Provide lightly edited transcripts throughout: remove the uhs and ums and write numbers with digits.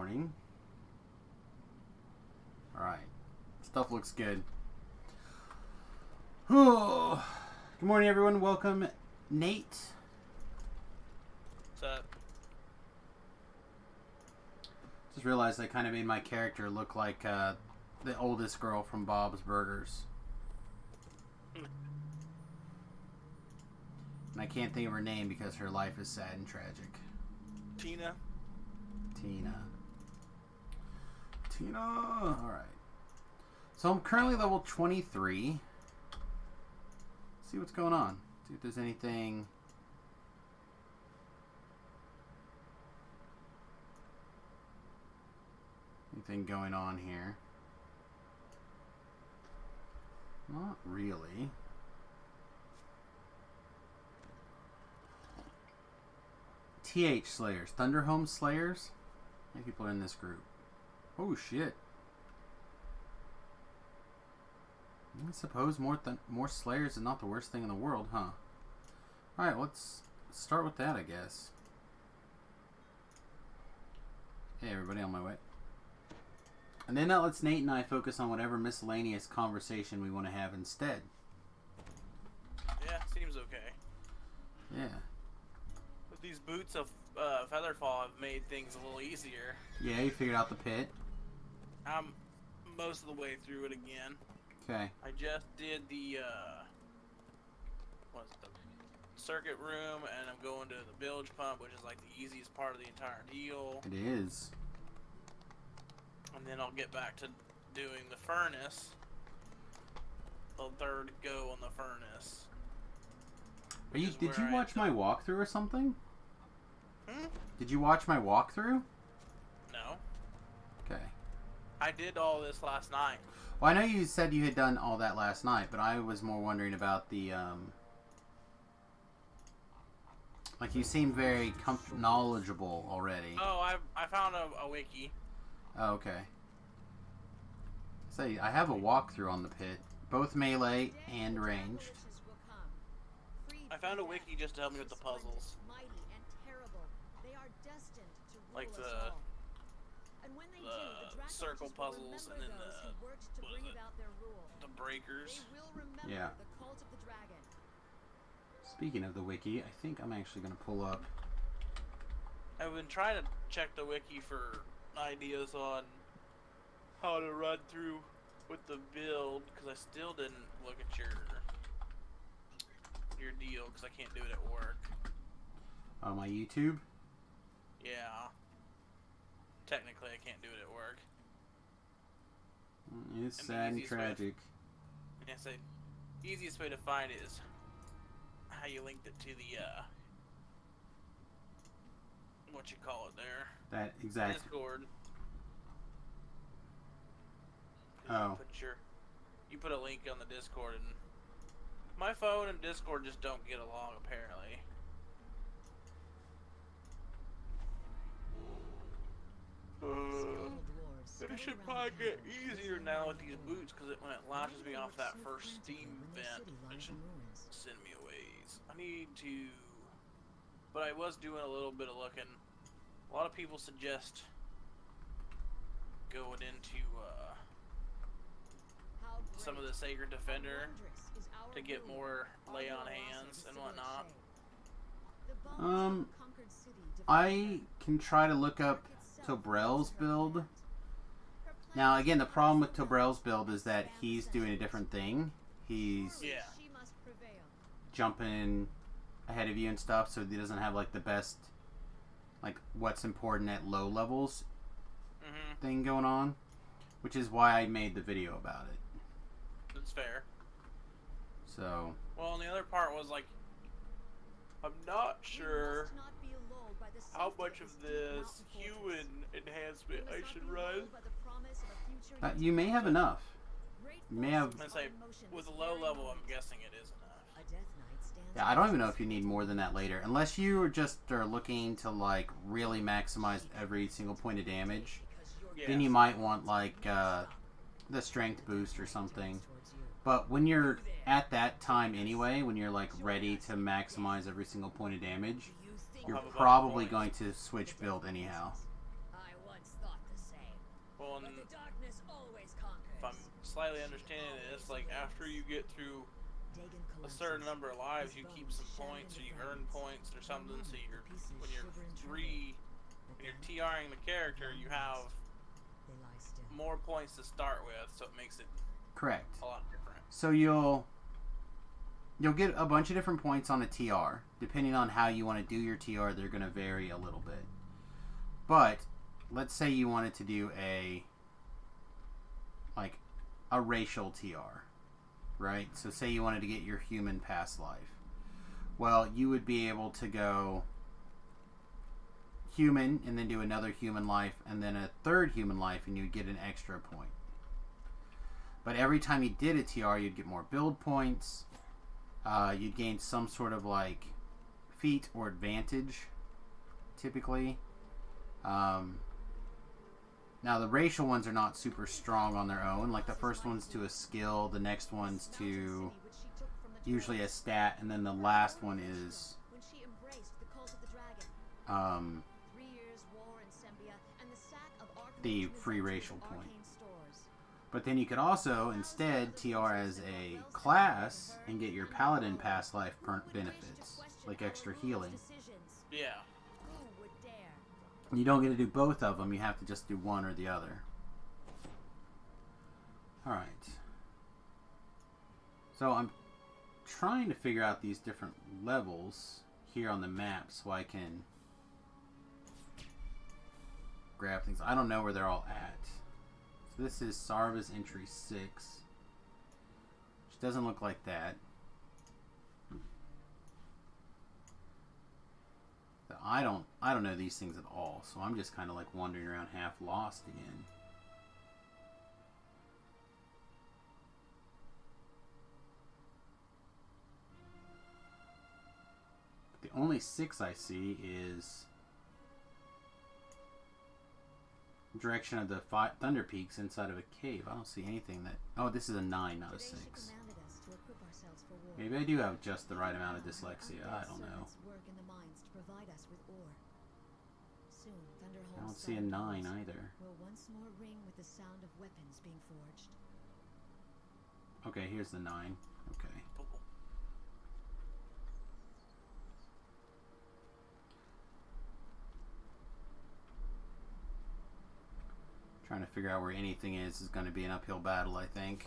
morning. Alright. Stuff looks good. Oh. Good morning, everyone. Welcome, Nate. What's up? Just realized I kind of made my character look like the oldest girl from Bob's Burgers. And I can't think of her name because her life is sad and tragic. Tina. Alright. So I'm currently level 23. See what's going on. See if there's anything going on here. Not really. TH Slayers. Thunderhome Slayers? How many people are in this group? Oh shit. I suppose more Slayers is not the worst thing in the world, huh? Alright, let's start with that, I guess. Hey everybody, on my way. And then that lets Nate and I focus on whatever miscellaneous conversation we want to have instead. Yeah, seems okay. Yeah. With these boots of Featherfall have made things a little easier. Yeah, you figured out the pit. I'm most of the way through it again. Okay. I just did the circuit room, and I'm going to the bilge pump, which is like the easiest part of the entire deal. It is. And then I'll get back to doing the furnace. The third go on the furnace. Did you watch my walkthrough or something? Hmm? Did you watch my walkthrough? No. Okay. I did all this last night. Well, I know you said you had done all that last night, but I was more wondering about the, like, you seem very knowledgeable already. Oh, I found a wiki. Oh, okay. Say, I have a walkthrough on the pit, both melee and ranged. I found a wiki just to help me with the puzzles. Like the circle puzzles and then the breakers. Yeah. Speaking of the wiki, I think I'm actually going to pull up. I've been trying to check the wiki for ideas on how to run through with the build, because I still didn't look at your deal, because I can't do it at work. On my YouTube? Yeah. Technically, I can't do it at work. It's sad and tragic. Yes, the easiest way to find it is how you linked it to the, what you call it there. That exact. Discord. Oh. You put a link on the Discord, and my phone and Discord just don't get along, apparently. It should probably get easier now with these boots, because when it launches me off that first Steam vent, it should send me a ways. I need to... But I was doing a little bit of looking. A lot of people suggest going into some of the Sacred Defender to get more lay on hands and whatnot. I can try to look up Tobrel's build. Now, again, the problem with Tobrel's build is that he's doing a different thing. He's jumping ahead of you and stuff, so he doesn't have, like, the best, like, what's important at low levels thing going on, which is why I made the video about it. That's fair. So. Well, and the other part was, like, I'm not sure how much of this human enhancement I should run. You may have enough. You may have. Let's say, with a low level, I'm guessing it is enough. Yeah, I don't even know if you need more than that later. Unless you are looking to, like, really maximize every single point of damage. Yeah. Then you might want, like, the strength boost or something. But when you're at that time anyway, when you're, like, ready to maximize every single point of damage, you're probably going to switch build anyhow. Well, and if I'm slightly understanding this, like after you get through a certain number of lives, you keep some points, or you earn points or something. So when you're TRing the character, you have more points to start with, so it makes it correct a lot different. So you'll get a bunch of different points on a TR. Depending on how you want to do your TR, they're going to vary a little bit. But let's say you wanted to do a racial TR, right? So say you wanted to get your human past life. Well, you would be able to go human and then do another human life and then a third human life, and you'd get an extra point. But every time you did a TR, you'd get more build points. You'd gain some sort of feat or advantage, typically. Now the racial ones are not super strong on their own. Like the first one's to a skill, the next one's to usually a stat, and then the last one is the free racial point. But then you could also instead TR as a class and get your paladin past life benefits, like extra healing. Yeah. You don't get to do both of them. You have to just do one or the other. Alright. So I'm trying to figure out these different levels here on the map so I can grab things. I don't know where they're all at. So this is Sarva's entry 6. Which doesn't look like that. I don't know these things at all, so I'm just kind of wandering around half lost again. The only 6 I see is direction of the Thunder Peaks inside of a cave. I don't see anything that... Oh, this is a 9, not a 6. Maybe I do have just the right amount of dyslexia. I don't know. I don't see a 9 either. Okay, here's the 9. Okay. Trying to figure out where anything is going to be an uphill battle, I think.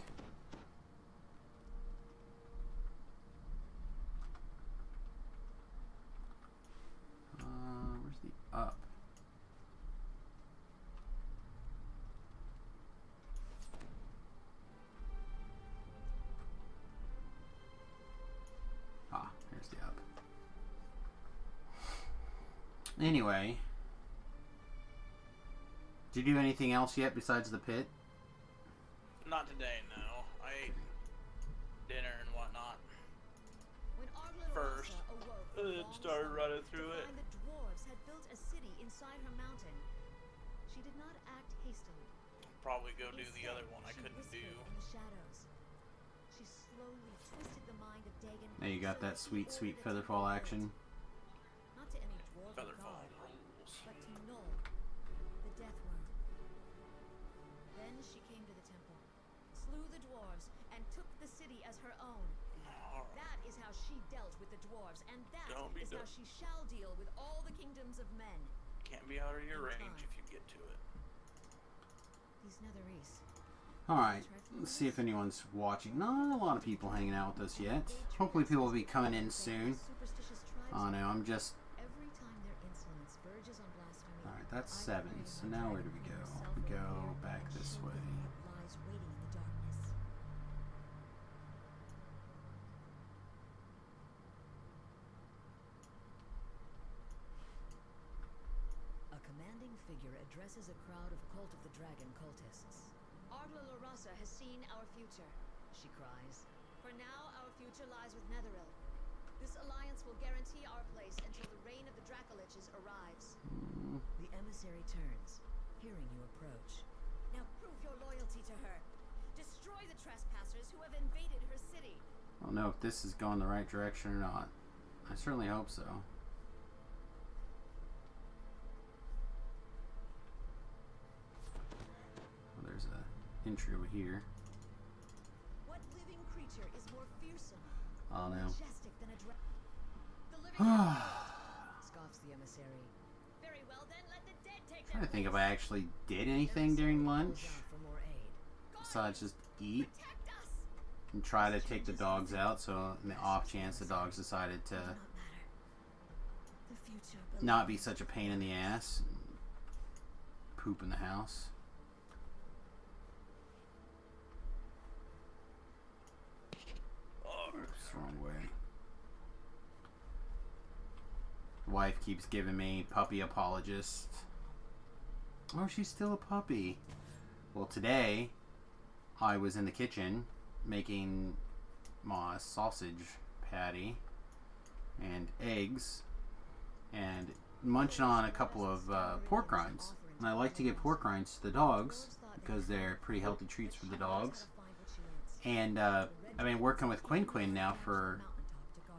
Where's the up? Ah, here's the up. Anyway. Did you do anything else yet besides the pit? Not today, no. I ate dinner and whatnot first, and then started running through it. The dwarves had built a city inside her mountain. She did not act hastily. Probably go do the other one I couldn't do. In the shadows. She slowly twisted the mind of Dagon. Now you got that sweet, sweet Featherfall action. Not to any dwarf Featherfall guard, rules. but to Null, the Death Worm. Then she came to the temple, slew the dwarves, and took the city as her own. That is how she dealt with the dwarves, and that is how she shall deal with all the kingdoms of men. Can't be out of your range if you get to it. These Netherese. Alright, let's see if anyone's watching. Not a lot of people hanging out with us yet. Hopefully people will be coming in soon. Oh no, I'm just... Alright, that's 7. So now where do we go? We go back this way. A commanding figure addresses a crowd of Cult of the Dragon cultists. Ardla Larasa has seen our future, She cries. for now our future lies with Netheril. This alliance will guarantee our place until the reign of the Dracoliches arrives. The emissary turns, hearing you approach. Now prove your loyalty to her. Destroy the trespassers who have invaded her city. I don't know if this is going the right direction or not. I certainly hope so. entry over here. What living creature is more fearsome, I don't know. majestic than a dragon? The living Scoffs the emissary. Very well then, let the dead take Trying their to think if place. I actually did anything during lunch Calls out for more aid. besides just eat Protect us. and try to take the dogs out. So in the off chance the dogs decided to Not matter. The future belongs. not be such a pain in the ass and poop in the house. Oops, wrong way. Wife keeps giving me puppy apologist. Oh, she's still a puppy. Well, today I was in the kitchen making my sausage patty and eggs and munching on a couple of pork rinds. And I like to give pork rinds to the dogs because they're pretty healthy treats for the dogs. And I've been working with Quinn now for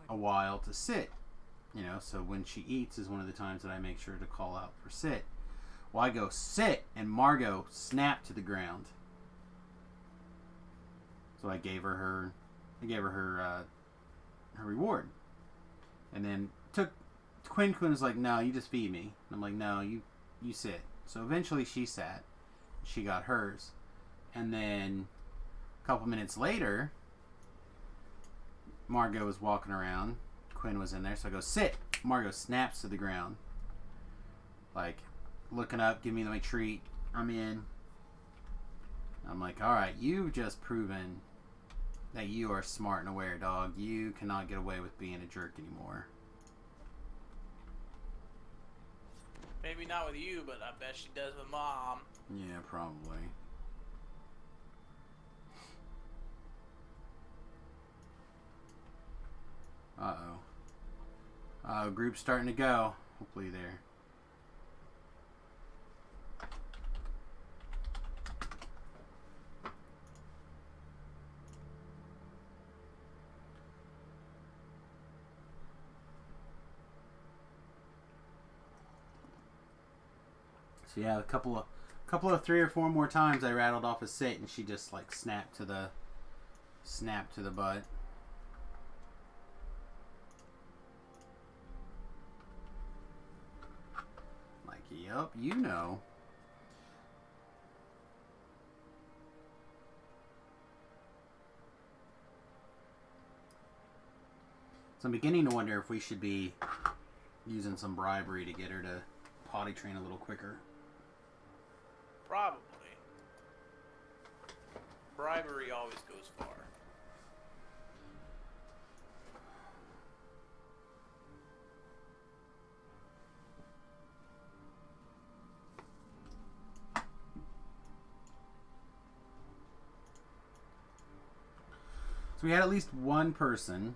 a while to sit. You know, so when she eats is one of the times that I make sure to call out for sit. Well, I go sit, and Margot snapped to the ground. So I gave her her reward, and then Quinn was like, "No, you just feed me." And I'm like, "No, you sit." So eventually she sat, she got hers, and then a couple minutes later, Margot was walking around. Quinn was in there, so I go sit. Margot snaps to the ground, like looking up, give me my treat. I'm in. I'm like, all right, you've just proven that you are smart and aware, dog. You cannot get away with being a jerk anymore. Maybe not with you, but I bet she does with Mom. Yeah, probably. Uh-oh. Group's starting to go. Hopefully there. So yeah, a couple of 3 or 4 more times I rattled off a sit and she just like snapped to the butt. Like, yup, you know. So I'm beginning to wonder if we should be using some bribery to get her to potty train a little quicker. Probably. Bribery always goes far. So we had at least one person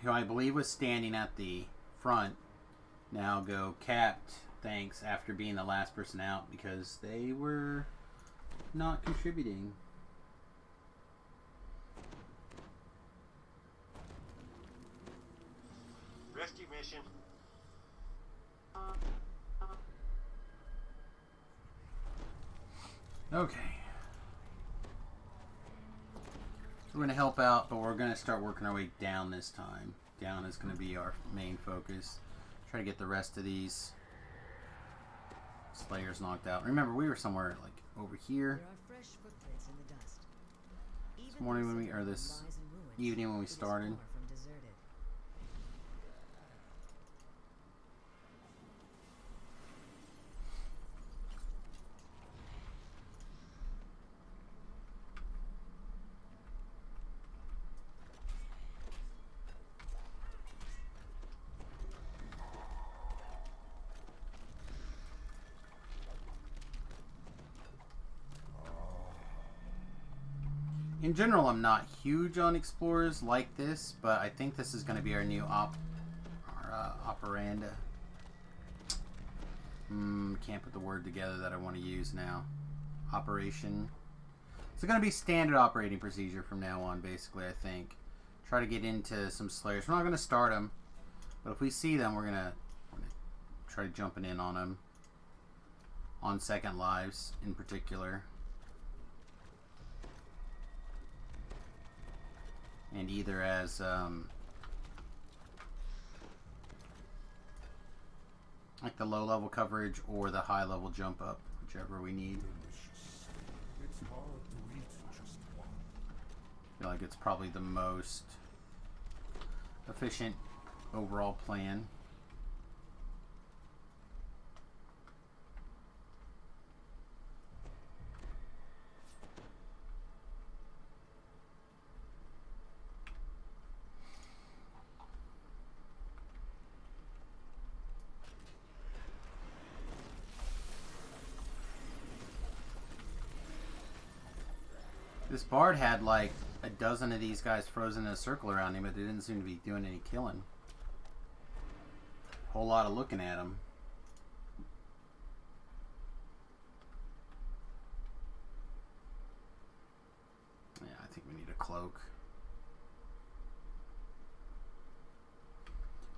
who I believe was standing at the front now go capped thanks after being the last person out because they were not contributing. Rescue mission. Okay. We're going to help out, but we're going to start working our way down this time. Down is going to be our main focus. Try to get the rest of these Slayers knocked out. Remember, we were somewhere like over here There are fresh footprints in the dust. this morning when we, or this evening when we started. From deserted. In general, I'm not huge on explorers like this, but I think this is going to be our new operanda. Can't put the word together that I want to use now. Operation. It's going to be standard operating procedure from now on, basically, I think. Try to get into some Slayers. We're not going to start them, but if we see them, we're going to try jumping in on them. On second lives, in particular. and either as like the low level coverage or the high level jump up, whichever we need. It's hard to eat just one. I feel like it's probably the most efficient overall plan. This bard had like a dozen of these guys frozen in a circle around him, but they didn't seem to be doing any killing. Whole lot of looking at him. Yeah, I think we need a cloak.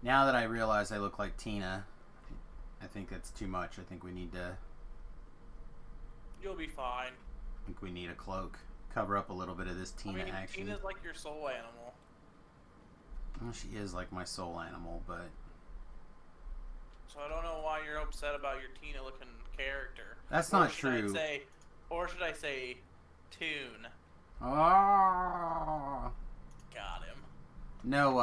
Now that I realize I look like Tina, I think that's too much. I think we need to... You'll be fine. I think we need a cloak. Cover up a little bit of this Tina action. Tina's like your soul animal. Well, she is like my soul animal, but... So I don't know why you're upset about your Tina looking character. That's not true. Or should I say tune? Oh! Got him. No,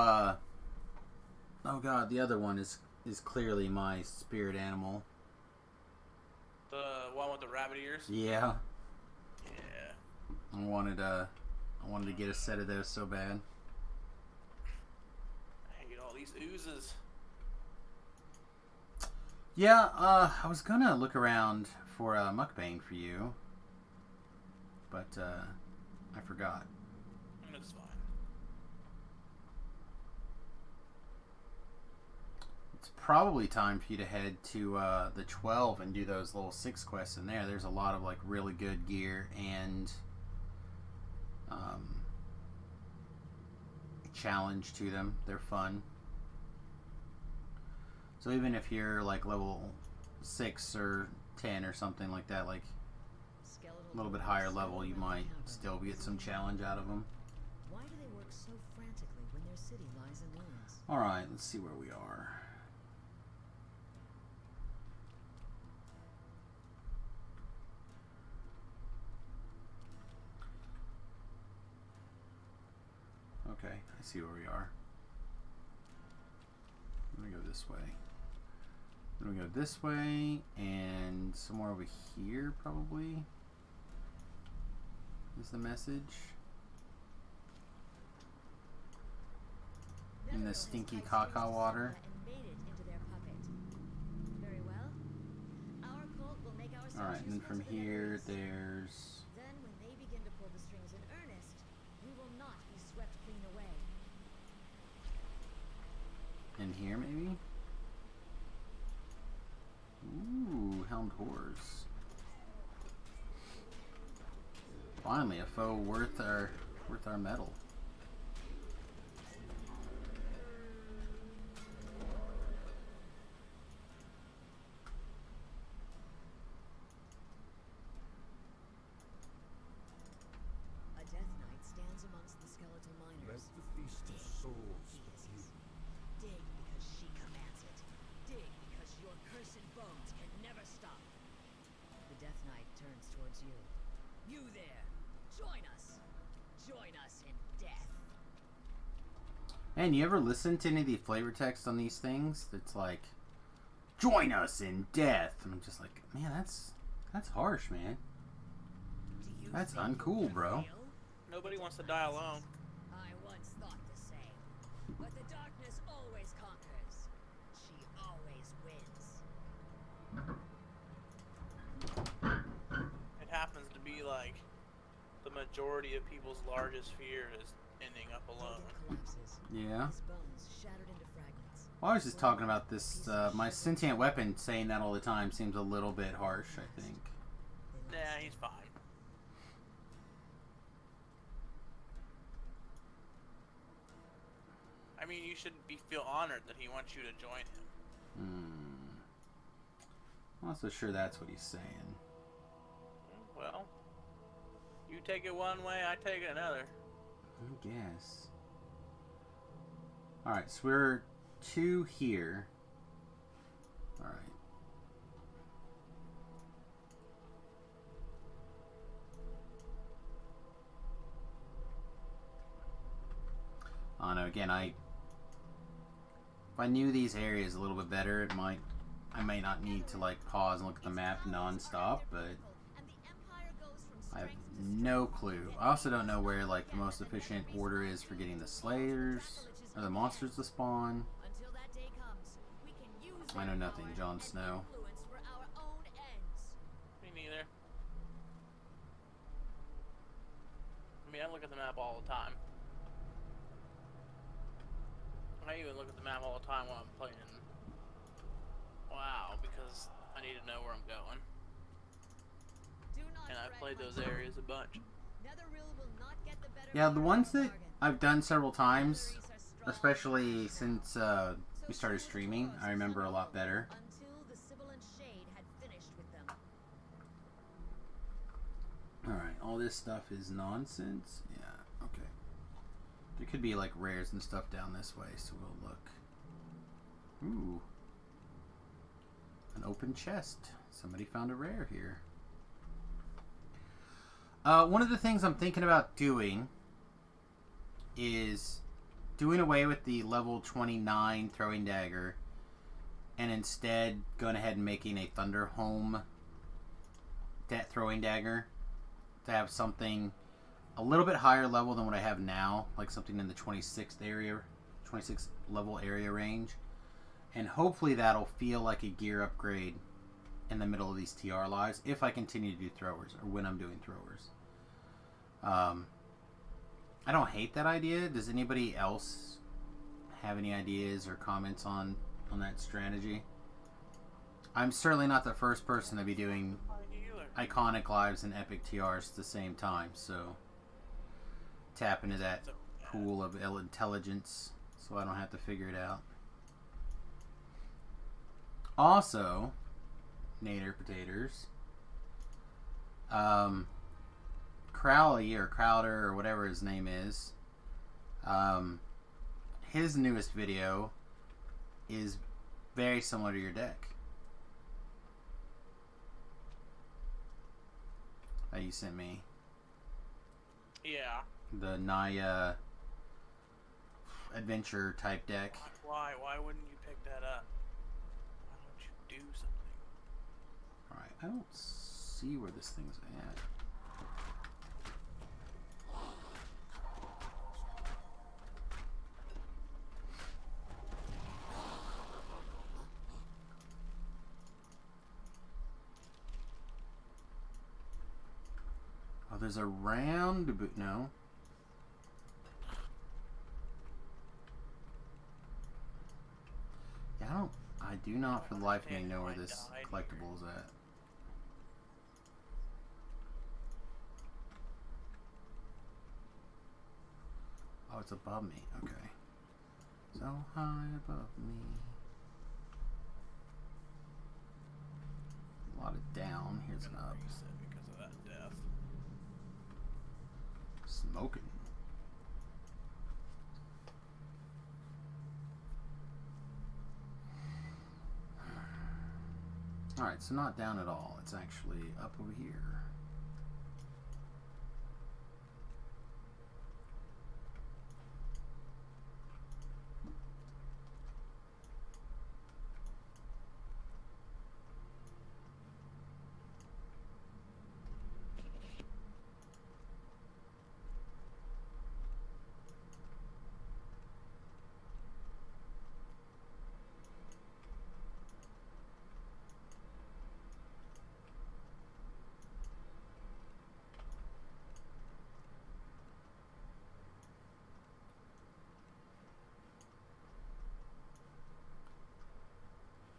oh god, the other one is clearly my spirit animal. The one with the rabbit ears? Yeah. Yeah. I wanted to get a set of those so bad. I hate all these oozes. Yeah, I was gonna look around for a mukbang for you, but I forgot. It's fine. It's probably time for you to head to the 12 and do those little 6 quests in there. There's a lot of like really good gear and challenge to them. They're fun. So even if you're like level 6 or 10 or something like that, like a little bit higher level, you might still get some challenge out of them. Why do they work so frantically when their city lies in ruins? Alright, let's see where we are. Okay, I see where we are. I'm gonna go this way. I'm gonna go this way and somewhere over here probably is the message. In the stinky caca water. Alright, and then from here there's... Then when they begin to pull the strings in earnest, we will not be swept clean away. in here maybe? Ooh, helmed horse. Finally, a foe worth our metal. A Death Knight stands amongst the skeletal Let miners. the feast of souls begin. Dig because she commands it. Dig because your cursed bones can never stop. The Death Knight turns towards you. You there! Join us! Join us in death! Man, you ever listen to any of the flavor text on these things? That's like, join us in death. And I'm just like, man, that's harsh, man. Do you That's think uncool, you'll bro. prevail? Nobody wants to die alone. I once thought the same. But the darkness always conquers. She always wins. It happens to be like the majority of people's largest fear is ending up alone. Logan collapses. Yeah. His bones shattered into fragments. Well, I was just talking about this, my sentient weapon saying that all the time seems a little bit harsh, I think. Nah, he's fine. I mean, you should feel honored that he wants you to join him. I'm not so sure that's what he's saying. Well, you take it one way, I take it another. I guess. Alright, so we're 2 here. Alright. I don't know, again, if I knew these areas a little bit better, I may not need to like pause and look at the map non-stop, but I have no clue. I also don't know where like the most efficient order is for getting the slayers or the monsters to spawn. I know nothing, Jon Snow. Me neither. I mean, I look at the map all the time. I even look at the map all the time when I'm playing WoW because I need to know where I'm going. And I've played those areas a bunch. Yeah, the ones that I've done several times, especially since we started streaming, I remember a lot better. Alright, all this stuff is nonsense. Yeah, okay. There could be like rares and stuff down this way, so we'll look. Ooh. An open chest. Somebody found a rare here. One of the things I'm thinking about doing is doing away with the level 29 throwing dagger and instead going ahead and making a Thunderhome throwing dagger to have something a little bit higher level than what I have now, like something in the 26th level area range, and hopefully that'll feel like a gear upgrade in the middle of these TR lives if I continue to do throwers or when I'm doing throwers. I don't hate that idea. Does anybody else have any ideas or comments on that strategy? I'm certainly not the first person to be doing iconic lives and epic TRs at the same time, so tap into that pool of intelligence so I don't have to figure it out. Also, Nader Potatoes, Crowley or Crowder or whatever his name is, his newest video is very similar to your deck that you sent me. Yeah. The Naya adventure type deck. Why? Why wouldn't you pick that up? Why don't you do something? Alright, I don't see where this thing's at. Oh, there's a round boot. No. Yeah, I do not for the life of me know where this collectible is at. Oh, it's above me. Okay. So high above me. A lot of down. Here's an up. Because of that death. Smoking. Alright, so not down at all. It's actually up over here.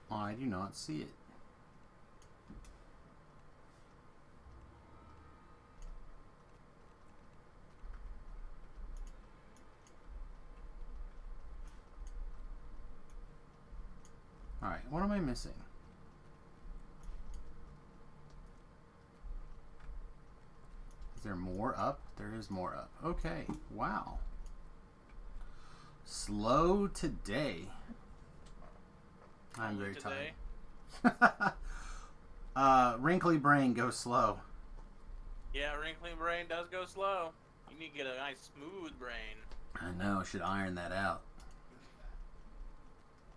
I do not see it. Alright, what am I missing? Is there more up? There is more up. Okay, wow. Slow today. I'm very Today? tired. Wrinkly brain goes slow. Yeah, wrinkly brain does go slow. You need to get a nice smooth brain. I know. Should iron that out.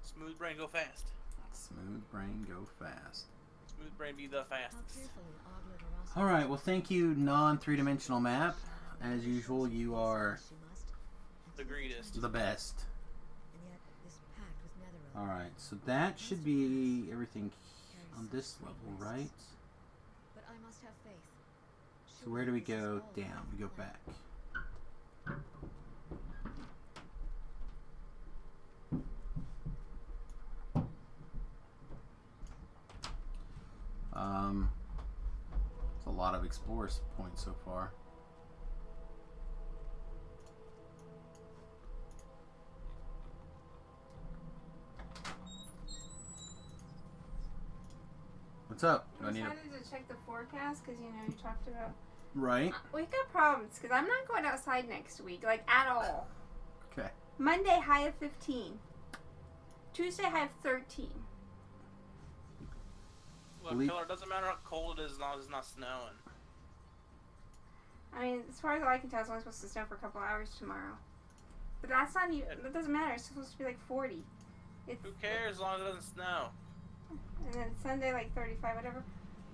Smooth brain go fast. Smooth brain go fast. Smooth brain be the How fastest. carefully odd little Ross All right. Well, thank you, non-3-dimensional map. As usual, you are she must. The greatest. the best. And yet, this pact with Netherrealm. All right. So that should be everything on this level, right? But I must have faith. So where do we go down? We go back. It's a lot of explore points so far. What's up? Do I I need a... decided to check the forecast because you talked about. Right? We got problems because I'm not going outside next week, like at all. Okay. Monday high of 15. Tuesday high of 13. Look, Believe- Killer, it doesn't matter how cold it is as long as it's not snowing. I mean, as far as I can tell, it's only supposed to snow for a couple hours tomorrow. But that's not even. That doesn't matter. It's supposed to be like 40. It's, Who cares as long as it doesn't snow? And then Sunday like 35, whatever.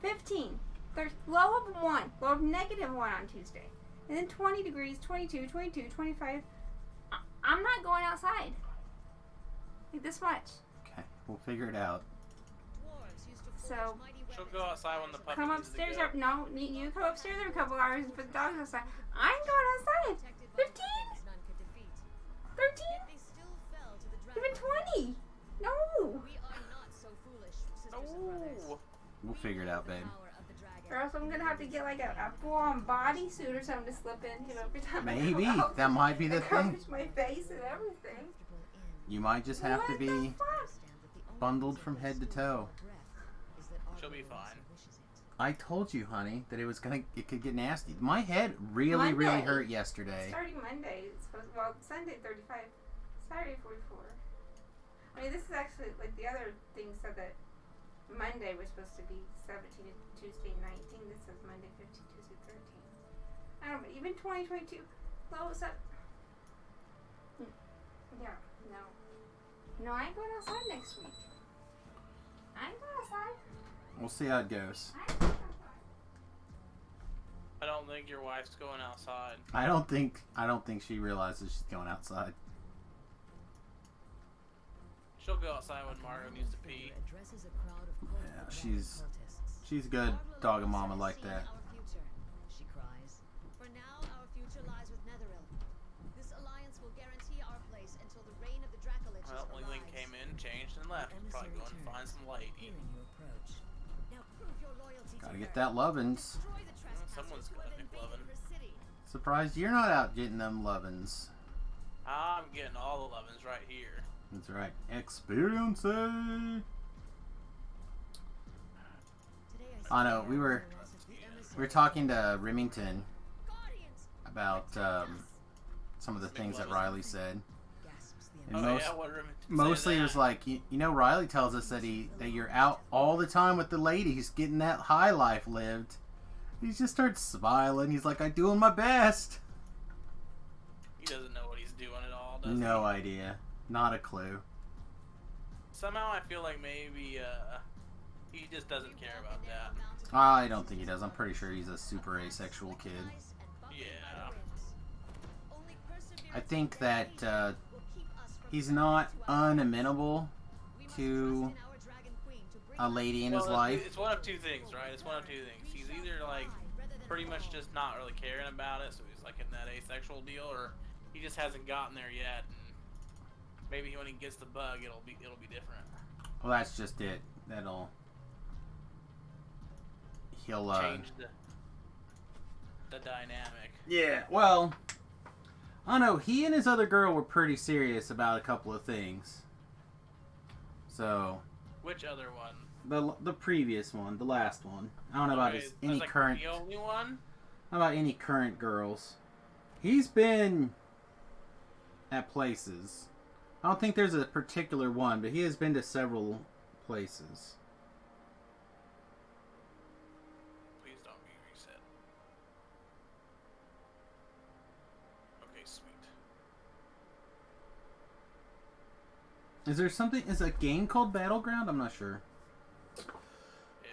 15. There's low of 1. Low of -1 on Tuesday. And then 20 degrees, 22, 22, 25. I'm not going outside. Like this much. Okay. We'll figure it out. Dwarves used to forge So- mighty She'll weapons go outside when the puppy Come needs to upstairs. go. No, you come upstairs every couple hours and put the dogs outside. I'm going outside. protected by 15? weapons none could defeat. 13? Yet they still fell to the Even dragon. 20? No. We are not so foolish, sisters and brothers. No. We'll figure it out, babe. Or else I'm going to have to get like a full-on bodysuit or something to slip into every time I Maybe. go out. That might be the It thing. covers my face and everything. You might just have to What the be fuck? bundled from head to toe. She'll be fine. I told you, honey, that it could get nasty. My head really Monday. hurt yesterday. Starting Monday, it's supposed, well, Sunday 35, Saturday 44. I mean, this is actually, like, the other thing said that Monday was supposed to be 17 and Tuesday 19. This says Monday 15, Tuesday 13. I don't know, but even 2022, low is up. Yeah, no. No, I ain't going outside next week. I ain't going outside. We'll see how it goes. I ain't going outside. I don't think your wife's going outside. I don't think she realizes she's going outside. She'll go outside when Mario needs to pee. Yeah, she's good dog and mama like that. Our future, she cries. For now, our future lies with Netherrealm. This alliance will guarantee our place until the reign of the Dracoliches Well, Link came in, changed, and left. Probably going to find some light. Now prove your loyalty Gotta to get her. that lovin's. Destroy the trespassers Someone's who got have Nick invaded Lovin'. her city. Surprised you're not out getting them lovin's. I'm getting all the lovins right here. That's right. Experience it. Today I know, we were talking to Remington Guardians! about some of the things that Riley said. Gasps the And Oh most, yeah, what Remington say mostly it that? was like, you know, Riley tells us that that you're out all the time with the ladies getting that high life lived. He just starts smiling. He's like, I'm doing my best. He doesn't know what he's doing at all, does No he? idea. Not a clue. Somehow I feel like maybe he just doesn't care about that. I don't think he does. I'm pretty sure he's a super asexual kid. Yeah. I think that he's not unamenable to a lady in his Well, life. It's one of two things, right? It's one of two things. He's either like pretty much just not really caring about it, so he's like in that asexual deal, or he just hasn't gotten there yet. And maybe when he gets the bug, it'll be different. Well, that's just it. He'll Change the dynamic. Yeah, well, I don't know. He and his other girl were pretty serious about a couple of things. So, Which other one? the previous one, the last one. I don't know about Okay, any that's like current. the only one. How about any current girls? He's been at places. I don't think there's a particular one, but he has been to several places. Please don't be reset. Okay, sweet. Is there something? Is a game called Battleground? I'm not sure.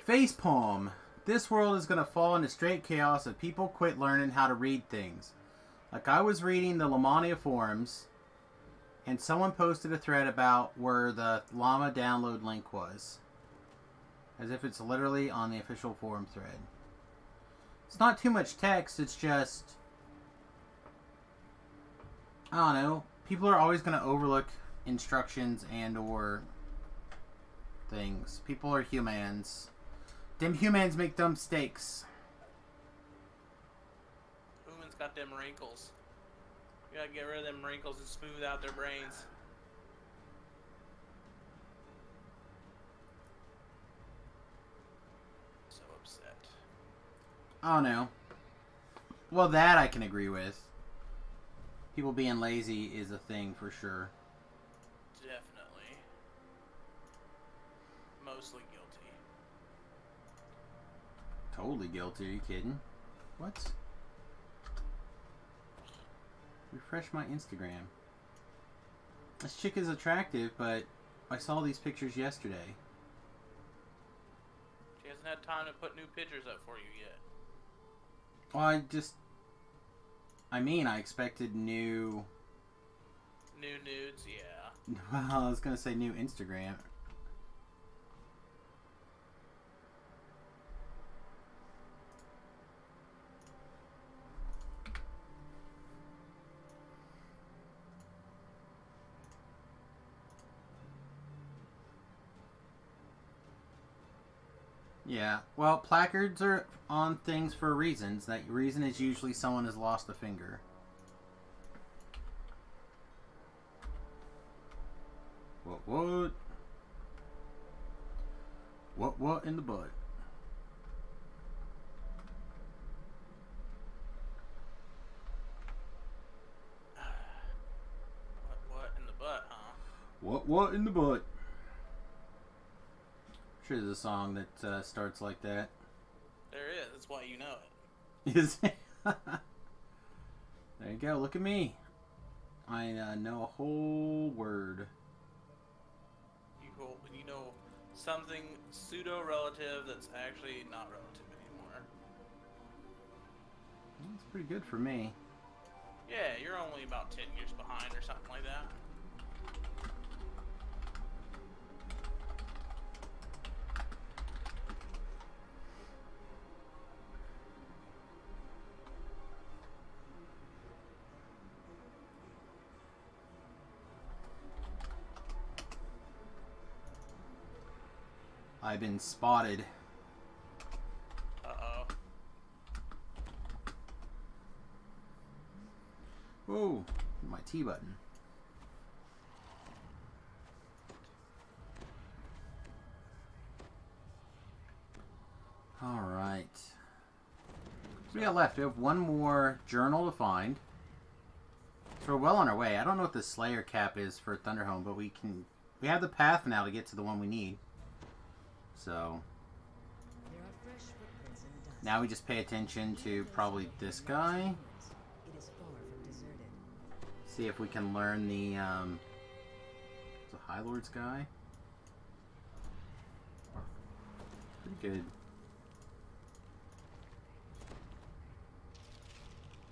Facepalm. This world is gonna fall into straight chaos if people quit learning how to read things. Like, I was reading the Lamania forums, and someone posted a thread about where the Llama download link was. As if it's literally on the official forum thread. It's not too much text, it's just... I don't know. People are always going to overlook instructions and or things. People are humans. Them humans make dumb mistakes. Humans got them wrinkles. You gotta get rid of them wrinkles and smooth out their brains. So upset. I don't know. Well, that I can agree with. People being lazy is a thing for sure. Definitely. Mostly guilty. Totally guilty. Are you kidding? What? Refresh my Instagram. This chick is attractive, but I saw these pictures yesterday. She hasn't had time to put new pictures up for you yet. Well, I expected new... New nudes, yeah. Well, I was going to say new Instagram. Yeah, well, placards are on things for reasons. That reason is usually someone has lost a finger. What? What in the butt? What in the butt, huh? What in the butt? Sure, there's a song that starts like that. There is. That's why you know it. Is it? There you go. Look at me. I know a whole word. You know something pseudo-relative that's actually not relative anymore. That's pretty good for me. Yeah, you're only about 10 years behind or something like that. I've been spotted. Uh-oh. Whoa, my T button. All right. So we got left. We have one more journal to find. So we're well on our way. I don't know what the Slayer cap is for Thunderhome, but we have the path now to get to the one we need. So There are fresh footprints in the dust. now we just pay attention to probably this guy. It is far from deserted. See if we can learn the High Lord's guy. Pretty good.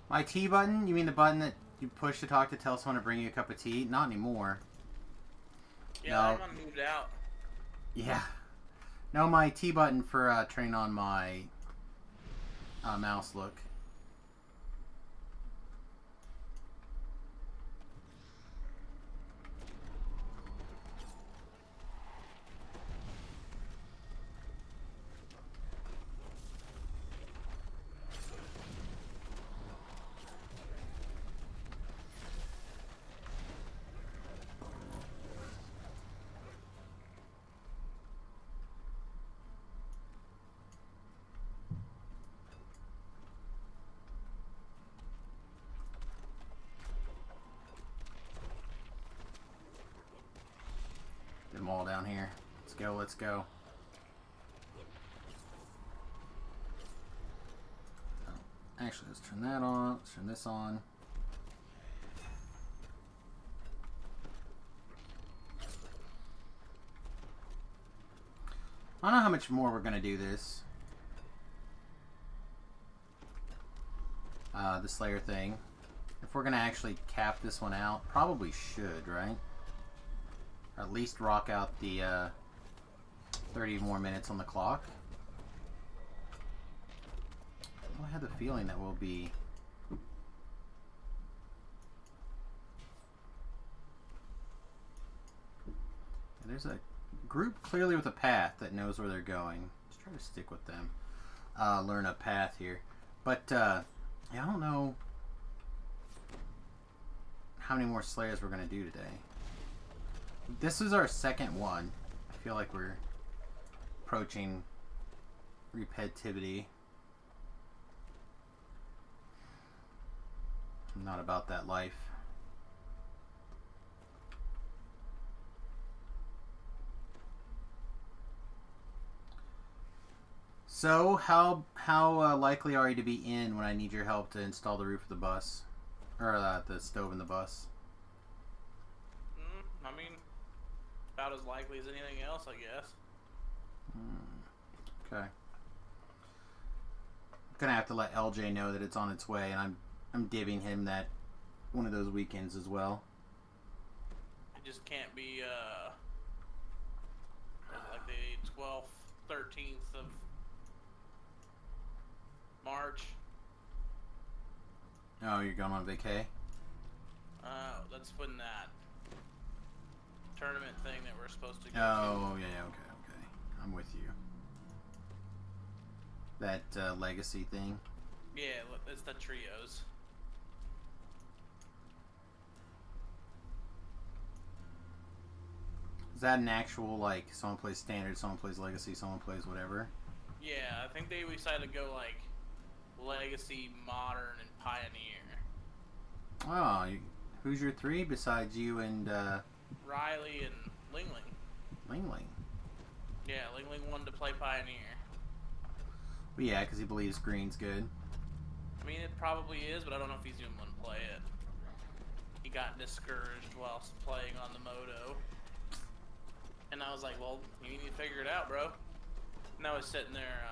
My T button? You mean the button that you push to talk to tell someone to bring you a cup of tea? Not anymore. Yeah, No. that one moved out. Yeah. No, my T button for turning on my mouse look. down here. Let's go, let's go. Oh, actually, let's turn that on. Let's turn this on. I don't know how much more we're going to do this. The Slayer thing. If we're going to actually cap this one out, probably should, right? Or at least rock out the 30 more minutes on the clock. I have the feeling that we'll be... There's a group clearly with a path that knows where they're going. Let's try to stick with them. Learn a path here. But, yeah, I don't know how many more Slayers we're going to do today. This is our second one. I feel like we're approaching repetitivity. I'm not about that life. So, how likely are you to be in when I need your help to install the roof of the bus? Or the stove in the bus? I mean, about as likely as anything else, I guess. Okay. I'm gonna have to let LJ know that it's on its way, and I'm divvying him that one of those weekends as well. It just can't be like the 12th, 13th of March. Oh, you're going on vacay? That's when that tournament thing that we're supposed to go to. Oh, yeah, okay. I'm with you. That legacy thing? Yeah, it's the trios. Is that an actual, like, someone plays standard, someone plays legacy, someone plays whatever? Yeah, I think they decided to go, like, legacy, modern, and pioneer. Oh, who's your three besides you and, Riley and Lingling. Lingling? Yeah, Lingling wanted to play pioneer. Well, yeah, because he believes green's good. I mean, it probably is, but I don't know if he's even going to play it. He got discouraged whilst playing on the Moto. And I was like, well, you need to figure it out, bro. And I was sitting there,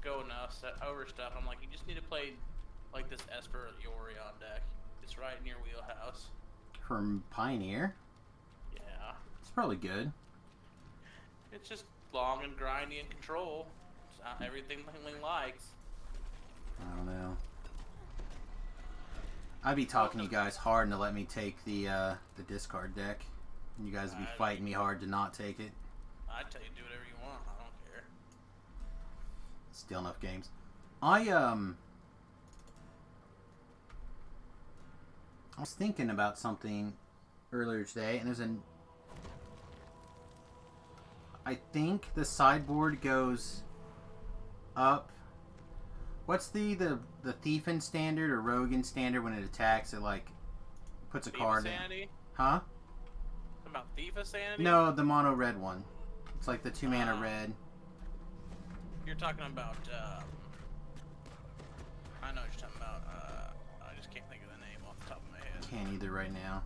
going over stuff. I'm like, you just need to play, like, this Esper or the Orion deck. It's right in your wheelhouse. From Pioneer? Yeah. It's probably good. It's just long and grindy and control. It's not everything Lingling likes. I don't know. I'd be talking to you guys hard to let me take the discard deck. And you guys would be fighting me hard to not take it. I'd tell you to do whatever you want. I don't care. Still enough games. I was thinking about something earlier today, and I think the sideboard goes up. What's the thief in standard or rogue in standard when it attacks? It like puts a Thief card of in. Sanity? Huh? About Thief of Sanity? No, the mono red one. It's like the 2 mana red. You're talking about, I know what you're talking about. I just can't think of the name off the top of my head. Can't either right now.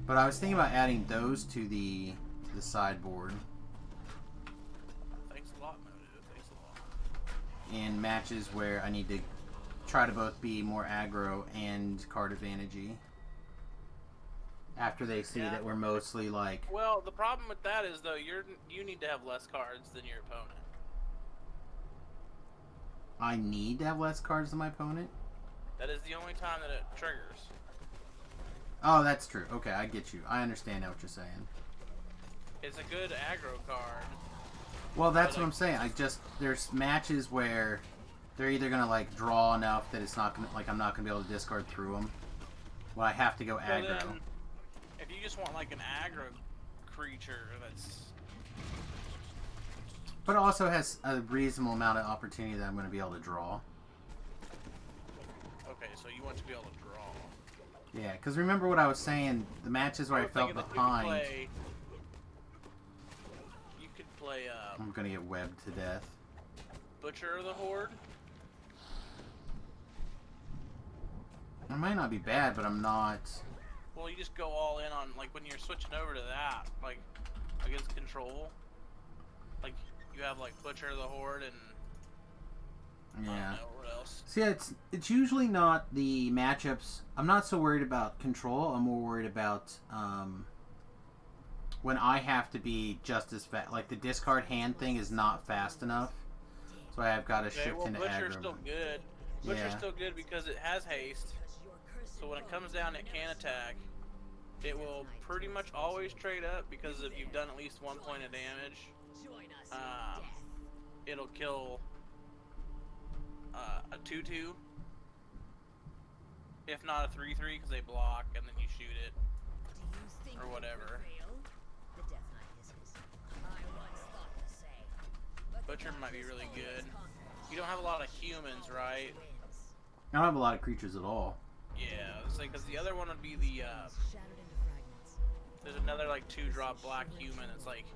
But I was thinking about adding those to the sideboard Thanks a lot, Modu. Thanks a lot. in matches where I need to try to both be more aggro and card advantage-y. After they see that we're mostly like... Well, the problem with that is, though, you need to have less cards than your opponent. I need to have less cards than my opponent? That is the only time that it triggers. Oh, that's true. Okay, I get you. I understand now what you're saying. It's a good aggro card. Well, that's what I'm saying. There's matches where they're either gonna like draw enough that it's not gonna, like, I'm not gonna be able to discard through them. Well, I have to go aggro. Then, if you just want like an aggro creature that's... But it also has a reasonable amount of opportunity that I'm gonna be able to draw. Okay, so you want to be able to draw. Yeah, because remember what I was saying, the matches where I was felt thinking that behind. You could play I'm gonna get webbed to death. Butcher of the Horde. It might not be bad, but I'm not. Well, you just go all in on, like, when you're switching over to that, like, against Control. Like, you have, like, Butcher of the Horde and... Yeah. I don't know what else. See, it's usually not the matchups. I'm not so worried about Control. I'm more worried about when I have to be just as fast. Like, the discard hand thing is not fast enough. So I've got to shift into Butcher's aggro. still good. Butcher's still good because it has haste. So when it comes down, it can attack. It will pretty much always trade up because if you've done at least 1 point of damage, it'll kill a 2/2, if not a 3/3, because they block and then you shoot it or whatever. Butcher might be really good. You don't have a lot of humans, right? I don't have a lot of creatures at all. Yeah, it's like, because the other one would be the, there's another, like, 2-drop black human that's, like,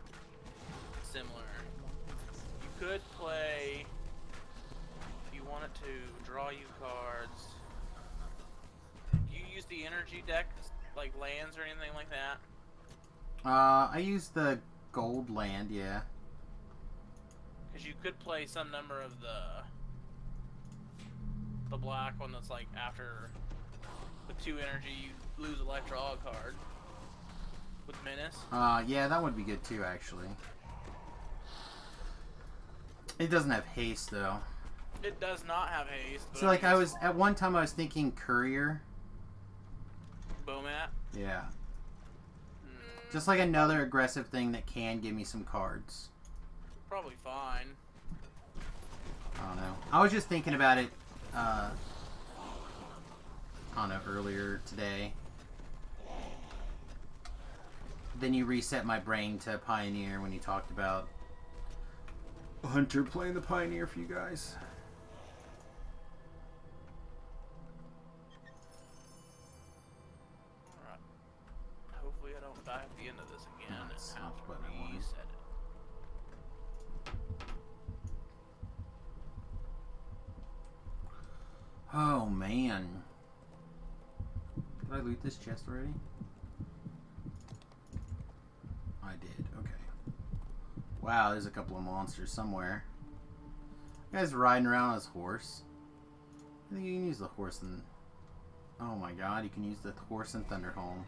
similar. You could play, if you wanted to, draw you cards. Do you use the energy deck, like lands or anything like that? I use the gold land, yeah. Because you could play some number of the black one that's, like, after the 2 energy, you lose a life, draw a card. With Menace? Yeah, that would be good too, actually. It doesn't have haste, though. It does not have haste. So, like, at one time I was thinking Courier. Bomat? Yeah. Just like another aggressive thing that can give me some cards. Probably fine. I don't know. I was just thinking about it, I don't know, earlier today. Then you reset my brain to Pioneer when you talked about Hunter playing the Pioneer for you guys. Alright. Hopefully I don't die at the end of this again. No, it's not After what I wanted. reset it. Oh, man. Did I loot this chest already? I did, okay. Wow, there's a couple of monsters somewhere. Guy's riding around on his horse. I think you can use the horse and... Oh my god, you can use the horse in Thunderhome.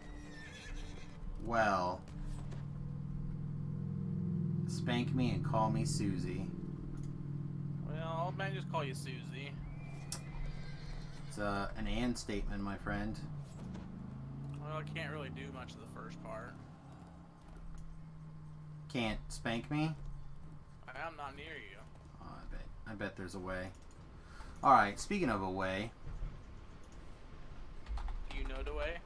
Well... Spank me and call me Susie. Well, I might just call you Susie. It's an and statement, my friend. Well, I can't really do much of the first part. Can't spank me? I'm not near you. Oh, I bet there's a way. Alright, speaking of a way, Do you know the way?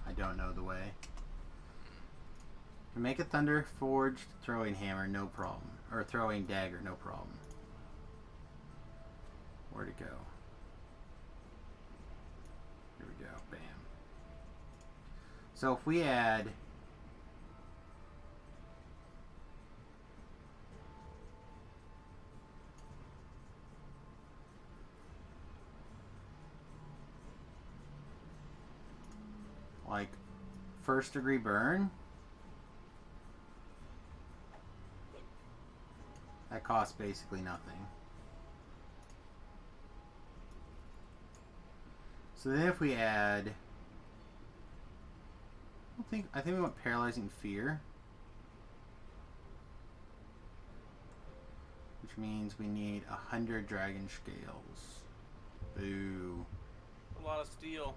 I don't know the way. To make a Thunder Forged throwing hammer, no problem. Or throwing dagger, no problem. Where'd it go? Here we go. Bam. So if we add... like first degree burn, that costs basically nothing. So then if we add, I think we want paralyzing fear, which means we need 100 dragon scales. Boo. A lot of steel.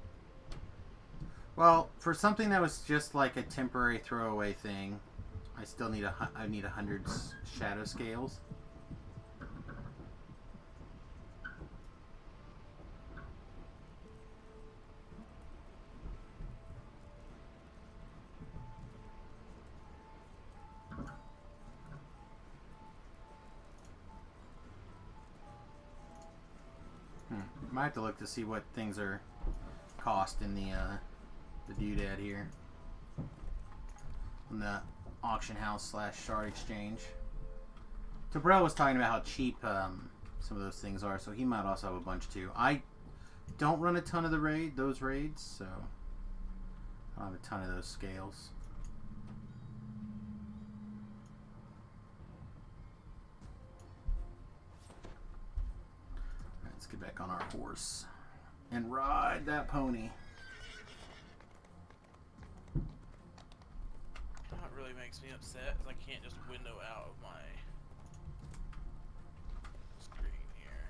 Well, for something that was just like a temporary throwaway thing, I still need I need 100 shadow scales. Might have to look to see what things are cost in the the doodad here. On the auction house / shard exchange. Tabrell was talking about how cheap some of those things are, so he might also have a bunch too. I don't run a ton of those raids, so I don't have a ton of those scales. Alright, let's get back on our horse and ride that pony. That really makes me upset, is I can't just window out of my screen here.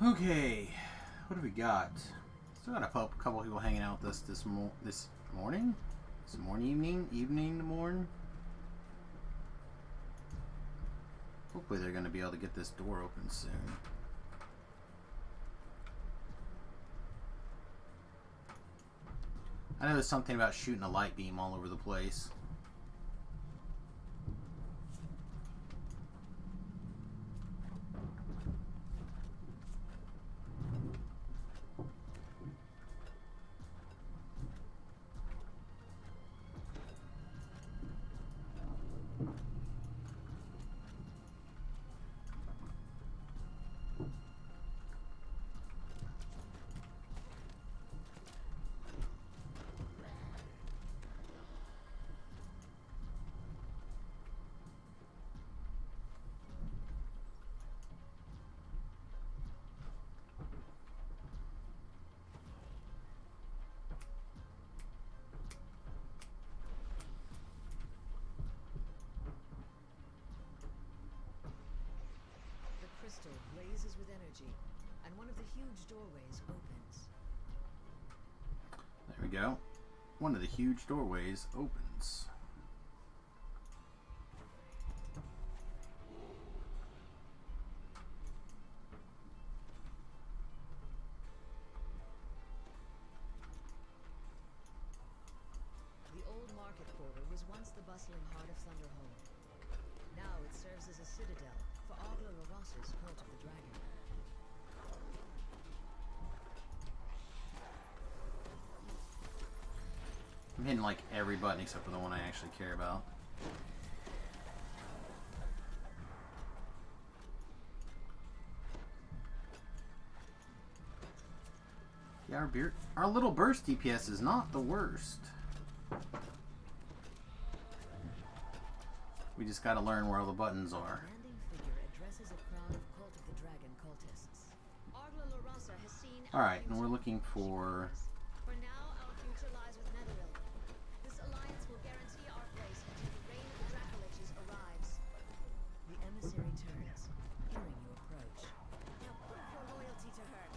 Okay, what do we got? Still got a couple people hanging out with us this morning, evening to morn. Hopefully they're going to be able to get this door open soon. I know there's something about shooting a light beam all over the place. Crystal blazes with energy, and one of the huge doorways opens. There we go. One of the huge doorways opens. The old market quarter was once the bustling heart of Thunderhome. Now it serves as a citadel for Ogla Laros's Cult of the Dragon. I'm hitting like every button except for the one I actually care about. Yeah, our little burst DPS is not the worst. We just gotta learn where all the buttons are. Landing figure addresses a crowd of Cult of the Dragon cultists. Ogla Larasa has seen Alright, and we're looking for... For now, our future lies with Netheril. This alliance will guarantee our place until the reign of the Dracoliches arrives. The emissary turns, hearing you approach. Now prove your loyalty to her.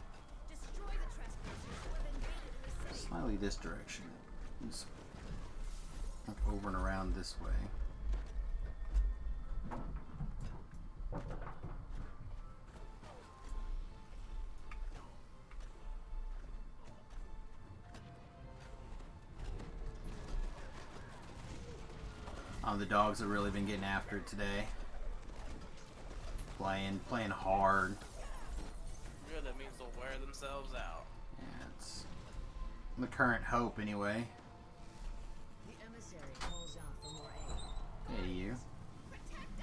Destroy the trespassers who have invaded the city. Slightly this direction. Just over and around this way. The dogs have really been getting after it today. Playing hard. Good, that means they'll wear themselves out. Yeah, it's the current hope anyway. The emissary calls out for more aid. Hey you.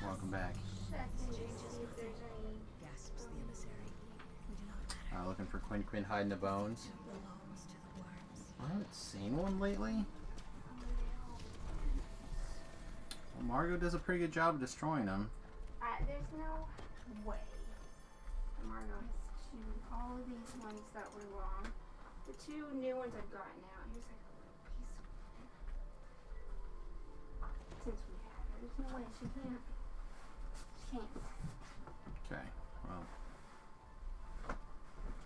Welcome back. Gasps the emissary. We do not matter. Looking for Quinn hiding the bones. Who belongs to the worms? I haven't seen one lately. Well, Margot does a pretty good job of destroying them. There's no way Margo has chewed all of these ones that were wrong. The two new ones I've gotten out. Here's like a little piece of one. Since we have her, there's no way she can't. She can't. Okay, well.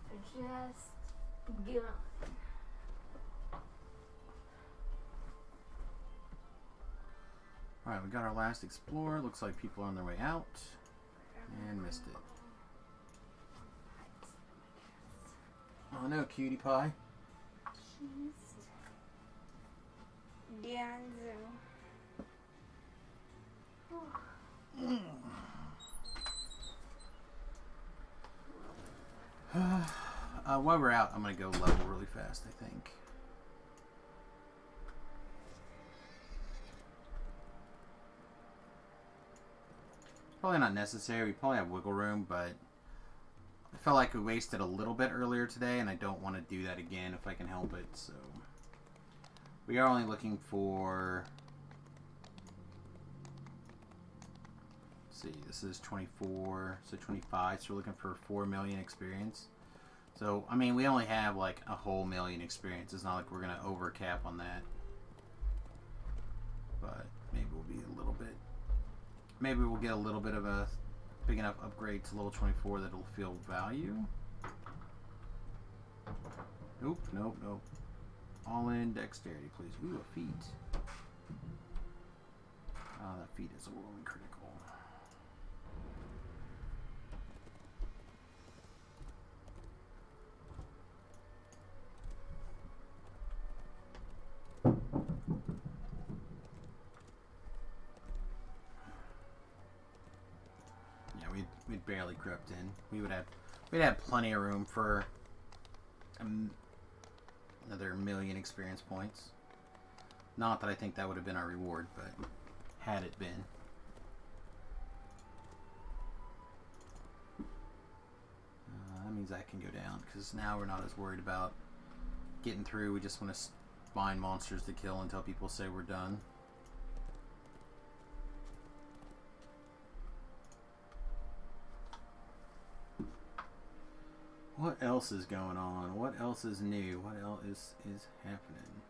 They're just gone. Alright, we got our last explorer. Looks like people are on their way out. And missed it. Oh no, cutie pie. Dianzu. While we're out, I'm going to go level really fast, I think. Probably not necessary. We probably have wiggle room, but I felt like we wasted a little bit earlier today, and I don't want to do that again if I can help it. So we are only looking for... Let's see, this is 24, so 25, so we're looking for 4 million experience. So, I mean, we only have like a whole million experience. It's not like we're going to overcap on that. But maybe we'll be a little bit... Maybe we'll get a little bit of a big enough upgrade to level 24 that it'll feel value. Nope, nope, nope. All in dexterity, please. Ooh, a feat. That feat is a rolling critical. We'd barely crept in. We'd have plenty of room for another million experience points. Not that I think that would have been our reward, but had it been. That means that can go down, because now we're not as worried about getting through. We just want to find monsters to kill until people say we're done. What else is going on? What else is new? What else is happening?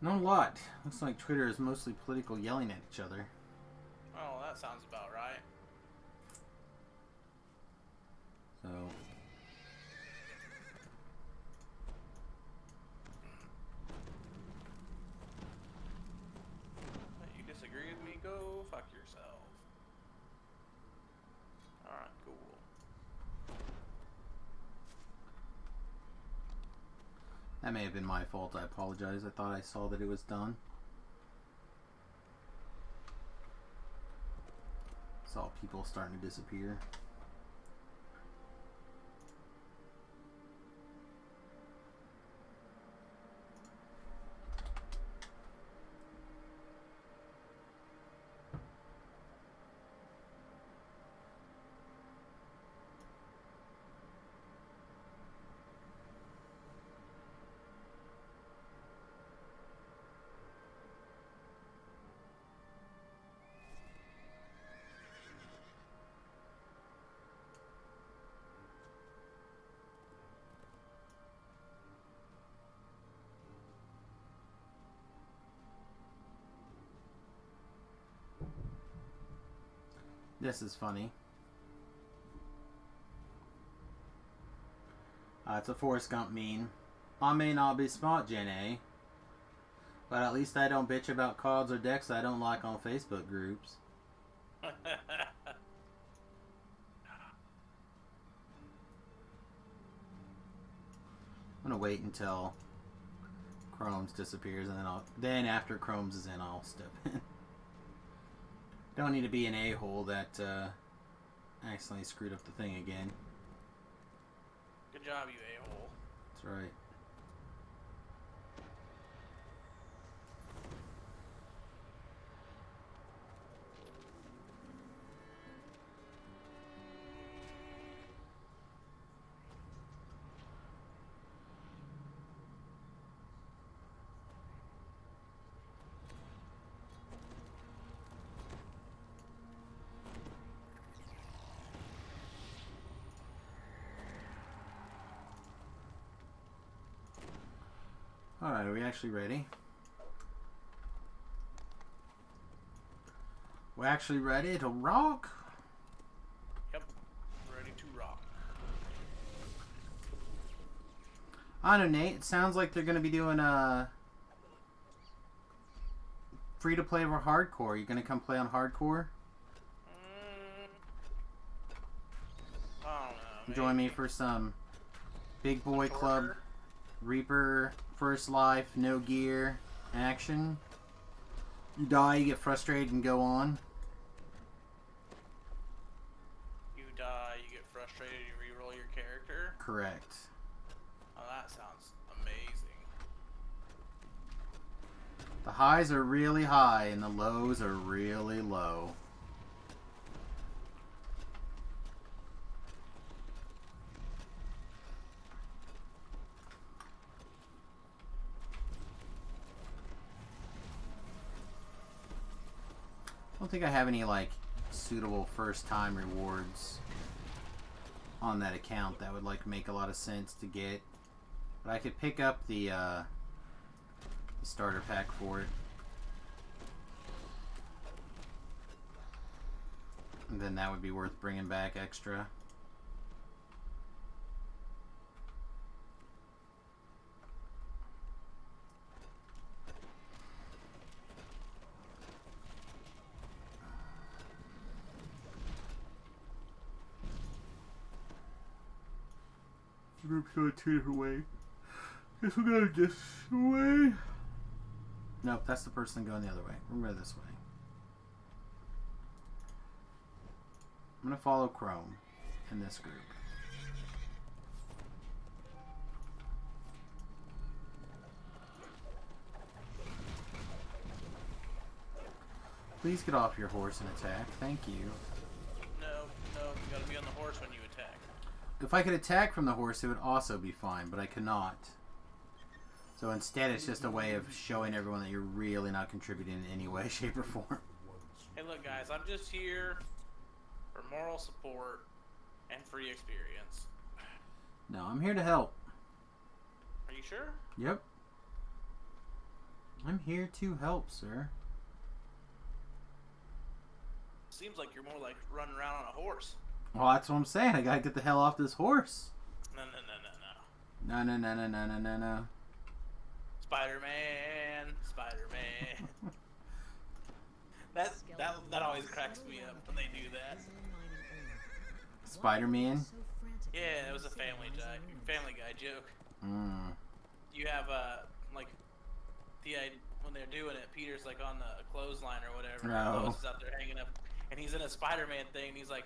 Not a lot. Looks like Twitter is mostly political yelling at each other. Oh, that sounds about right. So... You disagree with me? Go fuck yourself. Alright, cool. That may have been my fault. I apologize. I thought I saw that it was done. Saw people starting to disappear. This is funny. It's a Forrest Gump meme. I may not be smart, Jenny, but at least I don't bitch about cards or decks I don't like on Facebook groups. I'm gonna wait until Chrome's disappears, and then after Chrome's is in, I'll step in. Don't need to be an a-hole that accidentally screwed up the thing again. Good job, you a-hole. That's right. Alright, are we actually ready? We're actually ready to rock? Yep. Ready to rock. I don't know, Nate. It sounds like they're going to be doing free-to-play or hardcore. You going to come play on hardcore? I don't know. Join me for some Big Boy Club Reaper First Life, no gear action. You die, you get frustrated, and go on. You die, you get frustrated, you reroll your character. Correct. Oh, that sounds amazing. The highs are really high, and the lows are really low. I don't think I have any like suitable first time rewards on that account that would like make a lot of sense to get, but I could pick up the starter pack for it, and then that would be worth bringing back extra. Group's going two different ways. Guess we'll go this way. Nope, that's the person going the other way. Remember this way. I'm gonna follow Chrome in this group. Please get off your horse and attack. Thank you. No, you gotta be on the horse when you attack. If I could attack from the horse, it would also be fine, but I cannot. So instead, it's just a way of showing everyone that you're really not contributing in any way, shape, or form. Hey, look, guys, I'm just here for moral support and free experience. No, I'm here to help. Are you sure? Yep. I'm here to help, sir. Seems like you're more like running around on a horse. Well, that's what I'm saying. I gotta get the hell off this horse. No. No. Spider-Man. that always cracks me up when they do that. Spider-Man? Yeah, it was a Family Guy joke. Mm. You have like when they're doing it, Peter's like on the clothesline or whatever. No. Lois is out there hanging up, and he's in a Spider-Man thing. And he's like,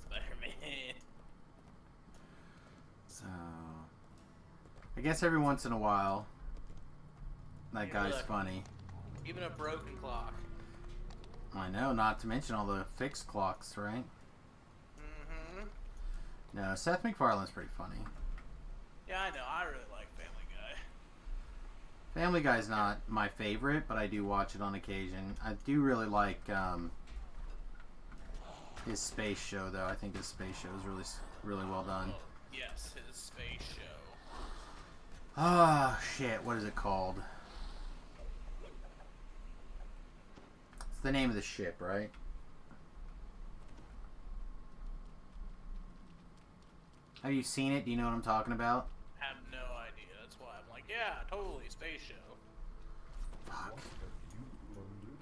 Spider-Man. So, I guess every once in a while, that Yeah, guy's look. funny. Even a broken clock. I know, not to mention all the fixed clocks, right? Mm-hmm. No, Seth MacFarlane's pretty funny. Yeah, I know. I really like Family Guy. Family Guy's not my favorite, but I do watch it on occasion. I do really like his space show, though. I think his space show is really well done. Yes, his space show. Ah, shit. What is it called? It's the name of the ship, right? Have you seen it? Do you know what I'm talking about? Have no idea. That's why I'm like, yeah, totally, space show. Fuck.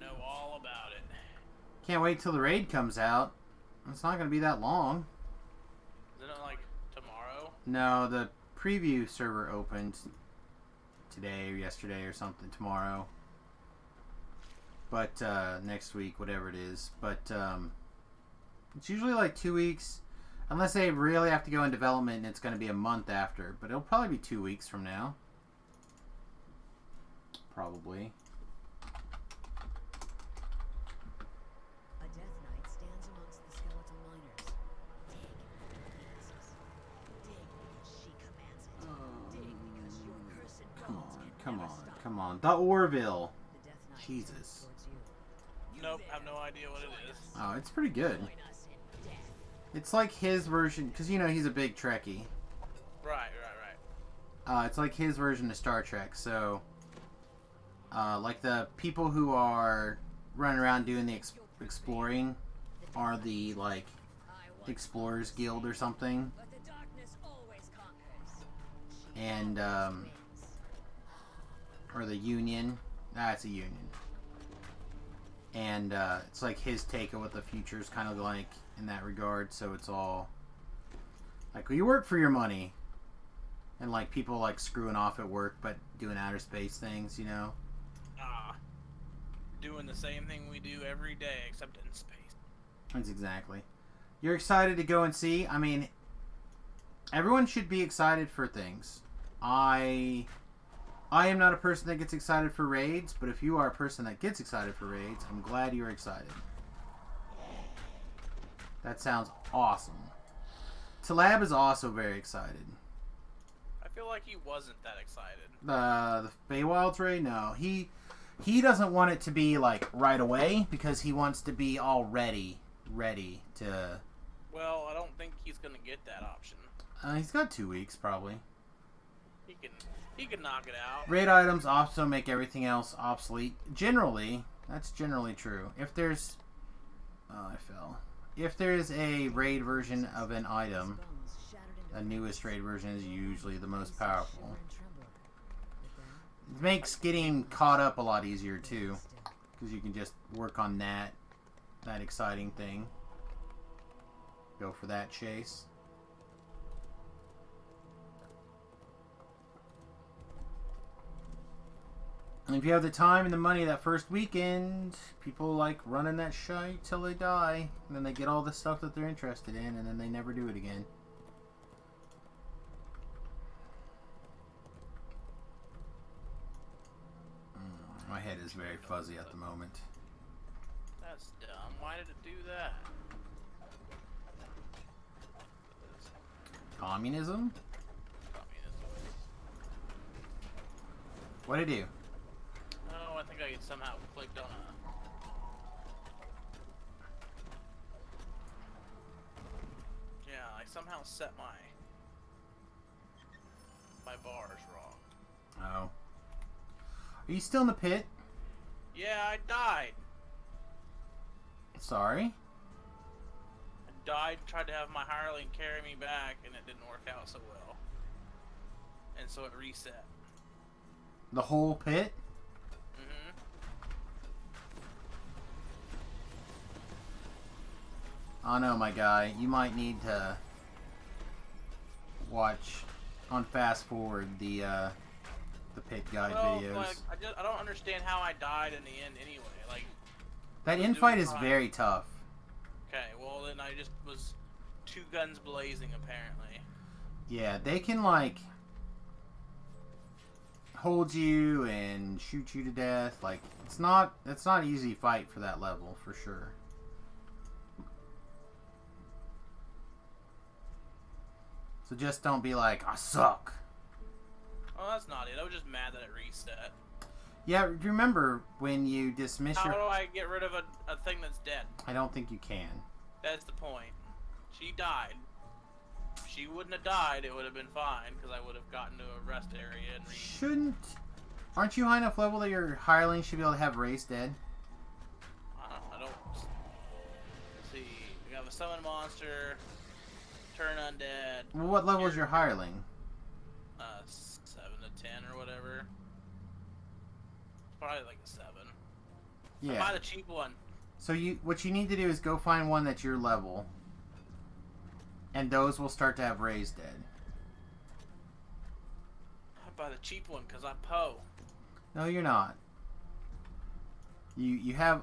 Know all about it. Can't wait till the raid comes out. It's not going to be that long. Isn't it like tomorrow? No, the preview server opened today or yesterday or something. Tomorrow. But next week, whatever it is. But it's usually like 2 weeks. Unless they really have to go in development and it's going to be a month after. But it'll probably be 2 weeks from now. Probably. A death knight stands amongst the skeletal miners. Dig, he hisses. Dig because she commands it. Dig because your cursed Come bones on, can come never on, stop. come on. The Orville. The death knight Jesus. turns towards you. Nope, have no idea what it is. Oh, it's pretty good. Join us in death. It's like his version, because you know he's a big Trekkie. Right. It's like his version of Star Trek. So, like the people who are running around doing the exploring are the like Explorers Guild or something, But the darkness always conquers. and or the Union. It's a Union. And it's like his take of what the future is kind of like in that regard. So it's all like, well, you work for your money, and like people like screwing off at work but doing outer space things, you know. Doing the same thing we do every day, except in space. That's exactly. You're excited to go and see. I mean, everyone should be excited for things. I am not a person that gets excited for raids, but if you are a person that gets excited for raids, I'm glad you're excited. That sounds awesome. Talab is also very excited. I feel like he wasn't that excited. The Feywild's raid? No. He doesn't want it to be like right away because he wants to be all ready to... Well, I don't think he's gonna get that option. He's got 2 weeks probably. He can knock it out. Raid items also make everything else obsolete. Generally, that's generally true. If there's... Oh, I fell. If there's a raid version of an item, the newest raid version is usually the most powerful. It makes getting caught up a lot easier too, because you can just work on that exciting thing. Go for that chase. And if you have the time and the money that first weekend, people like running that shite till they die. And then they get all the stuff that they're interested in, and then they never do it again. My head is very fuzzy at the moment. That's dumb. Why did it do that? Communism? Communism. What'd it do? Oh, I think I somehow clicked on a... Yeah, I somehow set my bars wrong. Oh. Are you still in the pit? Yeah, I died. Sorry? I died, tried to have my hireling carry me back, and it didn't work out so well. And so it reset. The whole pit? Mm-hmm. Oh no, my guy. You might need to watch on fast forward the pit guide videos. Like, I don't understand how I died in the end anyway. Like, That I was infight doing is fine. very tough. Okay, well then I just was two guns blazing apparently. Yeah, they can like hold you and shoot you to death. Like it's not an easy fight for that level for sure. So just don't be like, I suck. Oh, that's not it. I was just mad that it reset. Yeah, remember when you dismiss How your... do I get rid of a thing that's dead? I don't think you can. That's the point. She died. If she wouldn't have died, it would have been fine, because I would have gotten to a rest area and Shouldn't... Aren't you high enough level that your hireling should be able to have race dead? I don't... Let's see. We have a summon monster, turn undead. Well, what level is your hireling? 7 to 10 or whatever. Probably like a 7. Yeah. Buy the cheap one. So what you need to do is go find one that's your level. And those will start to have raised dead. I buy the cheap one because I Poe. No, you're not. You have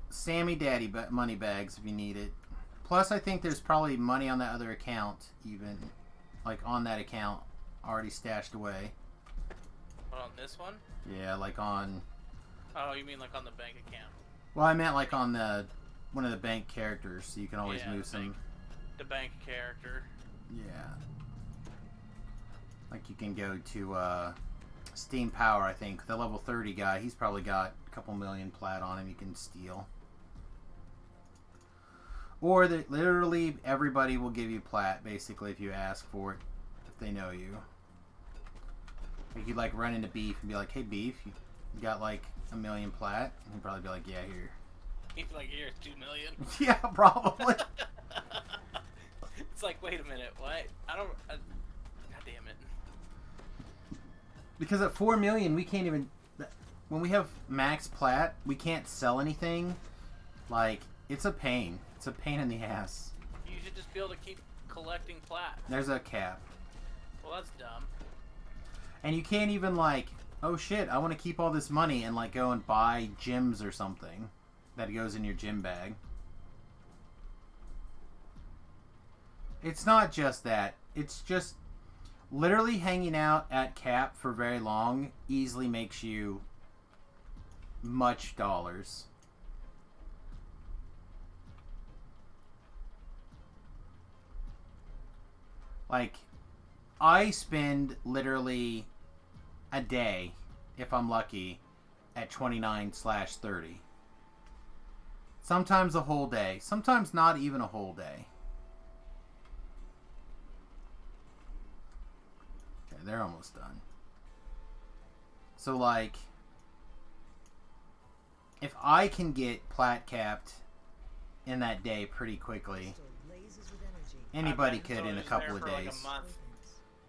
Sammy Daddy money bags if you need it. Plus, I think there's probably money on that other account, even like on that account, already stashed away. What, on this one? Yeah, like on. Oh, you mean like on the bank account? Well, I meant like on the one of the bank characters, so you can always move some. The bank character. Yeah. Like you can go to Steam Power, I think. The level 30 guy, he's probably got a couple million plat on him you can steal. Or literally everybody will give you plat, basically, if you ask for it, if they know you. Like you'd like run into Beef and be like, hey Beef, you got like a million plat? And he'd probably be like, yeah, here. He's like, here's 2 million. Yeah, probably. It's like, wait a minute, what? God damn it. Because at 4 million, we can't even. When we have max plat, we can't sell anything. Like, it's a pain. It's a pain in the ass. You should just be able to keep collecting plat. There's a cap. Well, that's dumb. And you can't even, like, oh shit, I want to keep all this money and, like, go and buy gems or something that goes in your gem bag. It's not just that. It's just literally hanging out at cap for very long easily makes you much dollars. Like, I spend literally a day, if I'm lucky, at 29/30. Sometimes a whole day. Sometimes not even a whole day. Okay, they're almost done. So, like, if I can get plat capped in that day pretty quickly, anybody could in a couple of days. Like a month.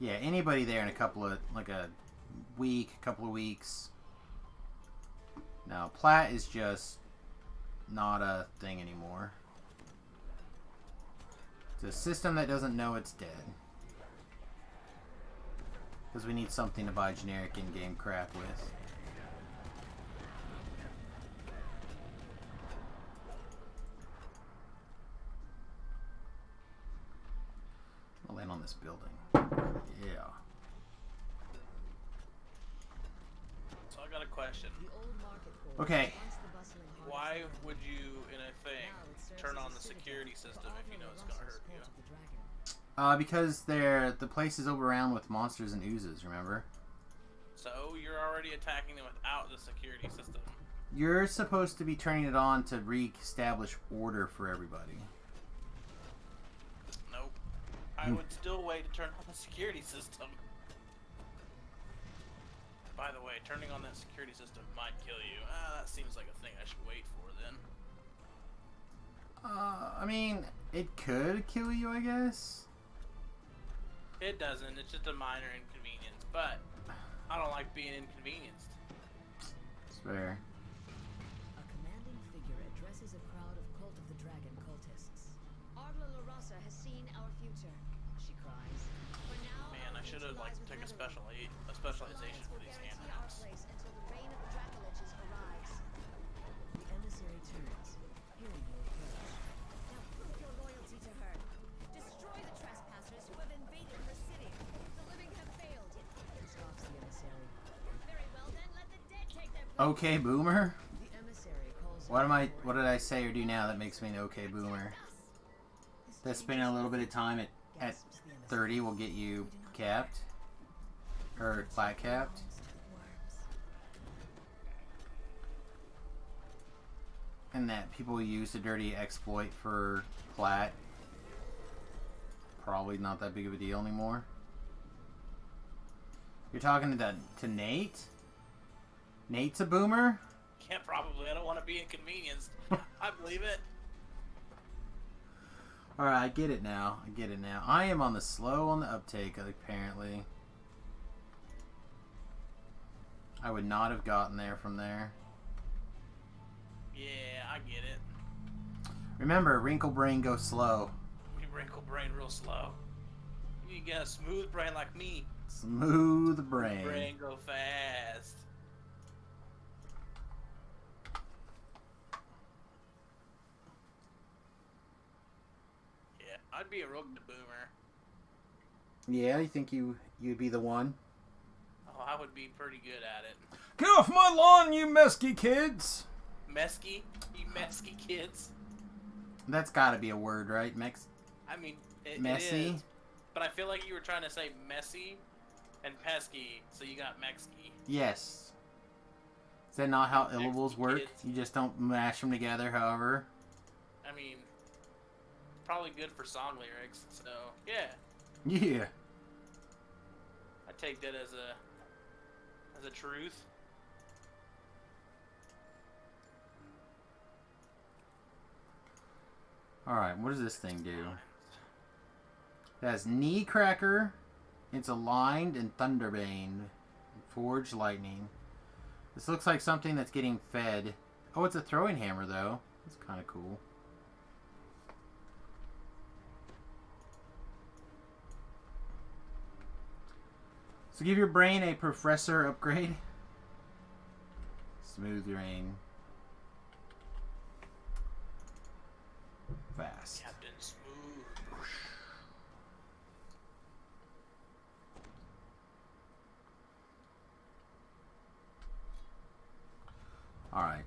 Yeah, anybody there in a couple of, like a week, couple of weeks. Now, plat is just not a thing anymore. It's a system that doesn't know it's dead. Because we need something to buy generic in-game crap with. I'll land on this building. Yeah. So I got a question. Okay. Why would you, in a thing, turn on the security system if you know it's gonna hurt you? Because the place is overrun with monsters and oozes, remember? So you're already attacking them without the security system. You're supposed to be turning it on to re-establish order for everybody. Nope. I would still wait to turn on the security system. By the way, turning on that security system might kill you. That seems like a thing I should wait for then. I mean, it could kill you, I guess. It doesn't. It's just a minor inconvenience. But I don't like being inconvenienced. It's fair. A commanding figure addresses a crowd of Cult of the Dragon cultists. Arla LaRosa has seen our future. She cries. For now, Man, I should have like taken a specialization for these hand apps. until the reign of the Dracoliches arrives. The emissary turns, hearing you approach. Now prove your loyalty to her. Destroy the trespassers who have invaded her city. The living have failed. Stops the emissary. Very well then, let the dead take their place. Okay, boomer. The emissary calls What did I say or do now that makes me an okay boomer? That spending a little bit of time at 30 will get you capped. Or plat capped. And that people use a dirty exploit for plat. Probably not that big of a deal anymore. You're talking to Nate? Nate's a boomer? Yeah, probably. I don't want to be inconvenienced. I believe it. Alright, I get it now. I am on the uptake, apparently. I would not have gotten there from there. Yeah, I get it. Remember, wrinkle brain goes slow. You wrinkle brain real slow. You get a smooth brain like me. Smooth brain. Brain go fast. I'd be a real good boomer. Yeah, you think you'd be the one? Oh, I would be pretty good at it. Get off my lawn, you mesky kids! Mesky? You mesky kids? That's got to be a word, right? I mean, it Messy? is. But I feel like you were trying to say messy and pesky, so you got mexky. Yes. Is that not how Mexican illables work? kids. You just don't mash them together, however? I mean, probably good for song lyrics, so yeah. Yeah. I take that as a truth. Alright, what does this thing do? It has Knee Cracker, it's aligned, and Thunderbane. Forged Lightning. This looks like something that's getting fed. Oh, it's a throwing hammer, though. That's kind of cool. So give your brain a professor upgrade. Smooth rain. Fast. Captain Smooth. Alright,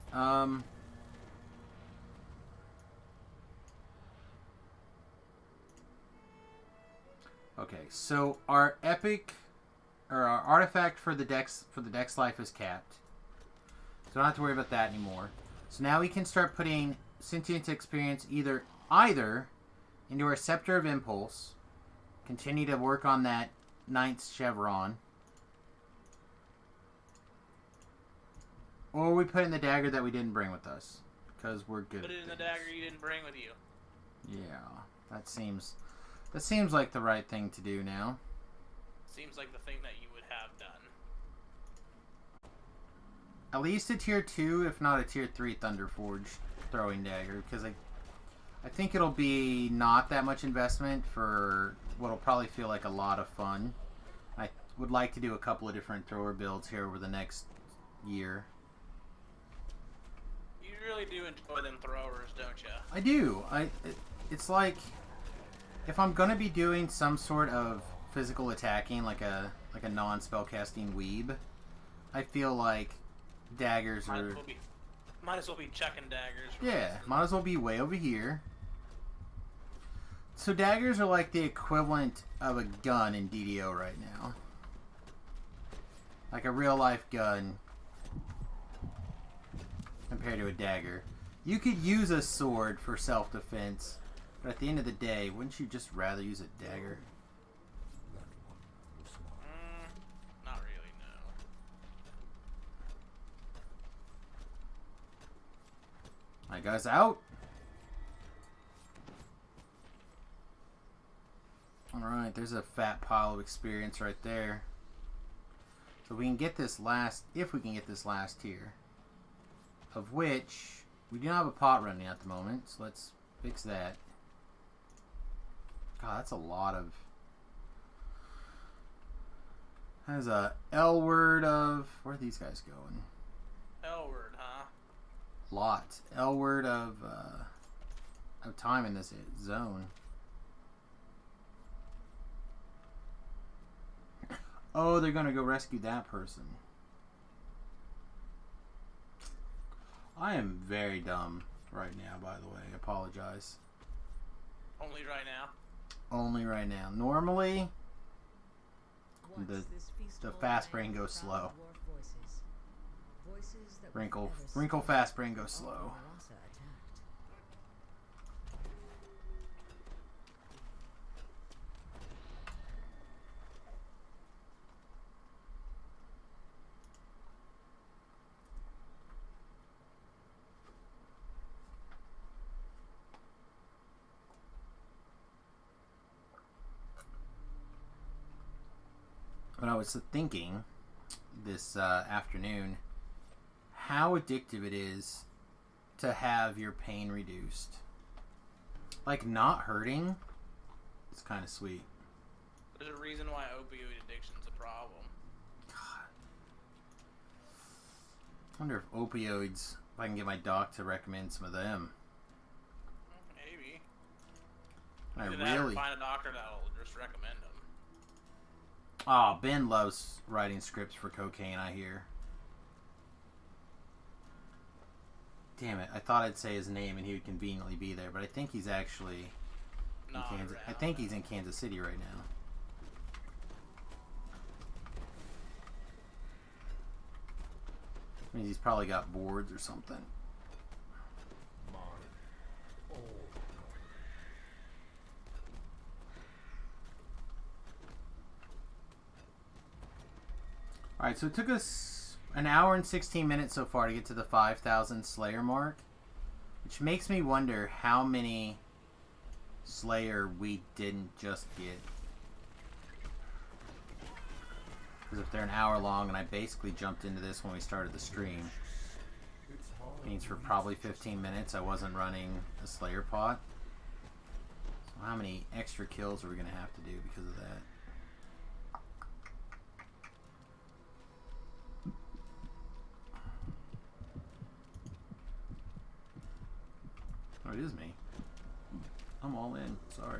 okay, so our epic, or our artifact for the dex life is capped. So don't have to worry about that anymore. So now we can start putting sentient experience either into our Scepter of Impulse, continue to work on that Ninth Chevron, or we put in the dagger that we didn't bring with us, because we're good. Put it in the things. dagger you didn't bring with you. Yeah, that seems like the right thing to do now. Seems like the thing that you would have done. At least a tier 2, if not a tier 3 Thunderforge throwing dagger, because I think it'll be not that much investment for what'll probably feel like a lot of fun. I would like to do a couple of different thrower builds here over the next year. You really do enjoy them throwers, don't you? I do. It's like if I'm gonna be doing some sort of physical attacking, like a non-spellcasting weeb, I feel like daggers are. Might as well be chucking daggers. Yeah, might as well be way over here. So daggers are like the equivalent of a gun in DDO right now. Like a real life gun compared to a dagger. You could use a sword for self-defense, but at the end of the day, wouldn't you just rather use a dagger? That one was mine. Not really, no. Alright guys, out! Alright, there's a fat pile of experience right there. So we can get this last, if we can get this last tier. Of which, we do not have a pot running at the moment, so let's fix that. God, that's a lot of... Has a L word of... Where are these guys going? L word, huh? Lot. L word of time in this zone. Oh, they're gonna go rescue that person. I am very dumb right now, by the way. I apologize. Only right now. Only right now. Normally, Once the this feast fast hall brain rang goes with slow. proud dwarf voices. Voices that would Wrinkle forever fast brain goes all slow. Narasa attacked. But I was thinking this afternoon how addictive it is to have your pain reduced. Like, not hurting, it's kind of sweet. There's a reason why opioid addiction's a problem. God. I wonder if opioids, if I can get my doc to recommend some of them. Maybe. I Either that or really... find a doctor that'll just recommend them. Oh, Ben loves writing scripts for cocaine, I hear. Damn it, I thought I'd say his name and he would conveniently be there, but I think he's actually in Not Kansas. around. I think he's in Kansas City right now. I mean, he's probably got boards or something. Alright, so it took us an hour and 16 minutes so far to get to the 5,000 Slayer mark. Which makes me wonder how many Slayer we didn't just get. Because if they're an hour long and I basically jumped into this when we started the stream, means for probably 15 minutes I wasn't running a Slayer pot. So how many extra kills are we going to have to do because of that? Oh, it is me. I'm all in. Sorry.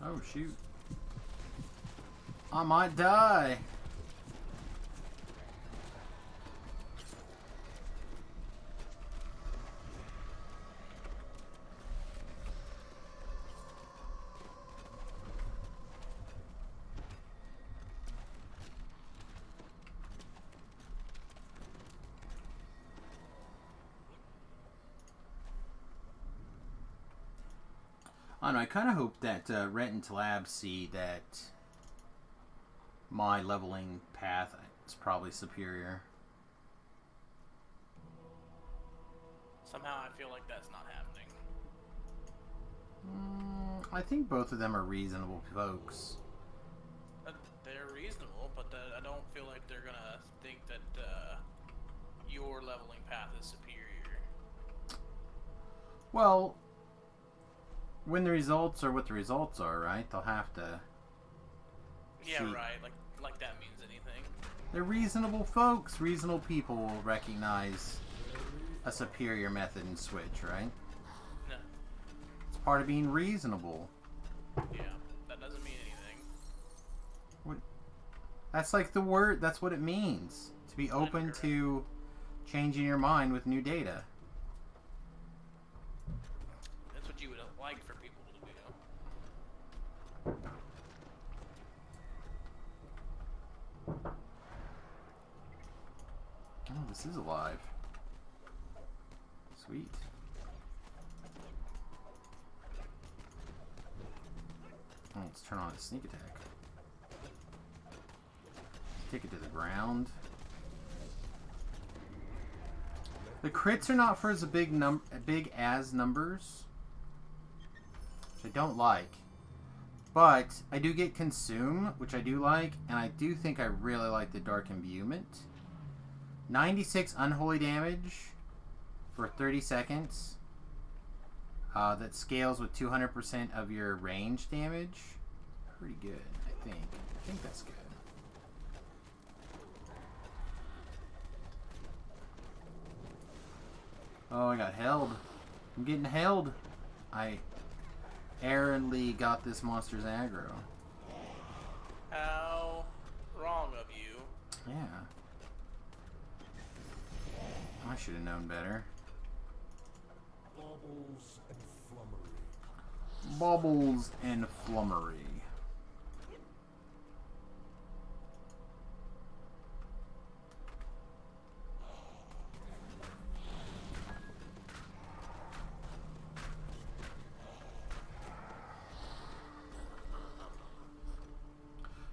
Oh, shoot. I might die. I don't know, I kind of hope that Rent and Tlab see that my leveling path is probably superior. Somehow I feel like that's not happening. I think both of them are reasonable folks. They're reasonable, but I don't feel like they're gonna think that your leveling path is superior. Well, when the results are what the results are, right? They'll have to. Yeah, see. right. Like that means anything. They're reasonable folks. Reasonable people will recognize a superior method and switch, right? No. It's part of being reasonable. Yeah, that doesn't mean anything. What? That's like the word. That's what it means. To be open to changing your mind with new data. That's what you would like for people to do. Oh, this is alive. Sweet. Oh, let's turn on its sneak attack. Take it to the ground. The crits are not for as big as numbers, which I don't like. But I do get Consume, which I do like, and I do think I really like the Dark Imbuement. 96 unholy damage for 30 seconds. That scales with 200% of your range damage. Pretty good, I think. I think that's good. Oh, I got held. I'm getting held. I errantly got this monster's aggro. How wrong of you. Yeah. I should have known better. Baubles and flummery. Baubles and flummery.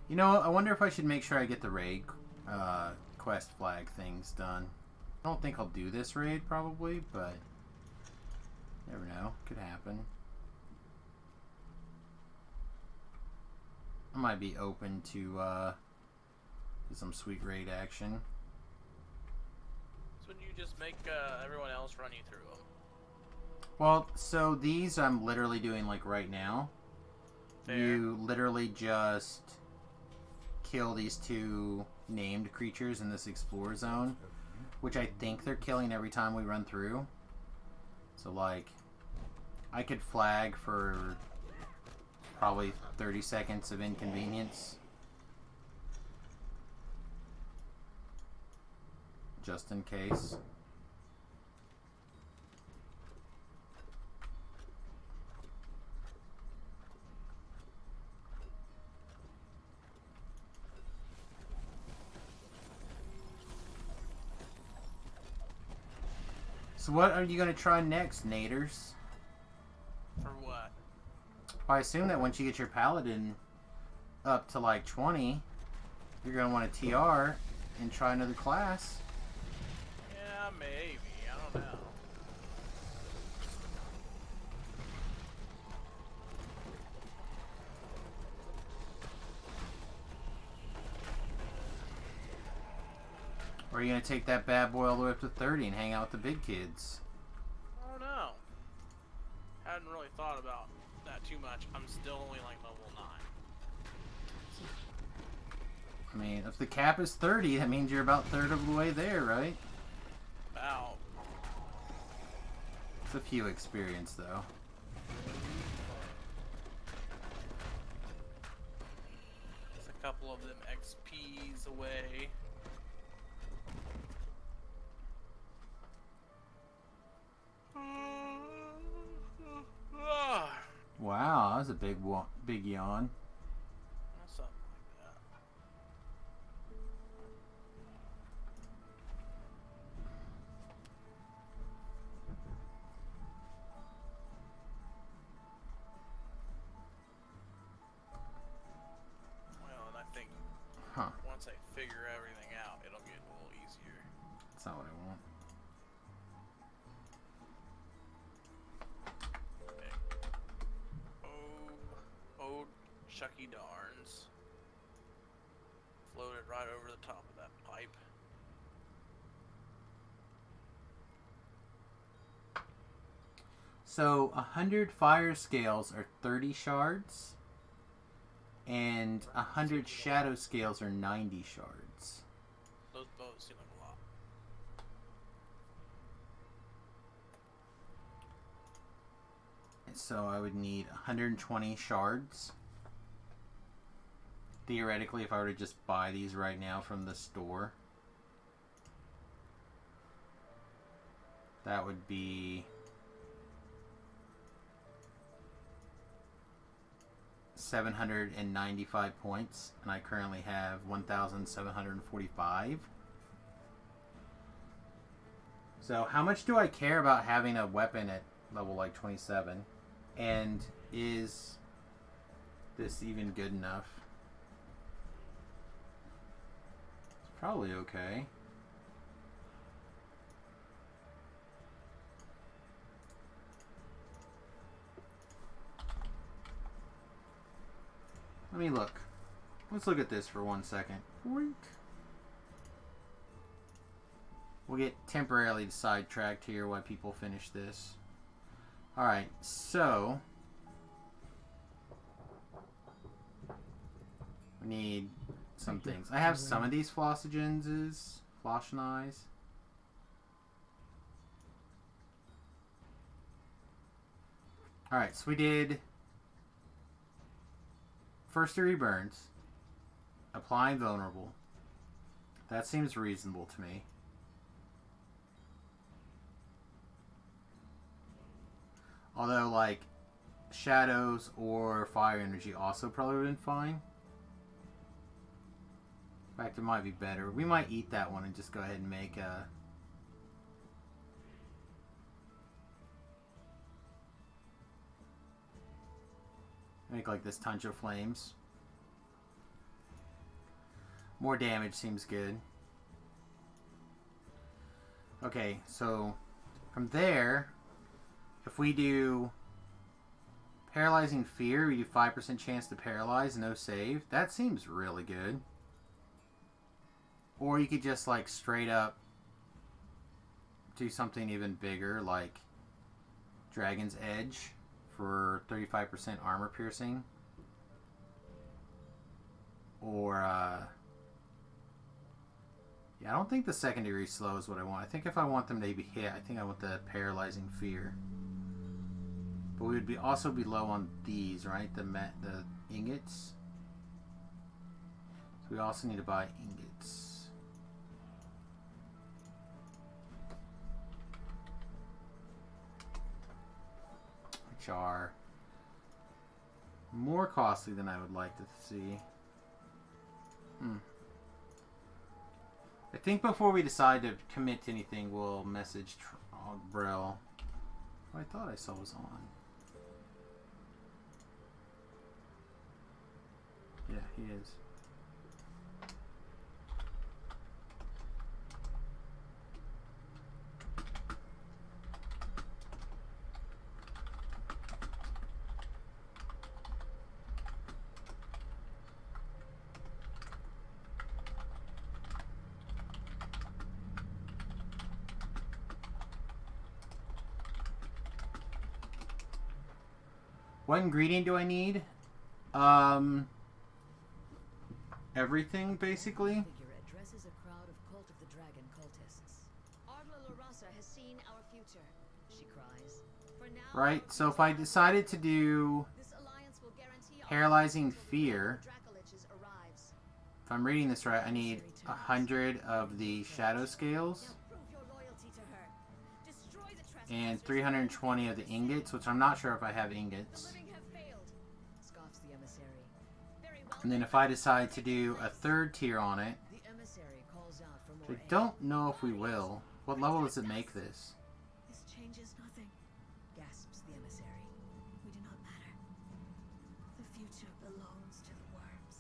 You know, I wonder if I should make sure I get the raid quest flag things done. I don't think I'll do this raid, probably, but Never know. Could happen. I might be open to some sweet raid action. So you just make everyone else run you through them. Well, so these I'm literally doing like right now. Fair. You literally just kill these two named creatures in this explore zone, which I think they're killing every time we run through. So like, I could flag for probably 30 seconds of inconvenience. Just in case. So what are you going to try next, Naders? For what? Well, I assume that once you get your paladin up to like 20, you're going to want to TR and try another class. Yeah, maybe. I don't know. Or are you going to take that bad boy all the way up to 30 and hang out with the big kids? I don't know. Hadn't really thought about that too much. I'm still only like level 9. I mean, if the cap is 30, that means you're about third of the way there, right? About. It's a few experience, though. It's a couple of them XPs away. Wow, that was a big yawn. Something like that. Well, and I think once I figure everything out, it'll get a little easier. That's not what I want. Oh, Chucky darns. Floated right over the top of that pipe. So, 100 fire scales are 30 shards, and 100 shadow scales are 90 shards. Those both seem like a lot. So I would need 120 shards. Theoretically, if I were to just buy these right now from the store, that would be 795 points, and I currently have 1,745. So how much do I care about having a weapon at level like 27? And is this even good enough? It's probably okay. Let me look. Let's look at this for 1 second. We'll get temporarily sidetracked here while people finish this. Alright, so we need some things. I have some of these flossagens, eyes. Alright, so we did first degree burns, applying vulnerable. That seems reasonable to me. Although, like, shadows or fire energy also probably would have been fine. In fact, it might be better. We might eat that one and just go ahead and make a... Make, like, this Tunch of Flames. More damage seems good. Okay, so from there... if we do Paralyzing Fear, we do 5% chance to paralyze, no save. That seems really good. Or you could just like straight up do something even bigger, like Dragon's Edge for 35% armor piercing. Or, yeah, I don't think the second degree slow is what I want. I think if I want them to be hit, I think I want the Paralyzing Fear. But we would also be low on these, right? The ingots. So we also need to buy ingots. Which are more costly than I would like to see. I think before we decide to commit to anything, we'll message Trogbrell. I thought I saw was on. Yeah, he is. What ingredient do I need? Everything, basically. Figure addresses a crowd of Cult of the Dragon cultists. Arla Larasa has seen our future. She cries. For now, Right, so if I decided to do this alliance will guarantee our Paralyzing until the Fear, Dracoliches arrives. if I'm reading this right, I need 100 of the Shadow Scales Now prove your loyalty to her. Destroy the trespassers. and 320 of the ingots, which I'm not sure if I have ingots. The living have failed. Scoffs the emissary. Very well. And then if I decide to do a third tier on it, The emissary calls out for which more I don't know if we will. What level does it make this? This changes nothing, gasps the emissary. We do not matter. The future belongs to the worms.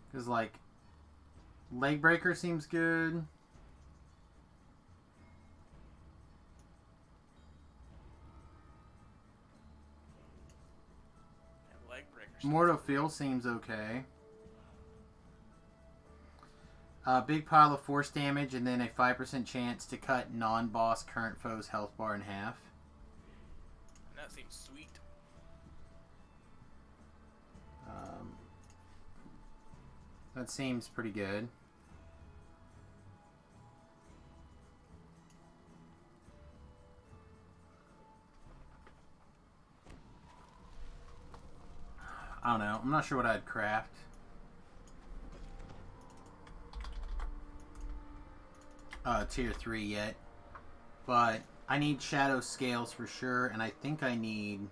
Because, like, Leg Breaker seems good. Yeah, leg breakers. Mortal Feel seems okay. Big pile of force damage and then a 5% chance to cut non-boss current foe's health bar in half. That seems sweet. That seems pretty good. I don't know. I'm not sure what I'd craft. Tier 3 yet. But I need Shadow Scales for sure, and I think I need...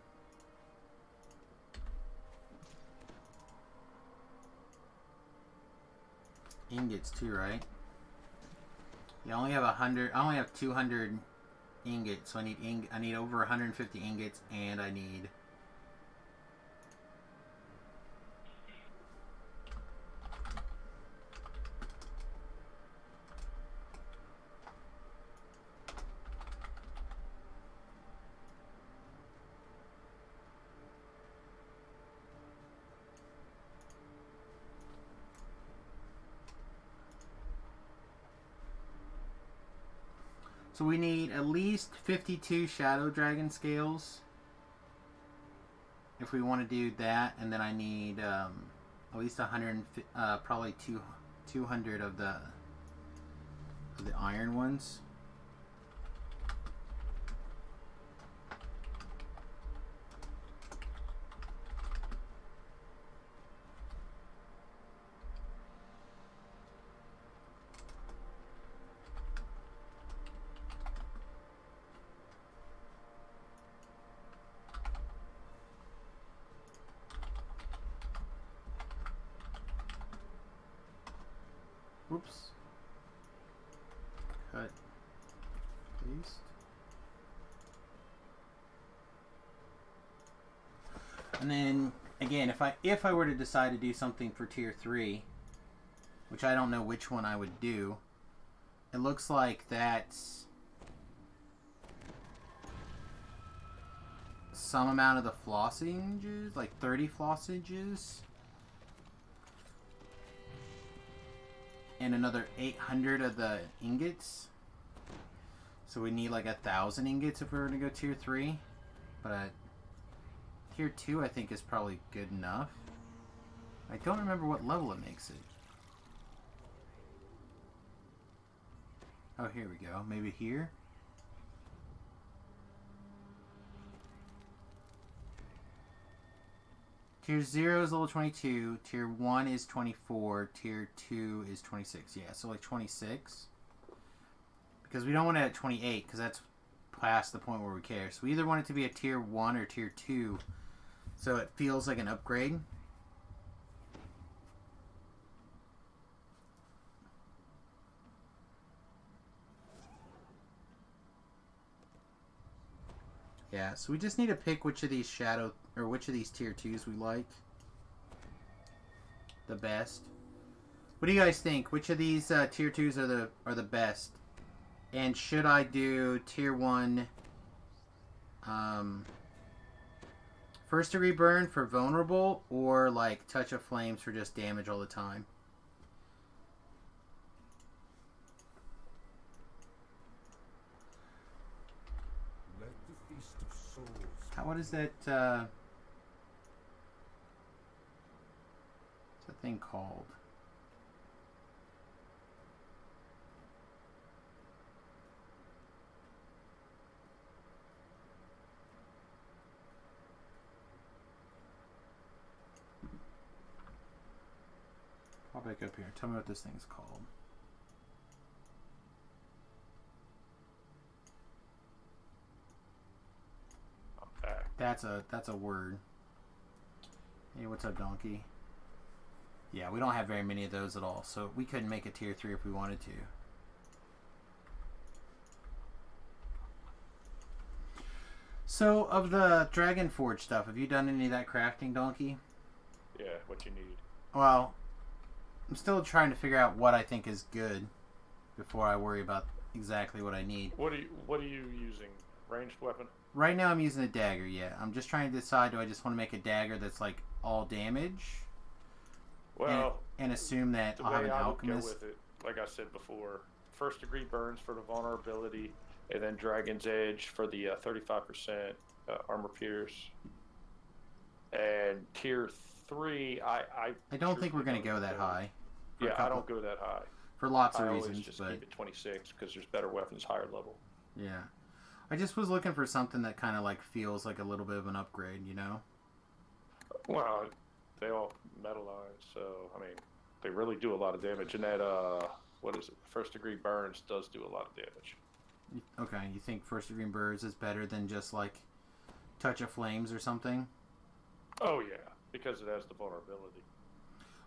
ingots too, right? Yeah, I only have 100. I only have 200 ingots, so I need over 150 ingots, and I need... So we need at least 52 Shadow Dragon Scales if we want to do that, and then I need at least 100, probably 200 of the iron ones. Cut. Paste. And then again, if I were to decide to do something for tier 3, which I don't know which one I would do, it looks like that's some amount of the flossages, like 30 flossages, and another 800 of the ingots. So we need like 1,000 ingots if we were to go tier 3. But tier 2 I think is probably good enough. I don't remember what level it makes it. Oh, here we go. Maybe here? Tier 0 is level 22. Tier 1 is 24. Tier 2 is 26. Yeah, so like 26. Because we don't want it at 28, because that's past the point where we care. So we either want it to be a tier 1 or tier 2, so it feels like an upgrade. Yeah, so we just need to pick which of these which of these tier 2s we like the best. What do you guys think? Which of these tier 2s are the best? And should I do tier 1 first degree burn for vulnerable, or like touch of flames for just damage all the time? Let the feast of souls. What is that? What's that thing called? Pop back up here. Tell me what this thing's called. That's a word. Hey, what's up, donkey? Yeah, we don't have very many of those at all, so we couldn't make a tier 3 if we wanted to. So, of the Dragon Forge stuff, have you done any of that crafting, donkey? Yeah, what you need. Well, I'm still trying to figure out what I think is good before I worry about exactly what I need. What are you using? Ranged weapon? Right now I'm using a dagger, yeah. I'm just trying to decide, do I just want to make a dagger that's like all damage? Well, and assume that the I'll have way an I would alchemist. go with it, like I said before, first degree burns for the vulnerability, and then Dragon's Edge for the 35% armor pierce. And tier 3, I don't think we're going to go that high. Yeah, I don't go that high. For lots of I always reasons, just but keep it 26 because there's better weapons higher level. yeah. I just was looking for something that kind of like feels like a little bit of an upgrade, you know? Well, they all metalize, so I mean, they really do a lot of damage. And that what is it? First degree burns does do a lot of damage. Okay, you think first degree burns is better than just like touch of flames or something? Oh yeah, because it has the vulnerability.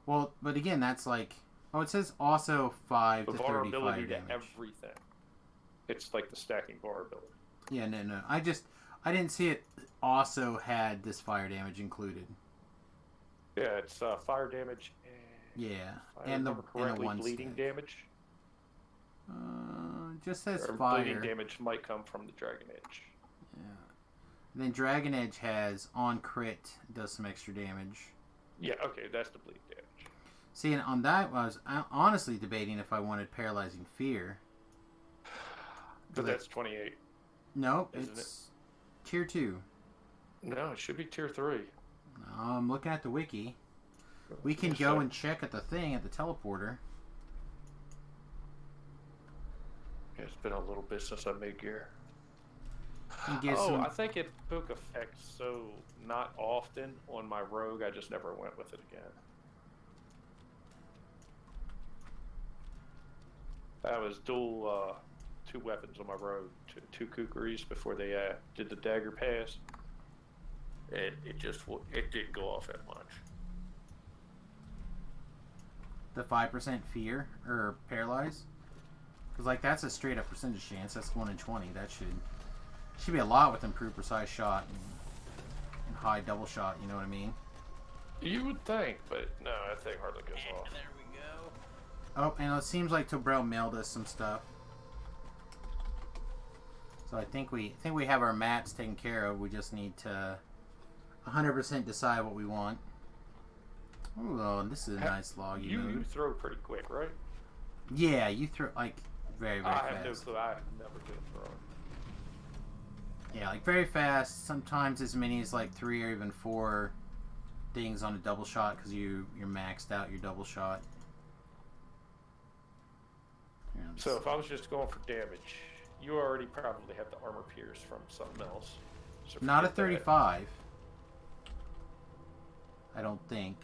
Well, but again, that's like, oh, it says also 5 The to 35 vulnerability to damage. everything. It's like the stacking vulnerability. Yeah, no. I didn't see it also had this fire damage included. Yeah, it's fire damage. Yeah, If I and the remember correctly, one bleeding stat. damage. Just says Or fire. bleeding damage might come from the Dragon Edge. Yeah. And then Dragon Edge has on crit does some extra damage. Yeah, okay, that's the bleeding damage. See, and on that I was honestly debating if I wanted paralyzing fear. But that's 28. No, Isn't it's tier 2. No, it should be tier 3. No, I'm looking at the wiki. We can Yes, go sir. and check at the thing at the teleporter. Yeah, it's been a little bit since I made gear. And get Oh, some. I think it took effect so not often on my rogue, I just never went with it again. I was dual 2 weapons on my rogue, two kookaries before they did the dagger pass. And it didn't go off that much. The 5% fear or paralyze. Because, like, that's a straight up percentage chance. That's 1 in 20. That should be a lot with improved precise shot and high double shot, you know what I mean? You would think, but no, that thing hardly goes off. And there we go. Oh, and it seems like Tobrel mailed us some stuff. So I think we have our mats taken care of. We just need to 100% decide what we want. Oh, this is a nice log You throw pretty quick, right? Yeah, you throw like very I fast. have no clue. I have never been throwing. Yeah, like very fast. Sometimes as many as like 3 or even 4 things on a double shot because you're maxed out your double shot. So if I was just going for damage, you already probably have the armor pierce from something else. So not a forget that. 35. I don't think.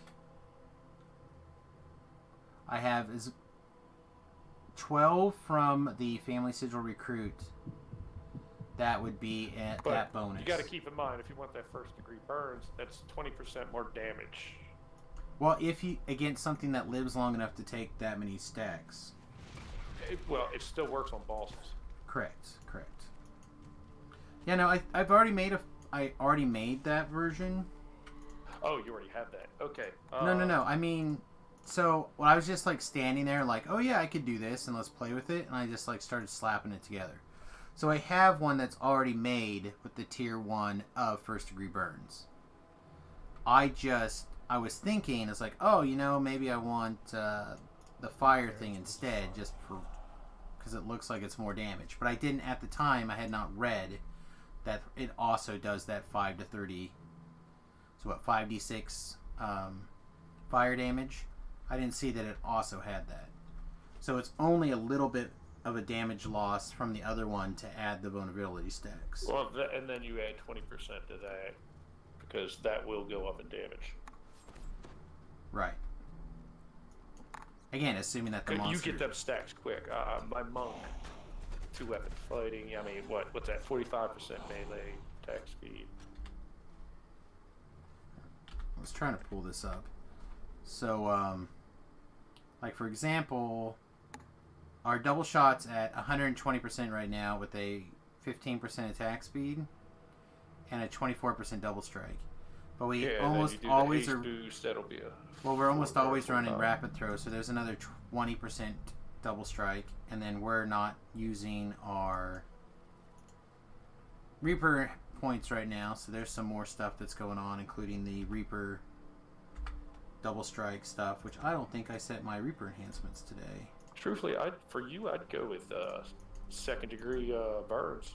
I have is 12 from the Family Sigil Recruit. That would be at that bonus. You got to keep in mind, if you want that first degree burns, that's 20% more damage. Well, if you against something that lives long enough to take that many stacks. It still works on bosses. Correct. Yeah, no, I've already made I already made that version. Oh, you already have that. Okay. No. I mean, so when I was just like standing there, like, oh yeah, I could do this, and let's play with it, and I just like started slapping it together. So I have one that's already made with the tier 1 of first degree burns. I was thinking, it's like, oh, you know, maybe I want the fire thing instead, just for because it looks like it's more damage. But I didn't at the time. I had not read that it also does that 5 to 30. So what, 5d6 fire damage? I didn't see that it also had that. So it's only a little bit of a damage loss from the other one to add the vulnerability stacks. Well, and then you add 20% to that because that will go up in damage. Right. Again, assuming that the monster... You get them stacks quick. My monk, 2-weapon fighting. I mean, what's that? 45% melee attack speed. I was trying to pull this up. So, like for example, our double shot's at 120% right now with a 15% attack speed and a 24% double strike. But we almost always are. Boost, that'll be we're almost always running rapid throw, so there's another 20% double strike, and then we're not using our Reaper points right now, so there's some more stuff that's going on, including the Reaper double strike stuff, which I don't think I set my Reaper enhancements today. Truthfully, I'd go with second degree burns.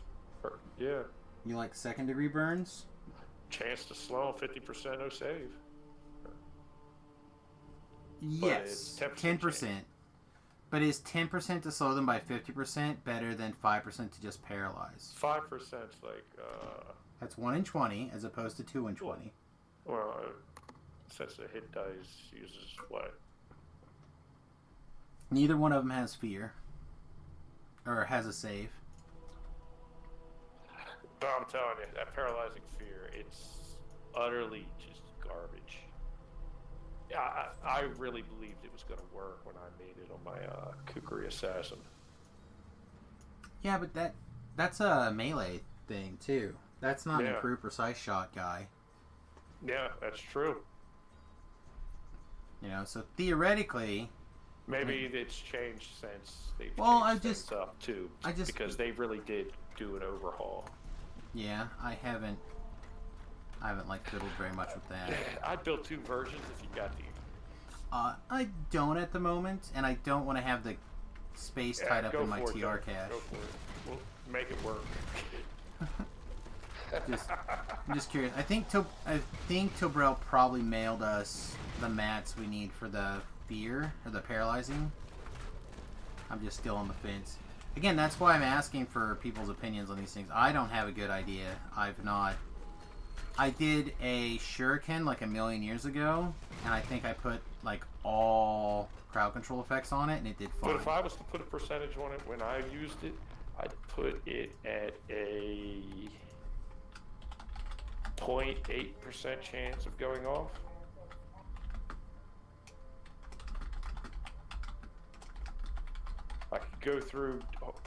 Yeah. You like second degree burns? Chance to slow 50% no save. Yes, 10%. But is 10% to slow them by 50% better than 5% to just paralyze? 5% like... That's 1 in 20 as opposed to 2 in 20. Well, since the hit dice uses what? Neither one of them has fear. Or has a save. But I'm telling you, that paralyzing fear, it's utterly just garbage. Yeah, I really believed it was going to work when I made it on my Kukri Assassin. Yeah, but that's a melee thing, too. That's not an improved precise shot guy. Yeah, that's true. You know, so theoretically... Maybe it's changed since they've changed things up, too. Because they really did do an overhaul. Yeah, I haven't like fiddled very much with that. I'd build 2 versions if you got the... I don't at the moment, and I don't want to have the space tied up in my TR cache. Go for it. We'll make it work. I'm just curious. I think Tobrel probably mailed us the mats we need for the fear or the paralyzing. I'm just still on the fence. Again, that's why I'm asking for people's opinions on these things. I don't have a good idea. I did a shuriken like a million years ago, and I think I put like all crowd control effects on it, and it did fine. But if I was to put a percentage on it when I used it, I'd put it at a 0.8% chance of going off. I could go through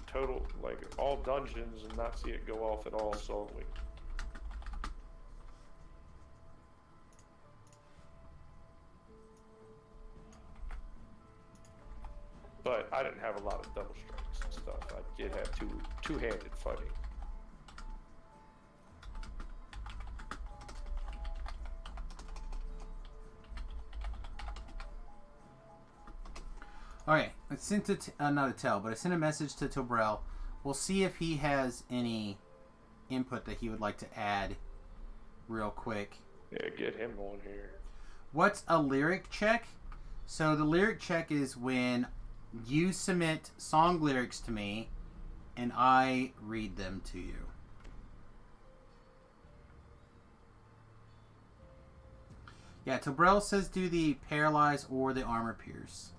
total, like, all dungeons and not see it go off at all slowly. But I didn't have a lot of double strikes and stuff. I did have two-handed fighting. Okay, I sent not a tell, but I sent a message to Tobrel. We'll see if he has any input that he would like to add real quick. Yeah, get him on here. What's a lyric check? So the lyric check is when you submit song lyrics to me and I read them to you. Yeah, Tobrel says do the paralyze or the armor pierce.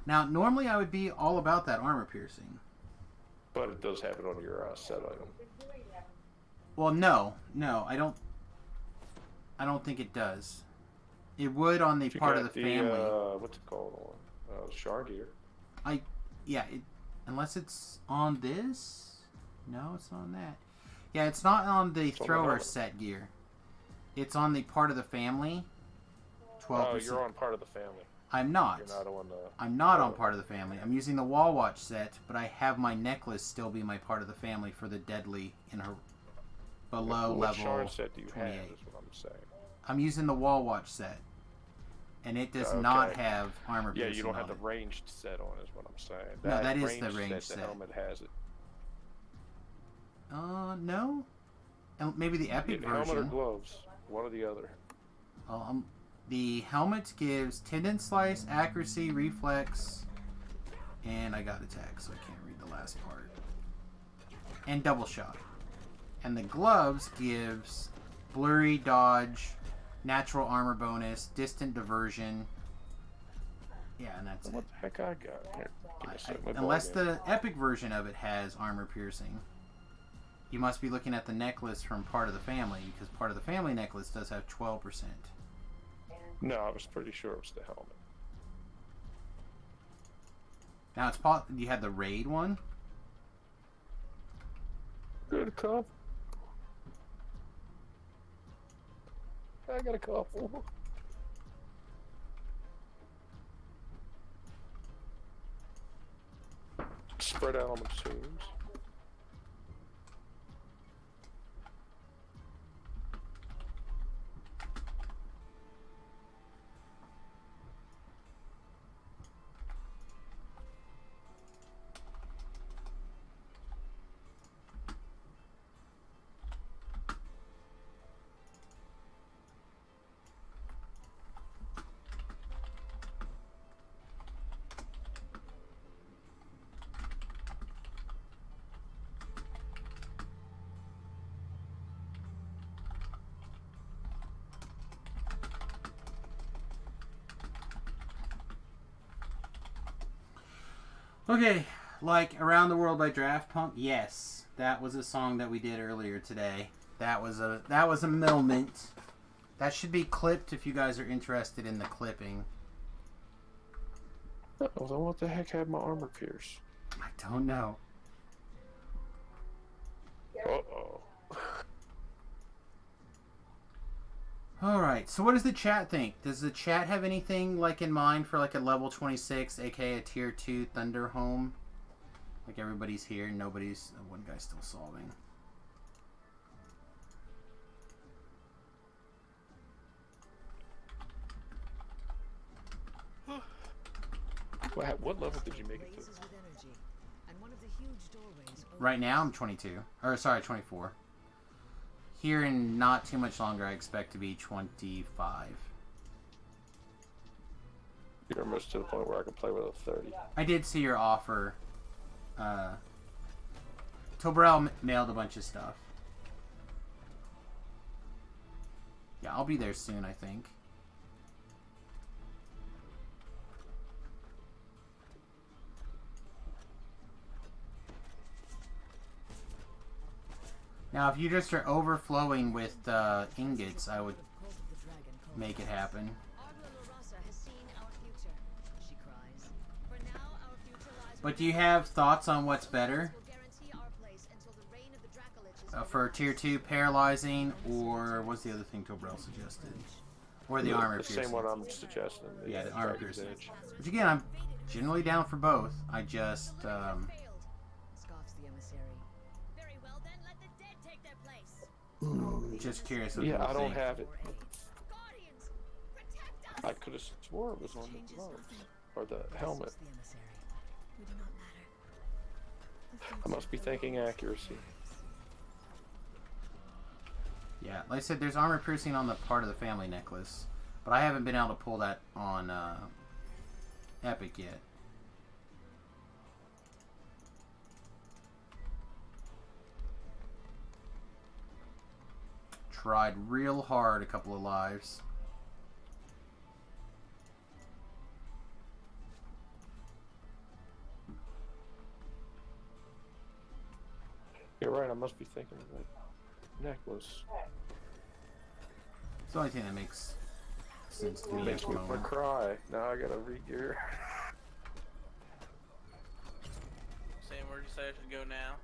Now, normally I would be all about that armor piercing. But it does have it on your set item. Well, no, I don't think it does. It would on the You part of got the family. What's it called on? Shargear. Unless it's on this. No, it's not on that. Yeah, it's not on the thrower set gear. It's on the part of the family. 12%. Oh, you're on part of the family. I'm not. You're not on the... I'm not on part of the family. I'm using the wall watch set, but I have my necklace still be my part of the family for the deadly in her below what level shard set do you 28. have, is what I'm saying. I'm using the wall watch set, and it does not have armor piercing. Yeah, you don't have on the ranged set on, is what I'm saying. No, that is the ranged set. The helmet has it. No. Maybe the epic version. Helmet or gloves, one or the other. The helmet gives tendon slice, accuracy, reflex, and I got attack, so I can't read the last part. And double shot. And the gloves gives blurry, dodge, natural armor bonus, distant diversion. Yeah, and that's what it. What the heck I got here? Unless the epic version of it has armor piercing. You must be looking at the necklace from part of the family, because part of the family necklace does have 12%. No, I was pretty sure it was the helmet. Now it's you had the raid one. Good cup. I got a couple. Spread out on the tunes. Okay, like Around the World by Draft Punk. Yes, that was a song that we did earlier today. That was a moment. That should be clipped if you guys are interested in the clipping. Oh, then what the heck had my armor pierce? I don't know. Uh-oh. Alright, so what does the chat think? Does the chat have anything like in mind for like a level 26, aka a tier 2 Thunder Home? Like everybody's here, nobody's... one guy's still solving. What level did you make it to? Right now I'm 22. Or sorry, 24. Here in not too much longer, I expect to be 25. You're almost to the point where I can play with a 30. I did see your offer. Tobrel mailed a bunch of stuff. Yeah, I'll be there soon, I think. Now, if you just are overflowing with ingots, I would make it happen. But do you have thoughts on what's better? For tier 2, paralyzing, or what's the other thing Tobrel suggested? Or the armor piercing? The same one I'm suggesting. Yeah, the armor piercing. Which again, I'm generally down for both. I just, Scoffs the emissary. Very well then, let the dead take their place. just curious what Yeah, people I don't think. have it. Guardians, protect us. I could have swore it was on the gloves. Or the helmet. The emissary. We do not matter. I must be thinking accuracy. Yeah, like I said, there's armor piercing on the part of the family necklace, but I haven't been able to pull that on Epic yet. Tried real hard a couple of lives. You're right, I must be thinking of that necklace. It's the only thing that makes sense to me at Makes the me want to moment. cry. Now I gotta re-gear. Sam, where'd you say I should go now?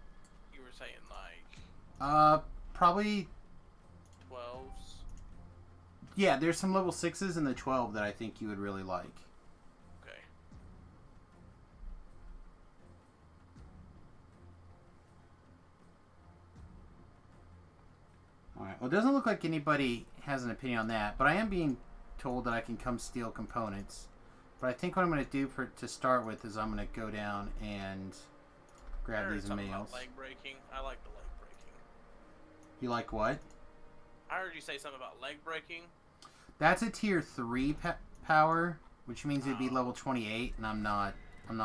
You were saying like Probably, 12s. yeah, there's some level 6s in the 12 that I think you would really like. Okay. Alright, well, it doesn't look like anybody has an opinion on that, but I am being told that I can come steal components. But I think what I'm going to do to start with is I'm going to go down and I grab heard these something mails. about leg breaking. I like the leg breaking. You like what? I heard you say something about leg breaking. That's a tier 3 power, which means it'd be level 28, and I'm not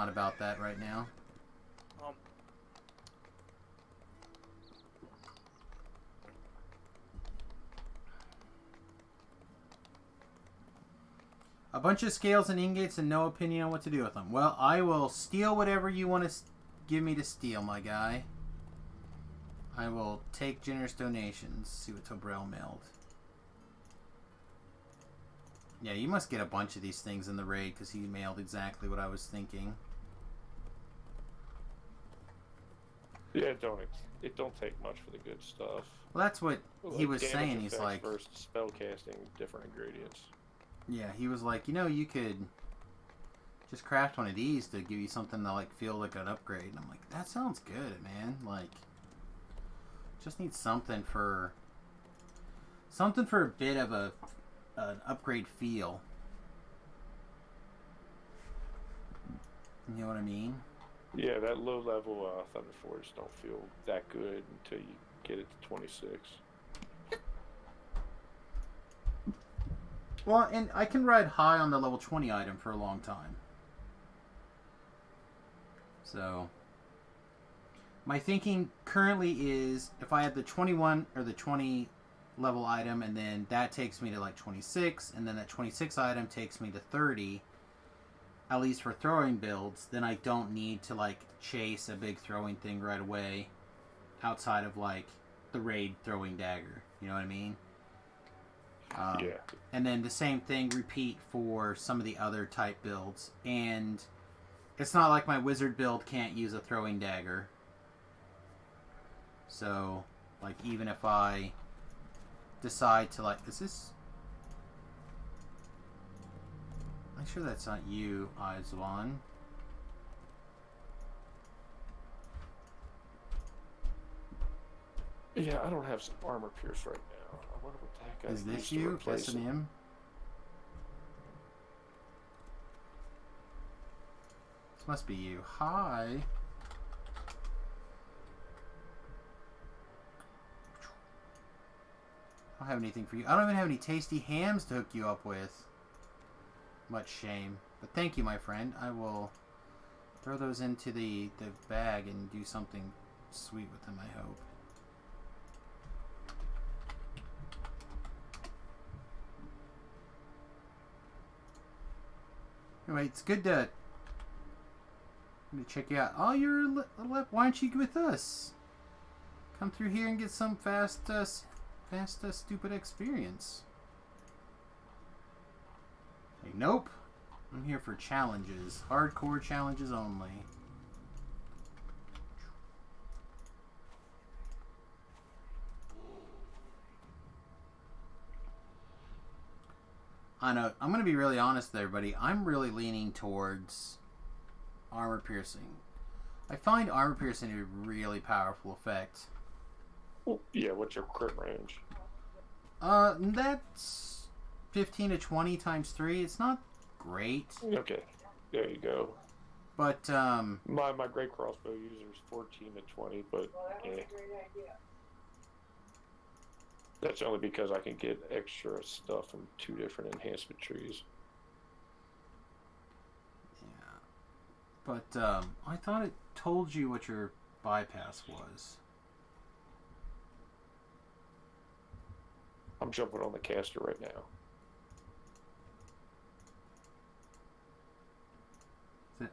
about that right now. Well, A bunch of scales and ingots and no opinion on what to do with them. Well, I will steal whatever you want to give me to steal, my guy. I will take generous donations. See what Tobrel mailed. Yeah, you must get a bunch of these things in the raid because he mailed exactly what I was thinking. Yeah, it don't take much for the good stuff. Well, that's what he was Damage saying. He's effects like, versus spell casting, different ingredients. yeah, he was like, you know, you could just craft one of these to give you something to like feel like an upgrade. And I'm like, that sounds good, man. Like, just need something for a bit of an upgrade feel. You know what I mean? Yeah, that low level Thunder Forge don't feel that good until you get it to 26. Well, and I can ride high on the level 20 item for a long time. So, my thinking currently is if I had the 21 or the 20 level item, and then that takes me to like 26, and then that 26 item takes me to 30, at least for throwing builds, then I don't need to like chase a big throwing thing right away outside of like the raid throwing dagger. You know what I mean? Yeah. And then the same thing repeat for some of the other type builds. And it's not like my wizard build can't use a throwing dagger. So, like, even if I decide to, like, is this... I'm sure that's not you, Aizwan. Yeah, I don't have some armor pierce right now. I wonder what the heck I Is this used to you? replace it. S&M? This must be you. Hi. I don't have anything for you. I don't even have any tasty hams to hook you up with. Much shame. But thank you, my friend. I will throw those into the bag and do something sweet with them, I hope. Anyway, it's good to check you out. Oh, you're a little up. Why aren't you with us? Come through here and get some fast, stupid experience. Hey, nope. I'm here for challenges. Hardcore challenges only. I know. I'm going to be really honest with everybody. I'm really leaning towards armor piercing. I find armor piercing a really powerful effect. Well, yeah, what's your crit range? That's 15 to 20 times 3. It's not great. Okay, there you go. But, My great crossbow user is 14 to 20, but yeah. That's only because I can get extra stuff from 2 different enhancement trees. yeah. But, I thought it told you what your bypass was. I'm jumping on the caster right now.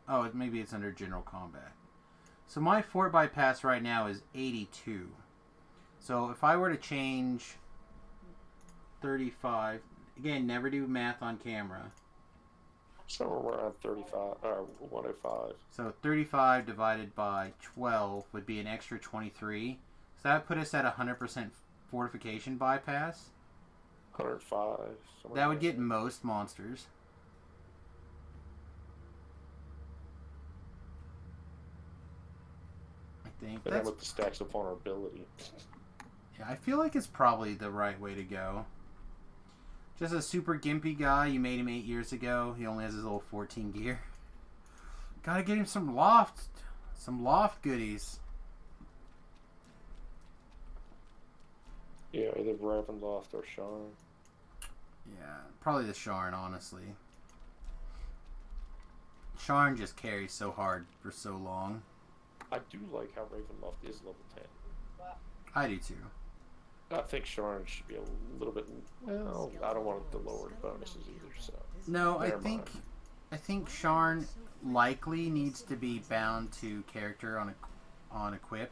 Oh, maybe it's under general combat. So my fort bypass right now is 82. So if I were to change 35, again, never do math on camera. Somewhere around 105. So 35 divided by 12 would be an extra 23. So that would put us at 100% fortification bypass. 105. That would get most monsters. I think. And then with the stacks of vulnerability. Yeah, I feel like it's probably the right way to go. Just a super gimpy guy. You made him 8 years ago. He only has his little 14 gear. Gotta get him some loft goodies. Yeah, either Ravenloft or Sharn. Yeah, probably the Sharn, honestly. Sharn just carries so hard for so long. I do like how Ravenloft is level 10. I do too. I think Sharn should be a little bit. Well, I don't want to lower the bonuses either. So No, Never mind. I think Sharn likely needs to be bound to character on equip.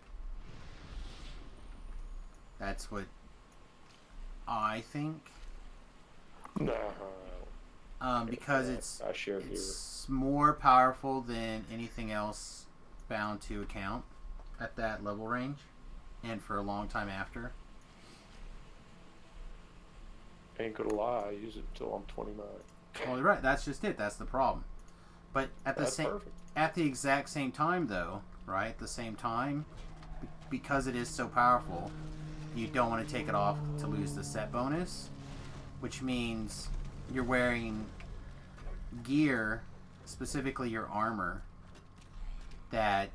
That's what I think. No. Because I share here. it's more powerful than anything else bound to account at that level range, and for a long time after. Ain't gonna lie, I use it until I'm 29. Well, you're right. That's just it. That's the problem. But at the That's same, perfect. at the exact same time, though, right? At the same time, because it is so powerful, you don't want to take it off to lose the set bonus, which means you're wearing gear, specifically your armor, that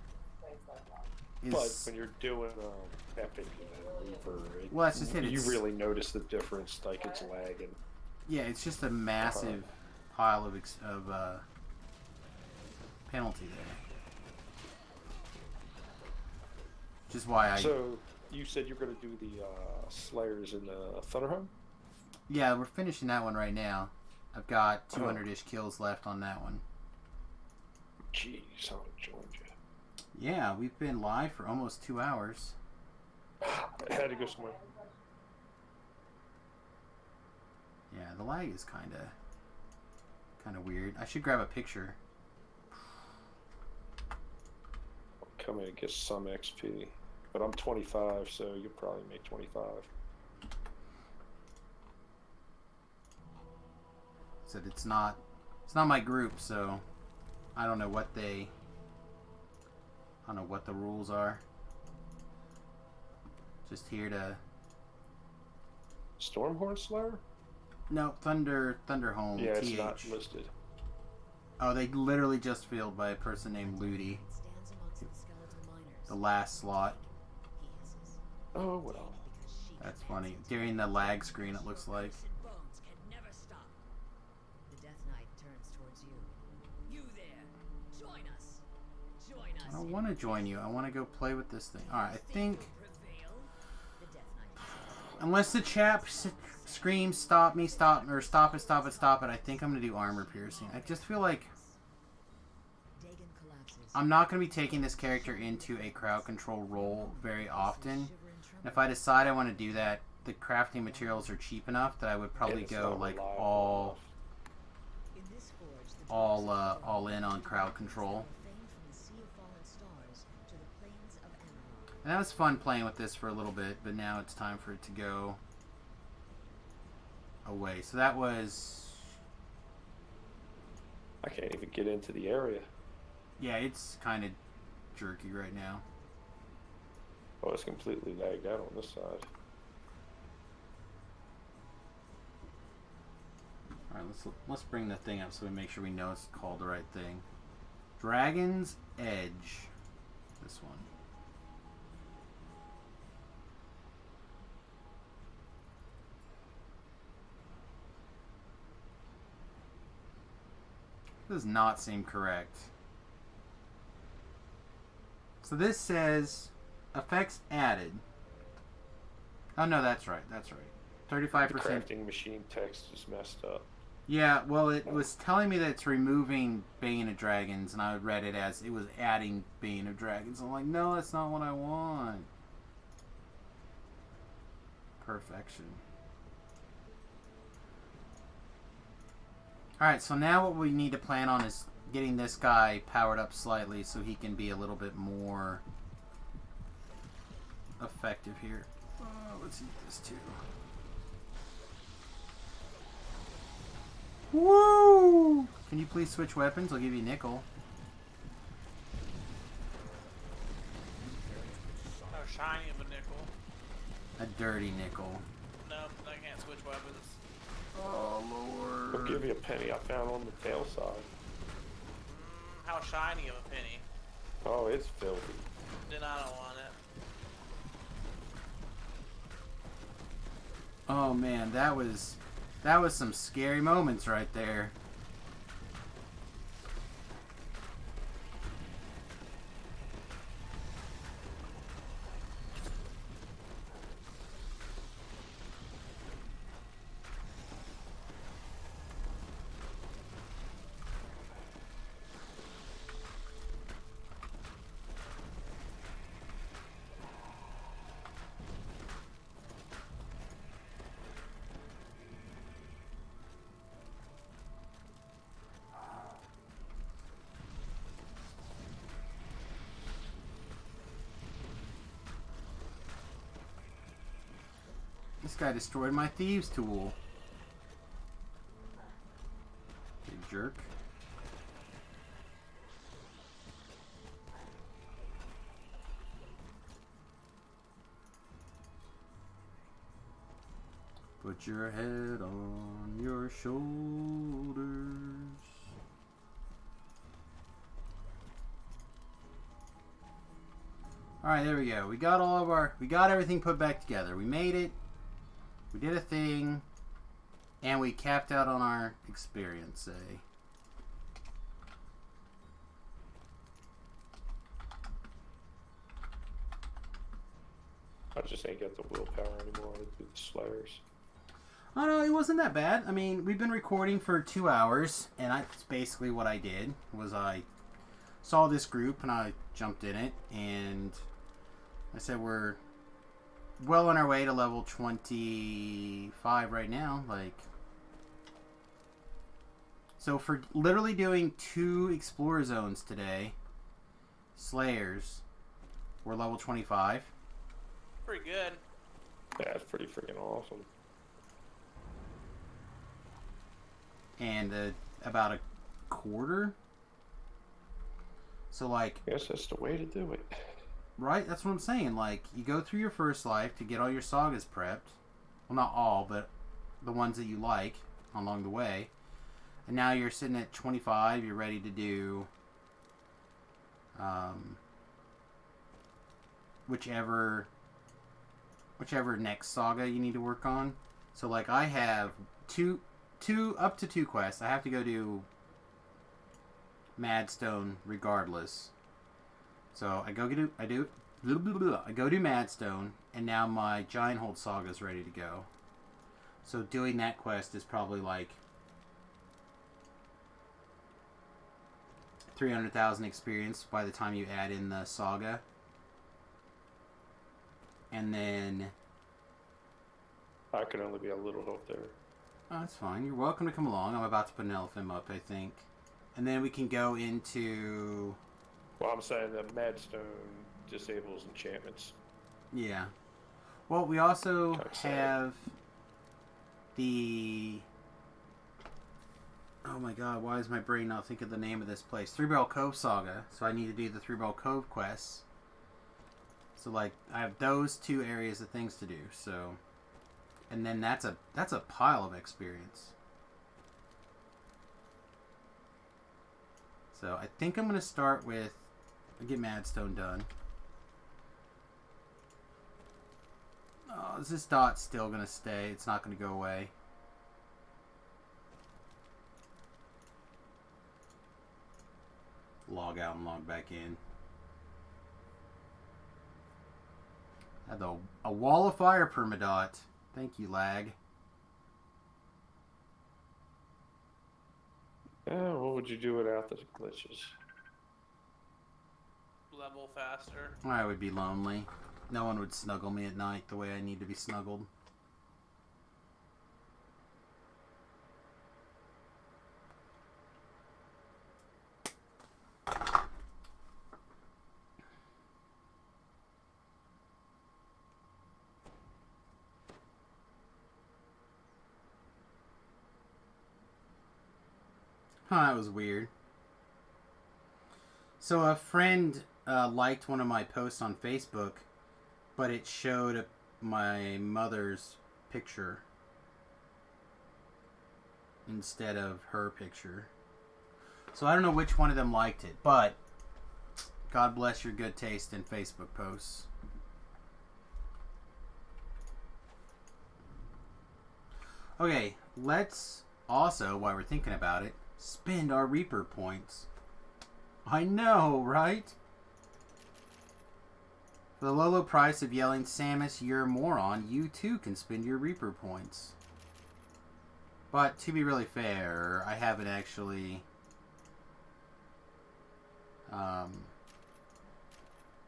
is. But when you're doing epic Reaper, Well, that's just it. You It's- really notice the difference, like it's lagging. Yeah, it's just a massive pile of penalty there. Which is why I. So you said you're gonna do the Slayers in the Thunderhome? Yeah, we're finishing that one right now. I've got 200-ish kills left on that one. Jeez, I joined you. Yeah, we've been live for almost 2 hours. I had to go somewhere. Yeah, the lag is kind of weird. I should grab a picture. I'm coming to get some XP, but I'm 25, so you'll probably make 25. Said it's not my group, so I don't know what the rules are. Just here to Stormhorn Slayer? no Thunderhome. Yeah, it's TH. not listed. Oh, they literally just filled by a person named Ludi. Stands amongst the skeletal miners. The last slot. He hisses. Oh, well. Because she That's commands funny. it. During the lag screen, it looks like. Cursed bones can never stop. The Death Knight turns towards you. You there. Join us. Join us. I don't want to join you. I want to go play with this thing. Alright, I think... Prevail. The Death Knight says. Unless the chap screams, stop me, stop, or stop it, I think I'm going to do armor piercing. I just feel like Dagon collapses. I'm not going to be taking this character into a crowd control role very often. And if I decide I want to do that, the crafting materials are cheap enough that I would probably It's go not like reliable all In this forge, the dwarves all in on crowd control. famed from the Sea of Fallen Stars to the plains of Amarok. And that was fun playing with this for a little bit, but now it's time for it to go away. So that was I can't even get into the area. Yeah, it's kind of jerky right now. Oh, it's completely lagged out on this side. All right, let's bring the thing up so we make sure we know it's called the right thing. Dragon's Edge. This one. Does not seem correct. So this says effects added. Oh no, that's right. That's right. 35%. The crafting machine text is messed up. Yeah, well, it was telling me that it's removing Bane of Dragons, and I read it as it was adding Bane of Dragons. I'm like, no, that's not what I want. Perfection. Alright, so now what we need to plan on is getting this guy powered up slightly so he can be a little bit more effective here. Let's eat this too. Woo! Can you please switch weapons? I'll give you nickel. Oh, shiny of a nickel. A dirty nickel. No, I can't switch weapons. Oh, I'll Lord. give you a penny I found on the tail side. How shiny of a penny? Oh, it's filthy. Then I don't want it. Oh, man, that was some scary moments right there. This guy destroyed my thieves' tool. Big jerk. Put your head on your shoulders. Alright, there we go. We got everything put back together. We made it. We did a thing, and we capped out on our experience, eh? I just ain't got the willpower anymore to do the Slayers. Oh no, it wasn't that bad. I mean, we've been recording for 2 hours, and that's basically what I did. Was I saw this group, and I jumped in it, and I said we're well on our way to level 25 right now. Like, so for literally doing 2 Explorer Zones today, Slayers, we're level 25. Pretty good. Yeah, it's pretty freaking awesome. And about a quarter. So like, I guess that's the way to do it. right? That's what I'm saying. Like, you go through your first life to get all your sagas prepped. Well, not all, but the ones that you like along the way. And now you're sitting at 25. You're ready to do whichever next saga you need to work on. So, like, I have up to 2 quests. I have to go do Madstone regardless. So I go do Madstone, and now my Giant Hold Saga is ready to go. So doing that quest is probably like 300,000 experience by the time you add in the saga. And then I could only be a little help there. oh, that's fine. You're welcome to come along. I'm about to put an elephant up, I think. And then we can go into... Well, I'm saying that Madstone disables enchantments. yeah. Well, we also Kinda sad. have the Oh my god, why is my brain not thinking of the name of this place? Three Barrel Cove Saga. So I need to do the Three Barrel Cove quests. So like I have those 2 areas of things to do. So, and then that's a pile of experience. So I think I'm gonna start with get Madstone done. Oh, is this dot still gonna stay? It's not gonna go away. Log out and log back in. Had a wall of fire permadot. Thank you, lag. What would you do without the glitches? Level faster. I would be lonely. No one would snuggle me at night the way I need to be snuggled. Huh, that was weird. So a friend liked one of my posts on Facebook, but it showed my mother's picture instead of her picture. So I don't know which one of them liked it, but God bless your good taste in Facebook posts. Okay, let's also, while we're thinking about it, spend our Reaper points. I know, right? For the low, low price of yelling, Samus, you're a moron, you too can spend your Reaper points. But to be really fair, I haven't actually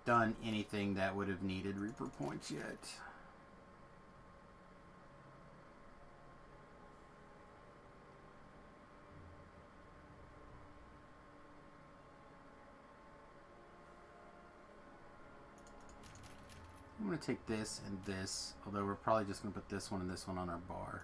done anything that would have needed Reaper points yet. I'm going to take this and this, although we're probably just going to put this one and this one on our bar.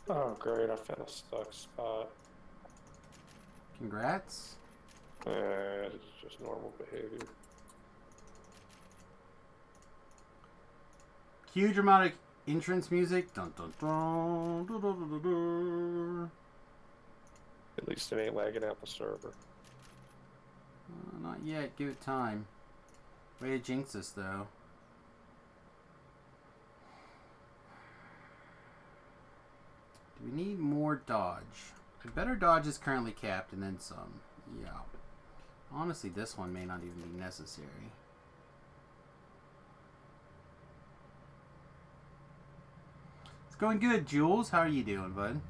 Oh, great. I found a stuck spot. Congrats. It's just normal behavior. Cue dramatic entrance music. Dun, dun, dun, dun, dun, dun, dun. At least it ain't lagging out the server. Not yet. Give it time. Way to jinx us, though. Do we need more dodge? A better dodge is currently capped and then some. Yeah. Honestly, this one may not even be necessary. It's going good, Jules. How are you doing, bud?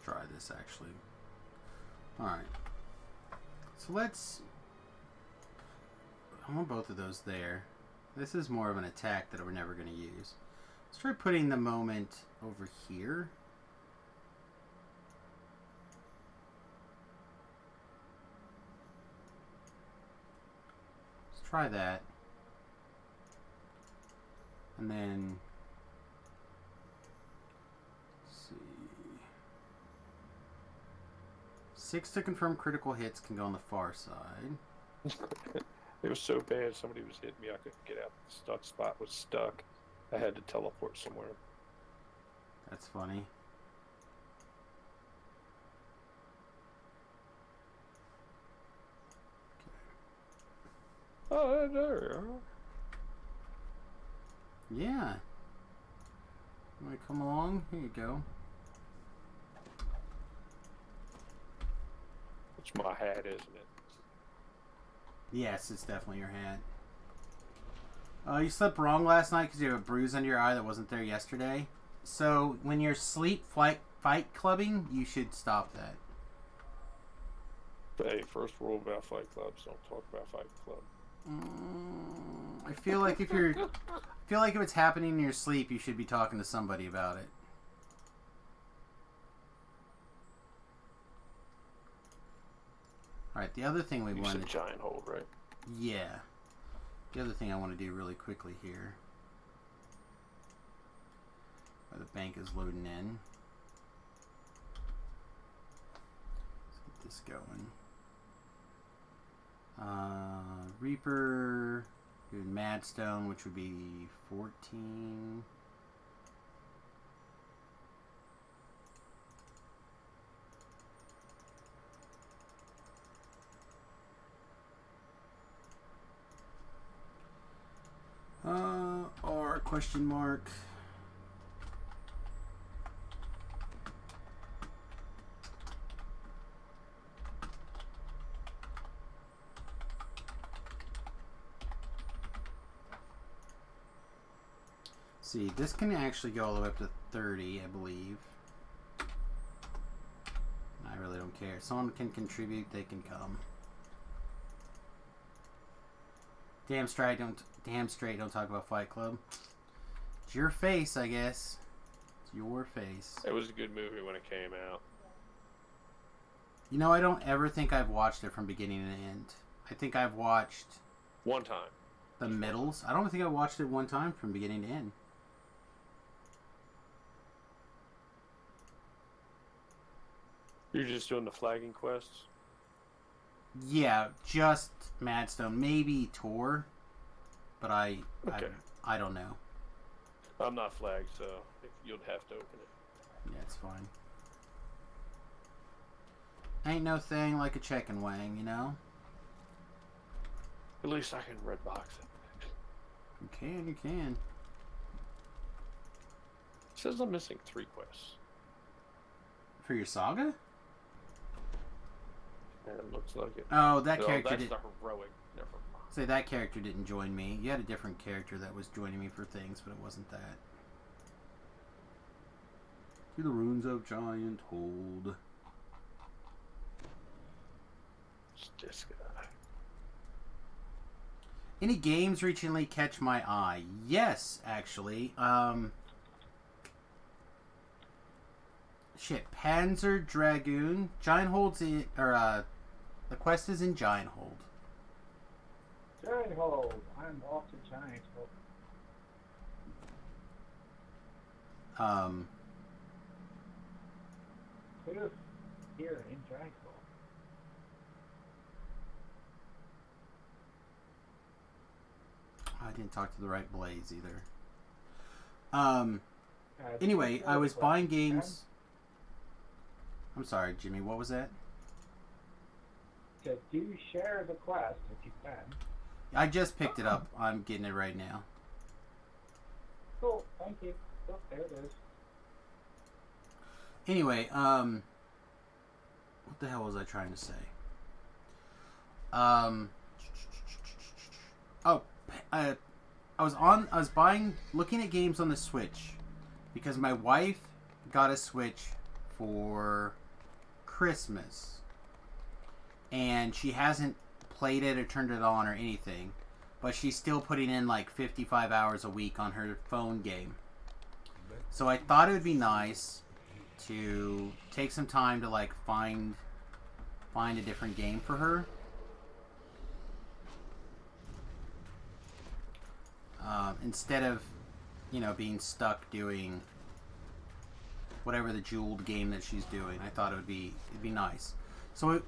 Try this actually. Alright. So let's... I want both of those there. This is more of an attack that we're never going to use. Let's try putting the moment over here. Let's try that. And then... 6 to confirm critical hits can go on the far side. It was so bad, somebody was hitting me, I couldn't get out. The stuck spot was stuck. I had to teleport somewhere. That's funny. Okay. Oh, there we are. Yeah. You want to come along? Here you go. It's my hat, isn't it? Yes, it's definitely your hat. You slept wrong last night because you have a bruise under your eye that wasn't there yesterday. So when you're sleep fight clubbing, you should stop that. Hey, first rule about Fight Clubs: don't talk about Fight Club. I feel like if it's happening in your sleep, you should be talking to somebody about it. All right, the other thing we You wanted. said giant hold, right? Yeah. The other thing I want to do really quickly here, while the bank is loading in. Let's get this going. Reaper, doing Madstone, which would be 14. R question mark. See, this can actually go all the way up to 30, I believe. I really don't care. If someone can contribute, they can come. Damn straight don't talk about Fight Club. It's your face, I guess. It's your face. It was a good movie when it came out. You know, I don't ever think I've watched it from beginning to end. I think I've watched One time. the middles. I don't think I watched it one time from beginning to end. You're just doing the flagging quests? Yeah, just Madstone, maybe Tor, but I don't know. I'm not flagged, so you'll have to open it. Yeah, it's fine. Ain't no thing like a chicken wing, you know? At least I can red box it. You can. It says I'm missing 3 quests. For your saga? And it looks like it. Oh, that No, character that's did. the heroic. Never mind. Say that character didn't join me. You had a different character that was joining me for things, but it wasn't that. To the runes of giant hold. It's this guy. Any games recently catch my eye? Yes, actually. Shit, Panzer Dragoon. Giant Hold's in, or the quest is in Giant Hold. Giant Hold. I'm off to Giant Hold. Who's here in Giant Hold? I didn't talk to the right Blaze either. Anyway, I was buying games. I'm sorry, Jimmy. What was that? To do share the quest if you can. I just picked it up. I'm getting it right now. Cool, thank you. Oh, there it is. Anyway, what the hell was I trying to say? I was looking at games on the Switch because my wife got a Switch for Christmas, and she hasn't played it or turned it on or anything, but she's still putting in like 55 hours a week on her phone game. So I thought it would be nice to take some time to like find a different game for her. Instead of, being stuck doing whatever the jeweled game that she's doing. I thought it'd be nice. So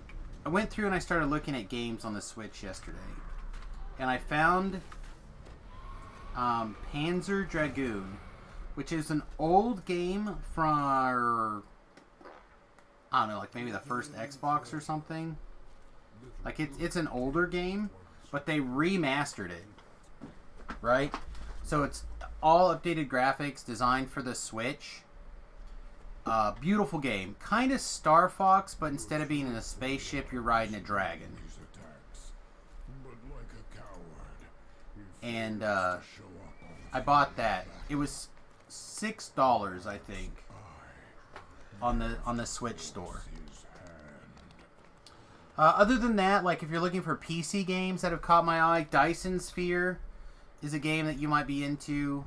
I went through and I started looking at games on the Switch yesterday, and I found Panzer Dragoon, which is an old game from, I don't know, like maybe the first Xbox or something. Like it's an older game, but they remastered it, right? So it's all updated graphics, designed for the Switch. Beautiful game. Kind of Star Fox, but instead of being in a spaceship, you're riding a dragon. and I bought that. It was $6, I think, on the Switch store. Other than that, like if you're looking for PC games that have caught my eye, Dyson Sphere is a game that you might be into.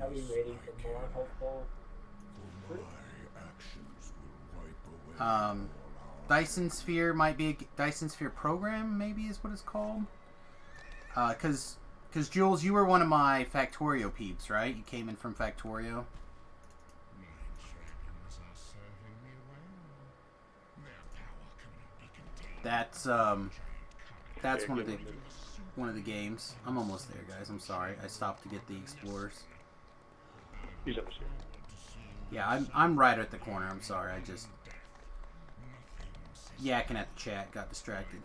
Are we waiting for more hopeful? Dyson Sphere might be a Dyson Sphere program, maybe is what it's called. Because Jules, you were one of my Factorio peeps, right? You came in from Factorio. That's one of the games. I'm almost there, guys. I'm sorry. I stopped to get the Explorers. He's upstairs. Yeah, I'm right at the corner. I'm sorry. I just yakking at the chat, got distracted.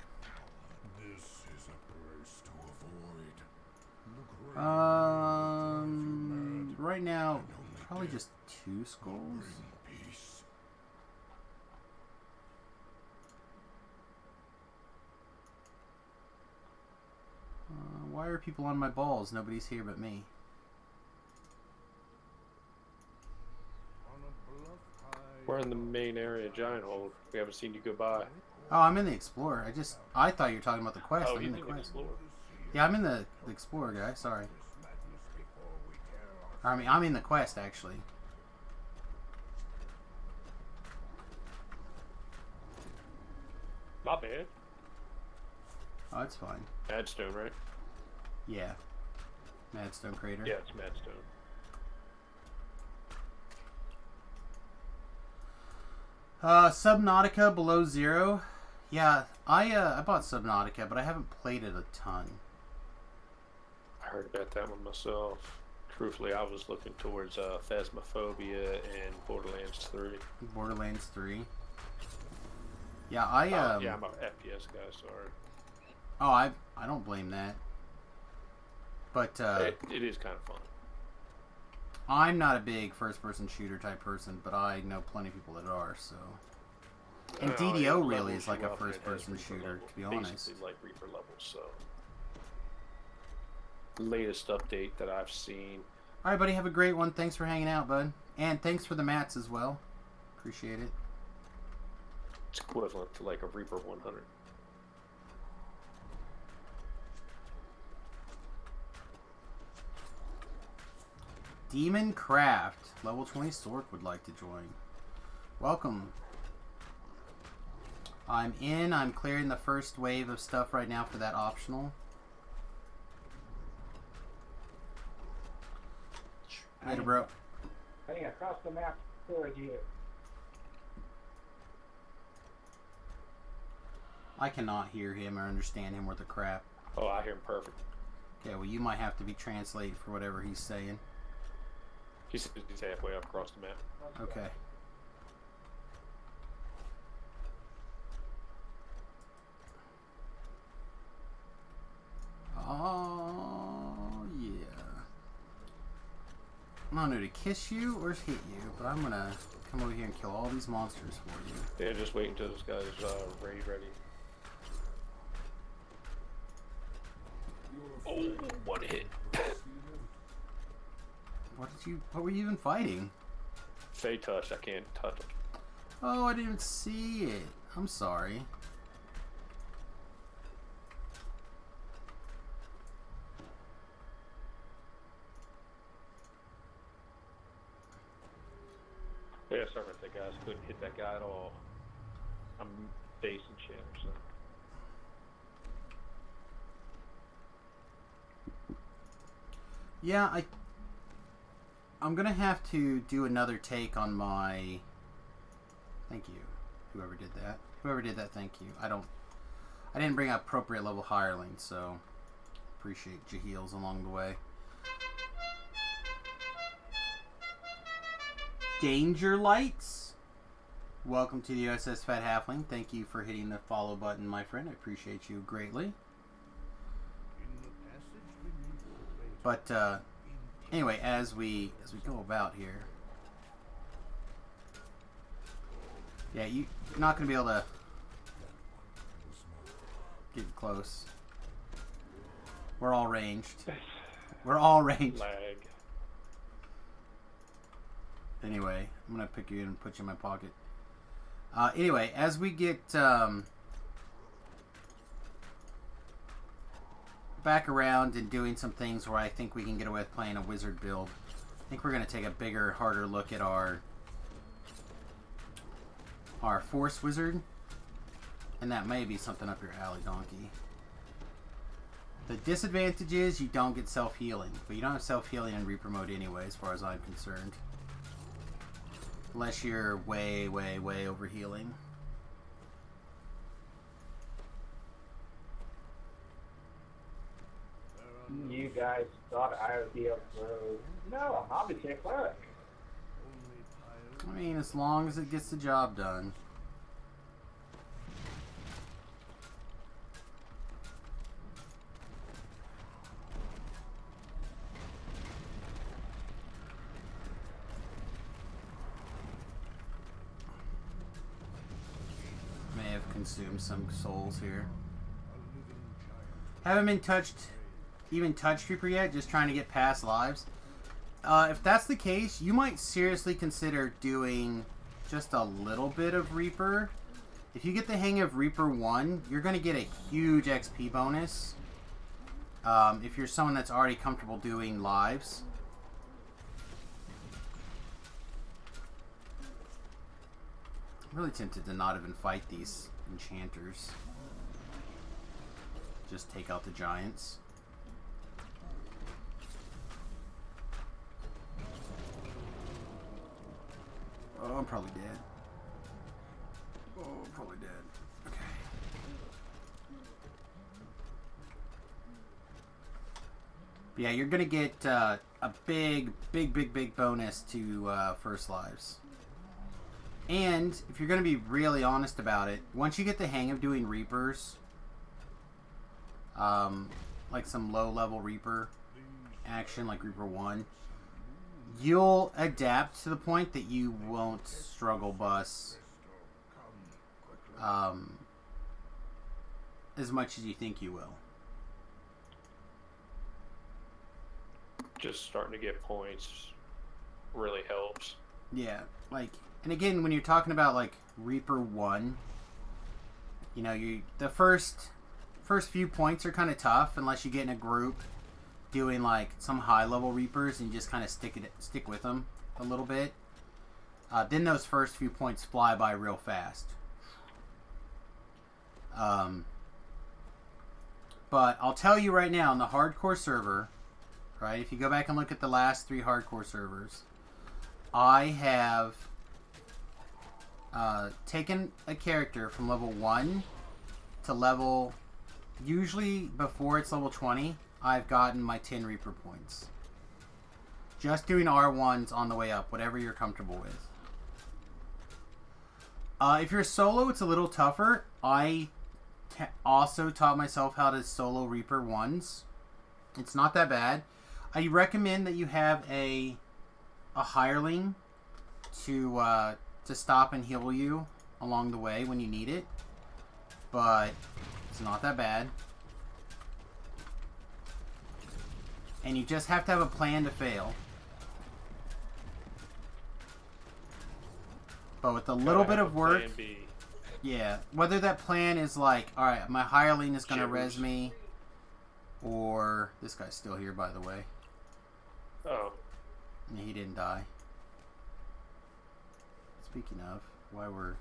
Right now, probably just 2 skulls. Why are people on my balls? Nobody's here but me. We're in the main area, Giant Hold. We haven't seen you go by. Oh, I'm in the Explorer. I thought you were talking about the quest. Oh, I'm you in the in quest. Explorer. Yeah, I'm in the Explorer, guy. Sorry. I mean, I'm in the quest, actually. Not bad. Oh, that's fine. Madstone, right? Yeah. Madstone Crater. Yeah, it's Madstone. Subnautica Below Zero. Yeah, I bought Subnautica, but I haven't played it a ton. I heard about that one myself. Truthfully, I was looking towards Phasmophobia and Borderlands 3. Borderlands 3. Yeah, yeah, I'm an FPS guy, sorry. Oh, I don't blame that. But it is kind of fun. I'm not a big first-person shooter type person, but I know plenty of people that are, so. And DDO really is like a first-person shooter, to be honest. Basically like Reaper levels, so. Latest update that I've seen. All right, buddy, have a great one. Thanks for hanging out, bud. And thanks for the mats as well. Appreciate it. It's equivalent to like a Reaper 100. Demon Craft, level 20 Stork would like to join. Welcome. I'm in. I'm clearing the first wave of stuff right now for that optional. Later, bro. Heading across the map towards you. I cannot hear him or understand him worth a crap. Oh, I hear him perfect. Okay, well, you might have to be translated for whatever he's saying. He's halfway up across the map. Okay. Oh, yeah. I don't know to kiss you or hit you, but I'm gonna come over here and kill all these monsters for you. Yeah, just wait until this guy's raid ready. Oh, what a hit. What were you even fighting? Fey touch, I can't touch him. Oh, I didn't see it. I'm sorry. Yeah, sorry about that, guys. Couldn't hit that guy at all. I'm base and shit, so. Yeah, I'm gonna have to do another take on my. Thank you, whoever did that. Whoever did that, thank you. I didn't bring up appropriate level hirelings, so appreciate your heals along the way. Danger Lights. Welcome to the USS Fat Halfling. Thank you for hitting the follow button, my friend. I appreciate you greatly. But anyway, as we go about here, yeah, you're not gonna be able to get close. We're all ranged. We're all ranged. Lag. Anyway, I'm gonna pick you and put you in my pocket. Anyway, as we get back around and doing some things where I think we can get away with playing a wizard build, I think we're gonna take a bigger, harder look at our force wizard, and that may be something up your alley, Donkey. The disadvantage is you don't get self-healing, but you don't have self-healing in Reaper mode anyway, as far as I'm concerned. Unless you're way, way, way over healing. You guys thought I would be able to. No, I'll be a cleric. I mean, as long as it gets the job done. May have consumed some souls here. Haven't been even touched Reaper yet, just trying to get past lives. If that's the case, you might seriously consider doing just a little bit of Reaper. If you get the hang of Reaper 1, you're going to get a huge XP bonus. If you're someone that's already comfortable doing lives. I'm really tempted to not even fight these enchanters. Just take out the giants. Oh, I'm probably dead. Oh, I'm probably dead. Okay. But yeah, you're gonna get a big bonus to first lives. And if you're gonna be really honest about it, once you get the hang of doing Reapers, like some low-level Reaper action, like Reaper 1, you'll adapt to the point that you won't struggle bus as much as you think you will. Just starting to get points really helps. Yeah, like, and again, when you're talking about like Reaper 1, you know, the first few points are kind of tough unless you get in a group doing like some high level Reapers and just kind of stick with them a little bit. Then those first few points fly by real fast. But I'll tell you right now, on the hardcore server, right, if you go back and look at the last 3 hardcore servers, I have taken a character from level 1 to level, usually before it's level 20, I've gotten my 10 Reaper points. Just doing R1s on the way up, whatever you're comfortable with. If you're solo, it's a little tougher. I also taught myself how to solo Reaper 1s. It's not that bad. I recommend that you have a hireling to stop and heal you along the way when you need it. But it's not that bad. And you just have to have a plan to fail. But with a little bit of work, yeah, whether that plan is like, alright, my hireling is going to res me, or this guy's still here, by the way. Oh. He didn't die. Speaking of, while we're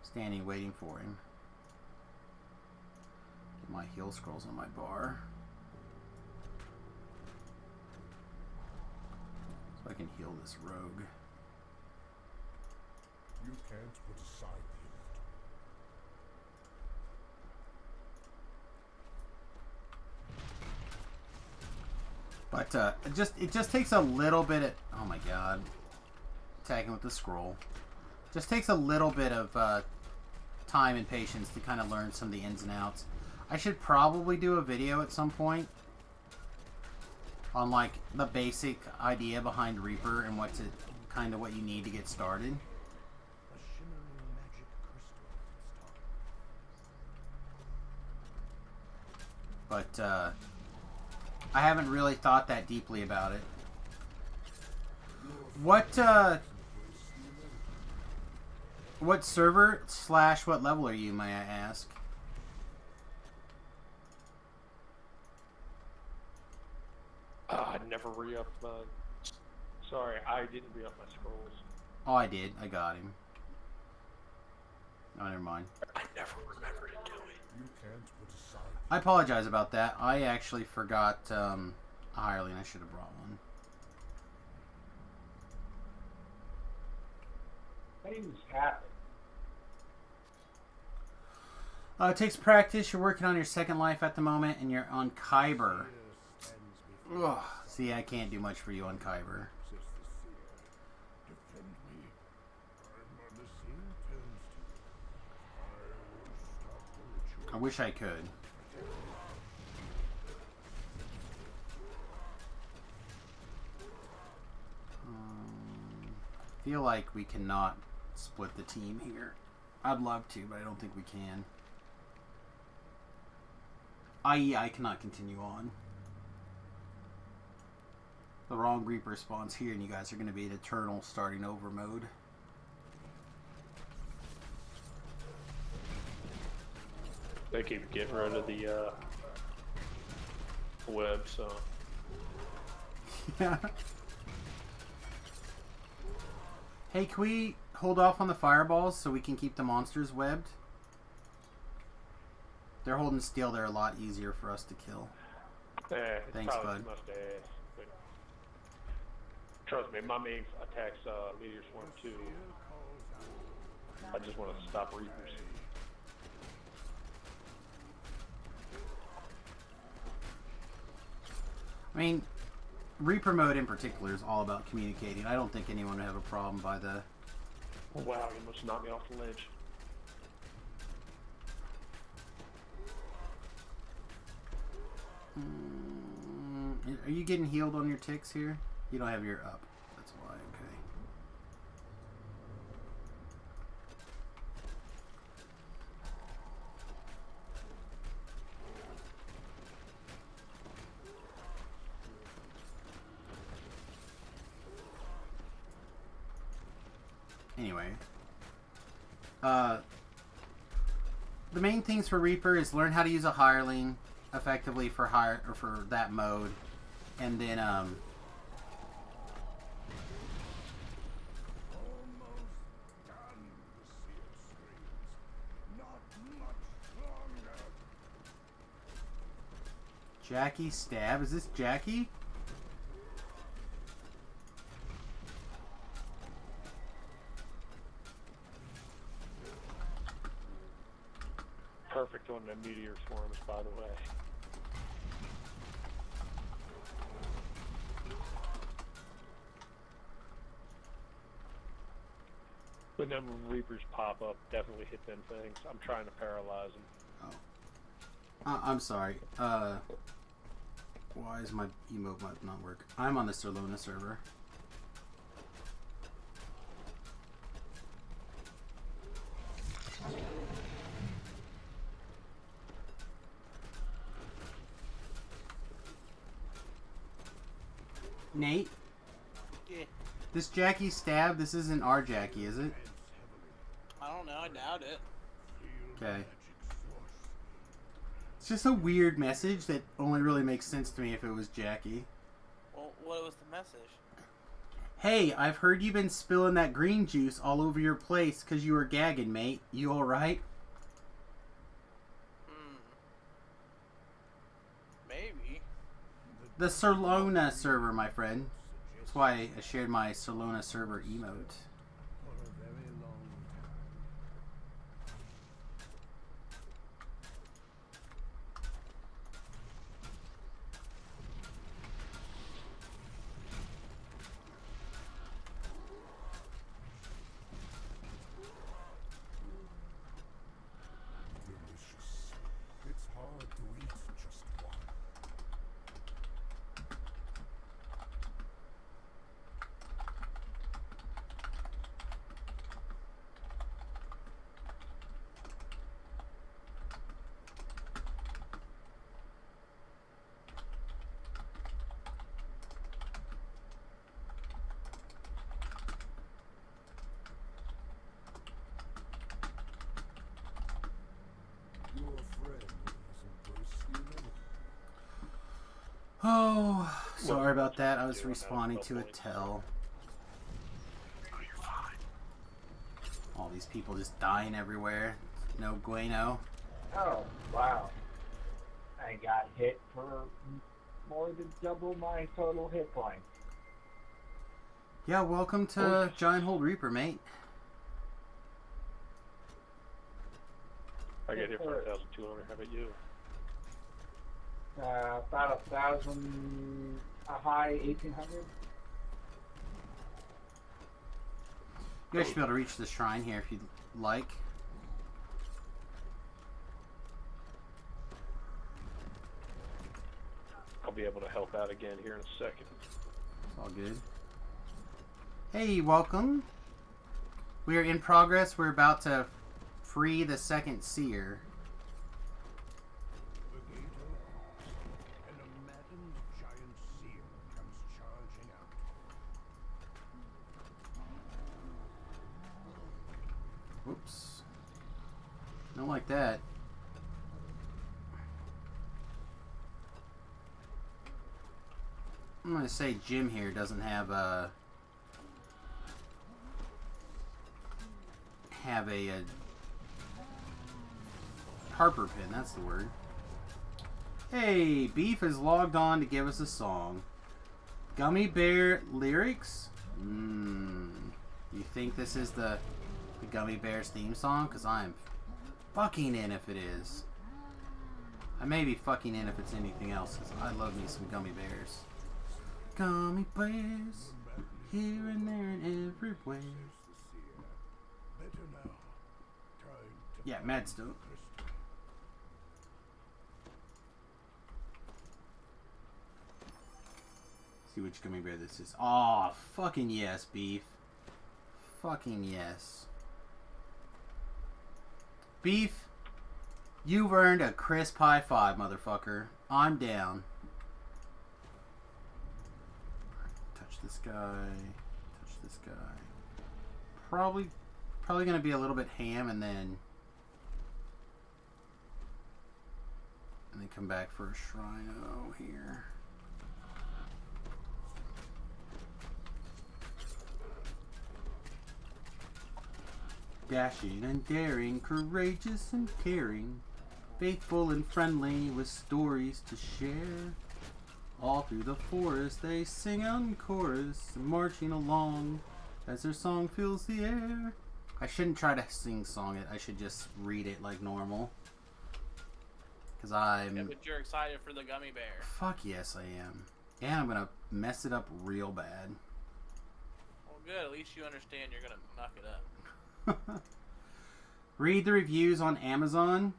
standing waiting for him, get my heal scrolls on my bar. So I can heal this rogue. You can't put aside the But it just takes a little bit of, oh my god, attacking with the scroll. Just takes a little bit of time and patience to kind of learn some of the ins and outs. I should probably do a video at some point on like the basic idea behind Reaper and what you need to get started. But I haven't really thought that deeply about it. What server / what level are you, may I ask? I never re-upped my... Sorry, I didn't re-up my scrolls. Oh, I did. I got him. Oh, never mind. I never remember to do it. You can't put aside. I apologize about that. I actually forgot a hireling. I should have brought one. Things happen. It takes practice. You're working on your second life at the moment, and you're on Kyber. Ugh. See, I can't do much for you on Kyber. I wish I could. Feel like we cannot split the team here. I'd love to, but I don't think we can. I.e., I cannot continue on. The wrong Reaper spawns here, and you guys are going to be in eternal starting over mode. They keep getting rid of the web, so... Yeah. Hey, can we hold off on the fireballs so we can keep the monsters webbed? They're holding steel. They're a lot easier for us to kill. It's Thanks, probably bud. too much to ask, but trust me, my main attacks Meteor Swarm too. I just want to stop Reapers. I mean, Reaper mode in particular is all about communicating. I don't think anyone would have a problem by the... Wow, you almost knocked me off the ledge. Are you getting healed on your ticks here? You don't have your up. That's why, okay. Anyway. The main things for Reaper is learn how to use a hireling effectively for that mode, and then Jackie stab. Is this Jackie? Perfect on the Meteor Swarms, by the way. When them Reapers pop up, definitely hit them things. I'm trying to paralyze them. Oh. I'm sorry. Why is my emote not work? I'm on the Solona server. Nate? Yeah. This Jackie stab, this isn't our Jackie, is it? I don't know. I doubt it. Okay. It's just a weird message that only really makes sense to me if it was Jackie. Well, what was the message? Hey, I've heard you've been spilling that green juice all over your place because you were gagging, mate. You alright? Maybe. The Solona server, my friend. That's why I shared my Solona server emote. Delicious. It's hard to eat just one. Oh, sorry about that. I was responding to a tell. All these people just dying everywhere. No bueno. Oh, wow. I got hit for more than double my total hit points. Yeah, welcome to Giant Hold Reaper, mate. I get hit for 1,200. How about you? About 1,000, a high 1,800. You guys should be able to reach the shrine here if you'd like. I'll be able to help out again here in a second. It's all good. Hey, welcome. We are in progress. We're about to free the second seer. The gate opens, and a maddened giant seer comes charging out. Whoops. Don't like that. I'm gonna say Jim here doesn't have a Harper pin, that's the word. Hey, Beef is logged on to give us a song. Gummy Bear lyrics? You think this is the Gummy Bears theme song? Because I'm fucking in if it is. I may be fucking in if it's anything else, because I love me some Gummy Bears. Gummy Bears, here and there and everywhere. Better now. Time to Yeah, Mad Stone. See which Gummy Bear this is. Aw, fucking yes, Beef. Fucking yes. Beef, you've earned a crisp high five, motherfucker. I'm down. Touch this guy. Touch this guy. Probably gonna be a little bit ham and then come back for a Shrino here. Dashing and daring, courageous and caring, faithful and friendly with stories to share. All through the forest they sing out in chorus, marching along as their song fills the air. I shouldn't try to sing-song it, I should just read it like normal. Because I'm... Yeah, but you're excited for the Gummy Bear. Fuck yes I am. And I'm gonna mess it up real bad. Well good, at least you understand you're gonna muck it up. Read the reviews on Amazon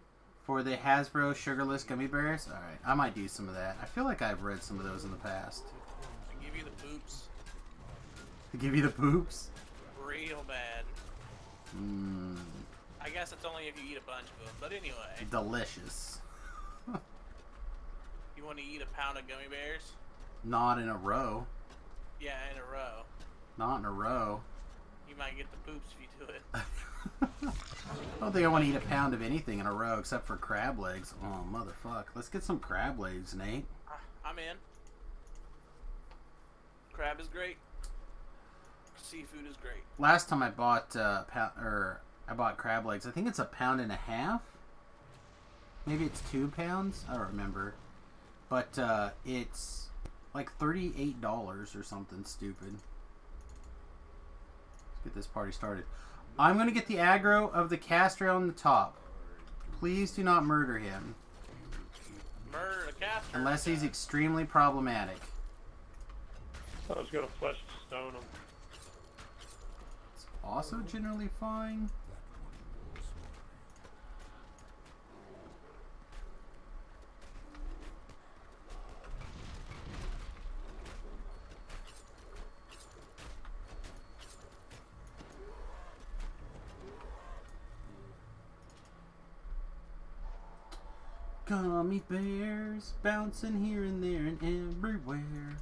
for the Hasbro Sugarless Gummy Bears. Alright, I might do some of that. I feel like I've read some of those in the past. I give you the poops. To give you the poops? Real bad. I guess it's only if you eat a bunch of them, but anyway. Delicious. You want to eat a pound of gummy bears? Not in a row. Yeah, in a row. Not in a row. You might get the poops if you do it. I don't think I want to eat a pound of anything in a row except for crab legs. Oh, motherfuck. Let's get some crab legs, Nate. I'm in. Crab is great. Seafood is great. Last time I bought I bought crab legs. I think it's 1.5 pounds. Maybe it's 2 pounds. I don't remember. But it's like $38 or something stupid. Let's get this party started. I'm going to get the aggro of the caster on the top. Please do not murder him. Murder the caster. Unless he's extremely problematic. I was gonna flesh stone him. It's also generally fine. Gummy bears bouncing here and there and everywhere.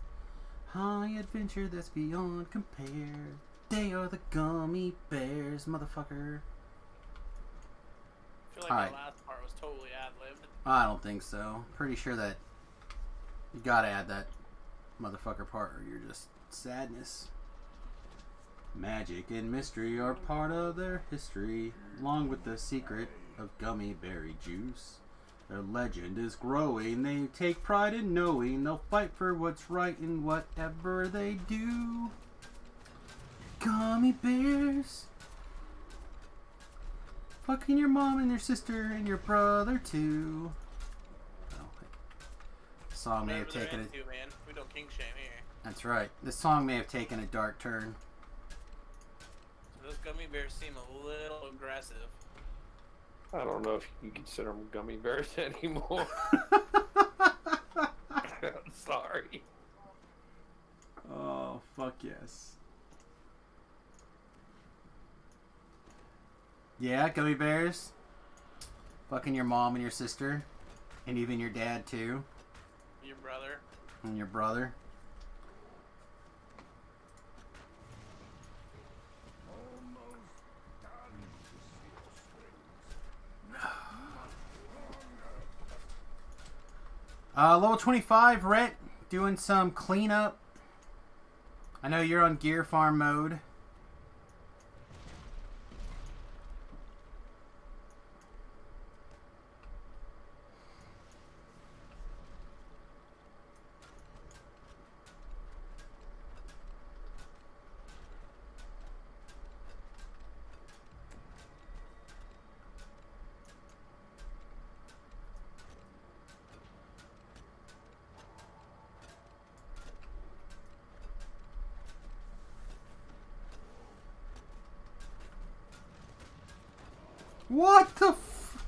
High adventure that's beyond compare. They are the gummy bears, motherfucker. I feel like Alright. the last part was totally ad-libbed. I don't think so. Pretty sure that You gotta add that motherfucker part or you're just sadness. Magic and mystery are part of their history, along with the secret of gummy berry juice. Their legend is growing, they take pride in knowing they'll fight for what's right in whatever they do. Gummy bears. Fucking your mom and your sister and your brother too. Oh, the song may have taken it. Man. We don't king shame here. That's right. This song may have taken a dark turn. So those gummy bears seem a little aggressive. I don't know if you can consider them gummy bears anymore. I'm sorry. Oh, fuck yes. Yeah, gummy bears. Fucking your mom and your sister. And even your dad, too. Your brother. And your brother. Level 25, Rhett, doing some cleanup. I know you're on gear farm mode. What the f...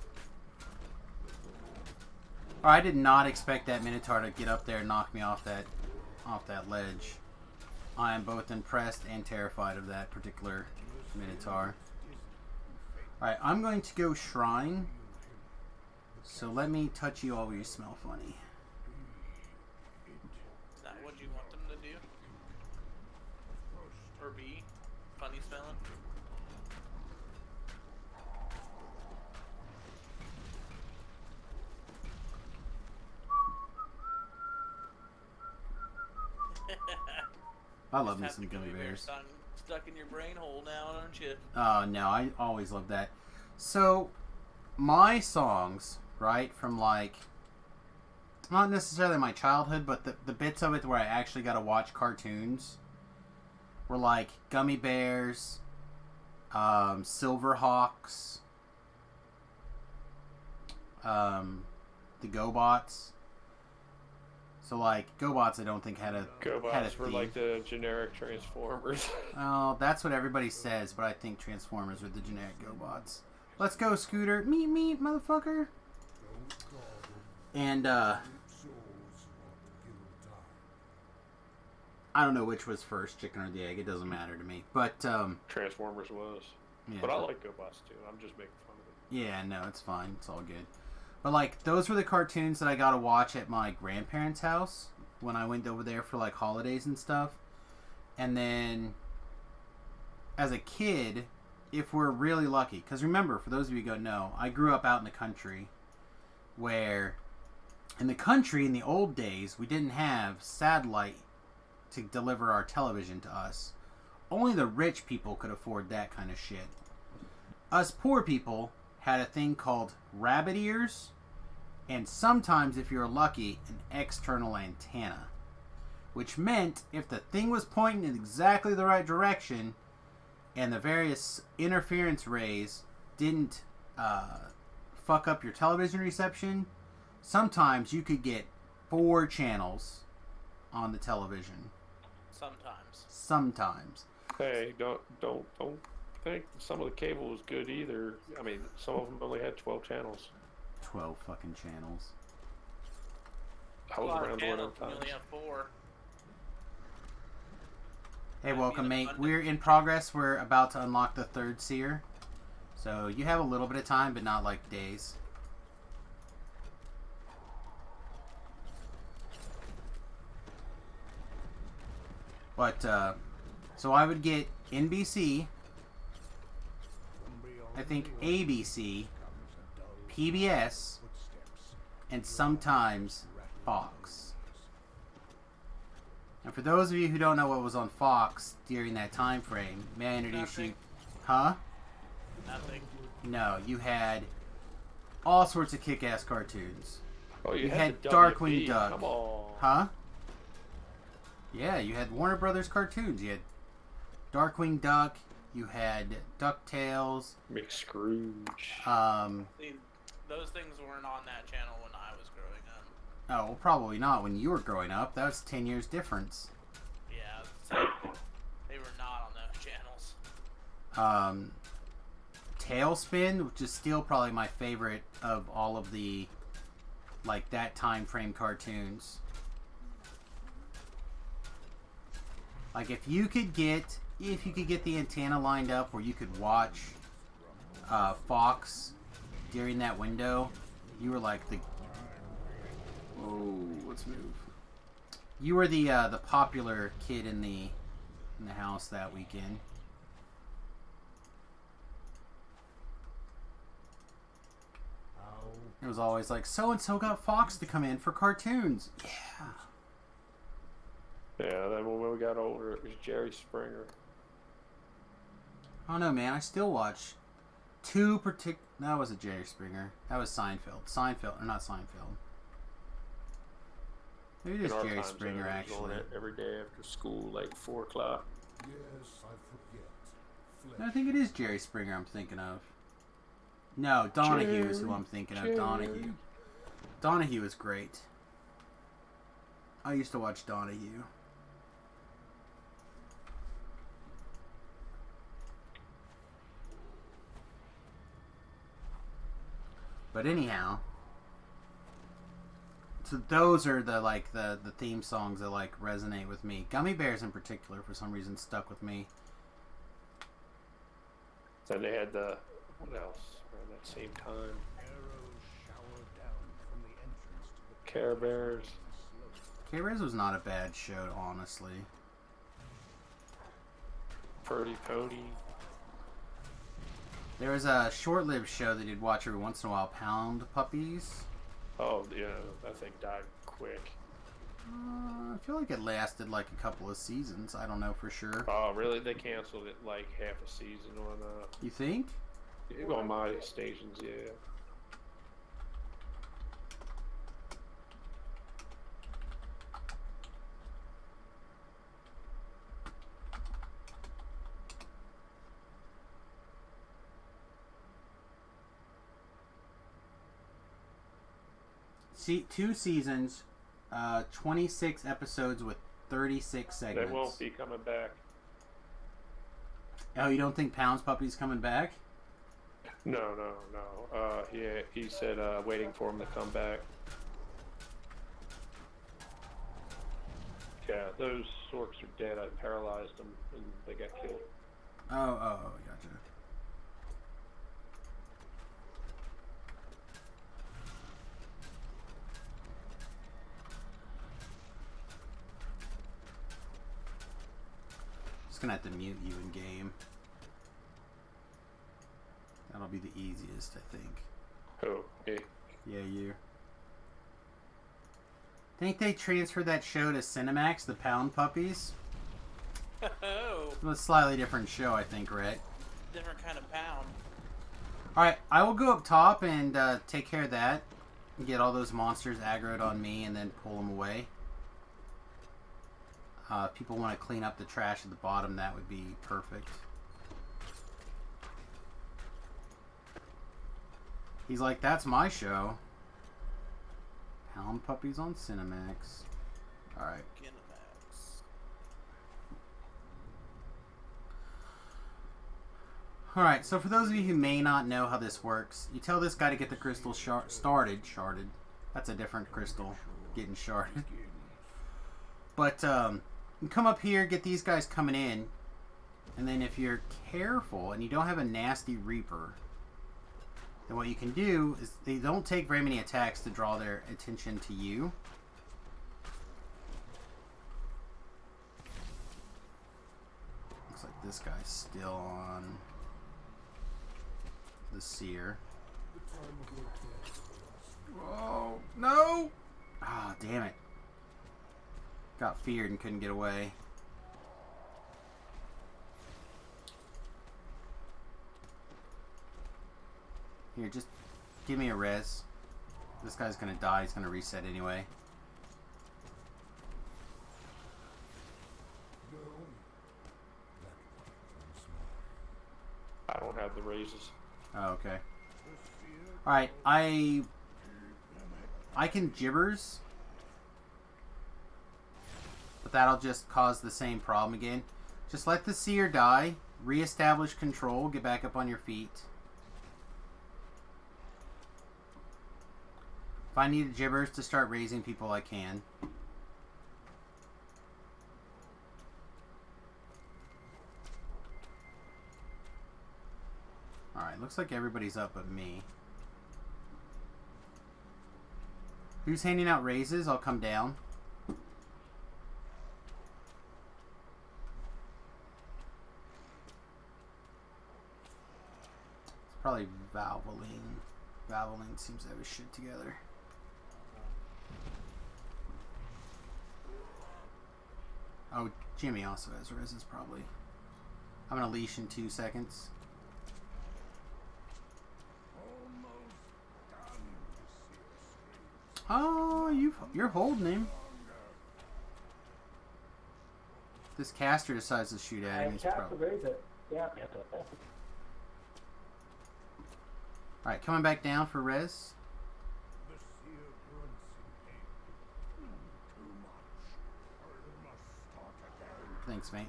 I did not expect that Minotaur to get up there and knock me off that ledge. I am both impressed and terrified of that particular Minotaur. Alright, I'm going to go Shrine. So let me touch you all where you smell funny. Is that what you want them to do? Or be? Funny smelling? I love me some gummy bears. Stuck in your brain hole now, aren't you? Oh, no, I always love that. So, my songs, right, from like, not necessarily my childhood, but the bits of it where I actually got to watch cartoons were like Gummy Bears, Silverhawks, the GoBots. So, like, GoBots I don't think had a GoBots were like the generic Transformers. Oh, that's what everybody says, but I think Transformers are the generic GoBots. Let's go, Scooter. Meet me, motherfucker. And, I don't know which was first, chicken or the egg. It doesn't matter to me. But, Transformers was. yeah, but I like GoBots, too. I'm just making fun of it. Yeah, no, it's fine. It's all good. But, like, those were the cartoons that I got to watch at my grandparents' house when I went over there for, like, holidays and stuff. And then, as a kid, if we're really lucky, because remember, for those of you who don't know, I grew up out in the country where, in the country, in the old days, we didn't have satellite to deliver our television to us. Only the rich people could afford that kind of shit. Us poor people had a thing called rabbit ears, and sometimes, if you were lucky, an external antenna. Which meant, if the thing was pointing in exactly the right direction, and the various interference rays didn't fuck up your television reception, sometimes you could get 4 channels on the television. Sometimes. Hey, don't think some of the cable was good either. I mean, some of them only had 12 channels. 12 fucking channels. I was around one of We times. only have 4. Hey, welcome, mate. We're in progress. We're about to unlock the 3rd seer. So you have a little bit of time, but not like days. But, so I would get NBC, I think ABC, PBS, and sometimes Fox. And for those of you who don't know what was on Fox during that time frame, may I introduce you? Huh? Nothing. No, you had all sorts of kick-ass cartoons. Oh, You had had the Darkwing WB. Duck. Come on. Huh? Yeah, you had Warner Brothers cartoons. You had Darkwing Duck. You had DuckTales. McScrooge. See, those things weren't on that channel when I was growing up. Oh, well, probably not when you were growing up. That was 10 years difference. Yeah, so they were not on those channels. Tailspin, which is still probably my favorite of all of the, like, that time frame cartoons. Like, if you could get the antenna lined up where you could watch Fox during that window, you were like the... Oh, let's move. You were the popular kid in the house that weekend. It was always like, so-and-so got Fox to come in for cartoons. Yeah. Yeah, then when we got older, it was Jerry Springer. I don't know, man. I still watch two particular... That wasn't Jerry Springer. That was Seinfeld. Seinfeld, or not Seinfeld. Maybe it is In our Jerry time Springer, zone, it was on actually. it every day after school, like 4 o'clock. Yes, I forget. No, I think it is Jerry Springer I'm thinking of. No, Donahue is who I'm thinking of. Donahue. Donahue is great. I used to watch Donahue. But anyhow, so those are the theme songs that like resonate with me. Gummy Bears in particular, for some reason, stuck with me. Then they had the, what else around that same time? Arrows shower down from the entrance to the Care Bears. Care Bears was not a bad show, honestly. Purdy Cody. There was a short-lived show that you'd watch every once in a while, Pound Puppies. Oh, yeah, that thing died quick. I feel like it lasted like a couple of seasons. I don't know for sure. Oh, really? They canceled it like half a season or not. You think? On my stations, yeah. See, 2 seasons, 26 episodes with 36 segments. They won't be coming back. Oh, you don't think Pound's Puppy's coming back? No. He said waiting for him to come back. Yeah, those storks are dead. I paralyzed them and they got killed. Oh, gotcha. Just gonna have to mute you in game. That'll be the easiest, I think. Oh, yeah. Yeah, you. Think they transferred that show to Cinemax, the Pound Puppies? Oh, It was a slightly different show, I think, right? different kind of pound. Alright, I will go up top and take care of that. Get all those monsters aggroed on me and then pull them away. If people want to clean up the trash at the bottom, that would be perfect. He's like, that's my show. Pound Puppies on Cinemax. Alright. Kinemax. Alright, so for those of you who may not know how this works, you tell this guy to get the crystal sharded. That's a different crystal. Getting sharded. But, you come up here, get these guys coming in, and then if you're careful and you don't have a nasty Reaper, then what you can do is they don't take very many attacks to draw their attention to you. Looks like this guy's still on the seer. Oh, no! Ah, damn it. got feared and couldn't get away. Here, just give me a res. This guy's gonna die. He's gonna reset anyway. I don't have the raises. Oh, okay. Alright, I can gibbers. But that'll just cause the same problem again. Just let the seer die. Reestablish control. Get back up on your feet. If I need gibbers to start raising people, I can. Alright, looks like everybody's up but me. Who's handing out raises? I'll come down. It's probably Valvoline. Valvoline seems to have his shit together. Oh, Jimmy also has raises probably. I'm gonna leash in 2 seconds. Oh, you're holding him. This caster decides to shoot at him. He's probably... Yeah. Alright, coming back down for res. Thanks, mate.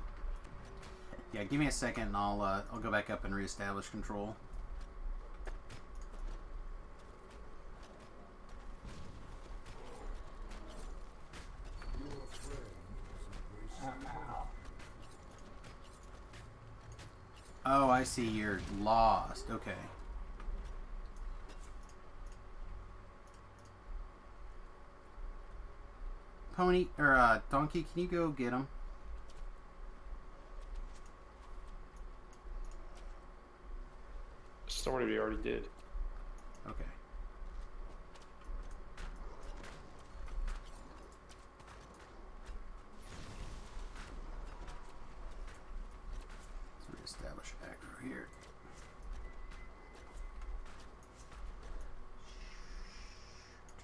Yeah, give me a second and I'll go back up and reestablish control. Oh, I see. You're lost. Okay. Pony, or Donkey, can you go get him? Somebody already did. Okay. Let's reestablish aggro here.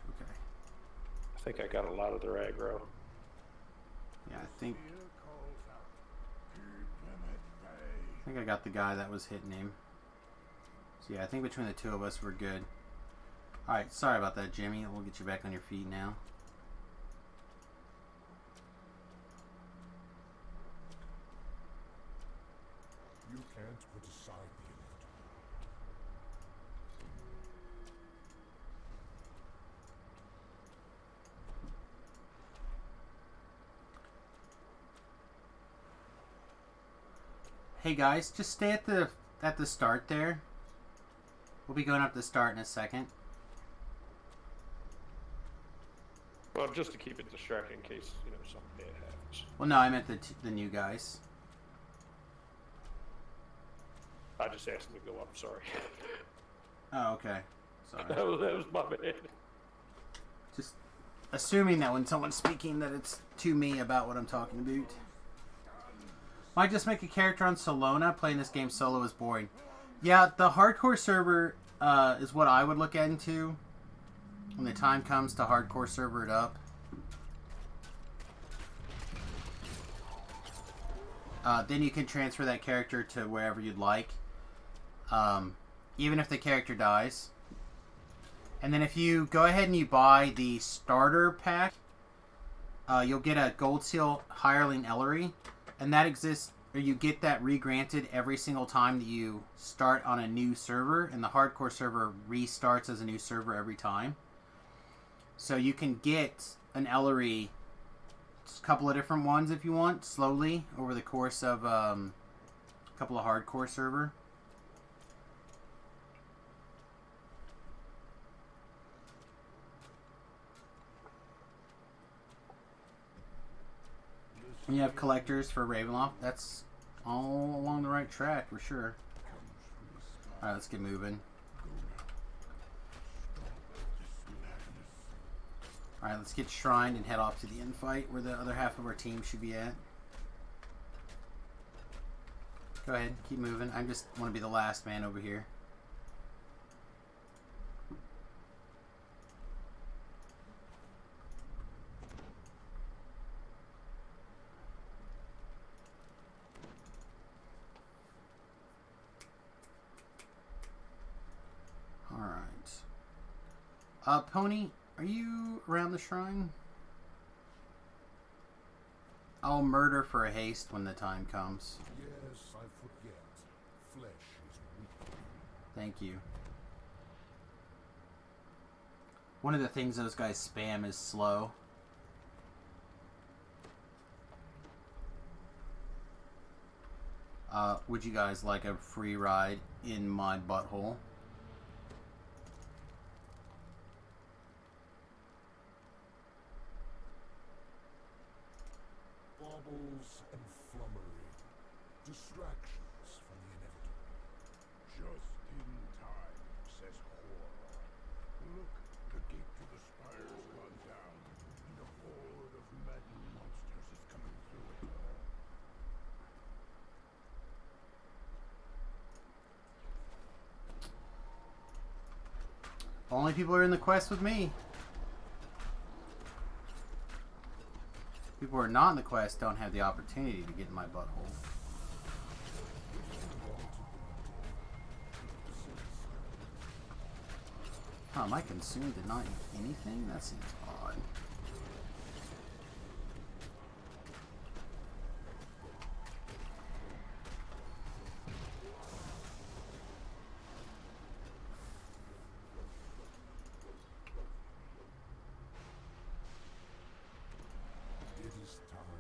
Okay. I think I got a lot of their aggro. Yeah, I think I got the guy that was hitting him. So yeah, I think between the two of us we're good. Alright, sorry about that, Jimmy. We'll get you back on your feet now. You can't put aside the inevitable. Hey guys, just stay at the start there. We'll be going up the start in a second. Well, just to keep it distracted in case, you know, something bad happens. Well, no, I meant the new guys. I just asked them to go up, sorry. Oh, okay. Sorry. that was my bad. Just assuming that when someone's speaking that it's to me about what I'm talking about. Might just make a character on Solona. Playing this game solo is boring. Yeah, the hardcore server is what I would look into when the time comes to hardcore server it up. Then you can transfer that character to wherever you'd like. Even if the character dies. And then if you go ahead and you buy the starter pack, you'll get a Gold Seal Hireling Ellery. And that exists, or you get that re-granted every single time that you start on a new server. And the hardcore server restarts as a new server every time. So you can get an Ellery, a couple of different ones if you want, slowly over the course of a couple of hardcore server. And you have collectors for Ravenloft. That's all along the right track for sure. Alright, let's get moving. Alright, let's get shrined and head off to the infight where the other half of our team should be at. Go ahead, keep moving. I just want to be the last man over here. Alright. Pony, are you around the shrine? I'll murder for a haste when the time comes. Yes, I forget. Flesh is weak. Thank you. One of the things those guys spam is slow. Would you guys like a free ride in my butthole? Baubles and flummery. Distractions from the inevitable. Just in time, says Horror. Look, the gate to the spire's gone down, and a horde of maddened monsters is coming through it. Only people are in the quest with me. People who are not in the quest don't have the opportunity to get in my butthole. Huh, am I consumed and not anything? That seems odd.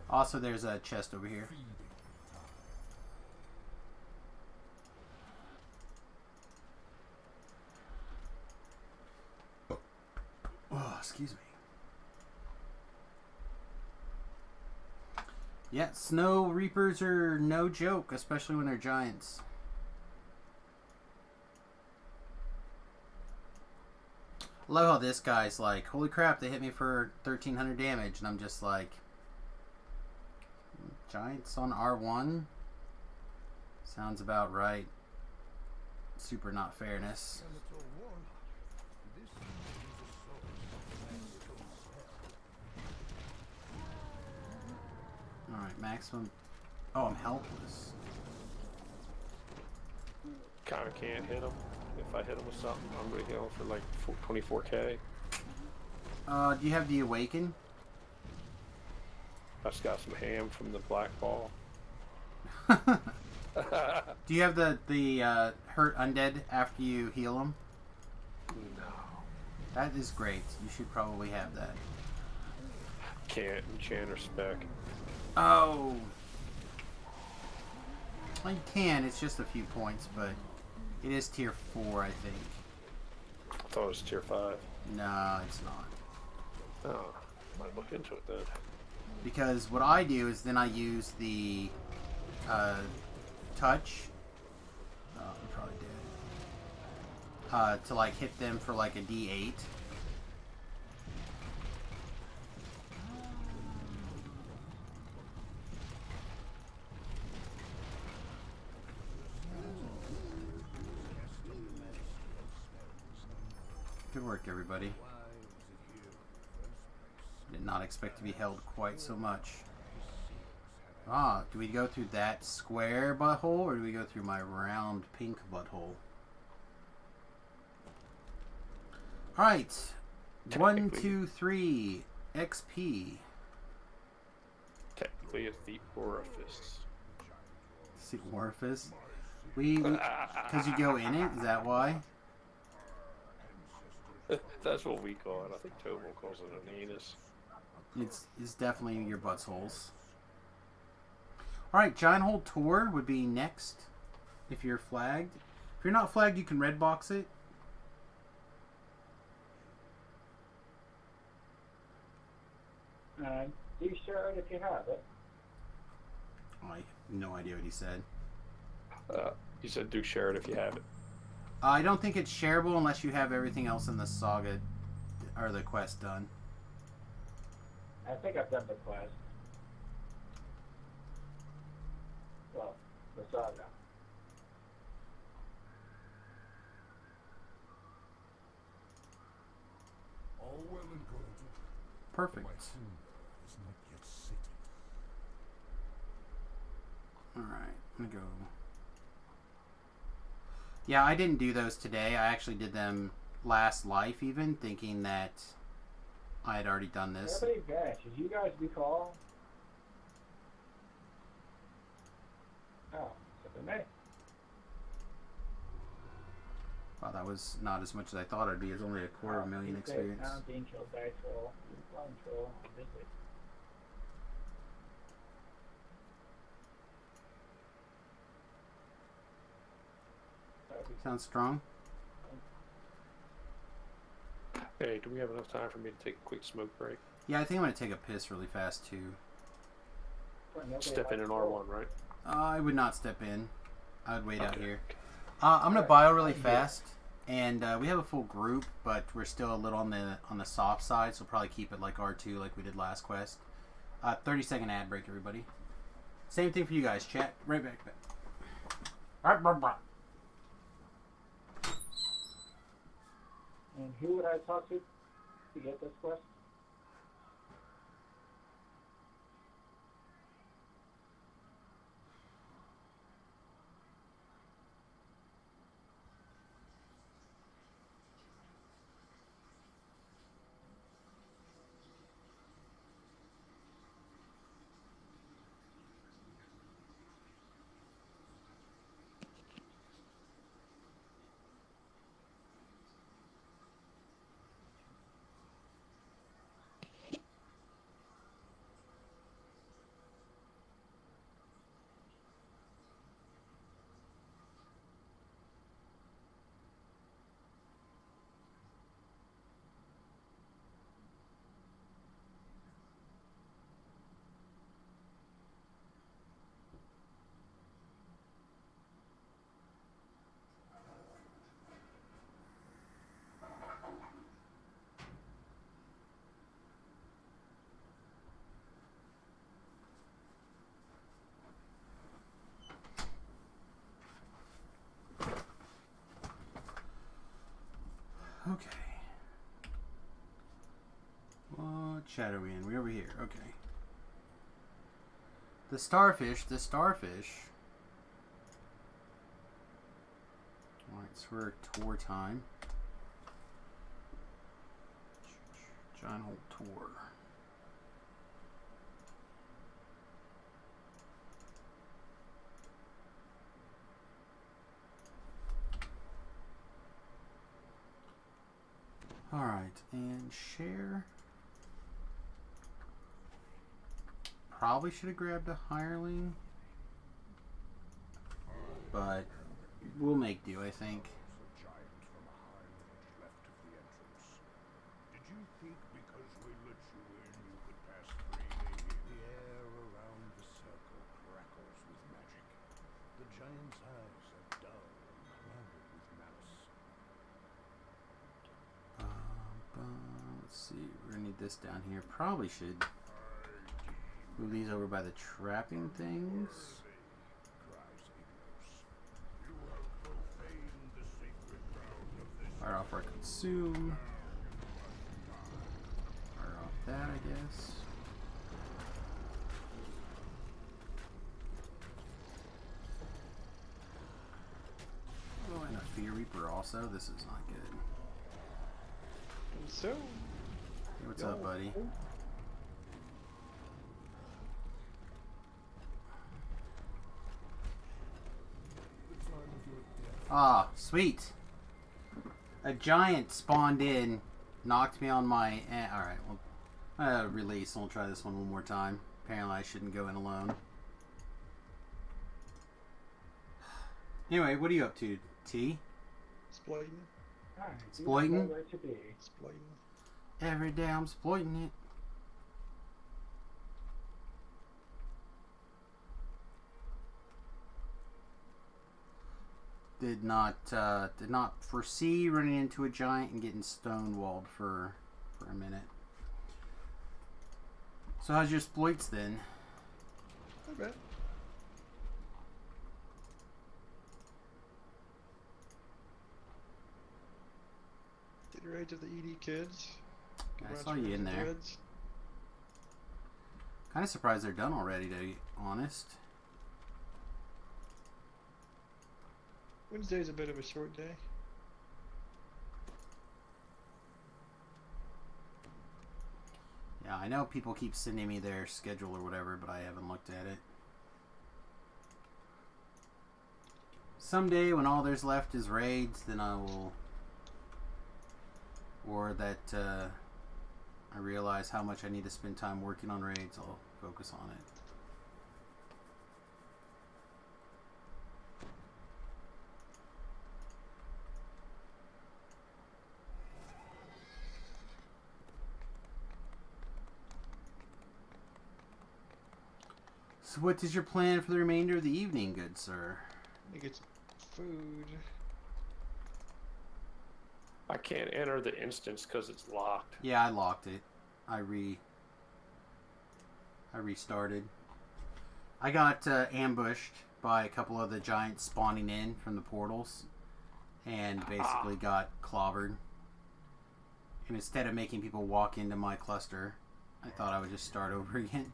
Also, there's a chest over here. Oh, excuse me. Yeah, snow reapers are no joke, especially when they're giants. I love how this guy's like, holy crap, they hit me for 1300 damage, and I'm just like, giants on R1? Sounds about right. Super not fairness. Alright, maximum. Oh, I'm helpless. Kinda can't hit him. If I hit him with something, I'm gonna hit him for like 24k. Do you have the Awaken? I just got some ham from the black ball. Do you have the hurt undead after you heal them? No. That is great. You should probably have that. Can't enchant or spec. Oh. Well, you can. It's just a few points, but it is tier 4, I think. I thought it was tier 5. No, it's not. Oh, might look into it then. Because what I do is then I use the touch. Oh, I'm probably dead. To like hit them for like a D8. Good work, everybody. Did not expect to be held quite so much. Ah, do we go through that square butthole, or do we go through my round pink butthole? Alright. 1, 2, 3. XP. Technically, it's the orifice. It's the orifice? Because you go in it? Is that why? That's what we call it. I think Tobal calls it an anus. It's definitely your buttholes. Alright, Giant Hole Tour would be next if you're flagged. If you're not flagged, you can red box it. Do share it if you have it. I have no idea what he said. He said do share it if you have it. I don't think it's shareable unless you have everything else in the saga or the quest done. I think I've done the quest. Well, the saga. All well and good. Perfect. My tomb is not yet sitting. Alright, I'm gonna go. Yeah, I didn't do those today. I actually did them last life even, thinking that I had already done this. Everybody vanished. Did you guys recall? Oh, except for me. Wow, that was not as much as I thought it'd be. It's only a quarter of a million experience. Being killed by a troll. Blind troll. Visit. Sounds strong. Hey, do we have enough time for me to take a quick smoke break? Yeah, I think I'm gonna take a piss really fast too. Step in an R1, right? I would not step in. I would wait out Okay. here. I'm gonna bio really fast, and we have a full group, but we're still a little on the soft side, so probably keep it like R2, like we did last quest. 30-second ad break, everybody. Same thing for you guys. Chat right back. And who would I talk to get this quest? Okay. What chat are we in? We're over here. Okay. The starfish. Alright, so we're tour time. Giant hole tour. Alright, and share. Probably should have grabbed a hireling, but we'll make do, I think. A giant from a high ledge left of the entrance. Did you think because we let you in you could pass freely? The air around the circle crackles with magic. The giant's eyes are dull and clouded with malice. Let's see, we're gonna need this down here. Probably should move these over by the trapping things. Cries Ignos. You have profaned the sacred ground of this. Fire off our consume. Fire off that, I guess. Oh, and a Fear Reaper also. This is not good. So, Hey, what's up, buddy? Ah, sweet. A giant spawned in, knocked me on my... Alright, well, release, and we'll try this one more time. Apparently I shouldn't go in alone. Anyway, what are you up to, T? Exploiting. Exploiting? Exploiting. Every day I'm exploiting it. Did not foresee running into a giant and getting stonewalled for a minute. So how's your exploits then? Not bad. Get your age of the ED kids. I saw you in there. Kind of surprised they're done already, to be honest. Wednesday's a bit of a short day. Yeah, I know people keep sending me their schedule or whatever, but I haven't looked at it. Someday, when all there's left is raids, then I will... Or that I realize how much I need to spend time working on raids, I'll focus on it. So what is your plan for the remainder of the evening, good sir? Let me get some food. I can't enter the instance because it's locked. Yeah, I locked it. I restarted. I got ambushed by a couple of the giants spawning in from the portals and basically got clobbered. And instead of making people walk into my cluster, I thought I would just start over again.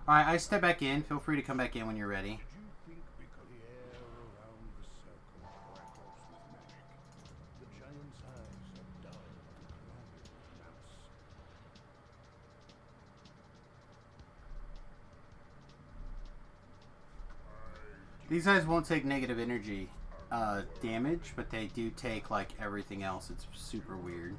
Alright, I step back in. Feel free to come back in when you're ready. These guys won't take negative energy damage, but they do take like everything else. It's super weird.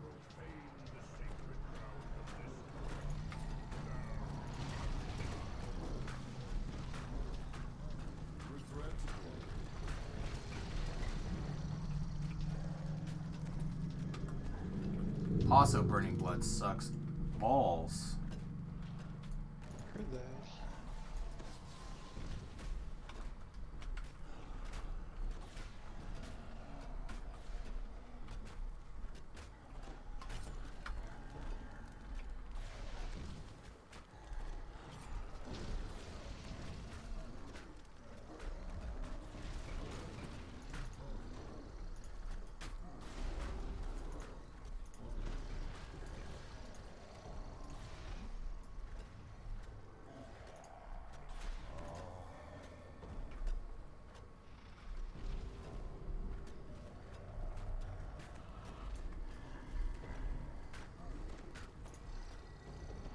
Also, burning blood sucks balls. Heard that.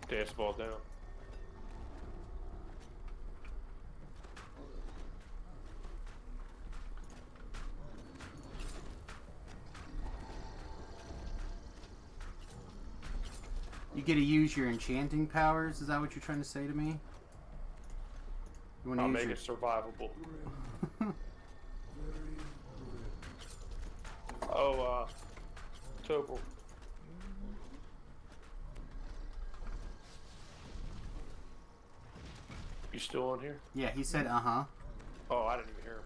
Dance ball down. You get to use your enchanting powers? Is that what you're trying to say to me? You want to I'll use make your... it survivable. Oh, Topol. You still on here? Yeah, he said uh-huh. Oh, I didn't even hear him.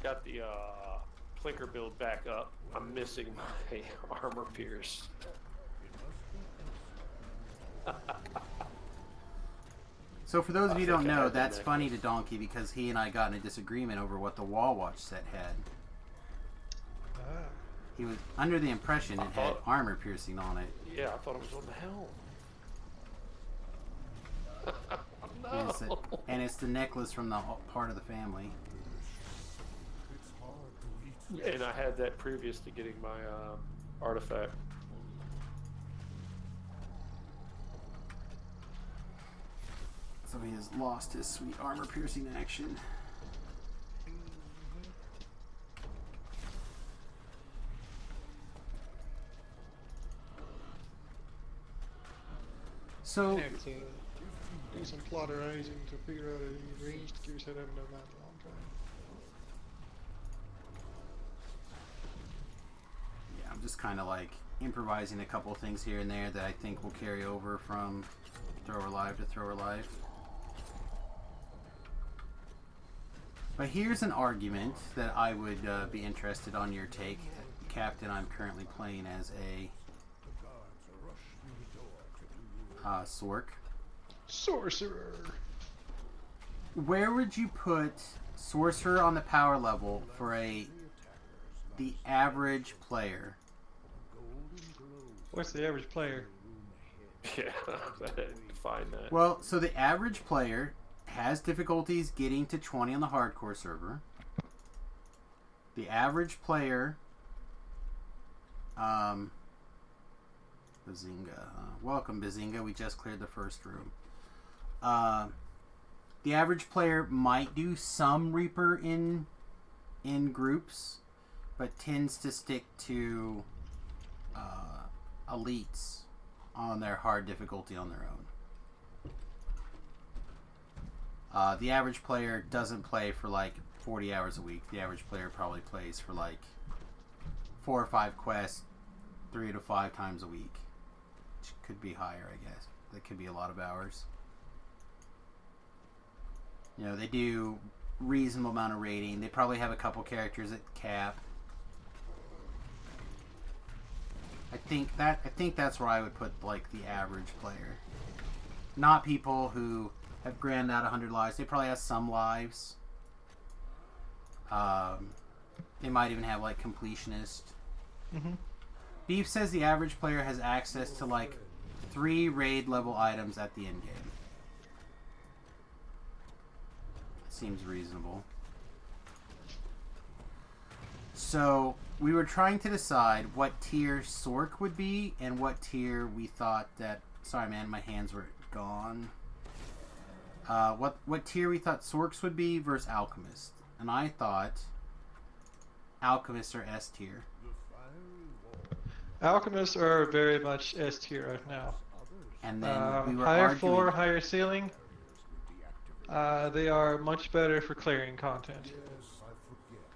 Got the clinker build back up. I'm missing my armor pierce. So for those of you who don't know, that's funny to Donkey because he and I got in a disagreement over what the Wall Watch set had. He was under the impression it had armor piercing on it. Yeah, I thought it was on the helm. And it's the necklace from the part of the family. And I had that previous to getting my artifact. So he has lost his sweet armor piercing action. So do some plotterizing to figure out any range to keep yourself having done that in a long time. Yeah, I'm just kind of like improvising a couple things here and there that I think will carry over from Thrower Live to Thrower Live. But here's an argument that I would be interested on your take. Captain, I'm currently playing as a Sork. Sorcerer. Where would you put Sorcerer on the power level for the average player? What's the average player? Yeah, define that. Well, so the average player has difficulties getting to 20 on the hardcore server. The average player, Bazinga. Welcome, Bazinga. We just cleared the first room. The average player might do some Reaper in groups, but tends to stick to elites on their hard difficulty on their own. The average player doesn't play for like 40 hours a week. The average player probably plays for like 4 or 5 quests 3 to 5 times a week. Which could be higher, I guess. That could be a lot of hours. You know, they do reasonable amount of rating. They probably have a couple characters at cap. I think that's where I would put like the average player. Not people who have grinded out 100 lives. They probably have some lives. They might even have like completionist. Mm-hmm. Beef says the average player has access to like 3 raid level items at the end game. Seems reasonable. So we were trying to decide what tier Sork would be and what tier we thought that. Sorry, man, my hands were gone. What tier we thought Sorks would be versus Alchemist, and I thought Alchemists are S tier. Alchemists are very much S tier right now. And then we were higher arguing. floor, higher ceiling. They are much better for clearing content.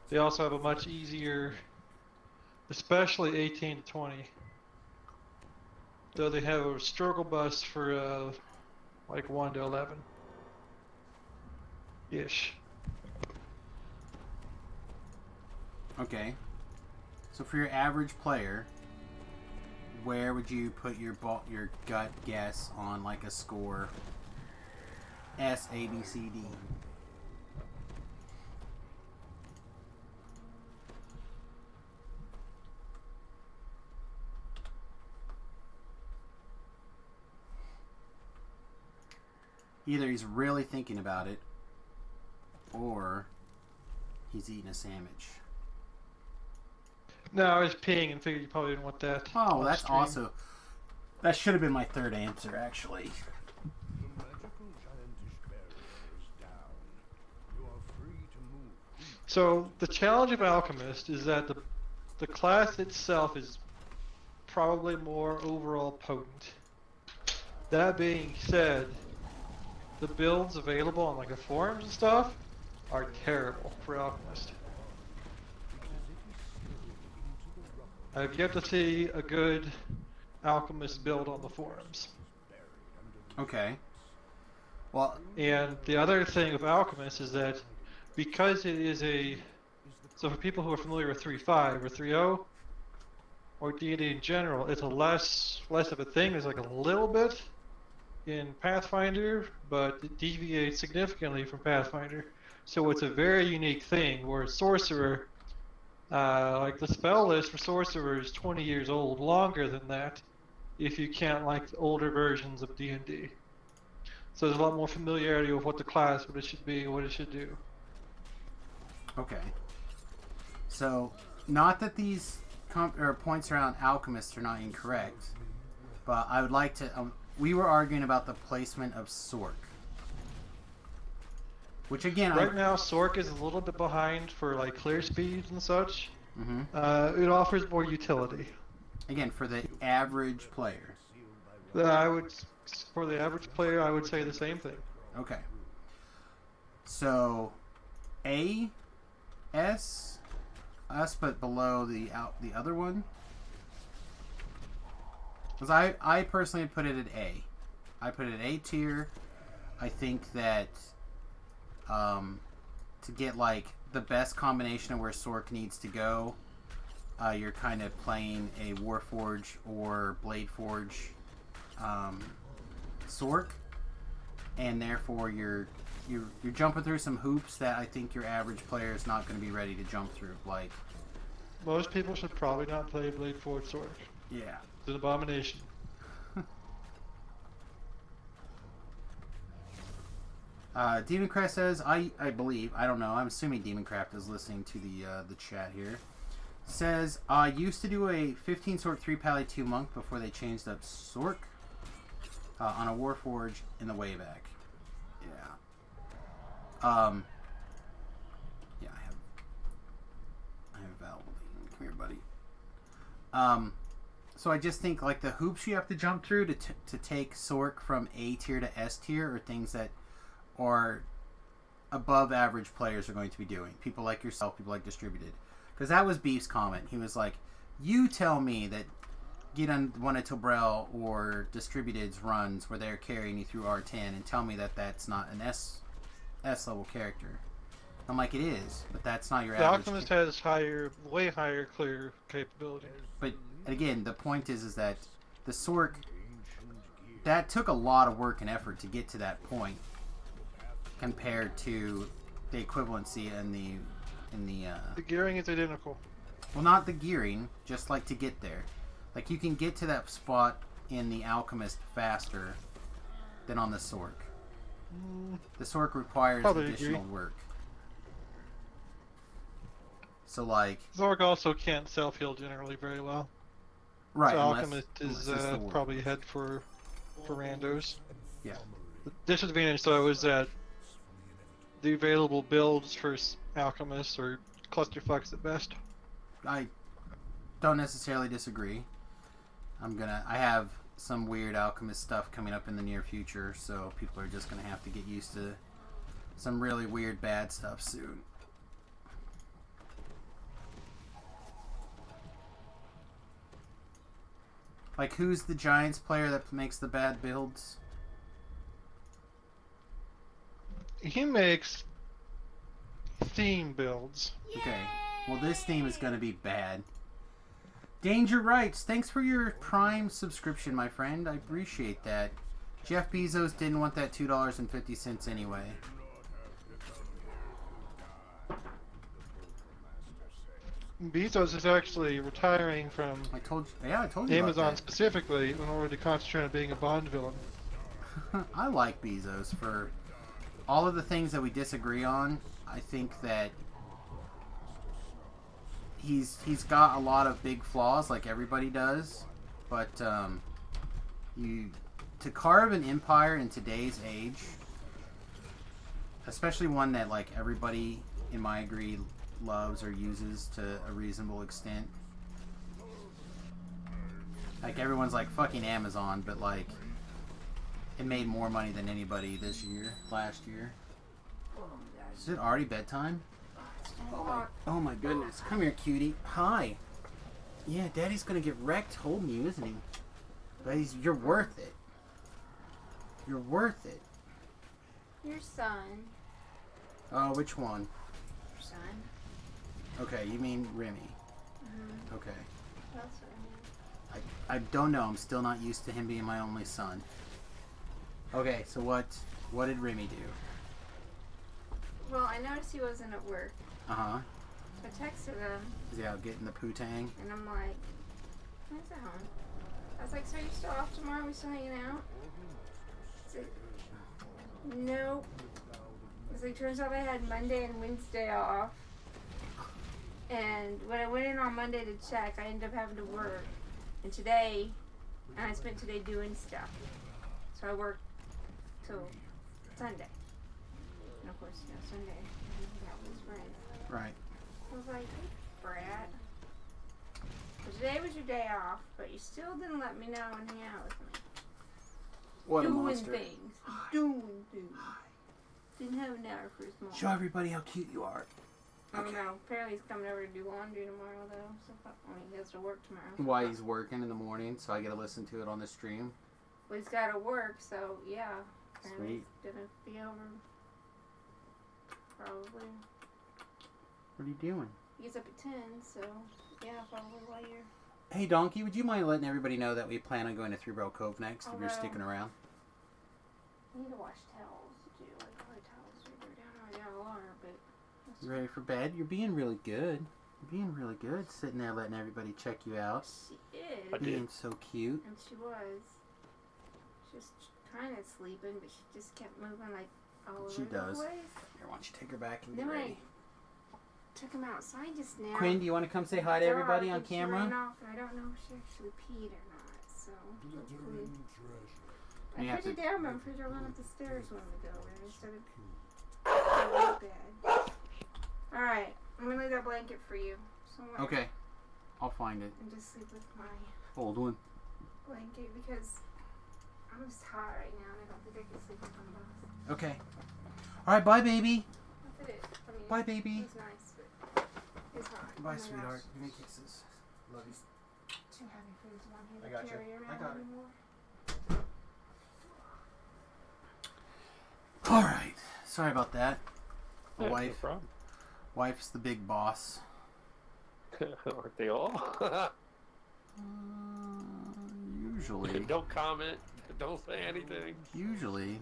They also have a much easier, especially 18 to 20. Though they have a struggle bus for like 1 to 11 ish. Okay. So for your average player, where would you put your gut guess on like a score? S, A, B, C, D. Either he's really thinking about it, or he's eating a sandwich. No, I was peeing and figured you probably didn't want that. Oh, on that's stream. also... That should have been my third answer, actually. The magical giantish barrier is down. You are free to move. So the challenge of Alchemist is that the class itself is probably more overall potent. That being said, the builds available on like the forums and stuff are terrible for Alchemist. I've yet to see a good Alchemist build on the forums. Okay. Well, And the other thing with Alchemist is that because it is so for people who are familiar with 3.5 or 3.0 or D&D in general, it's a less of a thing. There's like a little bit in Pathfinder, but it deviates significantly from Pathfinder. So it's a very unique thing where Sorcerer, like the spell list for Sorcerer is 20 years old, longer than that if you count like the older versions of D&D. So there's a lot more familiarity with what the class, what it should be, what it should do. okay. So, not that these points around Alchemists are not incorrect, but I would like to... we were arguing about the placement of Sork. Which again... Right now, Sork is a little bit behind for like clear speeds and such. Mm-hmm. It offers more utility. Again, for the average player. For the average player, I would say the same thing. Okay. So, A, S, but below the other one. Because I personally put it at A. I put it at A tier. I think that to get like the best combination of where Sork needs to go, you're kind of playing a Warforge or Bladeforge Sork, and therefore you're jumping through some hoops that I think your average player is not going to be ready to jump through. Like, Most people should probably not play Blade Forward Sork. yeah. It's an abomination. Demoncraft says, I believe, I don't know, I'm assuming Demoncraft is listening to the chat here. Says, I used to do a 15 Sork 3 Pally 2 Monk before they changed up Sork on a Warforge in the way back. Yeah. Yeah, I have Val. Come here, buddy. So I just think, like, the hoops you have to jump through to take Sork from A tier to S tier are things that are above average players are going to be doing. People like yourself, people like Distributed. Because that was Beef's comment. He was like, you tell me that get on one of Tobrel or Distributed's runs where they're carrying you through R10 and tell me that that's not an S level character. I'm like, it is, but that's not your The average. Alchemist has way higher clear capability. But again, the point is that the Sork, that took a lot of work and effort to get to that point compared to the equivalency in the The gearing is identical. well, not the gearing, just like to get there. Like, you can get to that spot in the Alchemist faster than on the Sork. The Sork requires Probably additional agree. work. So, like, Zorg also can't self-heal generally very well. right, So unless Alchemist unless is it's the Warforge. probably ahead for randos. Yeah. The disadvantage, though, is that the available builds for Alchemists are clusterfucks at best. I don't necessarily disagree. I have some weird Alchemist stuff coming up in the near future, so people are just gonna have to get used to some really weird bad stuff soon. Like, who's the Giants player that makes the bad builds? He makes theme builds. Okay. Well, this theme is going to be bad. Danger Rights, thanks for your Prime subscription, my friend. I appreciate that. Jeff Bezos didn't want that $2.50 anyway. Bezos is actually retiring from I told you about Amazon that. specifically in order to concentrate on being a Bond villain. I like Bezos for all of the things that we disagree on. I think that he's got a lot of big flaws, like everybody does. But to carve an empire in today's age, especially one that like everybody in my degree loves or uses to a reasonable extent. Like, everyone's like fucking Amazon, but like it made more money than anybody last year. Is it already bedtime? Oh my goodness. Come here, cutie. Hi. Yeah, Daddy's gonna get wrecked holding you, isn't he? But you're worth it. You're worth it. Your son. Oh, which one? Your son. Okay, you mean Remy. Mm-hmm. Okay. That's what I mean. I don't know. I'm still not used to him being my only son. Okay, so what did Remy do? Well, I noticed he wasn't at work. Uh-huh. So I texted him, Is he out getting the poo-tang? and I'm like, "When's at home?" I was like, "So are you still off tomorrow? We still hanging out?" He's like, "Nope." It's like, turns out I had Monday and Wednesday off. And when I went in on Monday to check, I ended up having to work. And I spent today doing stuff. So I worked till Sunday. And of course, Sunday, that was right. Right. I was like, "Hey, Brad. So today was your day off, but you still didn't let me know and hang out with me. What a Doing monster. things. Doing things. Didn't have an hour for his mom." Show everybody how cute you are. I don't know. Apparently he's coming over to do laundry tomorrow, though. So he has to work tomorrow. Why he's working in the morning, so I get to listen to it on the stream. Well, he's got to work, so yeah. Apparently Sweet. he's gonna be over. Probably. What are you doing? He gets up at 10, so yeah, probably while you're. Hey, Donkey, would you mind letting everybody know that we plan on going to Three Barrel Cove next if you're Although- sticking around? I need to wash towels too. Like all the towels are down the water, but. You ready for bed? You're being really good. You're being really good, sitting there letting everybody check you out. She is. I did. Being so cute. And she was. She was kind of sleeping, but she just kept moving like all She over does. the place. Here, why don't you take her back and Then get when ready? I took him outside just now. Quinn, do you want to come say hi to everybody on She ran camera? off, and I don't know if she actually peed or not. So hopefully. Glittering treasure. You I have put it to- down, but I'm pretty sure I went up the stairs when we go in instead of going to bed. Alright, I'm gonna leave that blanket for you somewhere. Okay. I'll find it. And just sleep with my Old one. blanket because I'm just hot right now and I don't think I can sleep with my boss. Okay. Alright, bye, baby. Not that it, I mean, Bye, baby. It's nice, but it's hot. Oh Bye, my sweetheart. gosh. Give me kisses. Love you. Too heavy for this one I hand got you. carrier I now got it. anymore. Alright. Sorry about that. My Yeah, wife. No problem. Wife's the big boss. Aren't they all? Usually. Don't comment. Don't say anything. Usually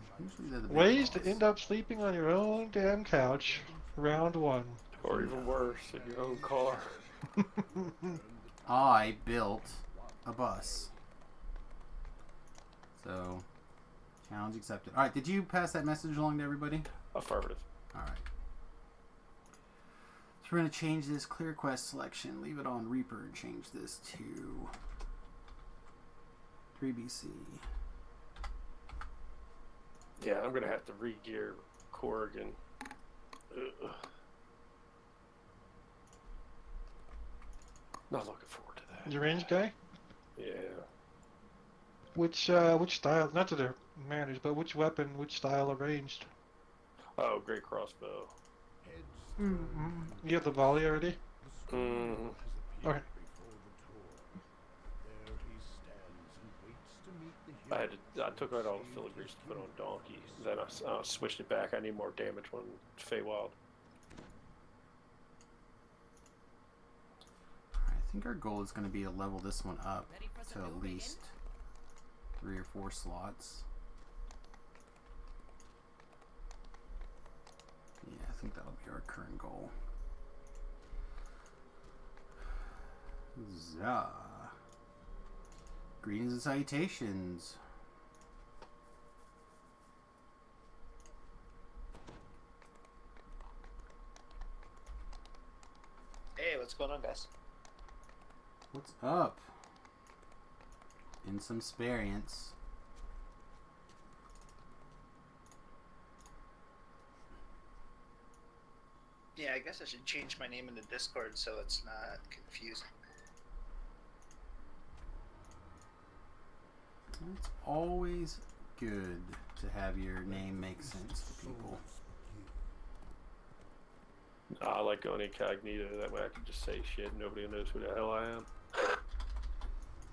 they're the big Ways boss. to end up sleeping on your own damn couch. Round 1. Or even worse, in your own car. I built a bus. So, challenge accepted. Alright, did you pass that message along to everybody? Affirmative. Alright. So we're going to change this clear quest selection. Leave it on Reaper and change this to 3BC. Yeah, I'm gonna have to re-gear Corrigan. Ugh. Not looking forward to that. You range guy? Yeah. Which style? Not that it matters, but which weapon, which style are ranged? Oh, great crossbow. Heads You have the volley already? Mm. Okay. There he stands and waits to meet the I took out all the filigrees to put on Donkey. Then I switched it back. I need more damage when Feywild. I think our goal is going to be to level this one up to at least 3 or 4 slots. Yeah, I think that'll be our current goal. Zah. Greetings and salutations. Hey, what's going on, guys? What's up? In some experience. Yeah, I guess I should change my name in the Discord so it's not confusing. It's always good to have your name make sense to people. I like going incognito. That way I can just say shit and nobody knows who the hell I am.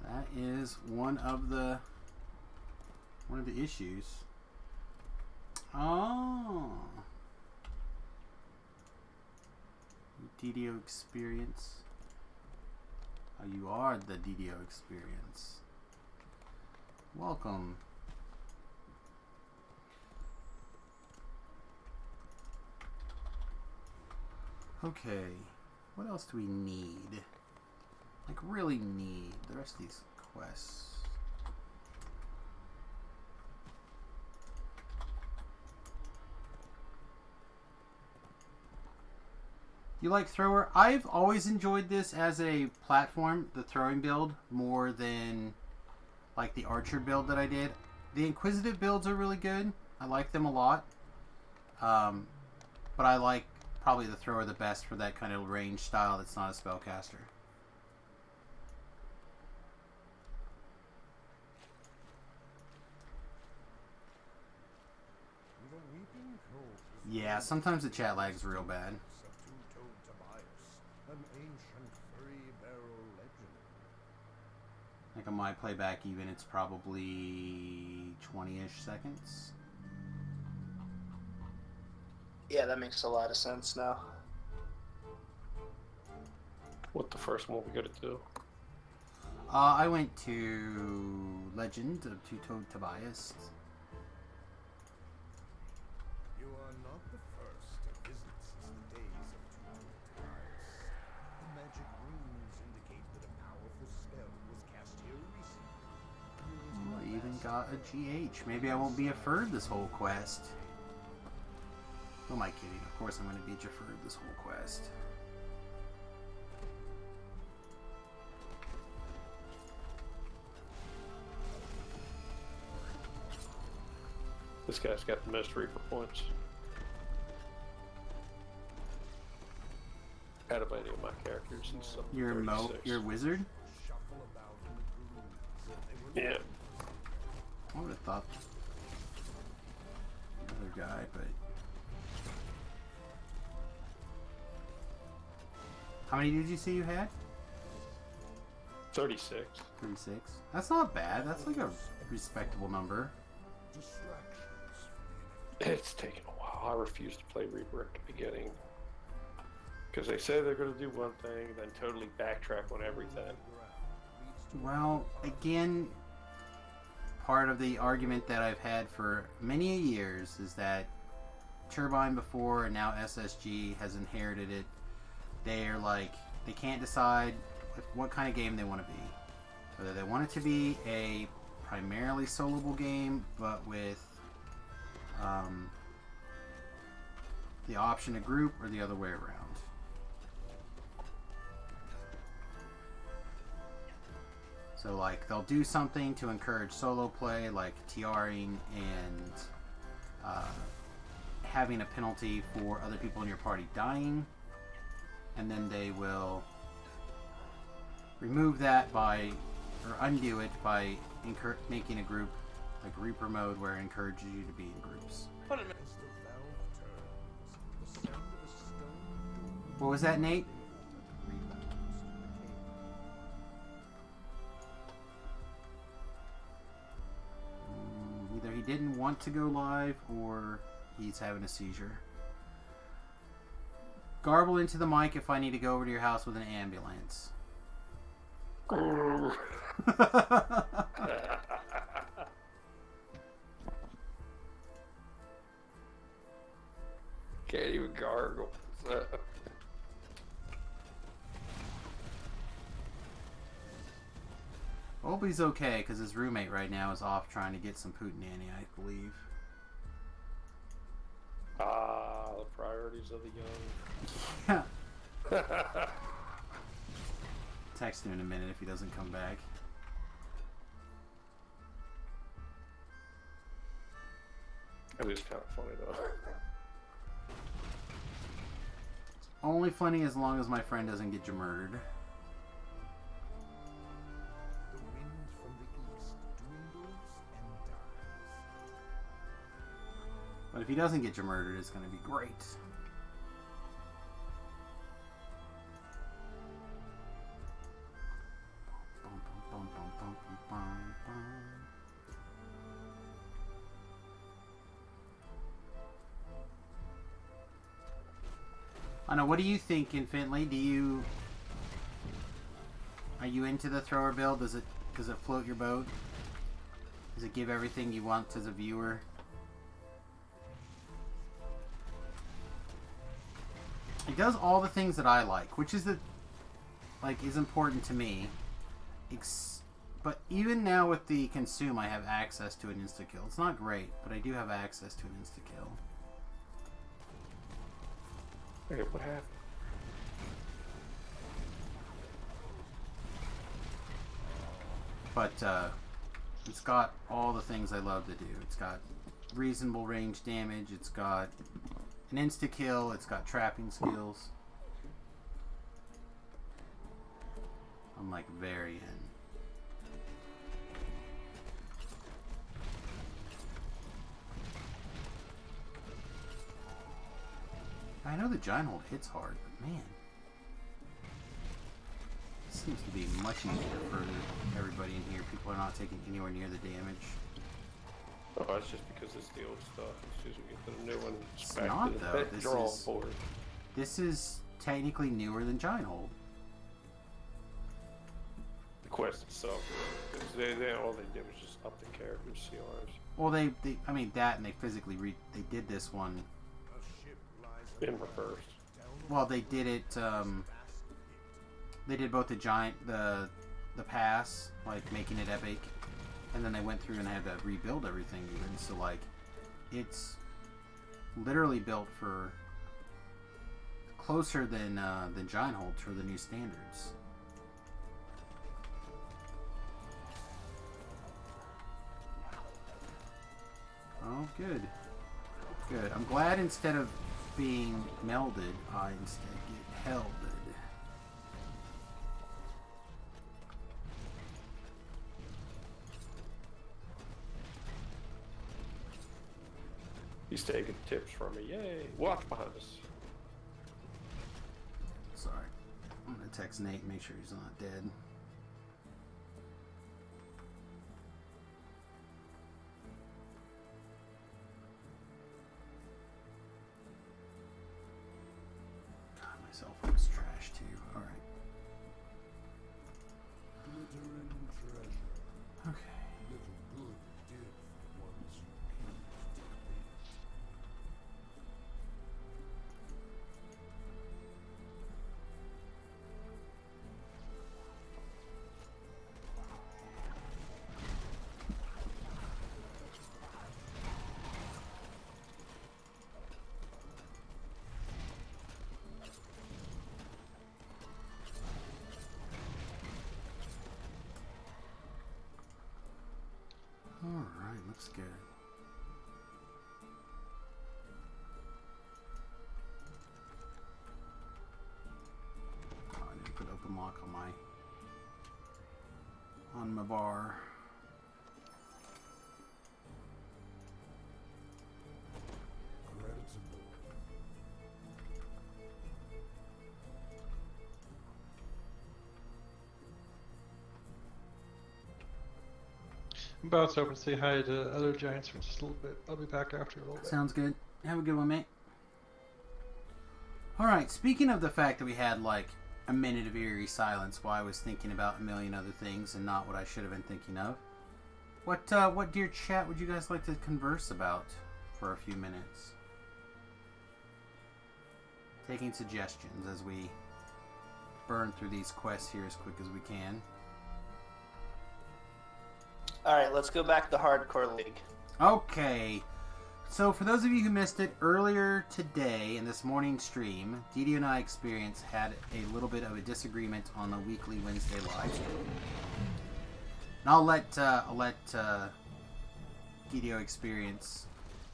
That is one of the issues. Oh. DDO experience. Oh, you are the DDO experience. Welcome. Okay. What else do we need? Like, really need the rest of these quests. You like thrower? I've always enjoyed this as a platform, the throwing build, more than like the archer build that I did. The inquisitive builds are really good. I like them a lot. But I like probably the thrower the best for that kind of range style that's not a spellcaster. Yeah, sometimes the chat lag's real bad. An ancient three-barrel legend. Like on my playback even, it's probably 20-ish seconds. Yeah, that makes a lot of sense now. What the first one we gotta do? I went to Legend of Two-Toed Tobias. You are not the first to visit since the days of Daggers. The magic runes indicate that a powerful spell was cast here recently. Oh, I even got a GH. Maybe I won't be a Ferd this whole quest. Who am I kidding? Of course I'm going to be Jaferd this whole quest. This guy's got the most Reaper points out of any of my characters. He's something You're 36. you're a wizard? Shuffle about in the grooves as if they were Yeah. I would have thought the other guy, but... How many did you say you had? 36. 36. That's not bad. That's like a respectable number. distractions from the It's taken a while. I refused to play Reaper at the beginning. Because they say they're going to do one thing, then totally backtrack on everything. Well, again, part of the argument that I've had for many years is that Turbine before and now SSG has inherited it. They're like, they can't decide what kind of game they want to be. Whether they want it to be a primarily soloable game, but with the option to group, or the other way around. So like they'll do something to encourage solo play, like TRing and having a penalty for other people in your party dying, and then they will remove that by, or undo it by making a group, like Reaper mode, where it encourages you to be in groups. Put him in. As the valve turns, the sound of a stone door What was that, Nate? rebounds to the cave. Either he didn't want to go live, or he's having a seizure. Garble into the mic if I need to go over to your house with an ambulance. Can't even gargle. Hope he's okay, because his roommate right now is off trying to get some Pootananny, I believe. Ah, the priorities of the young. Yeah. Text him in a minute if he doesn't come back. It is kind of funny though. Only funny as long as my friend doesn't get you murdered. The wind from the east dwindles and dies. But if he doesn't get you murdered, it's going to be great. I know. What do you think, Infinitely? Are you into the thrower build? Does it float your boat? Does it give everything you want as a viewer? It does all the things that I like, which is is important to me. But even now with the consume, I have access to an insta-kill. It's not great, but I do have access to an insta-kill. Okay, what happened? But it's got all the things I love to do. It's got reasonable range damage. It's got an insta-kill. It's got trapping skills. I'm like very in. I know the giant hold hits hard, but man, it seems to be much easier for everybody in here. People are not taking anywhere near the damage. Oh, that's just because it's the old stuff. As soon as we get to the new one, It's back not, to the though. This drawing is- board. This is technically newer than giant hold. The quest itself. Because they all they did was just up the characters' CRs. Well, I mean that, and they physically they did this one In reverse. Well, they did it. They did both the pass, like making it epic, and then they went through and had to rebuild everything even. So like, it's literally built for closer than Giant Hold for the new standards. Oh, good. Good. I'm glad instead of being melded, I instead get helded. He's taking tips from me. Yay! Watch behind us. Sorry. I'm gonna text Nate and make sure he's not dead. God, my cell phone's trash too. Alright. Glittering treasure. Okay. Little good did once you peeved to debate. Alright, looks good. Oh, I didn't put open lock on my bar. Creditable. I'm about to open to say hi to other giants for just a little bit. I'll be back after a little bit. Sounds good. Have a good one, mate. Alright, speaking of the fact that we had like a minute of eerie silence while I was thinking about a million other things and not what I should have been thinking of, what dear chat would you guys like to converse about for a few minutes? Taking suggestions as we burn through these quests here as quick as we can. Alright, let's go back to Hardcore League. Okay, so for those of you who missed it, earlier today in this morning's stream, Didi and I Experience had a little bit of a disagreement on the weekly Wednesday live stream. And I'll let Didio Experience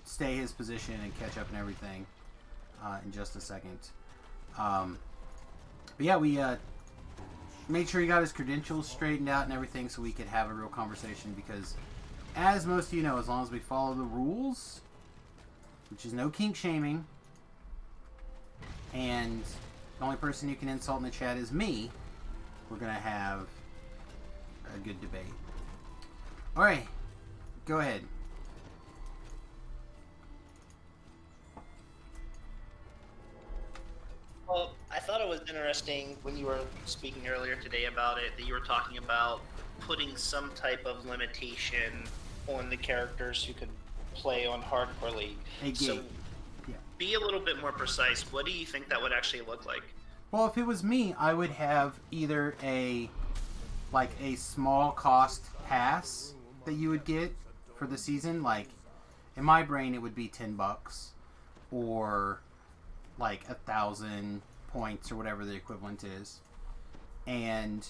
stay his position and catch up and everything in just a second. But yeah, we made sure he got his credentials straightened out and everything so we could have a real conversation because, as most of you know, as long as we follow the rules, which is no kink shaming, and the only person you can insult in the chat is me, we're going to have a good debate. Alright, go ahead. Well, I thought it was interesting when you were speaking earlier today about it, that you were talking about putting some type of limitation on the characters who could play on Hardcore League. A gate. So, Yeah. be a little bit more precise. What do you think that would actually look like? Well, if it was me, I would have either a small cost pass that you would get for the season. Like, in my brain, it would be $10 or like 1,000 points or whatever the equivalent is, and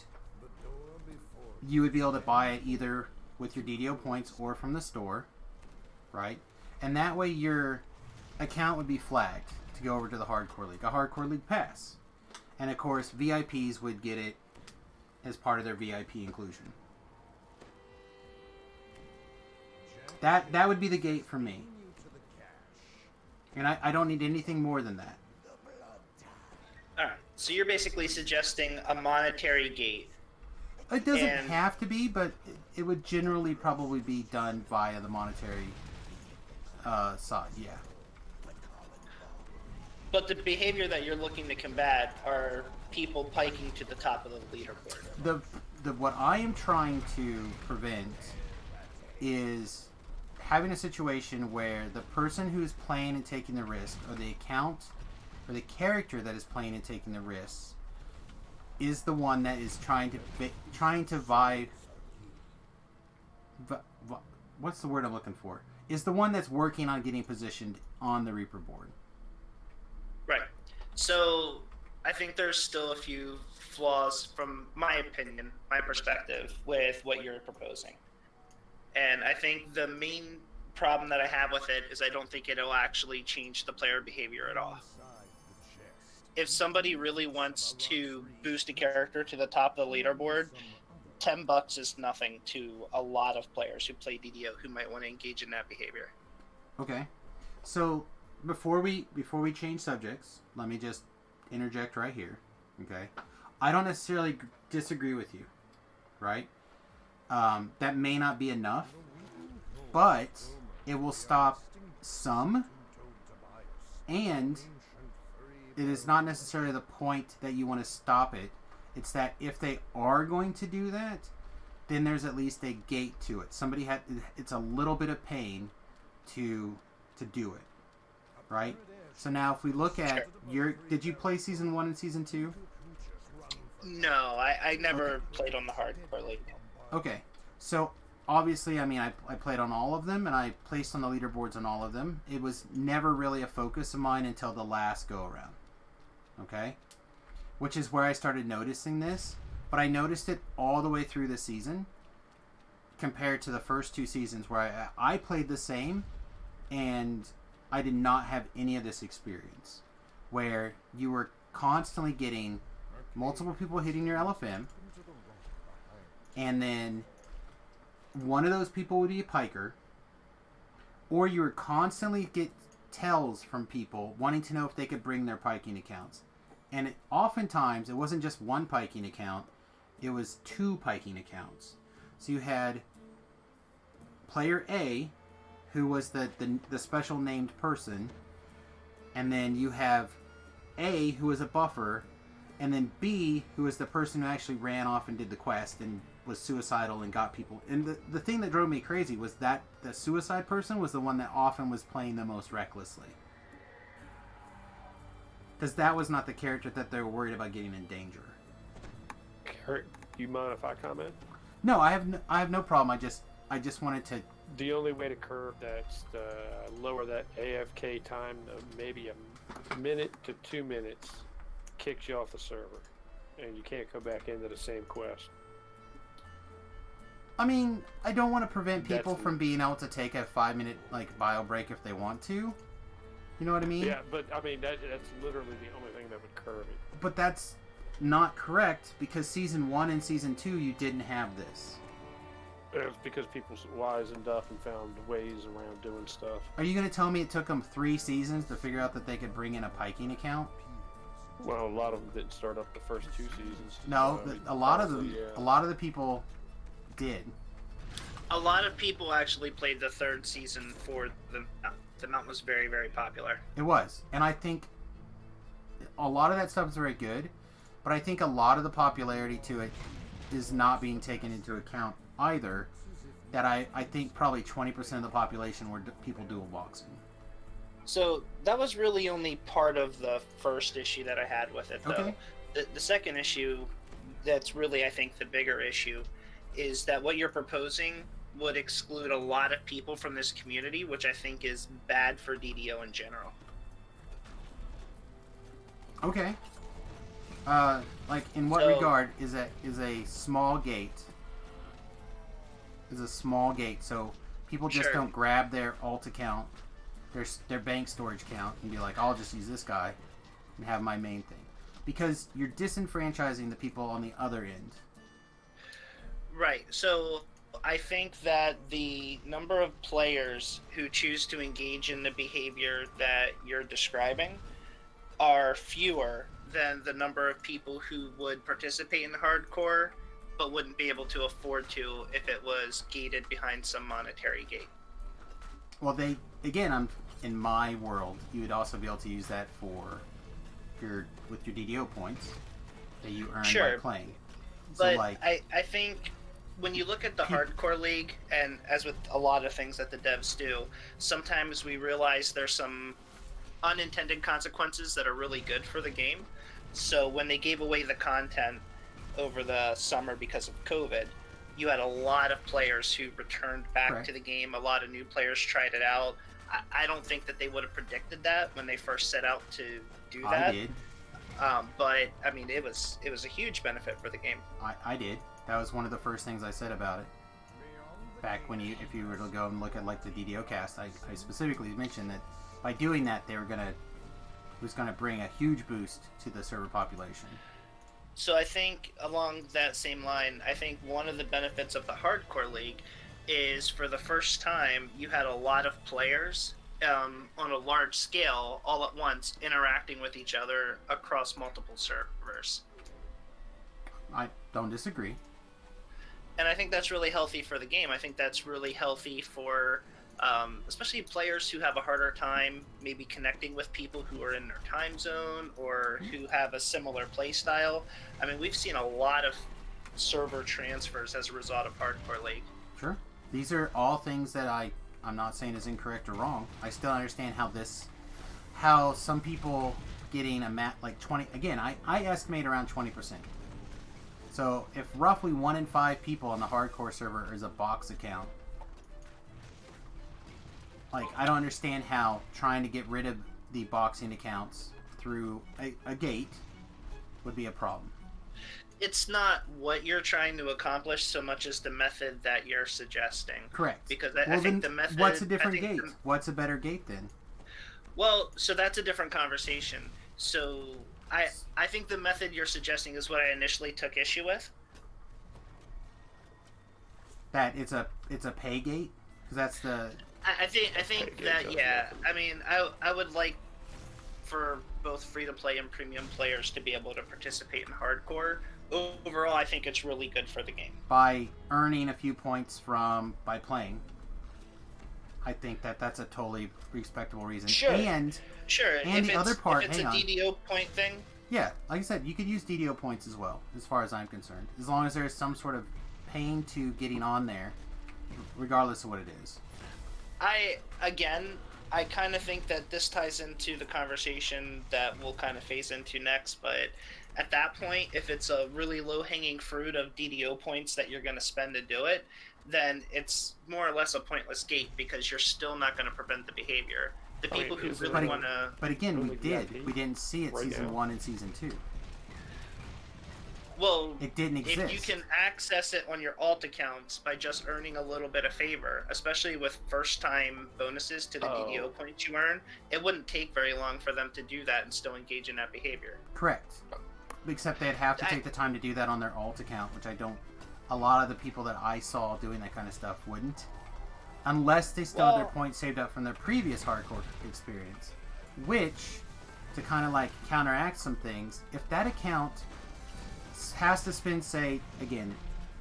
you would be able to buy it either with your DDO points or from the store, right? And that way your account would be flagged to go over to the Hardcore League, a Hardcore League pass. And of course, VIPs would get it as part of their VIP inclusion. That would be the gate for me. And I don't need anything more than that. Alright, so you're basically suggesting a monetary gate. It doesn't have to be, but it would generally probably be done via the monetary side, yeah. But the behavior that you're looking to combat are people piking to the top of the leaderboard. what I am trying to prevent is having a situation where the person who is playing and taking the risk, or the account, or the character that is playing and taking the risks, is the one that is trying to what's the word I'm looking for? Is the one that's working on getting positioned on the Reaper board. Right. So I think there's still a few flaws from my opinion, my perspective, with what you're proposing. And I think the main problem that I have with it is I don't think it'll actually change the player behavior at all. If somebody really wants to boost a character to the top of the leaderboard, $10 is nothing to a lot of players who play DDO who might want to engage in that behavior. Okay. So before we change subjects, let me just interject right here. Okay. I don't necessarily disagree with you, right? That may not be enough, but it will stop some, and it is not necessarily the point that you want to stop it. It's that if they are going to do that, then there's at least a gate to it. It's a little bit of pain to do it, right? So now if we look at did you play season 1 and season 2? No, I never played on the hardcore league. Okay, so obviously, I mean, I played on all of them, and I placed on the leaderboards on all of them. It was never really a focus of mine until the last go-around, okay? Which is where I started noticing this, but I noticed it all the way through the season compared to the first 2 seasons where I played the same, and I did not have any of this experience, where you were constantly getting multiple people hitting your LFM, and then one of those people would be a piker, or you would constantly get tells from people wanting to know if they could bring their piking accounts. And oftentimes, it wasn't just one piking account, it was 2 piking accounts. So you had player A, who was the special named person, and then you have A, who was a buffer, and then B, who was the person who actually ran off and did the quest and was suicidal and got people. And the thing that drove me crazy was that the suicide person was the one that often was playing the most recklessly. Because that was not the character that they were worried about getting in danger. Kurt, do you mind if I comment? No, I have no problem. I just wanted to. The only way to curb that's to lower that AFK time to maybe a minute to 2 minutes, kicks you off the server, and you can't go back into the same quest. I mean, I don't want to prevent people from being able to take a 5-minute bio break if they want to. You know what I mean? Yeah, but I mean that's literally the only thing that would curb it. But that's not correct, because season 1 and season 2 you didn't have this. It was because people wisened up and found ways around doing stuff. Are you going to tell me it took them 3 seasons to figure out that they could bring in a piking account? Well, a lot of them didn't start up the first 2 seasons. No, so, a lot of the people did. A lot of people actually played the 3rd season for the mount was very, very popular. It was. And I think a lot of that stuff is very good, but I think a lot of the popularity to it is not being taken into account either. That I think probably 20% of the population were people dual boxing. So that was really only part of the first issue that I had with it, though. Okay. The second issue, that's really, I think, the bigger issue, is that what you're proposing would exclude a lot of people from this community, which I think is bad for DDO in general. Okay. In what regard is a small gate? Is a small gate, so people just don't grab their alt account, their bank storage account, and be like, I'll just use this guy and have my main thing, because you're disenfranchising the people on the other end. Right. So I think that the number of players who choose to engage in the behavior that you're describing are fewer than the number of people who would participate in hardcore but wouldn't be able to afford to if it was gated behind some monetary gate. Well, I'm in my world, you would also be able to use that with your DDO points that you earn by playing. But so like, I think when you look at the hardcore league, and as with a lot of things that the devs do, sometimes we realize there's some unintended consequences that are really good for the game. So when they gave away the content over the summer because of COVID, you had a lot of players who returned back Correct. to the game. A lot of new players tried it out. I don't think that they would have predicted that when they first set out to do that. I did. But I mean, it was a huge benefit for the game. I did. That was one of the first things I said about it. Back when if you were to go and look at like the DDO cast, I specifically mentioned that by doing that, it was gonna bring a huge boost to the server population. So I think along that same line, I think one of the benefits of the hardcore league is for the first time you had a lot of players on a large scale all at once interacting with each other across multiple servers. I don't disagree. And I think that's really healthy for the game. I think that's really healthy for especially players who have a harder time maybe connecting with people who are in their time zone or who have a similar play style. I mean, we've seen a lot of server transfers as a result of Hardcore League. Sure. These are all things that I'm not saying is incorrect or wrong. I still understand how some people getting a map like 20, again, I estimate around 20%. So if roughly 1 in 5 people on the hardcore server is a box account, like, I don't understand how trying to get rid of the boxing accounts through a gate would be a problem. It's not what you're trying to accomplish so much as the method that you're suggesting. Correct. Because I think the method... What's a different gate? What's a better gate then? Well, so that's a different conversation. So I think the method you're suggesting is what I initially took issue with. That it's a pay gate? Because that's the... I think that, yeah. I mean, I would like for both free-to-play and premium players to be able to participate in hardcore. Overall, I think it's really good for the game. By earning a few points by playing, I think that's a totally respectable reason. Sure. And the other part, if it's a DDO point thing. Yeah, like I said, you could use DDO points as well, as far as I'm concerned. As long as there's some sort of paying to getting on there, regardless of what it is. I kind of think that this ties into the conversation that we'll kind of phase into next, but at that point, if it's a really low-hanging fruit of DDO points that you're going to spend to do it, then it's more or less a pointless gate because you're still not going to prevent the behavior. The people who really want to... But again, we didn't see it Season 1 and Season 2. Well, it didn't exist. If you can access it on your alt accounts by just earning a little bit of favor, especially with first-time bonuses to the DDO points you earn, it wouldn't take very long for them to do that and still engage in that behavior. Correct. Except they'd have to take the time to do that on their alt account, which a lot of the people that I saw doing that kind of stuff wouldn't. Unless they still had their points saved up from their previous hardcore experience. Which, to kind of like counteract some things, if that account has to spend, say, again,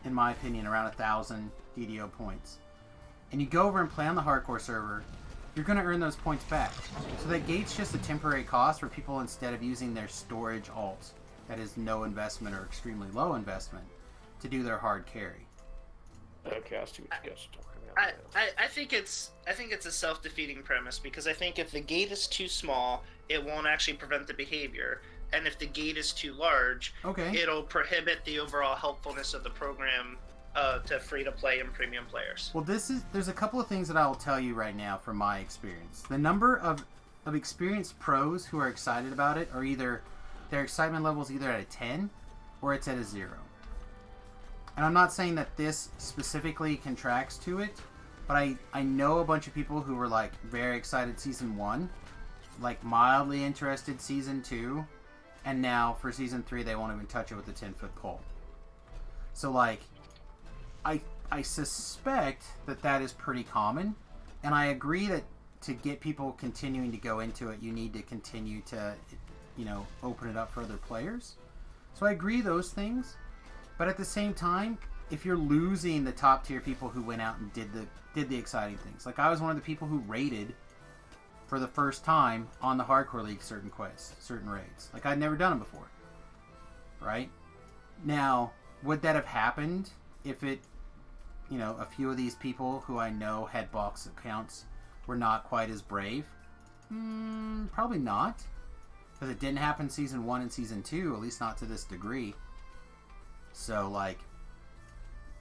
in my opinion, around 1,000 DDO points, and you go over and play on the hardcore server, you're going to earn those points back. So that gate's just a temporary cost for people instead of using their storage alt, that is no investment or extremely low investment, to do their hard carry. Okay, I see what you guys are talking about. I think it's a self-defeating premise because I think if the gate is too small, it won't actually prevent the behavior. And if the gate is too large, it'll prohibit the overall helpfulness of the program to free-to-play and premium players. Well, there's a couple of things that I will tell you right now from my experience. The number of experienced pros who are excited about it are either, their excitement level is either at a 10 or it's at a 0. And I'm not saying that this specifically contracts to it, but I know a bunch of people who were like very excited Season 1, like mildly interested Season 2, and now for Season 3 they won't even touch it with a 10-foot pole. So like, I suspect that is pretty common, and I agree that to get people continuing to go into it, you need to continue to, open it up for other players. So I agree those things, but at the same time, if you're losing the top tier people who went out and did the exciting things, like I was one of the people who raided for the first time on the Hardcore League certain quests, certain raids. Like I'd never done them before. Right? Now, would that have happened if it, you know, a few of these people who I know had box accounts were not quite as brave? Probably not. Because it didn't happen Season 1 and Season 2, at least not to this degree. So, like,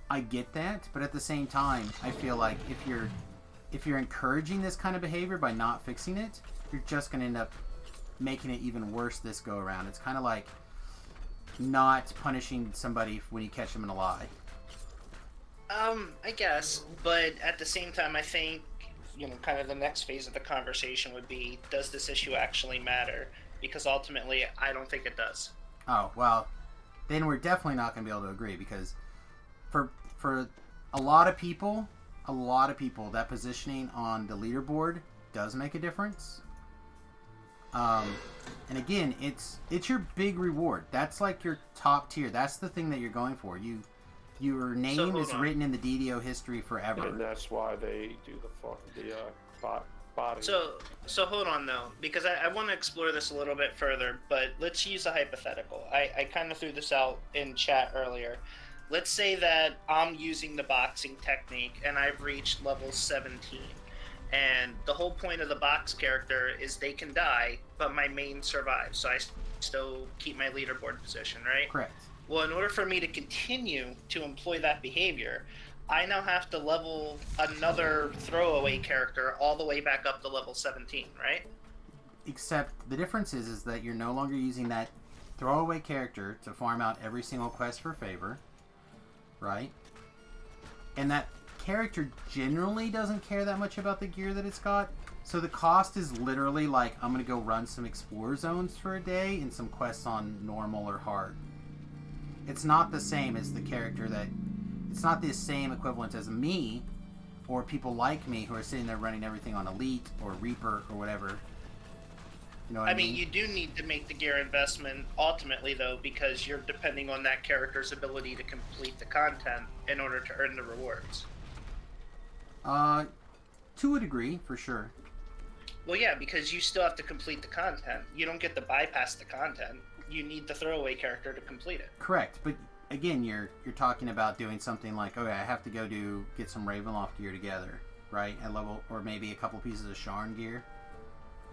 I get that, but at the same time, I feel like if you're encouraging this kind of behavior by not fixing it, you're just going to end up making it even worse this go around. It's kind of like not punishing somebody when you catch them in a lie. I guess, but at the same time, I think, you know, kind of the next phase of the conversation would be, does this issue actually matter? Because ultimately, I don't think it does. Oh, well, then we're definitely not going to be able to agree, because for a lot of people, that positioning on the leaderboard does make a difference. And again, it's your big reward. That's like your top tier. That's the thing that you're going for. Your name is written in the DDO history forever. And that's why they do the body. So hold on though, because I want to explore this a little bit further, but let's use a hypothetical. I kind of threw this out in chat earlier. Let's say that I'm using the boxing technique and I've reached level 17. And the whole point of the box character is they can die, but my main survives, so I still keep my leaderboard position, right? Correct. Well, in order for me to continue to employ that behavior, I now have to level another throwaway character all the way back up to level 17, right? Except the difference is that you're no longer using that throwaway character to farm out every single quest for favor, right? And that character generally doesn't care that much about the gear that it's got. So the cost is literally like, I'm going to go run some explore zones for a day and some quests on normal or hard. It's not the same as the character that... It's not the same equivalent as me or people like me who are sitting there running everything on Elite or Reaper or whatever. You know what I mean? You do need to make the gear investment ultimately, though, because you're depending on that character's ability to complete the content in order to earn the rewards. To a degree, for sure. Well, yeah, because you still have to complete the content. You don't get to bypass the content. You need the throwaway character to complete it. Correct, but again, you're talking about doing something like, okay, I have to go get some Ravenloft gear together, right? At level, or maybe a couple pieces of Sharn gear,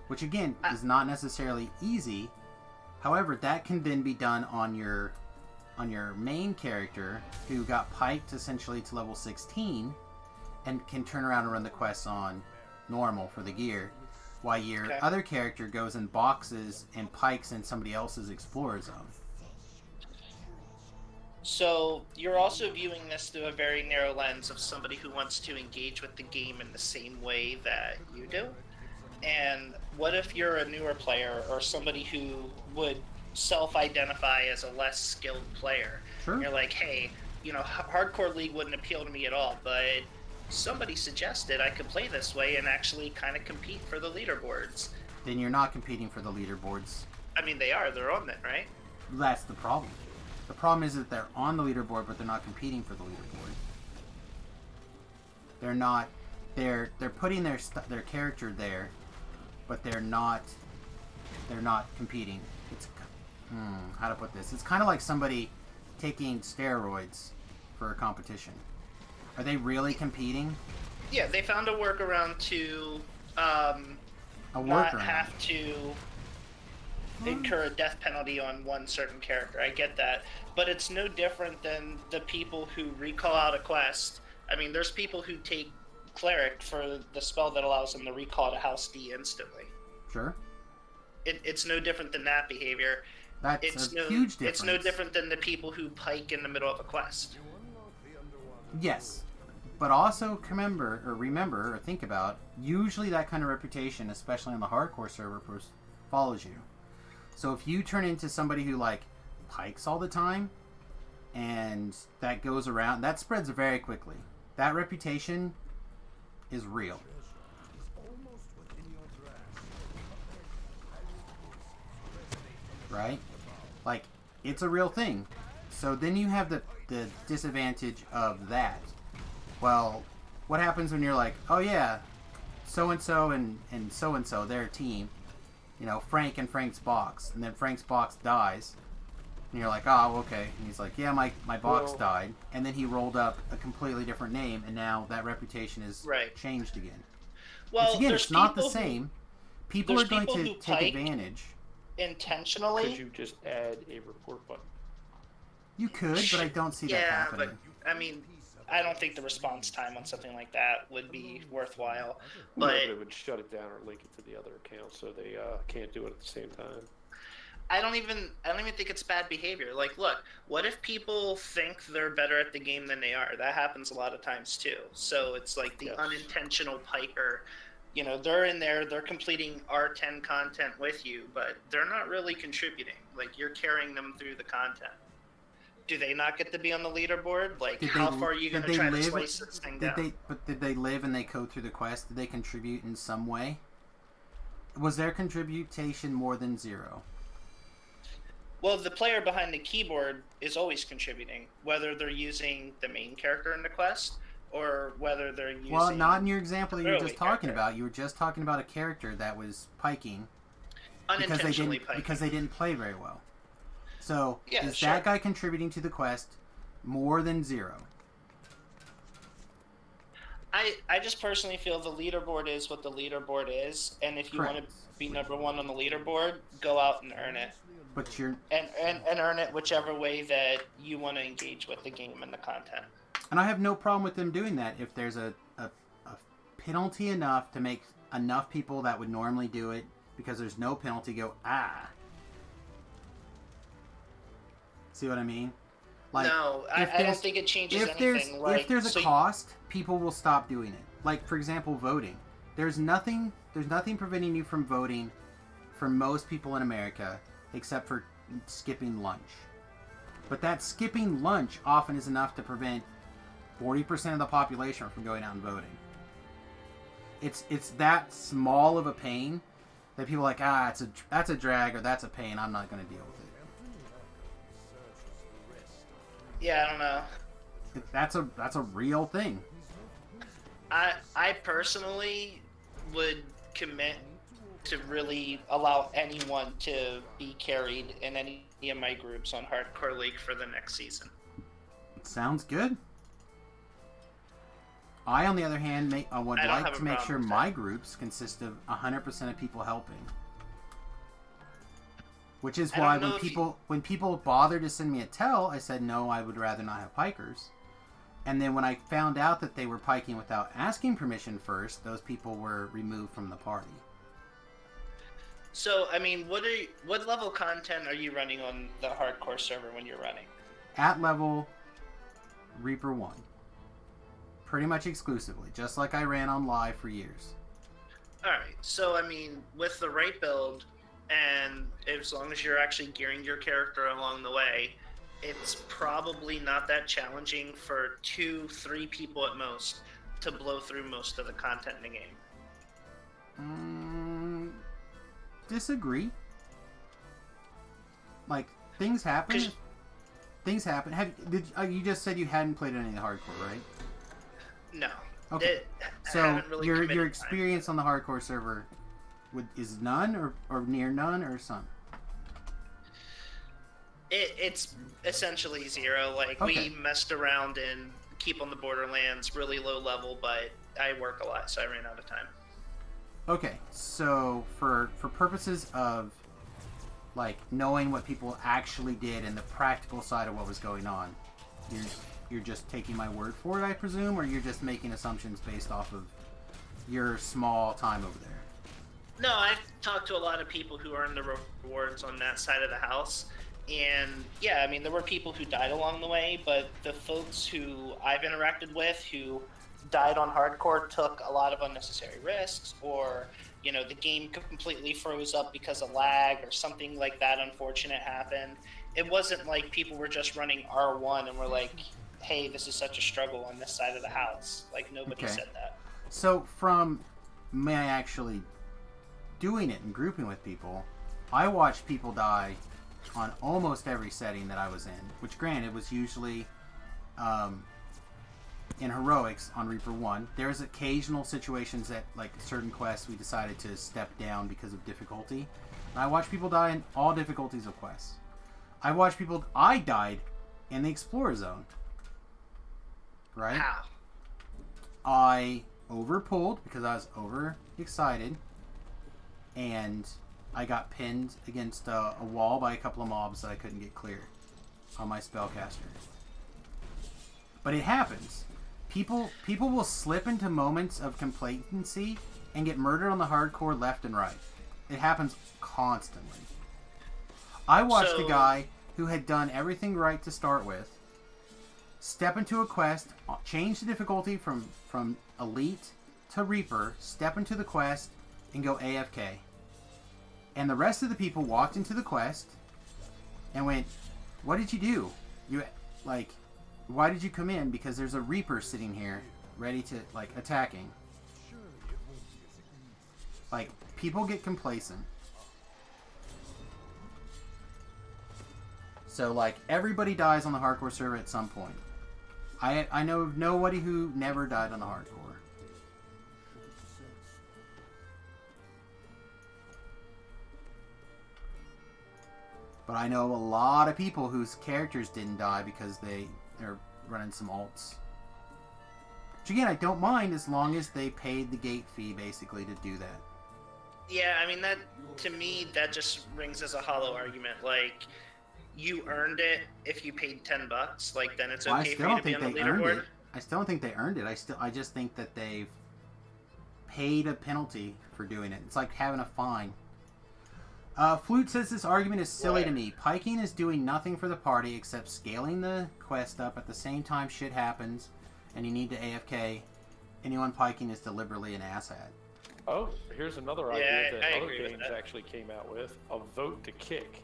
which again is not necessarily easy. However, that can then be done on your main character who got piked essentially to level 16 and can turn around and run the quests on normal for the gear, while your other character goes in boxes and pikes in somebody else's explorer zone. So you're also viewing this through a very narrow lens of somebody who wants to engage with the game in the same way that you do. And what if you're a newer player or somebody who would self-identify as a less skilled player? Sure. You're like, hey, you know, Hardcore League wouldn't appeal to me at all, but somebody suggested I could play this way and actually kind of compete for the leaderboards. Then you're not competing for the leaderboards. I mean, they're on it, right? That's the problem. The problem is that they're on the leaderboard, but they're not competing for the leaderboard. They're not. They're putting their character there, but they're not competing. It's how to put this? It's kind of like somebody taking steroids for a competition. Are they really competing? Yeah, they found a workaround to not have to incur a death penalty on one certain character. I get that. But it's no different than the people who recall out a quest. I mean, there's people who take Cleric for the spell that allows them to recall to House D instantly. Sure. It's no different than that behavior. That's a huge difference. It's no different than the people who pike in the middle of a quest. Yes. But also remember or think about, usually that kind of reputation, especially on the hardcore server, follows you. So if you turn into somebody who like pikes all the time, and that goes around, that spreads very quickly. That reputation is real. Right? Like, it's a real thing. So then you have the disadvantage of that. Well, what happens when you're like, oh yeah, so-and-so and so-and-so, they're a team. You know, Frank and Frank's box. And then Frank's box dies. And you're like, oh, okay. And he's like, yeah, my box Well- died. And then he rolled up a completely different name, and now that reputation is Right. changed again. Well, Which, again, there's it's not the people who same. People are there's going people to who take pike advantage. intentionally. Could you just add a report button? You could, but I don't see that Yeah, happening. but I mean, I don't think the response time on something like that would be worthwhile. No, But they would shut it down or link it to the other account, so they can't do it at the same time. I don't even think it's bad behavior. Like, look, what if people think they're better at the game than they are? That happens a lot of times too. So it's like the Yes. unintentional piker. You know, they're in there, they're completing R10 content with you, but they're not really contributing. Like, you're carrying them through the content. Do they not get to be on the leaderboard? Like, Did how they- far are you going did to they try to live- slice this thing Did down? did they live and they code through the quest? Did they contribute in some way? Was their contribution more than 0? Well, the player behind the keyboard is always contributing, whether they're using the main character in the quest or whether they're using. Well, not in your example that you were throwaway just talking character. about. You were just talking about a character that was piking Unintentionally piking. because they didn't play very well. So Yeah, is sure. that guy contributing to the quest more than 0? I just personally feel the leaderboard is what the leaderboard is, and if you want to Correct. be number one on the leaderboard, go out and earn it, But you're and earn it whichever way that you want to engage with the game and the content. and I have no problem with them doing that if there's a penalty enough to make enough people that would normally do it because there's no penalty go See what I mean? Like, No, I if don't there's- think it changes if there's anything. Like, if there's a so cost, people will stop doing it. Like, for example, voting. There's nothing preventing you from voting for most people in America except for skipping lunch. But that skipping lunch often is enough to prevent 40% of the population from going out and voting. It's that small of a pain that people are like, that's a drag or that's a pain. I'm not going to deal with it. yeah, I don't know. That's a real thing. I personally would commit to really allow anyone to be carried in any of my groups on Hardcore League for the next season. Sounds good. I, on the other hand, would I don't like have to a make problem sure with my that. groups consist of 100% of people helping. Which is I why don't know when people bothered to send me a tell, I said no, I would rather not have pikers. And then when I found out that they were piking without asking permission first, those people were removed from the party. So, I mean, what level content are you running on the hardcore server when you're running? At level Reaper 1. Pretty much exclusively, just like I ran on live for years. Alright, so I mean, with the right build, and as long as you're actually gearing your character along the way, it's probably not that challenging for 2-3 people at most to blow through most of the content in the game. Disagree. Like, things happen. 'Cause- Things happen. You just said you hadn't played any of the hardcore, right? No. Okay. I So haven't really your committed time. experience on the hardcore server is none or near none or some? It's essentially 0. Like, Okay. we messed around in Keep on the Borderlands, really low level, but I work a lot, so I ran out of time. Okay, so for purposes of like knowing what people actually did and the practical side of what was going on, you're just taking my word for it, I presume, or you're just making assumptions based off of your small time over there? No, I've talked to a lot of people who earned the rewards on that side of the house. And yeah, I mean, there were people who died along the way, but the folks who I've interacted with who died on hardcore took a lot of unnecessary risks, or, you know, the game completely froze up because of lag or something like that unfortunate happened. It wasn't like people were just running R1 and were like, hey, this is such a struggle on this side of the house. Like, nobody Okay. said that. So from me actually doing it and grouping with people, I watched people die on almost every setting that I was in, which granted was usually in heroics on Reaper 1. There's occasional situations that, like certain quests, we decided to step down because of difficulty. And I watched people die in all difficulties of quests. I watched people. I died in the Explorer Zone. Right? How? I overpulled because I was overexcited, and I got pinned against a wall by a couple of mobs that I couldn't get clear on my spellcaster. But it happens. People will slip into moments of complacency and get murdered on the hardcore left and right. It happens constantly. I watched a guy who had done everything right to start with step into a quest, change the difficulty from Elite to Reaper, step into the quest, and go AFK. And the rest of the people walked into the quest and went, "What did you do? Why did you come in? Because there's a Reaper sitting here, ready to, attacking." People get complacent. So, everybody dies on the hardcore server at some point. I know of nobody who never died on the hardcore. But I know a lot of people whose characters didn't die because they're running some alts. Which again, I don't mind as long as they paid the gate fee basically to do that. Yeah, I mean, that, to me, that just rings as a hollow argument. You earned it if you paid $10. Then it's okay for you to be on the leaderboard. I still don't think they earned it. I just think that they've paid a penalty for doing it. It's like having a fine. Flute says this argument is silly to me. Piking is doing nothing for the party except scaling the quest up. At the same time, shit happens, and you need to AFK. Anyone piking is deliberately an asshat. Oh, here's another idea that other games actually came out with: a vote to kick.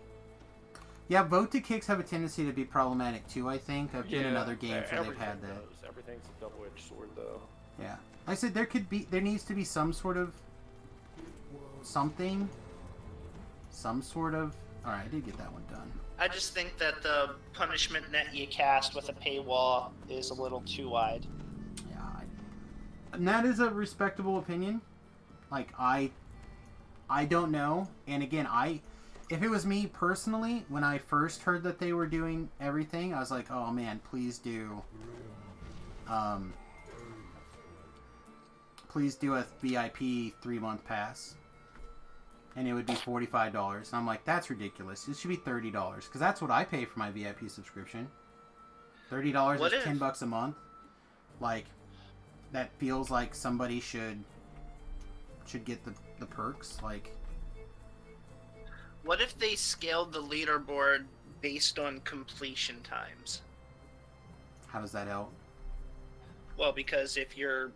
Yeah, vote to kicks have a tendency to be problematic too, I think. I've been in other games where they've had that. Everything's a double-edged sword, though. Yeah. I said there needs to be some sort of something. Some sort of... Alright, I did get that one done. I just think that the punishment net you cast with a paywall is a little too wide. Yeah, and that is a respectable opinion. I don't know. And again, if it was me personally, when I first heard that they were doing everything, I was like, oh man, please do a VIP 3-month pass. And it would be $45. And I'm like, that's ridiculous. It should be $30. Because that's what I pay for my VIP subscription. $30 is $10 a month. That feels like somebody should get the perks. What if they scaled the leaderboard based on completion times? How does that help? Well, because if you're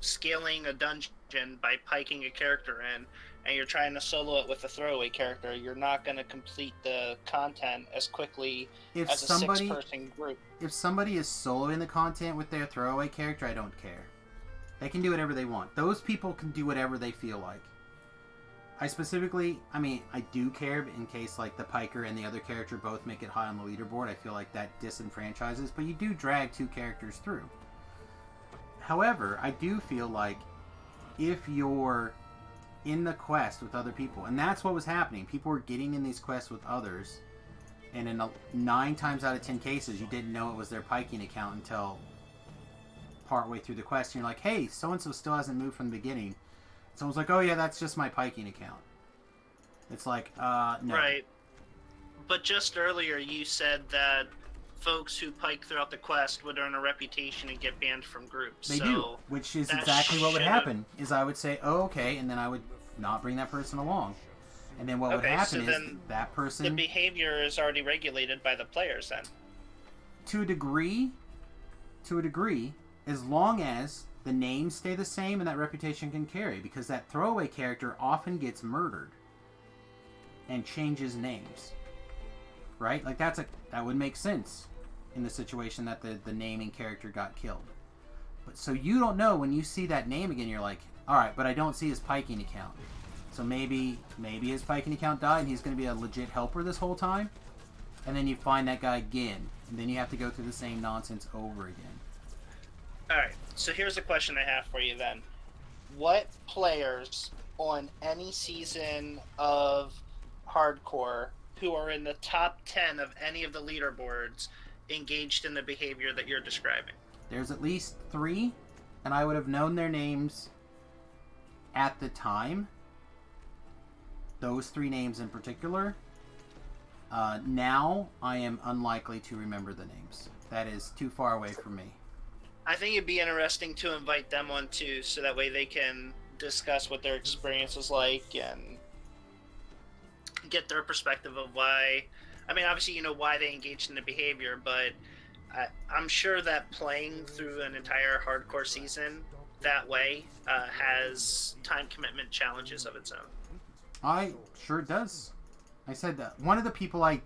scaling a dungeon by piking a character in, and you're trying to solo it with a throwaway character, you're not going to complete the content as quickly as a 6-person group. If somebody is soloing the content with their throwaway character, I don't care. They can do whatever they want. Those people can do whatever they feel like. I do care in case the piker and the other character both make it high on the leaderboard. I feel like that disenfranchises, but you do drag 2 characters through. However, I do feel like if you're in the quest with other people, and that's what was happening. People were getting in these quests with others, and in 9 times out of 10 cases, you didn't know it was their piking account until partway through the quest, and you're like, hey, so-and-so still hasn't moved from the beginning. Someone's like, oh yeah, that's just my piking account. It's like, no. Right. But just earlier you said that folks who pike throughout the quest would earn a reputation and get banned from groups. They do, which is exactly what would happen, is I would say, oh, okay, and then I would not bring that person along. And then what would happen is that person... The behavior is already regulated by the players then. To a degree, as long as the names stay the same and that reputation can carry, because that throwaway character often gets murdered and changes names. Right? That would make sense in the situation that the naming character got killed. But so you don't know when you see that name again, you're like, alright, but I don't see his piking account. So maybe his piking account died and he's going to be a legit helper this whole time. And then you find that guy again. And then you have to go through the same nonsense over again. Alright, so here's a question I have for you then. What players on any season of Hardcore who are in the top 10 of any of the leaderboards engaged in the behavior that you're describing? There's at least 3, and I would have known their names at the time. Those 3 names in particular. Now, I am unlikely to remember the names. That is too far away from me. I think it'd be interesting to invite them on too, so that way they can discuss what their experience was like and get their perspective of why. I mean, obviously, you know why they engaged in the behavior, but I'm sure that playing through an entire hardcore season that way has time commitment challenges of its own. Sure does. I said that one of the people I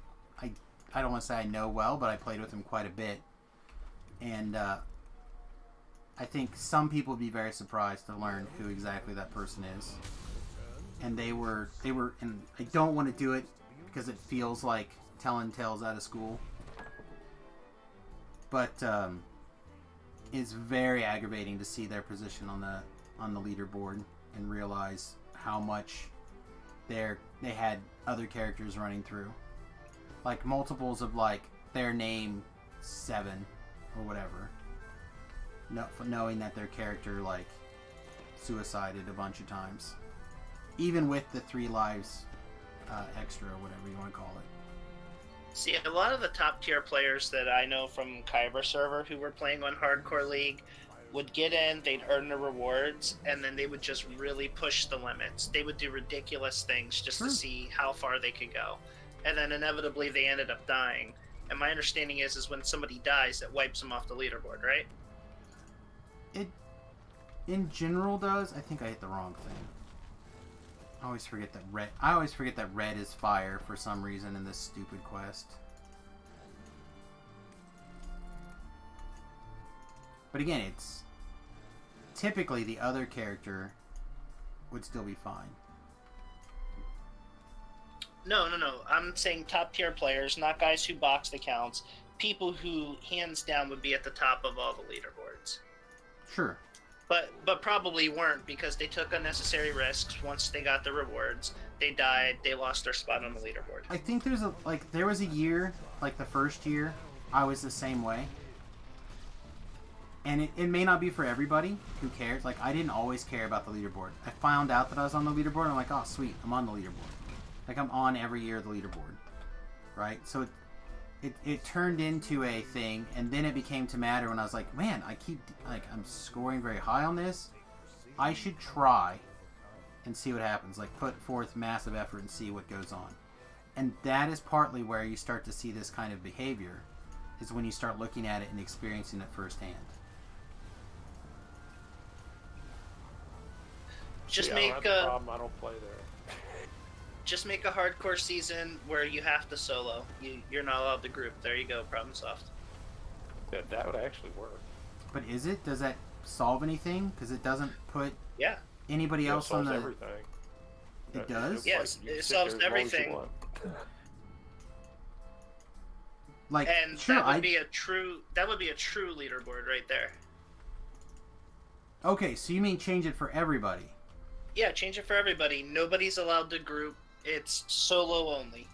don't want to say I know well, but I played with him quite a bit, and I think some people would be very surprised to learn who exactly that person is. And they were, and I don't want to do it because it feels like telling tales out of school. But it's very aggravating to see their position on the leaderboard and realize how much they had other characters running through, like multiples of like their name 7 or whatever. Knowing that their character like suicided a bunch of times, even with the 3 lives extra or whatever you want to call it. See, a lot of the top tier players that I know from Kyber server who were playing on Hardcore League would get in, they'd earn the rewards, and then they would just really push the limits. They would do ridiculous things just to see how far they could go. And then inevitably they ended up dying. And my understanding is when somebody dies, it wipes them off the leaderboard, right? It, in general, does. I think I hit the wrong thing. I always forget that red is fire for some reason in this stupid quest. But again, it's typically the other character would still be fine. No. I'm saying top tier players, not guys who boxed accounts. People who, hands down, would be at the top of all the leaderboards. Sure. But probably weren't because they took unnecessary risks. Once they got the rewards, they died. They lost their spot on the leaderboard. I think there was a year, like the first year, I was the same way. And it may not be for everybody who cares. Like, I didn't always care about the leaderboard. I found out that I was on the leaderboard, and I'm like, oh, sweet, I'm on the leaderboard. Like, I'm on every year of the leaderboard. Right? So it turned into a thing, and then it became to matter when I was like, man, I'm scoring very high on this. I should try and see what happens. Like, put forth massive effort and see what goes on. And that is partly where you start to see this kind of behavior, is when you start looking at it and experiencing it firsthand. Just I don't have a problem. I don't play there. Just make a hardcore season where you have to solo. You're not allowed to group. There you go, problem solved. Yeah, that would actually work. But is it? Does that solve anything? Because it doesn't put anybody else on the... everything. It does? Yes, it solves everything. Like, and sure, that would be a true leaderboard right there. Okay, so you mean change it for everybody? Yeah, change it for everybody. Nobody's allowed to group. It's solo only.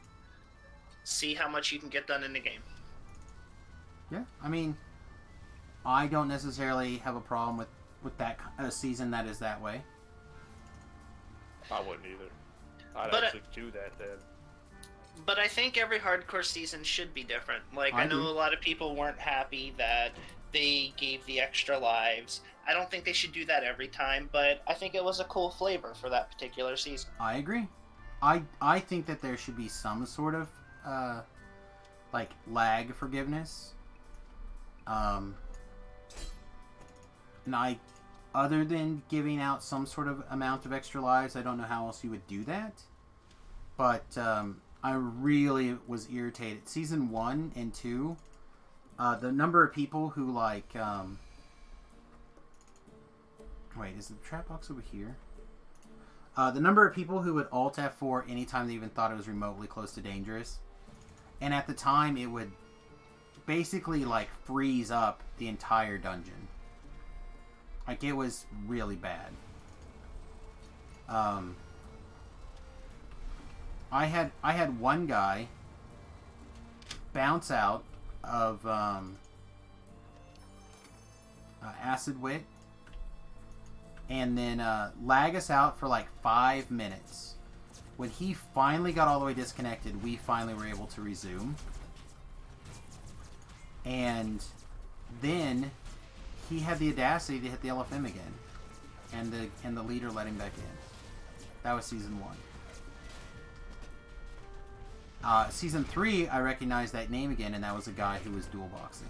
See how much you can get done in the game. Yeah, I mean, I don't necessarily have a problem with that season that is that way. I wouldn't either. I'd actually do that then. But I think every hardcore season should be different. Like, I know a lot of people weren't happy that they gave the extra lives. I don't think they should do that every time, but I think it was a cool flavor for that particular season. I agree. I think that there should be some sort of like lag forgiveness. And other than giving out some sort of amount of extra lives, I don't know how else you would do that. But I really was irritated. Season 1 and 2, the number of people who like wait, is the trap box over here? The number of people who would alt F4 anytime they even thought it was remotely close to dangerous. And at the time, it would basically, like, freeze up the entire dungeon. Like, it was really bad. I had one guy bounce out of Acid Wit and then lag us out for like 5 minutes. When he finally got all the way disconnected, we finally were able to resume. And then he had the audacity to hit the LFM again, and the leader let him back in. That was season 1. Season 3, I recognized that name again, and that was a guy who was dual boxing.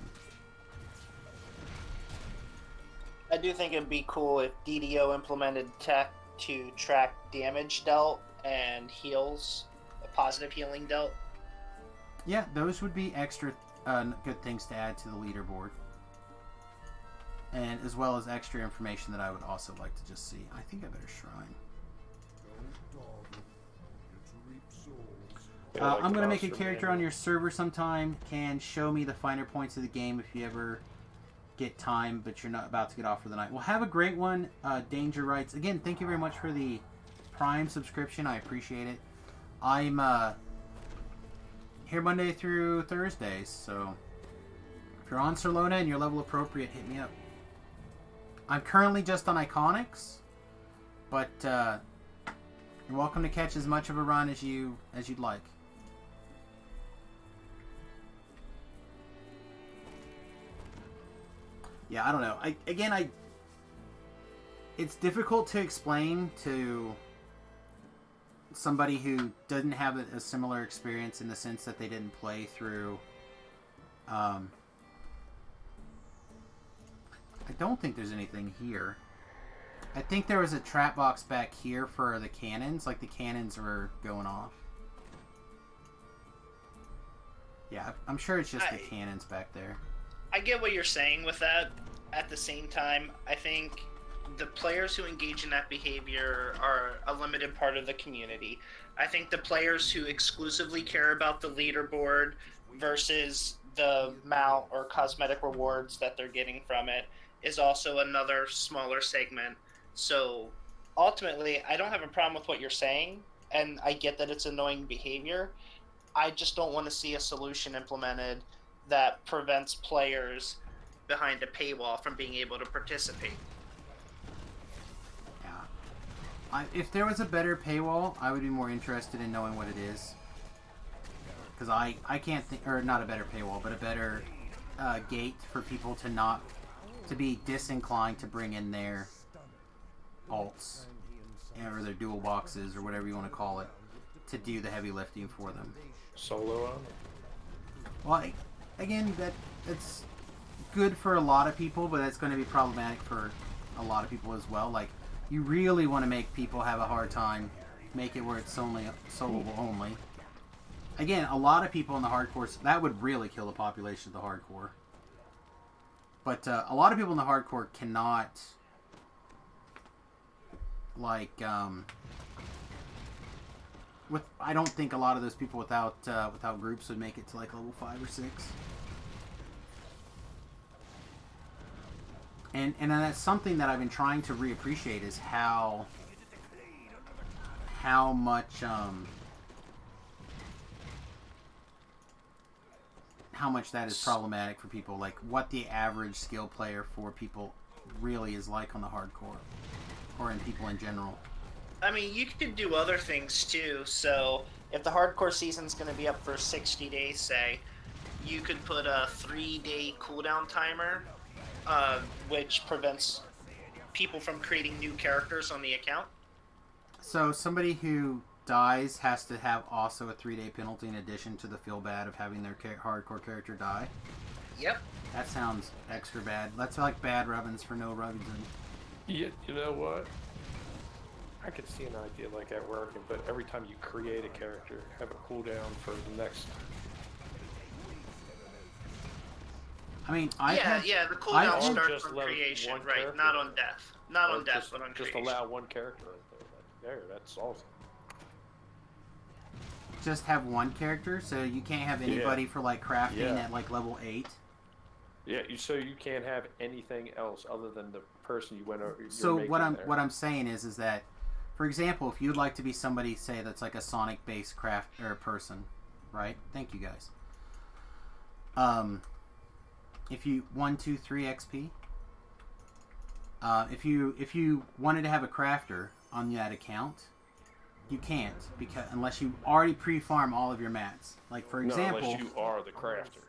I do think it'd be cool if DDO implemented tech to track damage dealt and heals, a positive healing dealt. Yeah, those would be extra good things to add to the leaderboard. And as well as extra information that I would also like to just see. I think I better shrine. I'm going to make a character on your server sometime. Can show me the finer points of the game if you ever get time, but you're not about to get off for the night. Well, have a great one. Danger Rights. Again, thank you very much for the Prime subscription. I appreciate it. I'm here Monday through Thursdays, so if you're on Serlona and you're level appropriate, hit me up. I'm currently just on Iconics, but you're welcome to catch as much of a run as you'd like. Yeah, I don't know. It's difficult to explain to somebody who doesn't have a similar experience in the sense that they didn't play through. I don't think there's anything here. I think there was a trap box back here for the cannons. Like the cannons were going off. Yeah, I'm sure it's just the cannons back there. I get what you're saying with that. At the same time, I think the players who engage in that behavior are a limited part of the community. I think the players who exclusively care about the leaderboard versus the mount or cosmetic rewards that they're getting from it is also another smaller segment. So ultimately, I don't have a problem with what you're saying, and I get that it's annoying behavior. I just don't want to see a solution implemented that prevents players behind a paywall from being able to participate. Yeah. If there was a better paywall, I would be more interested in knowing what it is. Because I can't think, or not a better paywall, but a better gate for people to be disinclined to bring in their alts, or their dual boxes, or whatever you want to call it, to do the heavy lifting for them. Solo on? Well, again, that's good for a lot of people, but that's going to be problematic for a lot of people as well. Like, you really want to make people have a hard time, make it where it's only soloable only. Again, a lot of people in the hardcore, that would really kill the population of the hardcore. But a lot of people in the hardcore cannot, like, I don't think a lot of those people without groups would make it to like level 5 or 6. And that's something that I've been trying to reappreciate is how much that is problematic for people. Like what the average skill player for people really is like on the hardcore, or in people in general. I mean, you could do other things too. So if the hardcore season's going to be up for 60 days, say, you could put a 3-day cooldown timer, which prevents people from creating new characters on the account. So somebody who dies has to have also a 3-day penalty in addition to the feel bad of having their hardcore character die? Yep. That sounds extra bad. That's like bad rubbins for no reason. Yeah, you know what? I could see an idea like that working, but every time you create a character, have a cooldown for the next. I mean, the cooldown starts from creation, right? Not on death. Not on death, but on creation. Just allow one character right there. That's awesome. Just have one character, so you can't have anybody for like crafting at like level 8. Yeah, so you can't have anything else other than the person you went over. So what I'm saying is that For example, if you'd like to be somebody, say, that's like a Sonic-based craft or person, right? Thank you guys. If you 1, 2, 3 XP. If you wanted to have a crafter on that account, you can't, because unless you already pre-farm all of your mats. Like, for example, unless you are the crafter.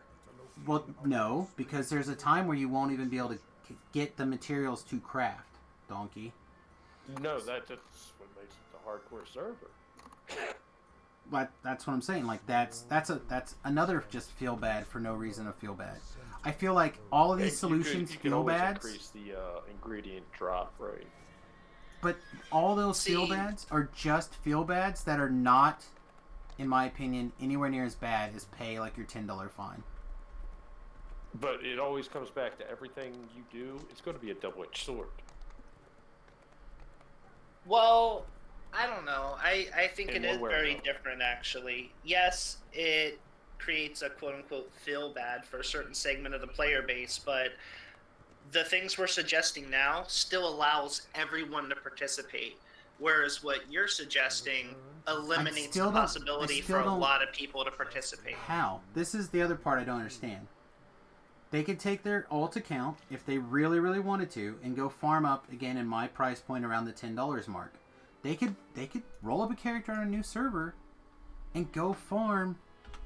Well, no, because there's a time where you won't even be able to get the materials to craft, donkey. No, that's what makes it the hardcore server. But that's what I'm saying. Like, that's another just feel bad for no reason to feel bad. I feel like all of these solutions feel bad. Increase the ingredient drop rate. But all those feel bads are just feel bads that are not, in my opinion, anywhere near as bad as pay like your $10 fine. But it always comes back to everything you do. It's going to be a double-edged sword. Well, I don't know. I think it is very different, actually. Yes, it creates a quote-unquote feel bad for a certain segment of the player base, but the things we're suggesting now still allows everyone to participate. Whereas what you're suggesting eliminates the possibility for a lot of people to participate. How? This is the other part I don't understand. They could take their alt account, if they really, really wanted to, and go farm up, again, in my price point around the $10 mark. They could roll up a character on a new server and go farm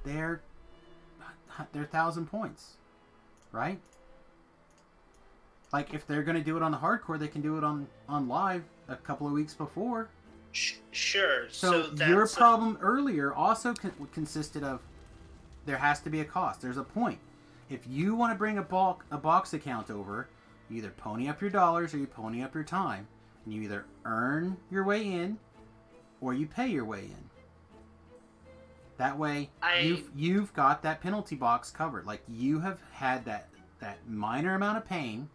their 1,000 points. Right? Like, if they're going to do it on the hardcore, they can do it on live a couple of weeks before. Sure. So your problem earlier also consisted of there has to be a cost. There's a point. If you want to bring a box account over, you either pony up your dollars or you pony up your time. And you either earn your way in or you pay your way in. That way, you've got that penalty box covered. Like, you have had that minor amount of pain,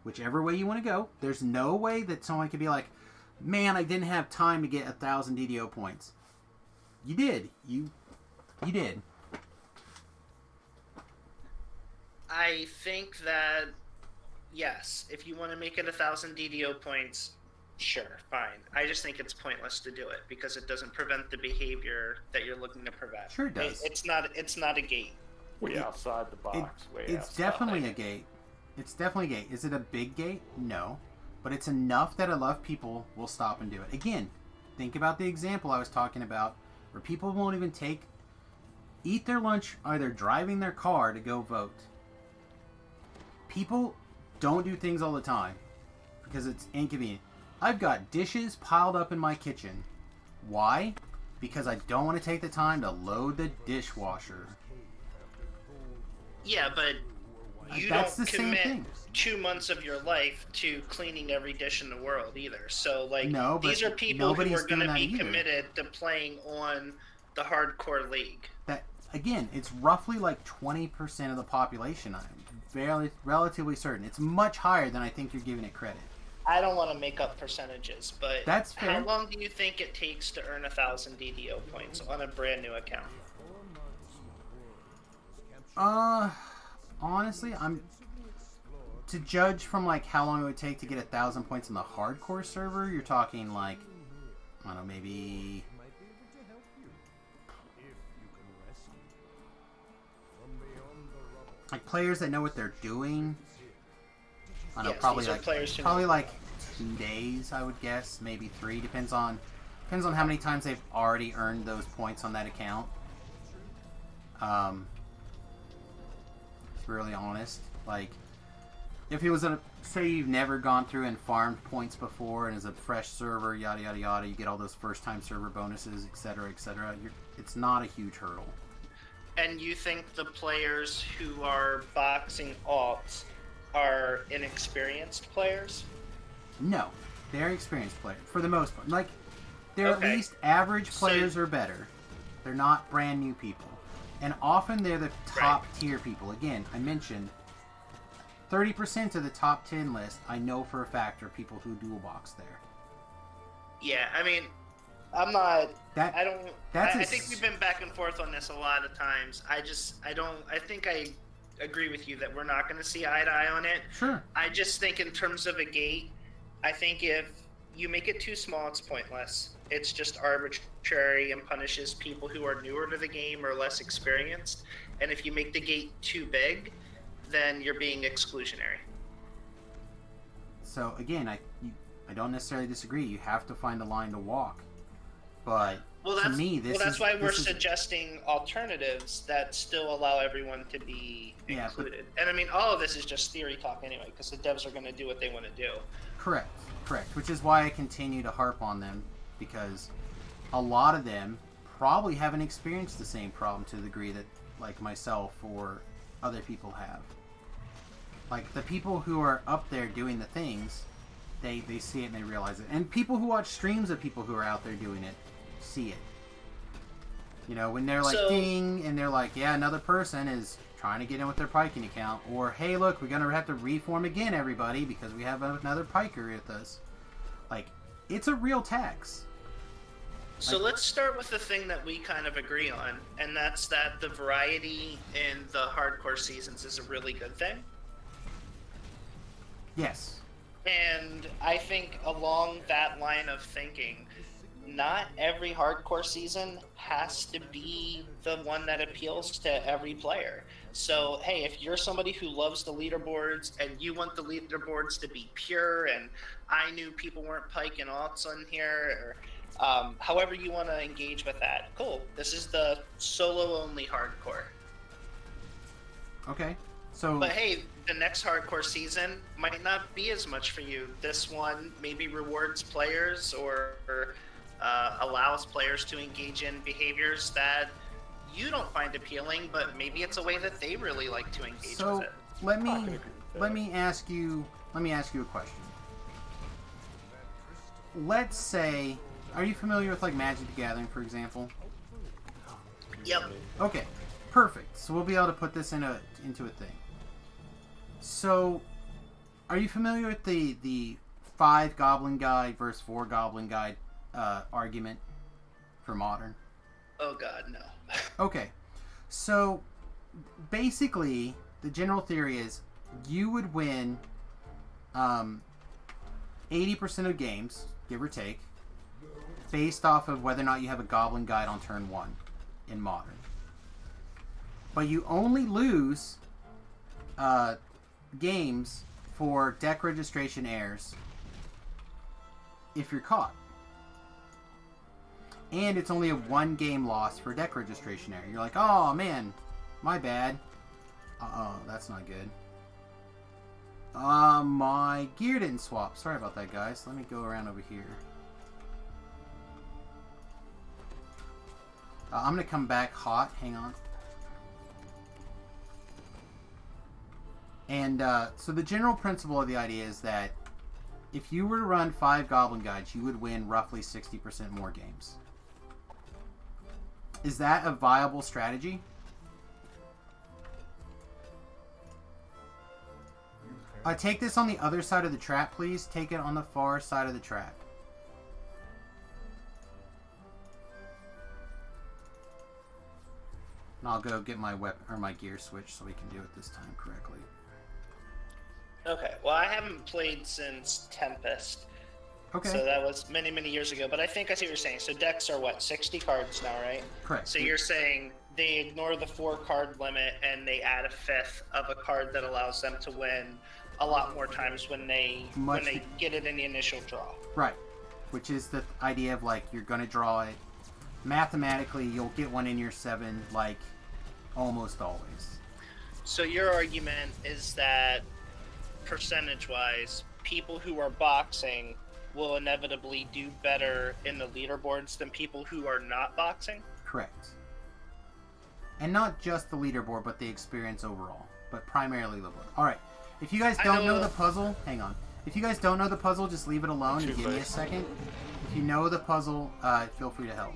whichever way you want to go. There's no way that someone could be like, man, I didn't have time to get 1,000 DDO points. You did. You did. I think that, yes, if you want to make it 1,000 DDO points, sure, fine. I just think it's pointless to do it because it doesn't prevent the behavior that you're looking to prevent. Sure it does. It's not a gate. Outside the box. It's definitely a gate. It's definitely a gate. Is it a big gate? No. But it's enough that enough people will stop and do it. Again, think about the example I was talking about where people won't even eat their lunch either driving their car to go vote. People don't do things all the time because it's inconvenient. I've got dishes piled up in my kitchen. Why? Because I don't want to take the time to load the dishwasher. Yeah, but you don't commit 2 months of your life to cleaning every dish in the world either. So, like, these are people who are going to be committed to playing on the hardcore league. That, again, it's roughly like 20% of the population. I'm relatively certain. It's much higher than I think you're giving it credit. I don't want to make up percentages, but that's fair. How long do you think it takes to earn 1,000 DDO points on a brand new account? Honestly, to judge from like how long it would take to get 1,000 points in the hardcore server, you're talking like, I don't know, maybe like players that know what they're doing. I don't know, probably like 2 days, I would guess, maybe 3. Depends on how many times they've already earned those points on that account. It's really honest. Like, if it was say you've never gone through and farmed points before, and as a fresh server, yada yada yada, you get all those first-time server bonuses, etc., etc. It's not a huge hurdle. And you think the players who are boxing alts are inexperienced players? No, they're experienced players for the most part. Like, they're at least average players or better. They're not brand new people, and often they're the top tier people. Again, I mentioned 30% of the top 10 list. I know for a fact are people who dual box there. Yeah, I mean, I'm not. I think we've been back and forth on this a lot of times. I think I agree with you that we're not going to see eye to eye on it. Sure. I just think in terms of a gate, I think if you make it too small, it's pointless. It's just arbitrary and punishes people who are newer to the game or less experienced. And if you make the gate too big, then you're being exclusionary. So again, I don't necessarily disagree. You have to find a line to walk, but to me, that's why we're suggesting alternatives that still allow everyone to be included. And I mean, all of this is just theory talk anyway, because the devs are going to do what they want to do. Correct. Which is why I continue to harp on them, because a lot of them probably haven't experienced the same problem to the degree that, like myself or other people have. Like, the people who are up there doing the things, they see it and they realize it. And people who watch streams of people who are out there doing it see it. You know, when they're like, ding, and they're like, yeah, another person is trying to get in with their piking account. Or, hey, look, we're going to have to reform again, everybody, because we have another piker with us. Like, it's a real tax. So let's start with the thing that we kind of agree on, and that's that the variety in the hardcore seasons is a really good thing. Yes. And I think along that line of thinking, not every hardcore season has to be the one that appeals to every player. So, hey, if you're somebody who loves the leaderboards and you want the leaderboards to be pure, and I knew people weren't piking alts on here, or however you want to engage with that, cool. This is the solo-only hardcore. Okay. So, but hey, the next hardcore season might not be as much for you. This one maybe rewards players or allows players to engage in behaviors that you don't find appealing, but maybe it's a way that they really like to engage with it. let me ask you a question. Let's say, are you familiar with like Magic the Gathering, for example? Yep. Okay, perfect. So we'll be able to put this into a thing. So, are you familiar with the 5 Goblin Guide versus 4 Goblin Guide argument for Modern? Oh god, no. Okay, so basically the general theory is you would win 80% of games, give or take, based off of whether or not you have a Goblin Guide on turn 1 in Modern. But you only lose games for deck registration errors if you're caught. And it's only a 1 game loss for deck registration error. You're like, oh man, my bad. That's not good. My gear didn't swap. Sorry about that, guys. Let me go around over here. I'm gonna come back hot. Hang on. And so the general principle of the idea is that if you were to run 5 Goblin Guides, you would win roughly 60% more games. Is that a viable strategy? Take this on the other side of the trap, please. Take it on the far side of the trap. And I'll go get my weapon or my gear switch so we can do it this time correctly. Okay, well, I haven't played since Tempest. Okay. So that was many, many years ago. But I think I see what you're saying. So decks are what, 60 cards now, right? Correct. So you're saying they ignore the 4-card limit and they add a 5th of a card that allows them to win a lot more times when they get it in the initial draw. Right. Which is the idea of like you're gonna draw it. Mathematically, you'll get one in your 7, like almost always. So your argument is that percentage-wise, people who are boxing will inevitably do better in the leaderboards than people who are not boxing? Correct. And not just the leaderboard, but the experience overall. But primarily the board. Alright. If you guys don't know the puzzle, hang on. If you guys don't know the puzzle, just leave it alone and give me a second. If you know the puzzle, feel free to help.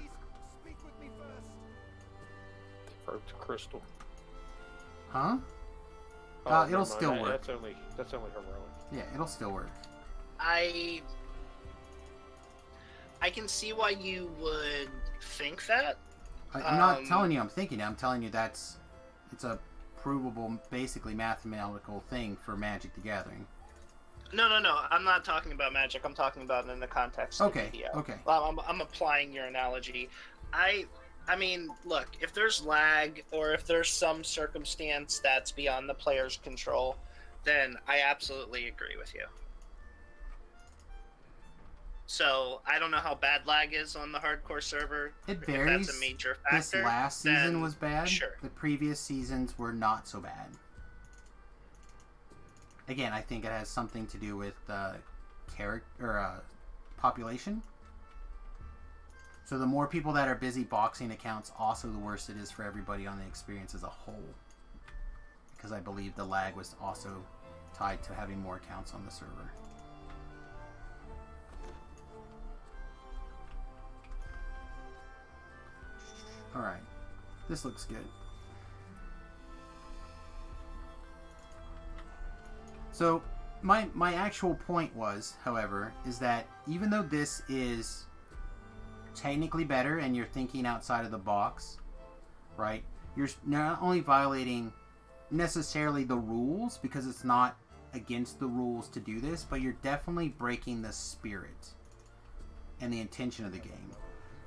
Broke the crystal. Huh? It'll still work. That's only heroic. Yeah, it'll still work. I can see why you would think that. I'm not telling you I'm thinking it. I'm telling you it's a provable, basically mathematical thing for Magic the Gathering. No. I'm not talking about Magic. I'm talking about in the context of DDO. Okay. I'm applying your analogy. I mean, look, if there's lag or if there's some circumstance that's beyond the player's control, then I absolutely agree with you. So I don't know how bad lag is on the hardcore server. It varies. If that's a major factor. This last season was bad. Sure. The previous seasons were not so bad. Again, I think it has something to do with population. So the more people that are busy boxing accounts, also the worse it is for everybody on the experience as a whole. Because I believe the lag was also tied to having more accounts on the server. Alright, this looks good. So, my actual point was, however, is that even though this is technically better and you're thinking outside of the box, right, you're not only violating necessarily the rules, because it's not against the rules to do this, but you're definitely breaking the spirit and the intention of the game.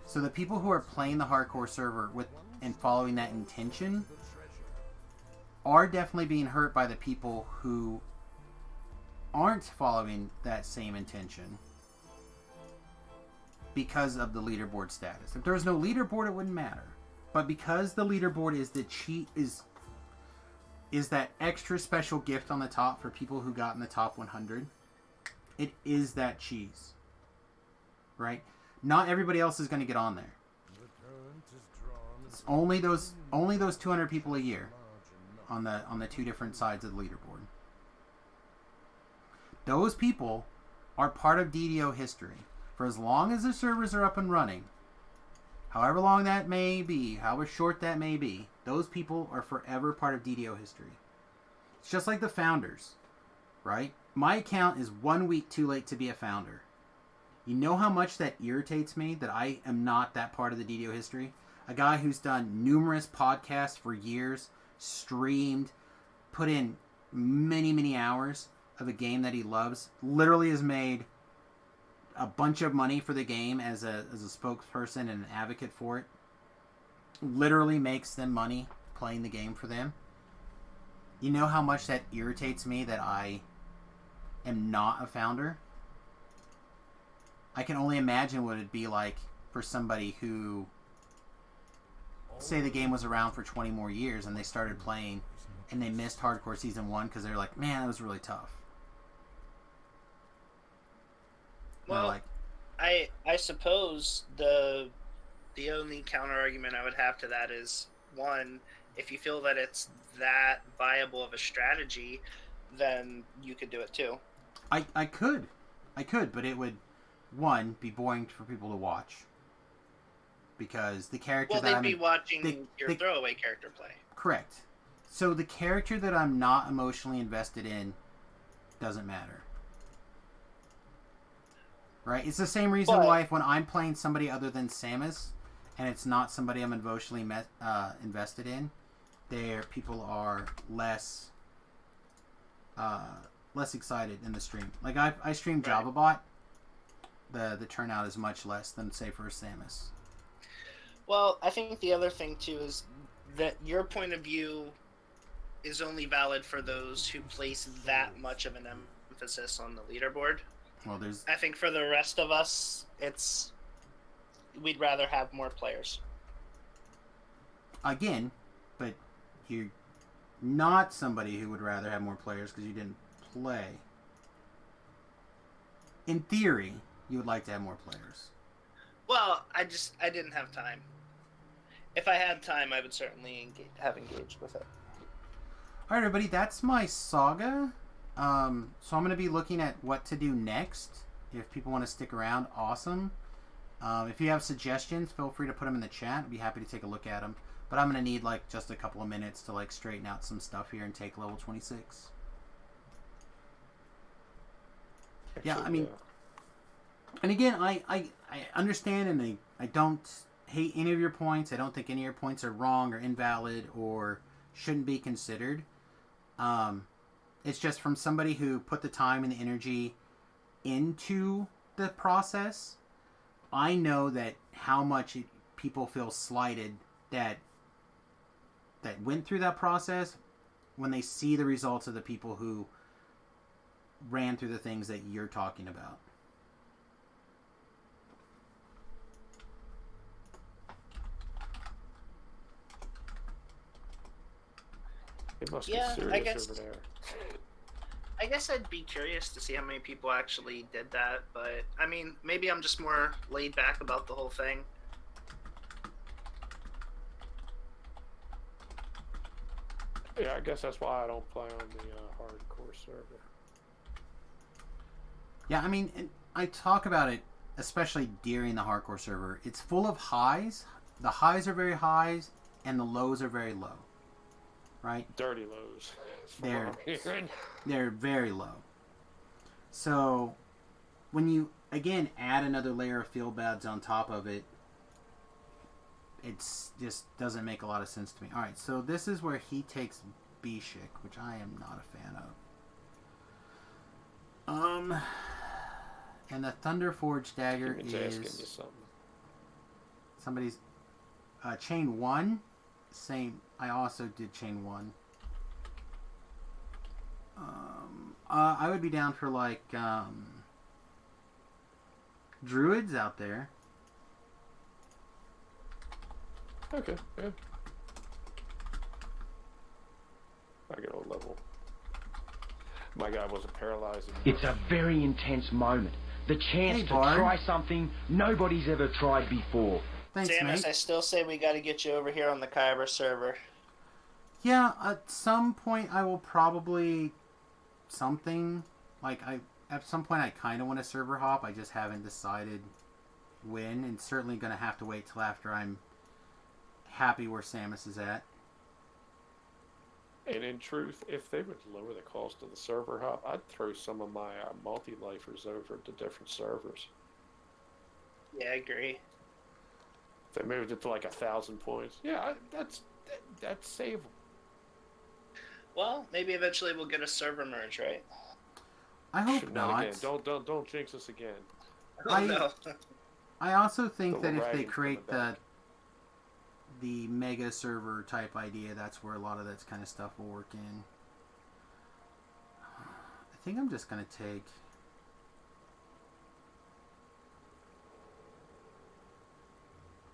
So the people who are playing the hardcore server with and following that intention are definitely being hurt by the people who aren't following that same intention because of the leaderboard status. If there was no leaderboard, it wouldn't matter. But because the leaderboard is the cheat is that extra special gift on the top for people who got in the top 100, it is that cheese, right? Not everybody else is going to get on there. It's only those 200 people a year on the two different sides of the leaderboard. Those people are part of DDO history. For as long as the servers are up and running, however long that may be, however short that may be, those people are forever part of DDO history. It's just like the founders, right? My account is 1 week too late to be a founder. You know how much that irritates me that I am not that part of the DDO history? A guy who's done numerous podcasts for years, streamed, put in many, many hours of a game that he loves, literally has made a bunch of money for the game as a spokesperson and an advocate for it. Literally makes them money playing the game for them. You know how much that irritates me that I am not a founder? I can only imagine what it'd be like for somebody who, say the game was around for 20 more years and they started playing and they missed Hardcore Season 1 because they're like, man, that was really tough. Well, like, I suppose the only counter argument I would have to that is, one, if you feel that it's that viable of a strategy, then you could do it too. I could, but it would, one, be boring for people to watch. Because the character they'd be watching your throwaway character play. Correct. So the character that I'm not emotionally invested in doesn't matter. Right? It's the same reason why when I'm playing somebody other than Samus, and it's not somebody I'm emotionally invested in, people are less excited in the stream. Like I stream JavaBot, the turnout is much less than, say, for Samus. Well, I think the other thing too is that your point of view is only valid for those who place that much of an emphasis on the leaderboard. Well, I think for the rest of us, we'd rather have more players. Again, but you're not somebody who would rather have more players because you didn't play. In theory, you would like to have more players. Well, I didn't have time. If I had time, I would certainly have engaged with it. Alright, everybody, that's my saga. So I'm going to be looking at what to do next. If people want to stick around, awesome. If you have suggestions, feel free to put them in the chat. I'd be happy to take a look at them. But I'm going to need just a couple of minutes to straighten out some stuff here and take level 26. Yeah, I mean, and again, I understand, and I don't hate any of your points. I don't think any of your points are wrong or invalid or shouldn't be considered. It's just from somebody who put the time and the energy into the process. I know that how much people feel slighted that went through that process when they see the results of the people who ran through the things that you're talking about. It must Yeah, be I serious guess- over there. I guess I'd be curious to see how many people actually did that, but I mean, maybe I'm just more laid back about the whole thing. Yeah, I guess that's why I don't play on the hardcore server. Yeah, I mean, I talk about it, especially during the hardcore server. It's full of highs. The highs are very highs, and the lows are very low. Right? Dirty lows. They're very low. So, when you, again, add another layer of field bads on top of it, it's just doesn't make a lot of sense to me. Alright, so this is where he takes Bishik, which I am not a fan of. And the Thunderforged dagger is somebody's chain 1. Same. I also did chain 1. I would be down for like druids out there. Okay, yeah. I get a level. My guy wasn't paralyzed. It's a very intense moment. The chance to try something nobody's ever tried before. Thanks, Samus, mate. I still say we got to get you over here on the Kyber server. Yeah, at some point I will probably at some point I kind of want to server hop. I just haven't decided when, and certainly going to have to wait till after I'm happy where Samus is at. And in truth, if they would lower the cost of the server hop, I'd throw some of my multi-lifers over to different servers. Yeah, I agree. If they moved it to like 1,000 points, yeah, that's savable. Well, maybe eventually we'll get a server merge, right? I hope not. Again. Don't jinx us again. No. I also think The that if they Dragon's create coming the mega server type idea, that's where a lot of that kind of stuff will work in. I think I'm just going to take...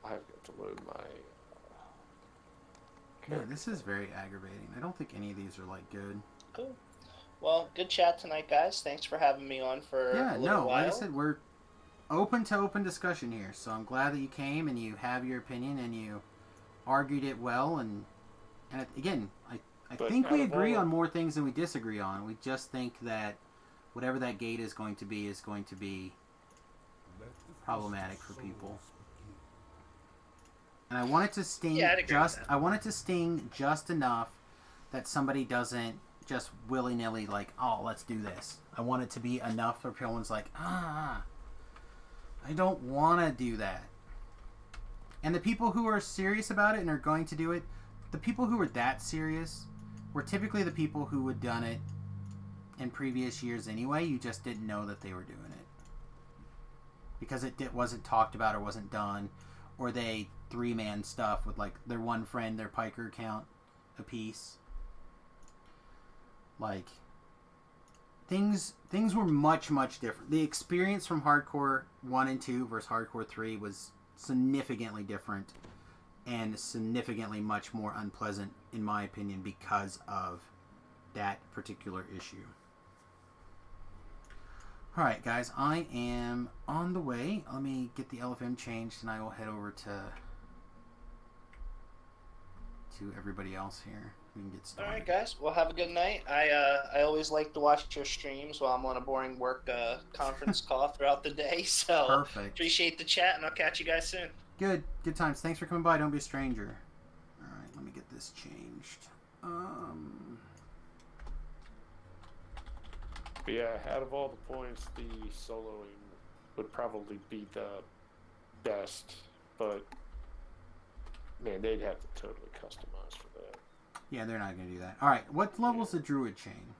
I've got to load my... Yeah, this is very aggravating. I don't think any of these are like good. Cool. Well, good chat tonight, guys. Thanks for having me on for a little while. Like I said, we're open to open discussion here. So I'm glad that you came and you have your opinion and you argued it well. And again, I think we agree on more things than we disagree on. We just think that whatever that gate is going to be problematic for people. And I want it to sting I want it to sting just enough that somebody doesn't just willy-nilly like, oh, let's do this. I want it to be enough where everyone's like, I don't want to do that. And the people who are serious about it and are going to do it, the people who are that serious were typically the people who had done it in previous years anyway. You just didn't know that they were doing it. Because it wasn't talked about or wasn't done. Or they three-man stuff with like their one friend, their piker account a piece. Like things were much different. The experience from Hardcore 1 and 2 versus Hardcore 3 was significantly different and significantly much more unpleasant in my opinion because of that particular issue. Alright guys, I am on the way. Let me get the LFM changed and I will head over to everybody else here. We can get started. All right, guys. Well, have a good night. I always like to watch your streams while I'm on a boring work conference call throughout the day. So perfect. Appreciate the chat, and I'll catch you guys soon. Good times. Thanks for coming by. Don't be a stranger. All right, let me get this changed. But yeah, out of all the points, the soloing would probably be the best, but man, they'd have to totally customize for that. Yeah, they're not going to do that. All right, what level's the druid chain?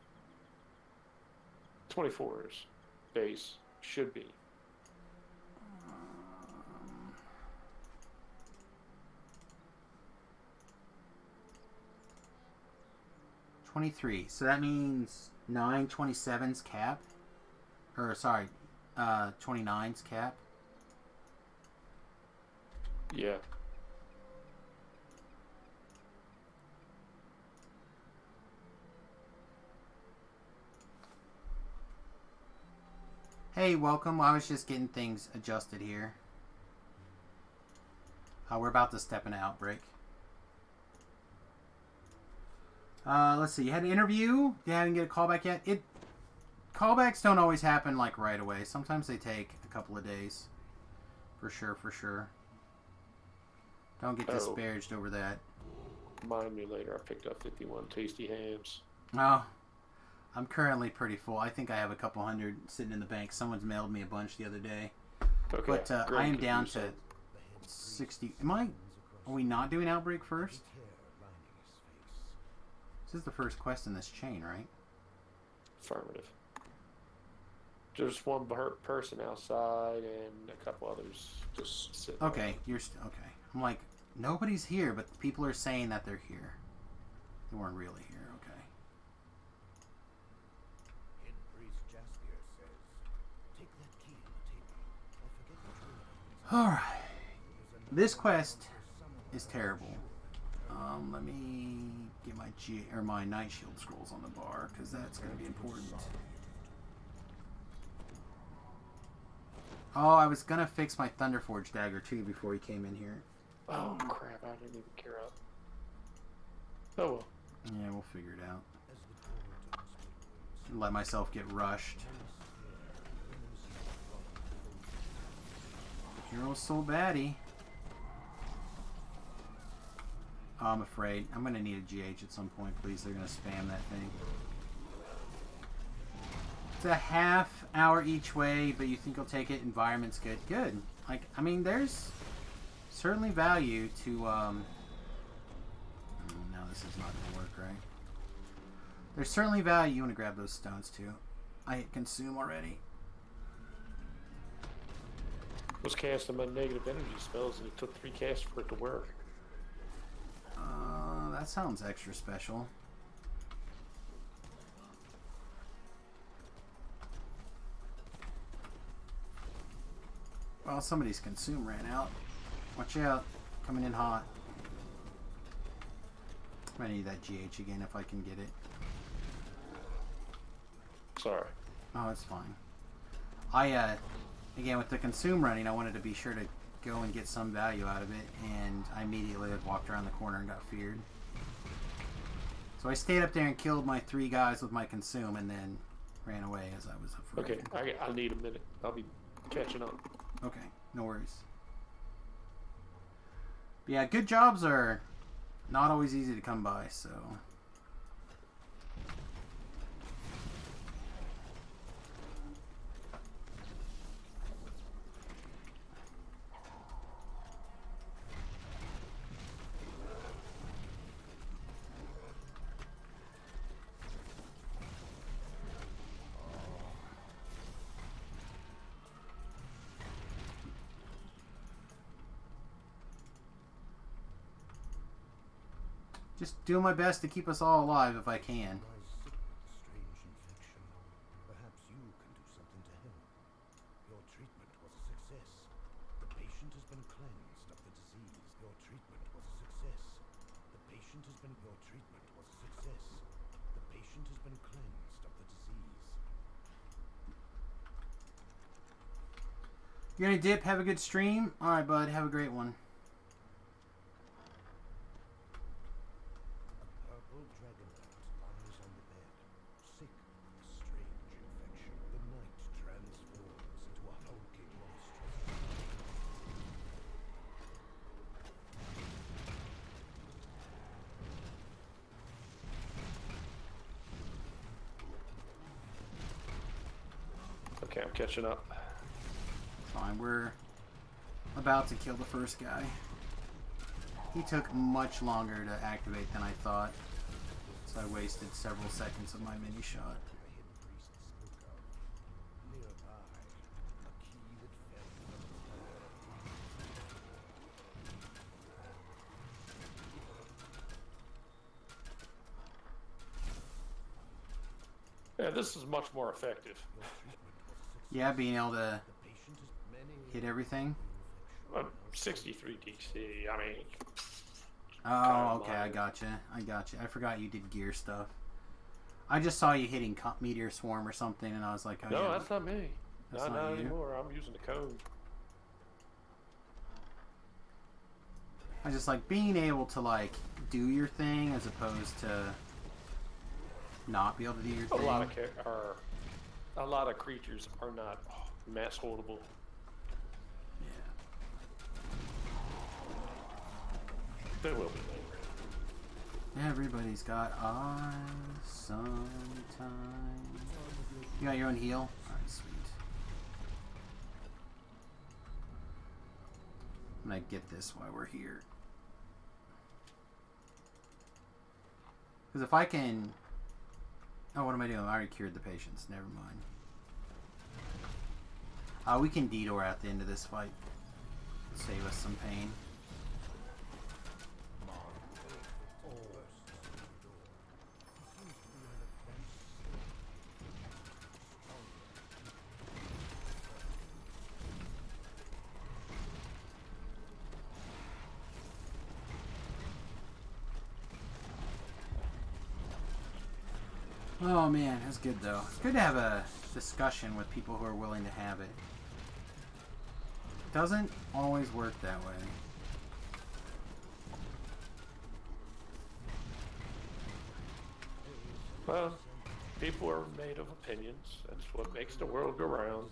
24's base should be. 23. So that means 927's cap. Or, sorry, 29's cap. Yeah. Hey, welcome. I was just getting things adjusted here. We're about to step in an outbreak. Let's see. You had an interview? You haven't get a callback yet? Callbacks don't always happen like right away. Sometimes they take a couple of days. For sure, for sure. Don't get disparaged over that. Remind me later. I picked up 51 tasty hams. Oh, I'm currently pretty full. I think I have a couple hundred sitting in the bank. Someone's mailed me a bunch the other day. Okay. But I am down to 60. Are we not doing Outbreak first? This is the first quest in this chain, right? Affirmative. There's one person outside and a couple others just sitting. Okay, you're okay. I'm like, nobody's here, but people are saying that they're here. They weren't really here. Okay. All right. This quest is terrible. Let me get my Night Shield scrolls on the bar because that's going to be important. Oh, I was gonna fix my Thunderforge dagger too before he came in here. Oh crap! I didn't even care up. Oh well. Yeah, we'll figure it out. Let myself get rushed. Hero's so baddie. Oh, I'm afraid. I'm gonna need a GH at some point, please. They're gonna spam that thing. It's a half hour each way, but you think you'll take it. Environment's good. Good. Like, I mean, there's certainly value to, no, this is not going to work, right? There's certainly value. You want to grab those stones, too. I hit consume already. Was casting my negative energy spells, and it took 3 casts for it to work. That sounds extra special. Well, somebody's consume ran out. Watch out. Coming in hot. I need that GH again if I can get it. Sorry. Oh, it's fine. Again, with the consume running, I wanted to be sure to go and get some value out of it, and I immediately walked around the corner and got feared. So I stayed up there and killed my 3 guys with my consume, and then ran away as I was afraid. Okay, I need a minute. I'll be catching up. Okay, no worries. But yeah, good jobs are not always easy to come by, so... Just doing my best to keep us all alive if I can. Strange infection. Perhaps you can do something to help. Your treatment was a success. The patient has been cleansed of the disease. Your treatment was a success. The patient has been. Your treatment was a success. The patient has been cleansed of the disease. You're gonna dip, have a good stream? Alright, bud, have a great one. Purple dragonite lies on the bed, sick with a strange infection. The night transforms into a hulking monstrosity. Okay, I'm catching up. Fine, we're about to kill the first guy. He took much longer to activate than I thought, so I wasted several seconds of my mini shot. Yeah, this is much more effective. Yeah, being able to hit everything. 63 DC. I mean. Oh, okay. I gotcha. I forgot you did gear stuff. I just saw you hitting Meteor Swarm or something, and I was like, oh, no, yeah, that's not me. That's not not you. anymore. I'm using the cone. I just like being able to like do your thing as opposed to not be able to do your thing. A lot of creatures are not mass holdable. Yeah. They will be. Everybody's got eyes sometimes. You got your own heal? Alright, sweet. I'm gonna get this while we're here. Because if I can... Oh, what am I doing? I already cured the patients. Never mind. We can detour at the end of this fight. Save us some pain. Oh man, that's good though. It's good to have a discussion with people who are willing to have it. Doesn't always work that way. Well, people are made of opinions. That's what makes the world go round.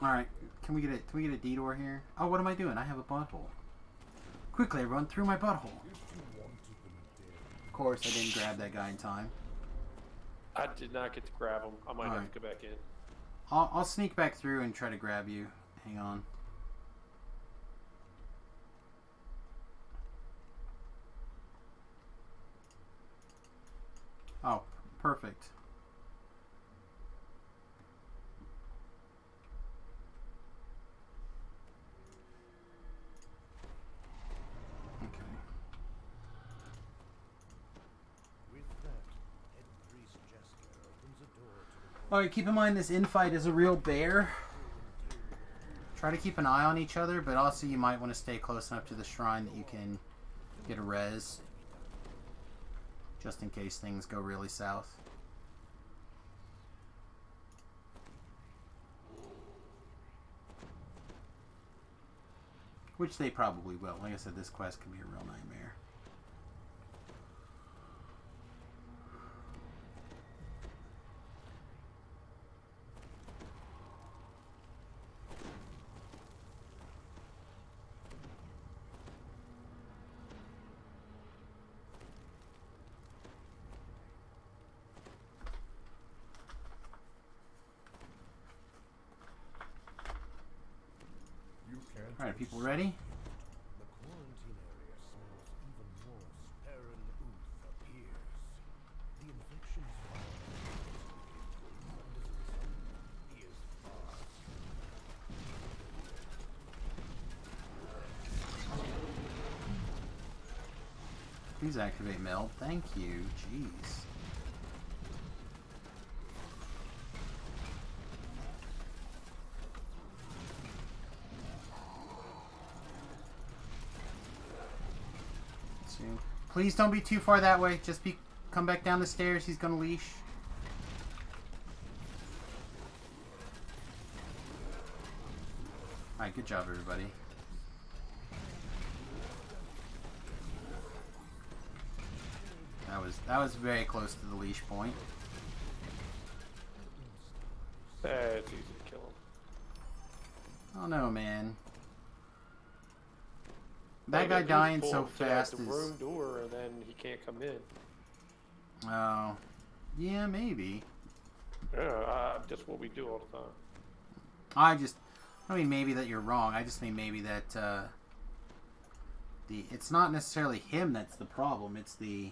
Alright, can we get a detour here? Oh, what am I doing? I have a butthole. Quickly, everyone, through my butthole. Of course, I didn't grab that guy in time. I did not get to grab him. I might have to go back in. I'll sneak back through and try to grab you. Hang on. Oh, perfect. Alright, keep in mind this infight is a real bear. Try to keep an eye on each other, but also you might want to stay close enough to the shrine that you can get a res. Just in case things go really south. Which they probably will. Like I said, this quest can be a real nightmare. Alright, people ready? The quarantine area smells even more Sperrin Ooth appears. The infection's he is far. Please activate meld. Thank you. Jeez. Please don't be too far that way. Just come back down the stairs. He's gonna leash. Alright, good job everybody. That was very close to the leash point. It's easy to kill him. Oh no, man. That guy dying so fast is... the room door and then he can't come in. Oh. Yeah, maybe. Yeah, that's what we do all the time. I don't mean maybe that you're wrong. I just mean maybe that it's not necessarily him that's the problem. It's the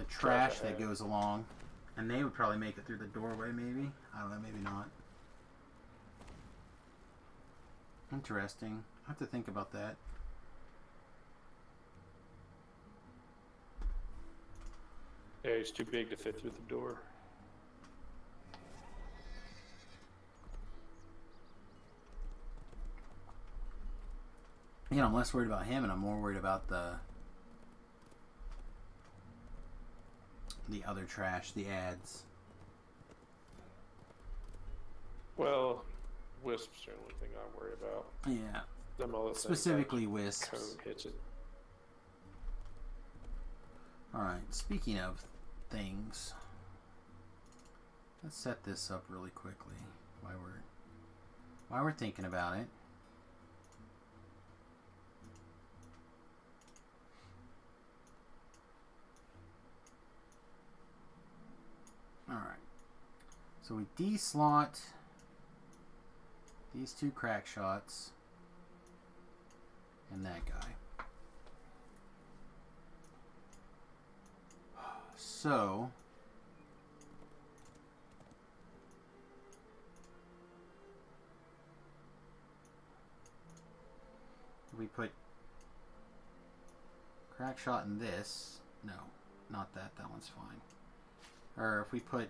trash that goes along. And they would probably make it through the doorway, maybe. I don't know, maybe not. Interesting. I have to think about that. Yeah, he's too big to fit through the door. You know, I'm less worried about him, and I'm more worried about the other trash, the ads. Well, Wisp's the only thing I worry about. Yeah. Them other Specifically things, Wisps. Code hits it. Alright, speaking of things, let's set this up really quickly while we're thinking about it. Alright. So we de-slot these two crack shots and that guy. So we put crack shot in this. No, not that. That one's fine. Or if we put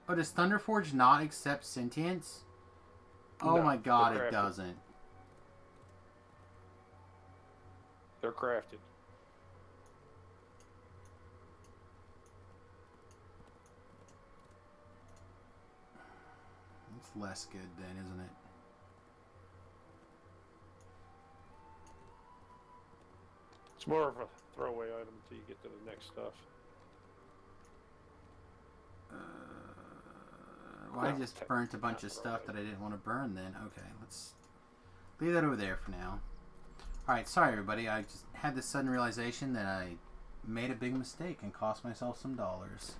Oh, does Thunderforge not accept sentience? Oh No, my god, they're it crafted. doesn't. They're crafted. It's less good then, isn't it? It's more of a throwaway item until you get to the next stuff. Well, I No, just technically burnt a bunch not of stuff that throwaway. I didn't want to burn then. Okay, let's leave that over there for now. Alright, sorry everybody. I just had this sudden realization that I made a big mistake and cost myself some dollars.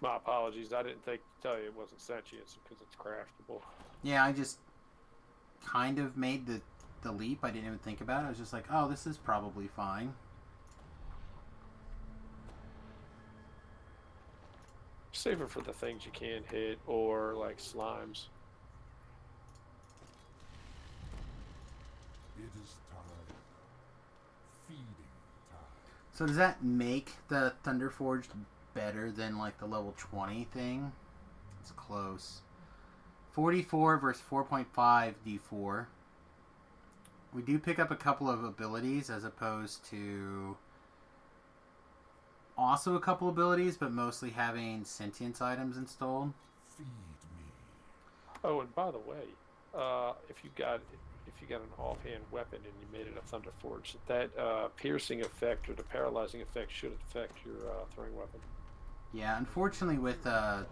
My apologies. I didn't think to tell you it wasn't sentient because it's craftable. Yeah, I just kind of made the leap. I didn't even think about it. I was just like, oh, this is probably fine. Save it for the things you can hit or like slimes. It is time. Feeding time. So does that make the Thunderforged better than like the level 20 thing? It's close. 44 versus 4.5 D4. We do pick up a couple of abilities as opposed to also a couple abilities, but mostly having sentience items installed. Feed me. Oh, and by the way, if you got an offhand weapon and you made it a Thunderforge, that piercing effect or the paralyzing effect should affect your throwing weapon. Yeah, unfortunately with the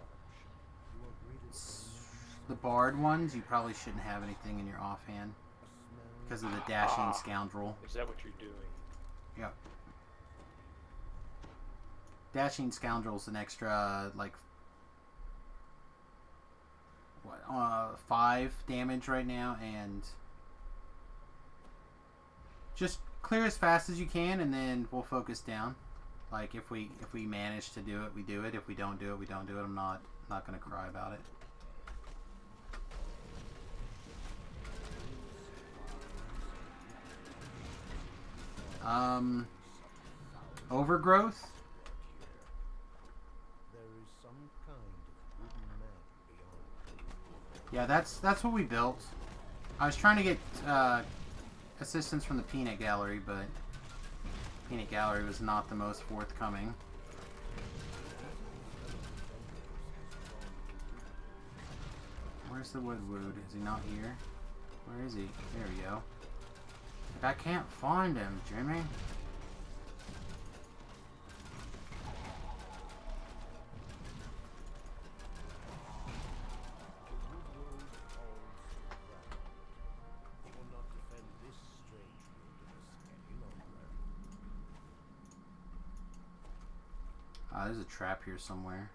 Bard ones, you probably shouldn't have anything in your offhand because of the Dashing Scoundrel. Is that what you're doing? Yep. Dashing Scoundrel's an extra, like, what, 5 damage right now, and just clear as fast as you can, and then we'll focus down. Like, if we manage to do it, we do it. If we don't do it, we don't do it. I'm not going to cry about it. Overgrowth. Yeah, that's what we built. I was trying to get assistance from the Peanut Gallery, but Peanut Gallery was not the most forthcoming. Where's the Woodwood? Is he not here? Where is he? There we go. I can't find him, Jimmy. There's a trap here somewhere.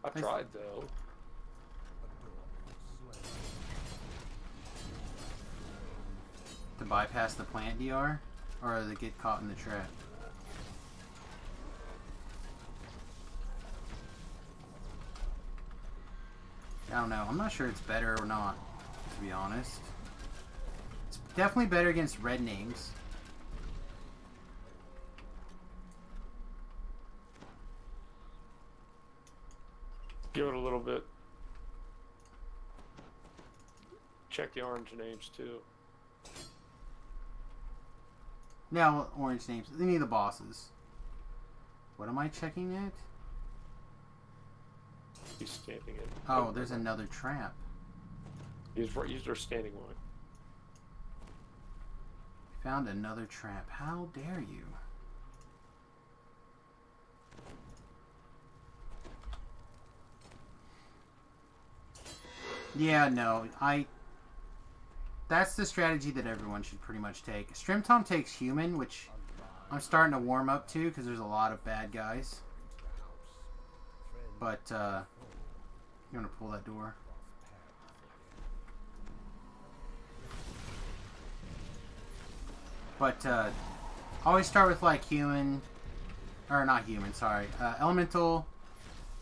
I tried though. To bypass the plant DR? Or they get caught in the trap? I don't know. I'm not sure it's better or not, to be honest. It's definitely better against red names. Give it a little bit. Check the orange names too. Now, orange names. Any of the bosses. What am I checking at? He's standing in. Oh, there's another trap. He's our standing one. Found another trap. How dare you? Yeah, no, that's the strategy that everyone should pretty much take. Strimtom takes human, which I'm starting to warm up to because there's a lot of bad guys. But, you want to pull that door? But, always start with, like, human, or not human, sorry, elemental.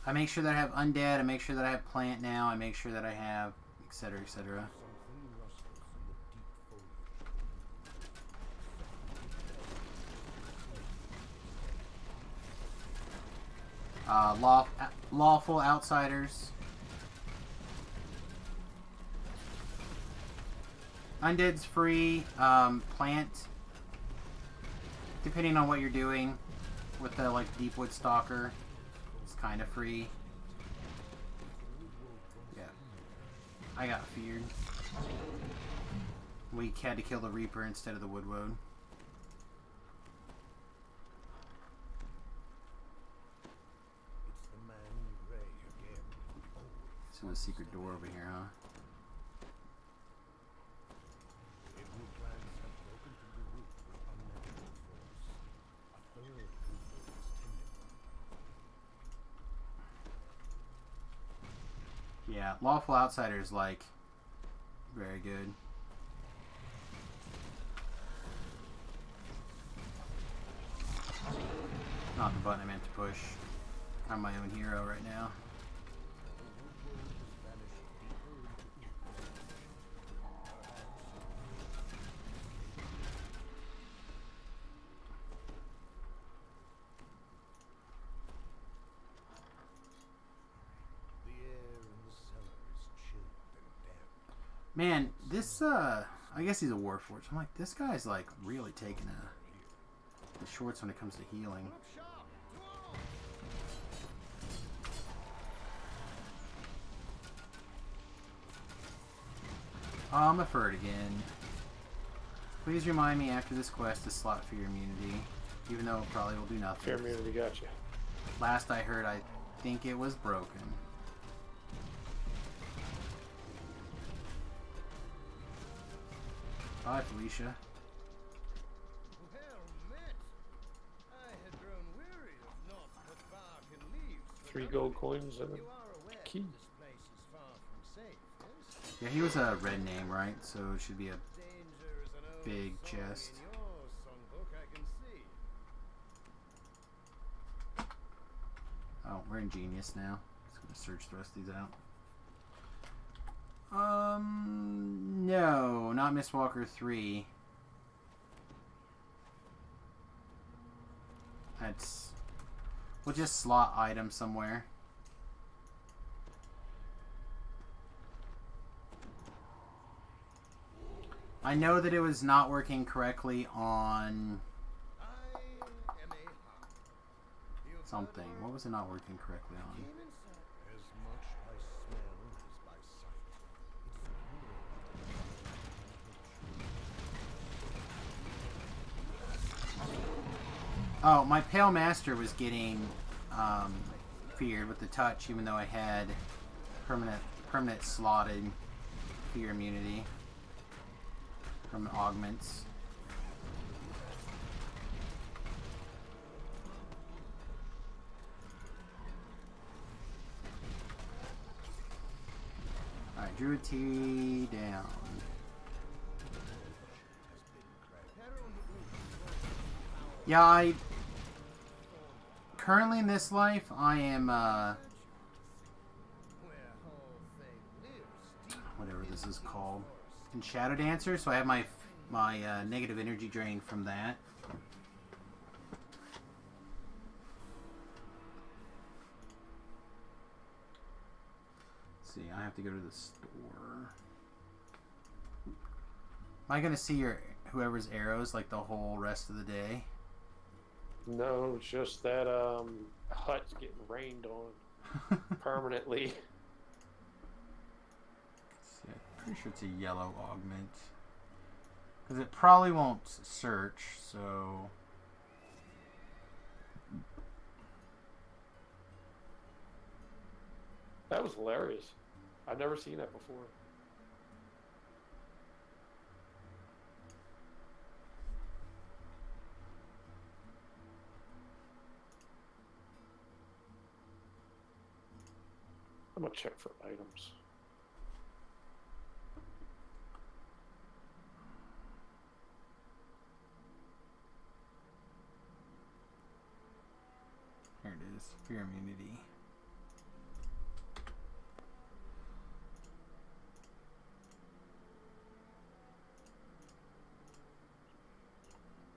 I make sure that I have undead, I make sure that I have plant now, I make sure that I have, etc., etc. Lawful outsiders. Undead's free. Plant, depending on what you're doing, with the like Deepwood Stalker, it's kind of free. Yeah, I got feared. We had to kill the Reaper instead of the Woodwoad. So there's a secret door over here, huh? Yeah, Lawful Outsiders, like, very good. Not the button I meant to push. I'm my own hero right now. Man, this, I guess he's a Warforged. I'm like, this guy's, like, really taking the shorts when it comes to healing. Oh, I'm a Ferd again. Please remind me after this quest to slot Fear Immunity, even though it probably will do nothing. Fear Immunity got you. Last I heard, I think it was broken. Bye, Felicia. Well met. I had grown weary of naught but bark and leaves. 3 gold coins and You are aware a key. this place is far from safe, yes? Yeah, he was a red name, right? So it should be a Danger is an old big story chest. in your songbook, I can see. Oh, we're ingenious now. Just gonna search the rest of these out. No, not Miss Walker 3. That's... We'll just slot item somewhere. I know that it was not working correctly on I am a hawk. You've something. What was it not working correctly on? came inside as much by smell as by sight. Oh, my Pale Master was getting feared with the touch, even though I had permanent slotted fear immunity from augments. Druid T down. Yeah, currently in this life, I am, whatever this is called, in Shadow Dancer, so I have my negative energy drain from that. Let's see, I have to go to the store. Am I going to see whoever's arrows like the whole rest of the day? No, it's just that hut's getting rained on permanently. See, I'm pretty sure it's a yellow augment. Because it probably won't search, so... That was hilarious. I've never seen that before. I'm gonna check for items. Here it is, fear immunity.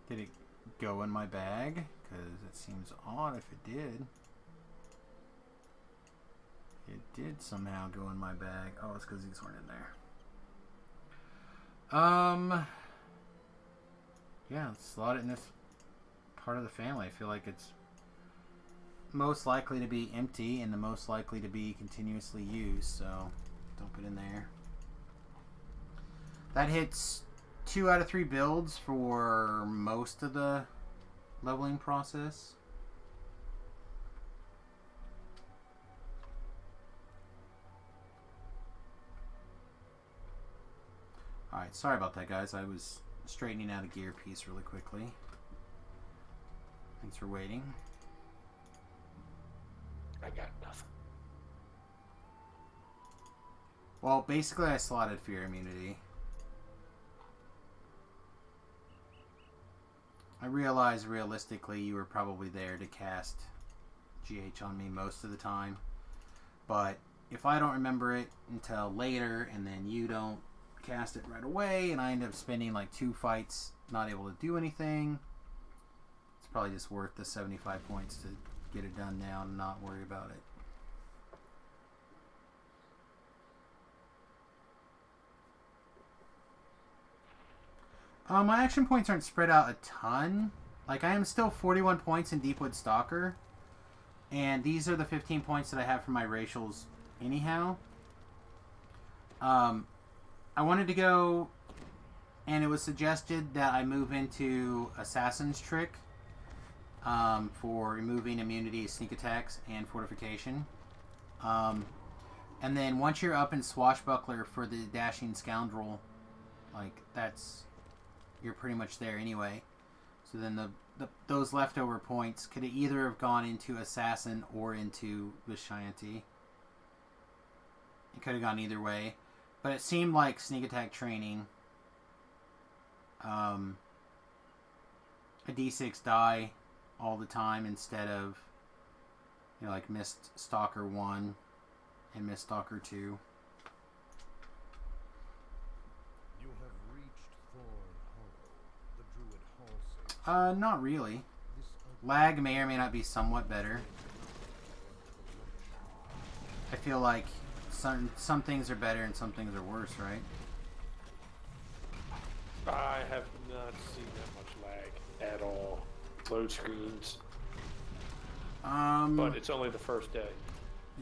Did it go in my bag? Because it seems odd if it did. It did somehow go in my bag. Oh, it's because these weren't in there. Yeah, let's slot it in this part of the family. I feel like it's most likely to be empty and the most likely to be continuously used, so dump it in there. That hits 2 out of 3 builds for most of the leveling process. Alright, sorry about that, guys. I was straightening out a gear piece really quickly. Thanks for waiting. I got nothing. Well, basically I slotted fear immunity. I realize realistically you were probably there to cast GH on me most of the time. But if I don't remember it until later and then you don't cast it right away and I end up spending like 2 fights not able to do anything, it's probably just worth the 75 points to get it done now and not worry about it. My action points aren't spread out a ton. Like, I am still 41 points in Deepwood Stalker. And these are the 15 points that I have for my racials anyhow. I wanted to go, and it was suggested that I move into Assassin's Trick for removing immunity, sneak attacks, and fortification. And then once you're up in Swashbuckler for the Dashing Scoundrel, like, you're pretty much there anyway. So then those leftover points could either have gone into Assassin or into Vishanti. It could have gone either way. But it seemed like sneak attack training, a D6 die all the time instead of, you know, like Mist Stalker 1 and Mist Stalker 2. You have reached Thorn Hollow, the Druid Hall safe. Not really. Lag may or may not be somewhat better. I feel like some things are better and some things are worse, right? I have not seen that much lag at all. Load screens. But it's only the first day.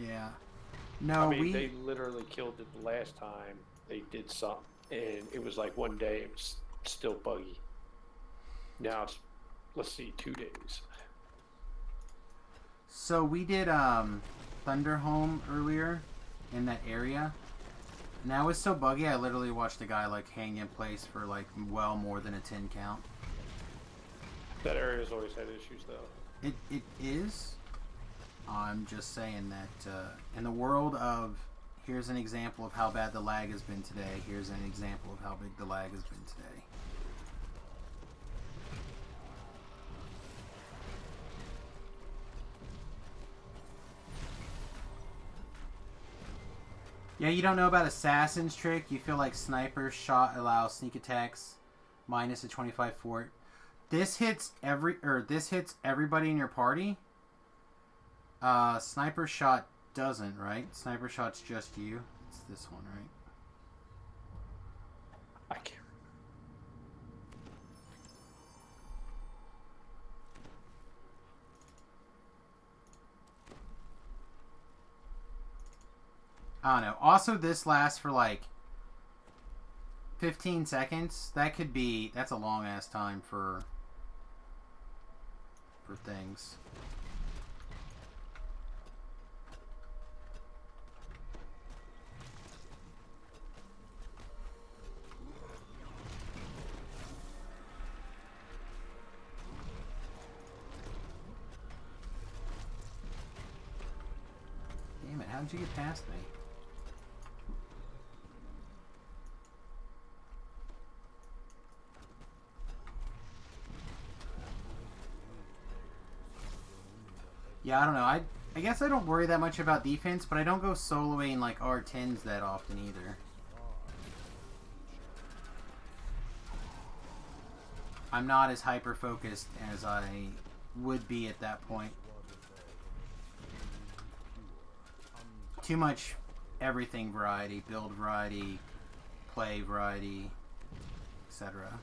Yeah. No, I mean, they literally killed it the last time they did something, and it was like one day it was still buggy. Now it's, let's see, 2 days. So we did Thunderhome earlier in that area. And that was so buggy I literally watched a guy like hang in place for like well more than a 10 count. That area's always had issues though. It is. I'm just saying that in the world of Here's an example of how bad the lag has been today. Here's an example of how big the lag has been today. Yeah, you don't know about Assassin's Trick. You feel like Sniper Shot allows sneak attacks minus a 25 fort. This hits everybody in your party. Sniper Shot doesn't, right? Sniper Shot's just you. It's this one, right? I can't. I don't know. Also, this lasts for like 15 seconds. That's a long ass time for things. Damn it, how did you get past me? Yeah, I don't know. I guess I don't worry that much about defense, but I don't go soloing like R10s that often either. I'm not as hyper-focused as I would be at that point. Too much everything variety, build variety, play variety, etc.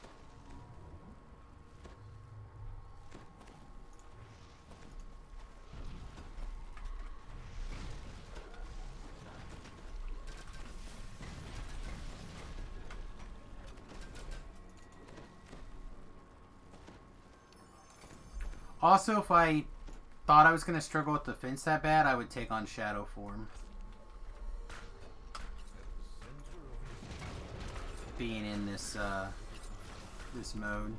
Also, if I thought I was going to struggle with defense that bad, I would take on Shadow Form. Being in this this mode.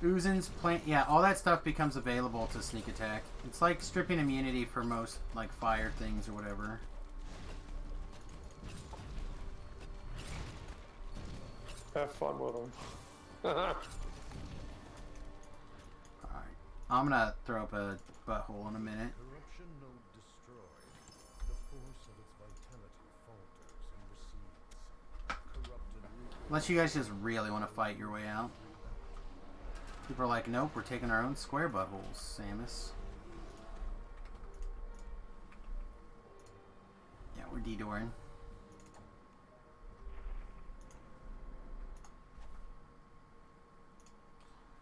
Uzin's plant, yeah, all that stuff becomes available to sneak attack. It's like stripping immunity for most like fire things or whatever. Have fun with them. Alright. I'm gonna throw up a butthole in a minute. Corruption node destroyed. The force of its vitality falters and recedes. Corrupted root. Unless you guys just really want to fight your way out. People are like, nope, we're taking our own square buttholes, Samus. Yeah, we're detouring.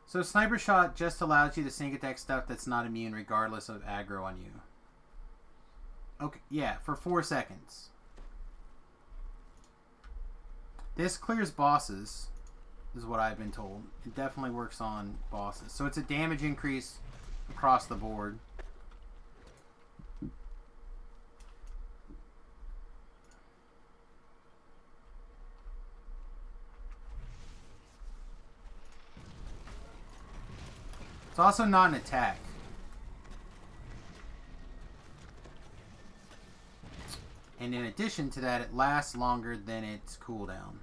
So Sniper Shot just allows you to sneak attack stuff that's not immune regardless of aggro on you. Okay, yeah, for 4 seconds. This clears bosses, is what I've been told. It definitely works on bosses. So it's a damage increase across the board. It's also not an attack. And in addition to that, it lasts longer than its cooldown.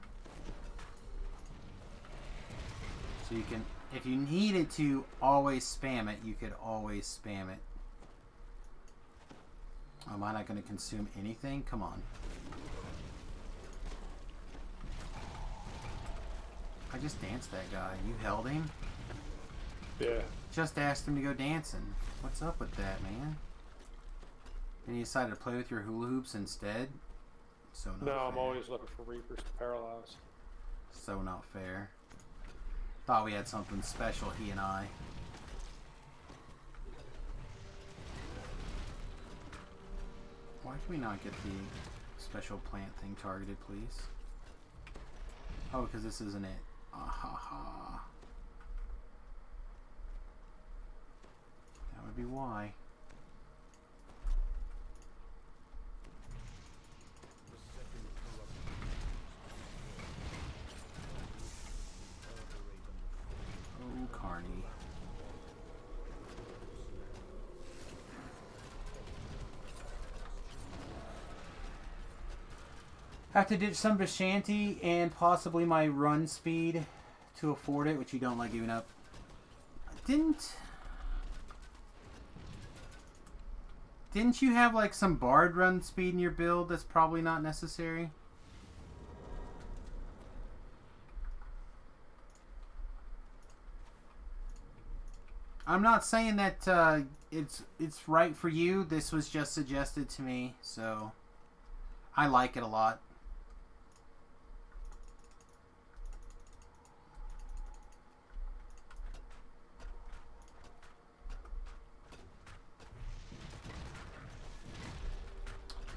So you can, if you needed to always spam it, you could always spam it. Oh, am I not going to consume anything? Come on. I just danced that guy. You held him? Yeah. Just asked him to go dancing. What's up with that, man? And you decided to play with your hula hoops instead? So not No, fair. I'm always looking for Reapers to paralyze. So not fair. Thought we had something special, he and I. Why can we not get the special plant thing targeted, please? Oh, because this isn't it. Ah ha ha. That would be why. have to ditch some Vishanti and possibly my run speed to afford it, which you don't like giving up. Didn't you have like some Bard run speed in your build that's probably not necessary? I'm not saying that it's right for you. This was just suggested to me, so I like it a lot.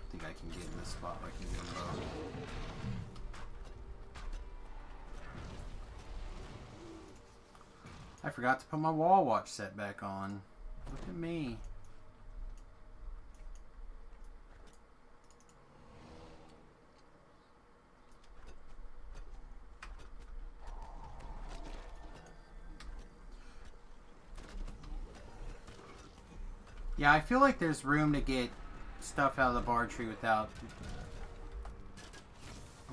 I think I can get in this spot where I can get them both. I forgot to put my wall watch set back on. Look at me. Yeah, I feel like there's room to get stuff out of the bar tree without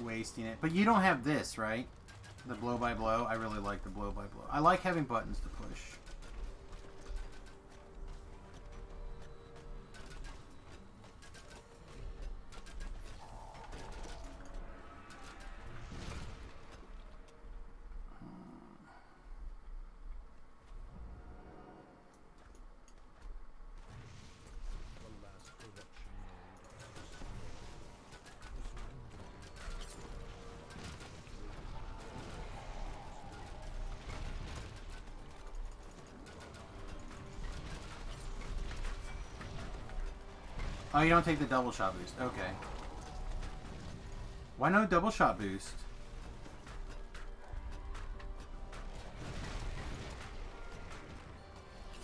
wasting it. But you don't have this, right? The blow by blow. I really like the blow by blow. I like having buttons to push. Oh, you don't take the double shot boost. Okay. Why no double shot boost?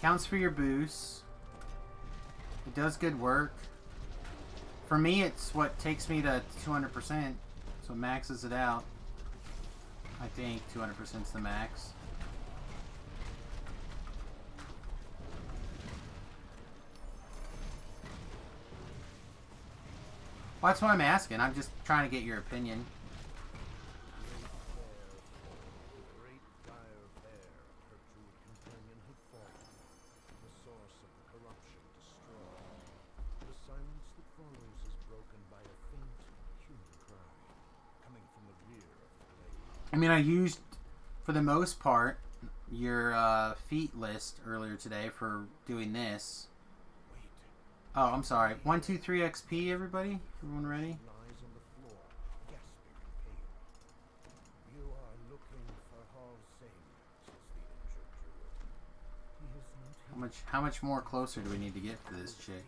Counts for your boosts. It does good work. For me, it's what takes me to 200%. So it maxes it out. I think 200% is the max. Well, that's what I'm asking. I'm just trying to get your opinion. I mean, I used, for the most part, your feat list earlier today for doing this. Oh, I'm sorry. 1, 2, 3 XP, everybody? Everyone ready? How much more closer do we need to get to this chick?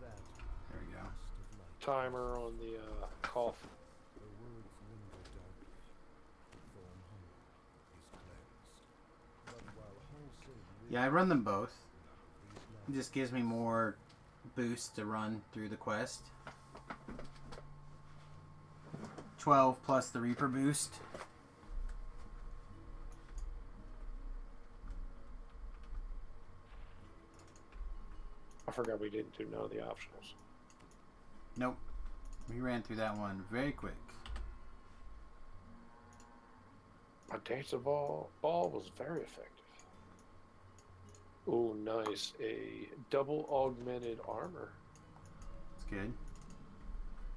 There we go. Timer on the cough. Yeah, I run them both. It just gives me more boost to run through the quest. 12 plus the Reaper boost. I forgot we didn't do none of the optionals. Nope. We ran through that one very quick. My Dance of Ball was very effective. Oh, nice. A double augmented armor. That's good.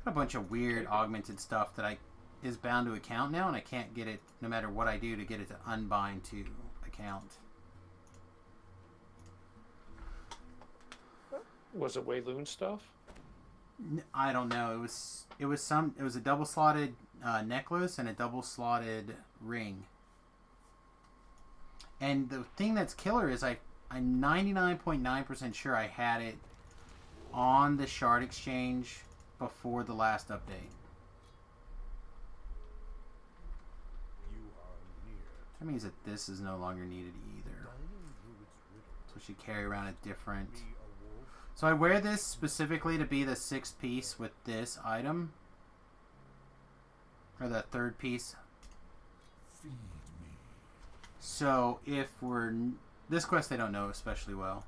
Got a bunch of weird augmented stuff that is bound to account now, and I can't get it, no matter what I do, to get it to unbind to account. Was it Wayloon stuff? I don't know. It was a double slotted necklace and a double slotted ring. And the thing that's killer is I'm 99.9% sure I had it on the Shard Exchange before the last update. That means that this is no longer needed either. So we should carry around a different... So I wear this specifically to be the 6th piece with this item. Or the 3rd piece. So if we're... This quest I don't know especially well.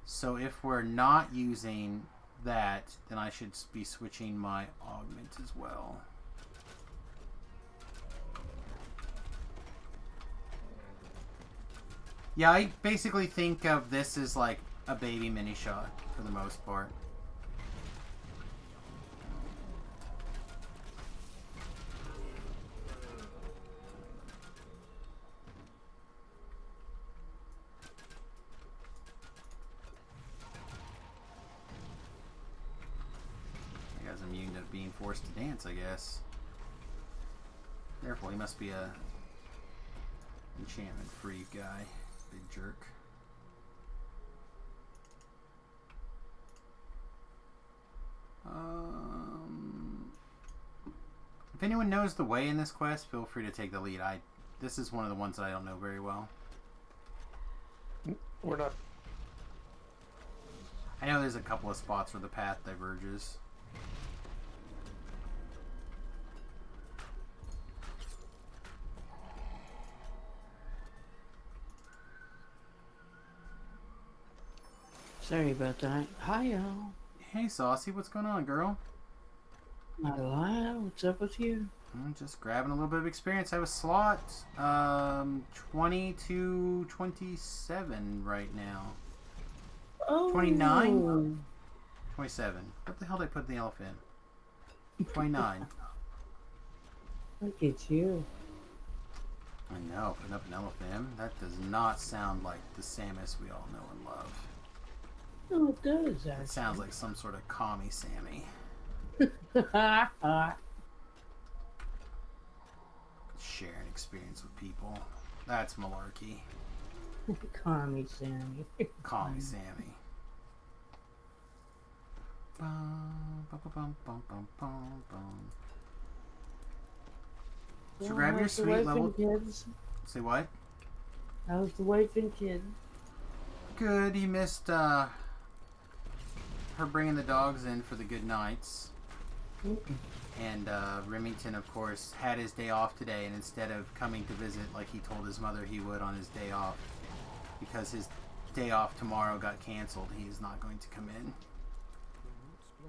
So if we're not using that, then I should be switching my augment as well. Yeah, I basically think of this as like a baby mini shot for the most part. That guy's immune to being forced to dance, I guess. Therefore, he must be a enchantment-free guy. Big jerk. If anyone knows the way in this quest, feel free to take the lead. This is one of the ones that I don't know very well. We're not. I know there's a couple of spots where the path diverges. Sorry about that. Hi, y'all. Hey, Saucy, what's going on, girl? Not a lot. What's up with you? I'm just grabbing a little bit of experience. I have a slot 20 to 27 right now. Oh. 29? 27. What the hell did I put the elf in? 29. Look at you. I know, putting up an elephant. That does not sound like the Samus we all know and love. Oh, it does, actually. It sounds like some sort of commie Sammy. Sharing experience with people. That's malarkey. Commie Sammy. Commie Sammy. Bum, bum, bum, bum, bum, bum, bum. So grab your sweet level. Kids? Say what? How's the wife and kid? Good. He missed her bringing the dogs in for the good nights. And Remington, of course, had his day off today, and instead of coming to visit like he told his mother he would on his day off, because his day off tomorrow got canceled, he's not going to come in.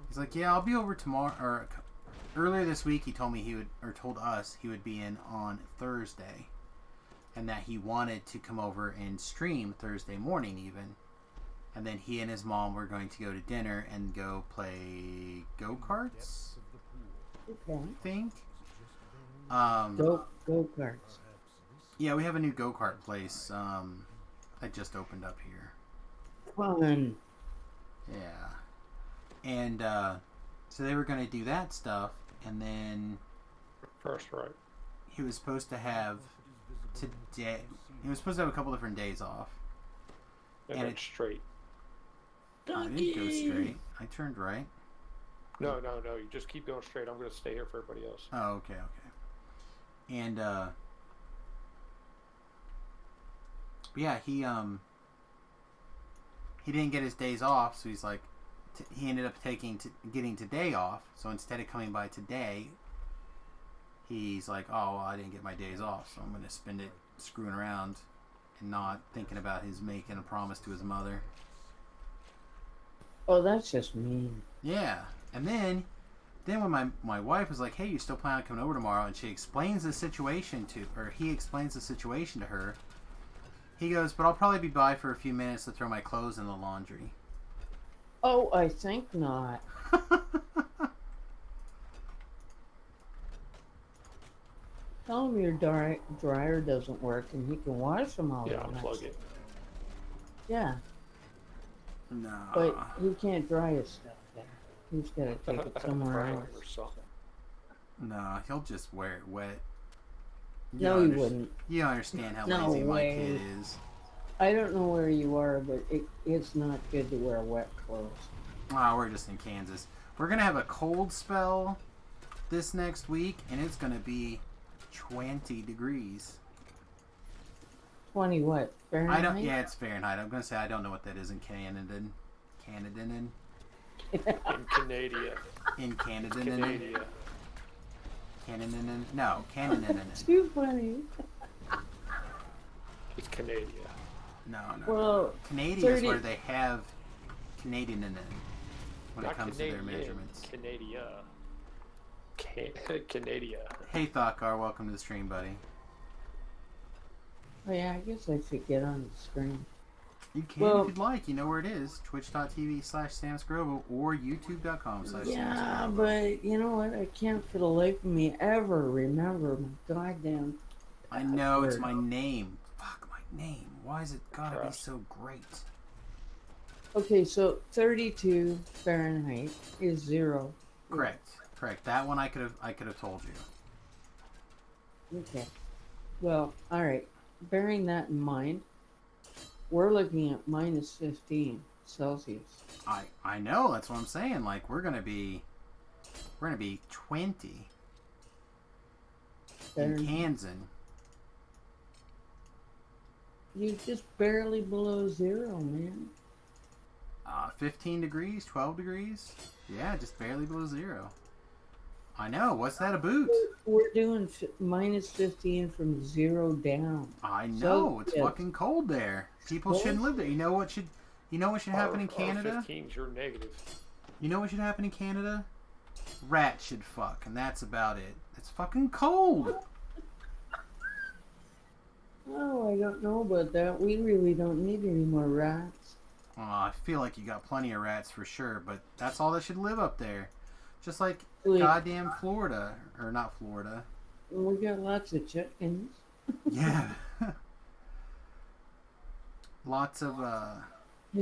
He's like, yeah, I'll be over tomorrow. Or earlier this week, he told me he would, or told us he would be in on Thursday, and that he wanted to come over and stream Thursday morning even. And then he and his mom were going to go to dinner and go play go-karts. Okay. I think. Go-karts. Yeah, we have a new go-kart place that just opened up here. Fun. Yeah. And so they were going to do that stuff, and then First right. he was supposed to have today. He was supposed to have a couple different days off. And it's straight. I didn't go straight. I turned right. No. You just keep going straight. I'm going to stay here for everybody else. Oh, okay. And yeah, he didn't get his days off, so he's like, he ended up getting today off. So instead of coming by today, he's like, oh, well, I didn't get my days off, so I'm going to spend it screwing around and not thinking about his making a promise to his mother. Oh, that's just mean. Yeah. And then when my wife was like, hey, you still plan on coming over tomorrow? And she explains the situation he explains the situation to her. He goes, but I'll probably be by for a few minutes to throw my clothes in the laundry. Oh, I think not. Tell him your dryer doesn't work and he can wash them all Yeah, at once. unplug it. Yeah. No. But he can't dry his stuff there. He's got to take it somewhere else. No, he'll just wear it wet. No, he wouldn't. You don't understand how No lazy way. my kid is. I don't know where you are, but it's not good to wear wet clothes. Oh, we're just in Kansas. We're going to have a cold spell this next week, and it's going to be 20 degrees. 20 what? Fahrenheit? Yeah, it's Fahrenheit. I'm going to say I don't know what that is in Canada. In Canada. In Canada. Canada. Canada. No, Canada. Too funny. It's Canada. No. Well, Canada is where they have Canadian in it. when it comes to their measurements. Canada. Hey, Thakar, welcome to the stream, buddy. Oh yeah, I guess I should get on the screen. You can if you'd like. You know where it is. Twitch.tv/SamSgrobo or YouTube.com/SamSgrobo. Yeah, but you know what? I can't for the life of me ever remember my goddamn. I know, it's my name. Fuck, my name. Why is it gotta be so great? Okay, so 32 Fahrenheit is 0. Correct. Correct. That one I could have told you. Okay. Well, all right. Bearing that in mind, we're looking at minus 15 Celsius. I know. That's what I'm saying. Like we're gonna be 20 in Kansan. You're just barely below 0, man. 15 degrees, 12 degrees. Yeah, just barely below 0. I know. What's that, a boot? We're doing minus 15 from 0 down. I know. It's fucking cold there. People shouldn't live there. You know what should happen in Canada? 15's you're negative. You know what should happen in Canada? Rats should fuck, and that's about it. It's fucking cold. Oh, I don't know about that. We really don't need any more rats. I feel like you got plenty of rats for sure, but that's all that should live up there. Just like Wait. goddamn Florida. Or not Florida. We got lots of chickens. Yeah. Lots of, I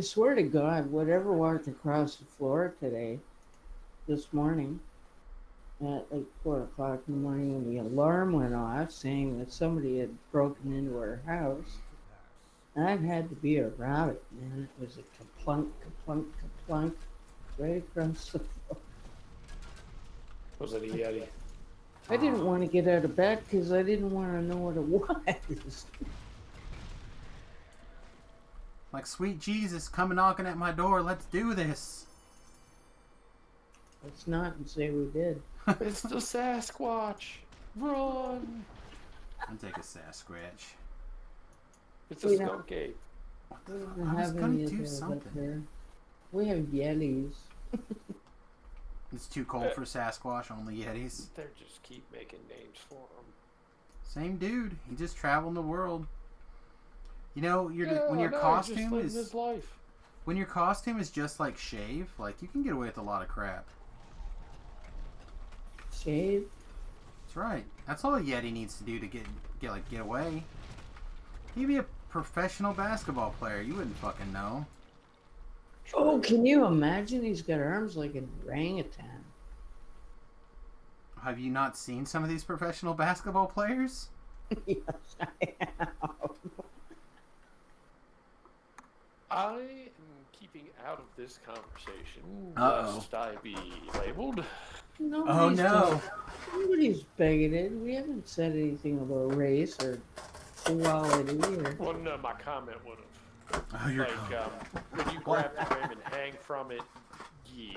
swear to God, whatever walked across the floor today, this morning, at like 4 o'clock in the morning when the alarm went off saying that somebody had broken into our house, that had to be a rabbit, man. It was a kaplunk, kaplunk, kaplunk, right across the floor. Was it a Yeti? I didn't want to get out of bed because I didn't want to know what it was. like, sweet Jesus, come knocking at my door. Let's do this. Let's not and say we did. It's the Sasquatch. Run! I'll take a Sasquatch. It's a skunk ape. We don't have any of those up there. We have Yetis. It's too cold for Sasquatch, only Yetis. They just keep making names for him. Same dude. He just traveled the world. You know, when your costume is just like shave, like you can get away with a lot of crap. Shave? That's right. That's all a Yeti needs to do to get away. He'd be a professional basketball player. You wouldn't fucking know. Oh, can you imagine? He's got arms like an orangutan. Have you not seen some of these professional basketball players? Yes, I have. I am keeping out of this conversation lest I be labeled. Nobody's bigoted. We haven't said anything about race or quality. Well, no, my comment would have. Oh, you're when you grab the frame and hang from it, yeah.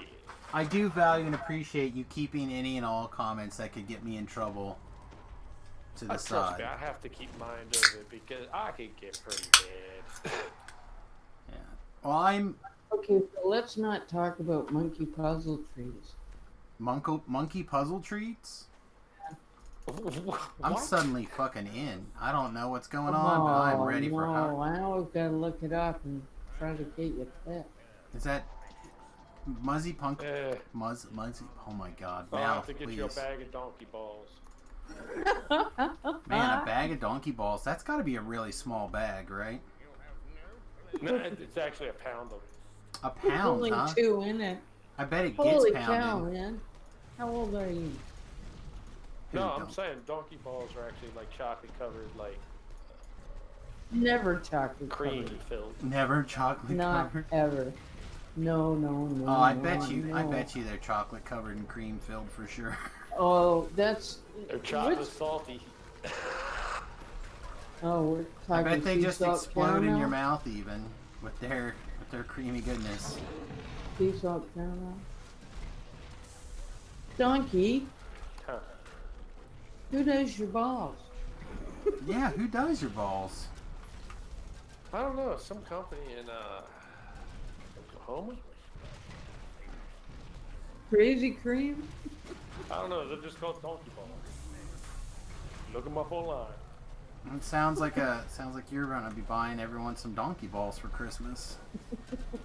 I do value and appreciate you keeping any and all comments that could get me in trouble to the side. Trust me, I have to keep mind of it because I could get pretty bad. Yeah. Well, Okay, so let's not talk about monkey puzzle trees. Monkey puzzle treats? I'm suddenly fucking in. I don't know what's going on, but I'm ready for how. I always gotta look it up and try to get you fit. Is that Muzzy Punk? Muzzy. Oh my God! I'll Now, have to get please. you a bag of donkey balls. Man, a bag of donkey balls. That's got to be a really small bag, right? No, it's actually a pound of it. A pound, There's only 2 in it. I bet it Holy gets pounded. cow, man! How old are you? No, I'm saying donkey balls are actually like chocolate covered, like Never chocolate cream covered. filled. Never chocolate Not covered. ever. No. Oh, I bet you they're chocolate covered and cream filled for sure. Oh, that's. They're chocolate salty. Oh, we're I talking. bet they just sea salt explode in your caramel? mouth even with their creamy goodness. Sea salt caramel. Donkey. Huh. Who does your balls? Yeah, who does your balls? I don't know. Some company in Oklahoma. Crazy Cream? I don't know. They're just called donkey balls. Look them up online. It sounds like you're gonna be buying everyone some donkey balls for Christmas.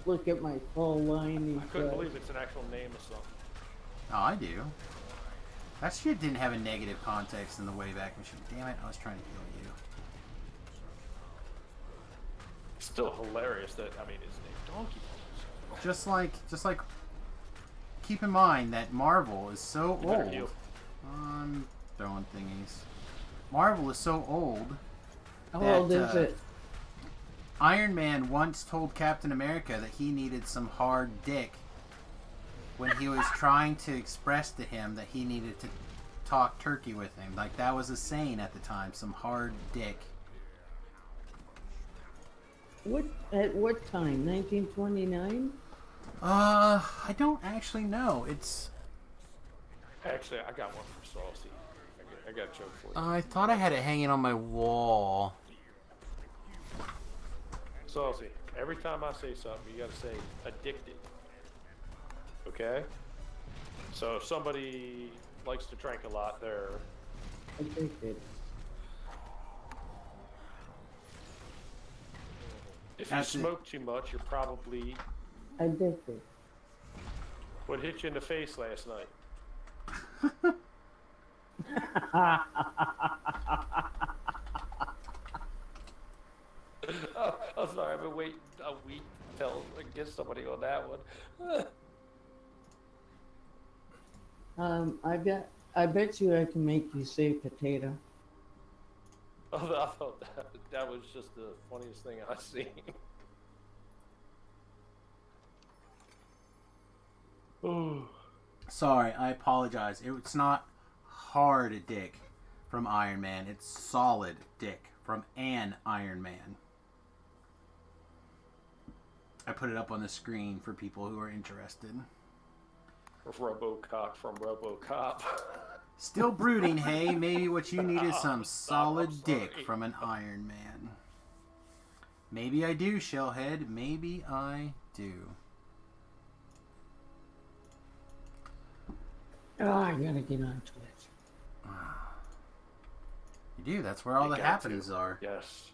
Look at my full line. I couldn't believe it's an actual name of something. Oh, I do. That shit didn't have a negative context in the Wayback Machine. Damn it, I was trying to kill you. It's still hilarious that, I mean, it's named donkey balls. Just like, keep in mind that Marvel is so old. I'm throwing thingies. Marvel is so old. How old is it? Iron Man once told Captain America that he needed some hard dick when he was trying to express to him that he needed to talk turkey with him. Like, that was a saying at the time, some hard dick. At what time? 1929? I don't actually know. Actually, I got one from Saucy. I got a joke for you. I thought I had it hanging on my wall. Saucy, every time I say something, you gotta say addicted. Okay? So if somebody likes to drink a lot, they're Addicted. if you smoke too much, you're probably Addicted. what hit you in the face last night. Oh, I'm sorry, I've been waiting a week till I get somebody on that one. I bet you I can make you say potato. Oh, I thought that was just the funniest thing I've seen. Oh. Sorry, I apologize. It's not hard dick from Iron Man. It's solid dick from an Iron Man. I put it up on the screen for people who are interested. RoboCop from RoboCop. Still brooding, hey? Maybe what you need is some solid dick from an Iron Man. Maybe I do, Shellhead. Maybe I do. Oh, I gotta get onto it. You do. That's where all the happenings are. Yes.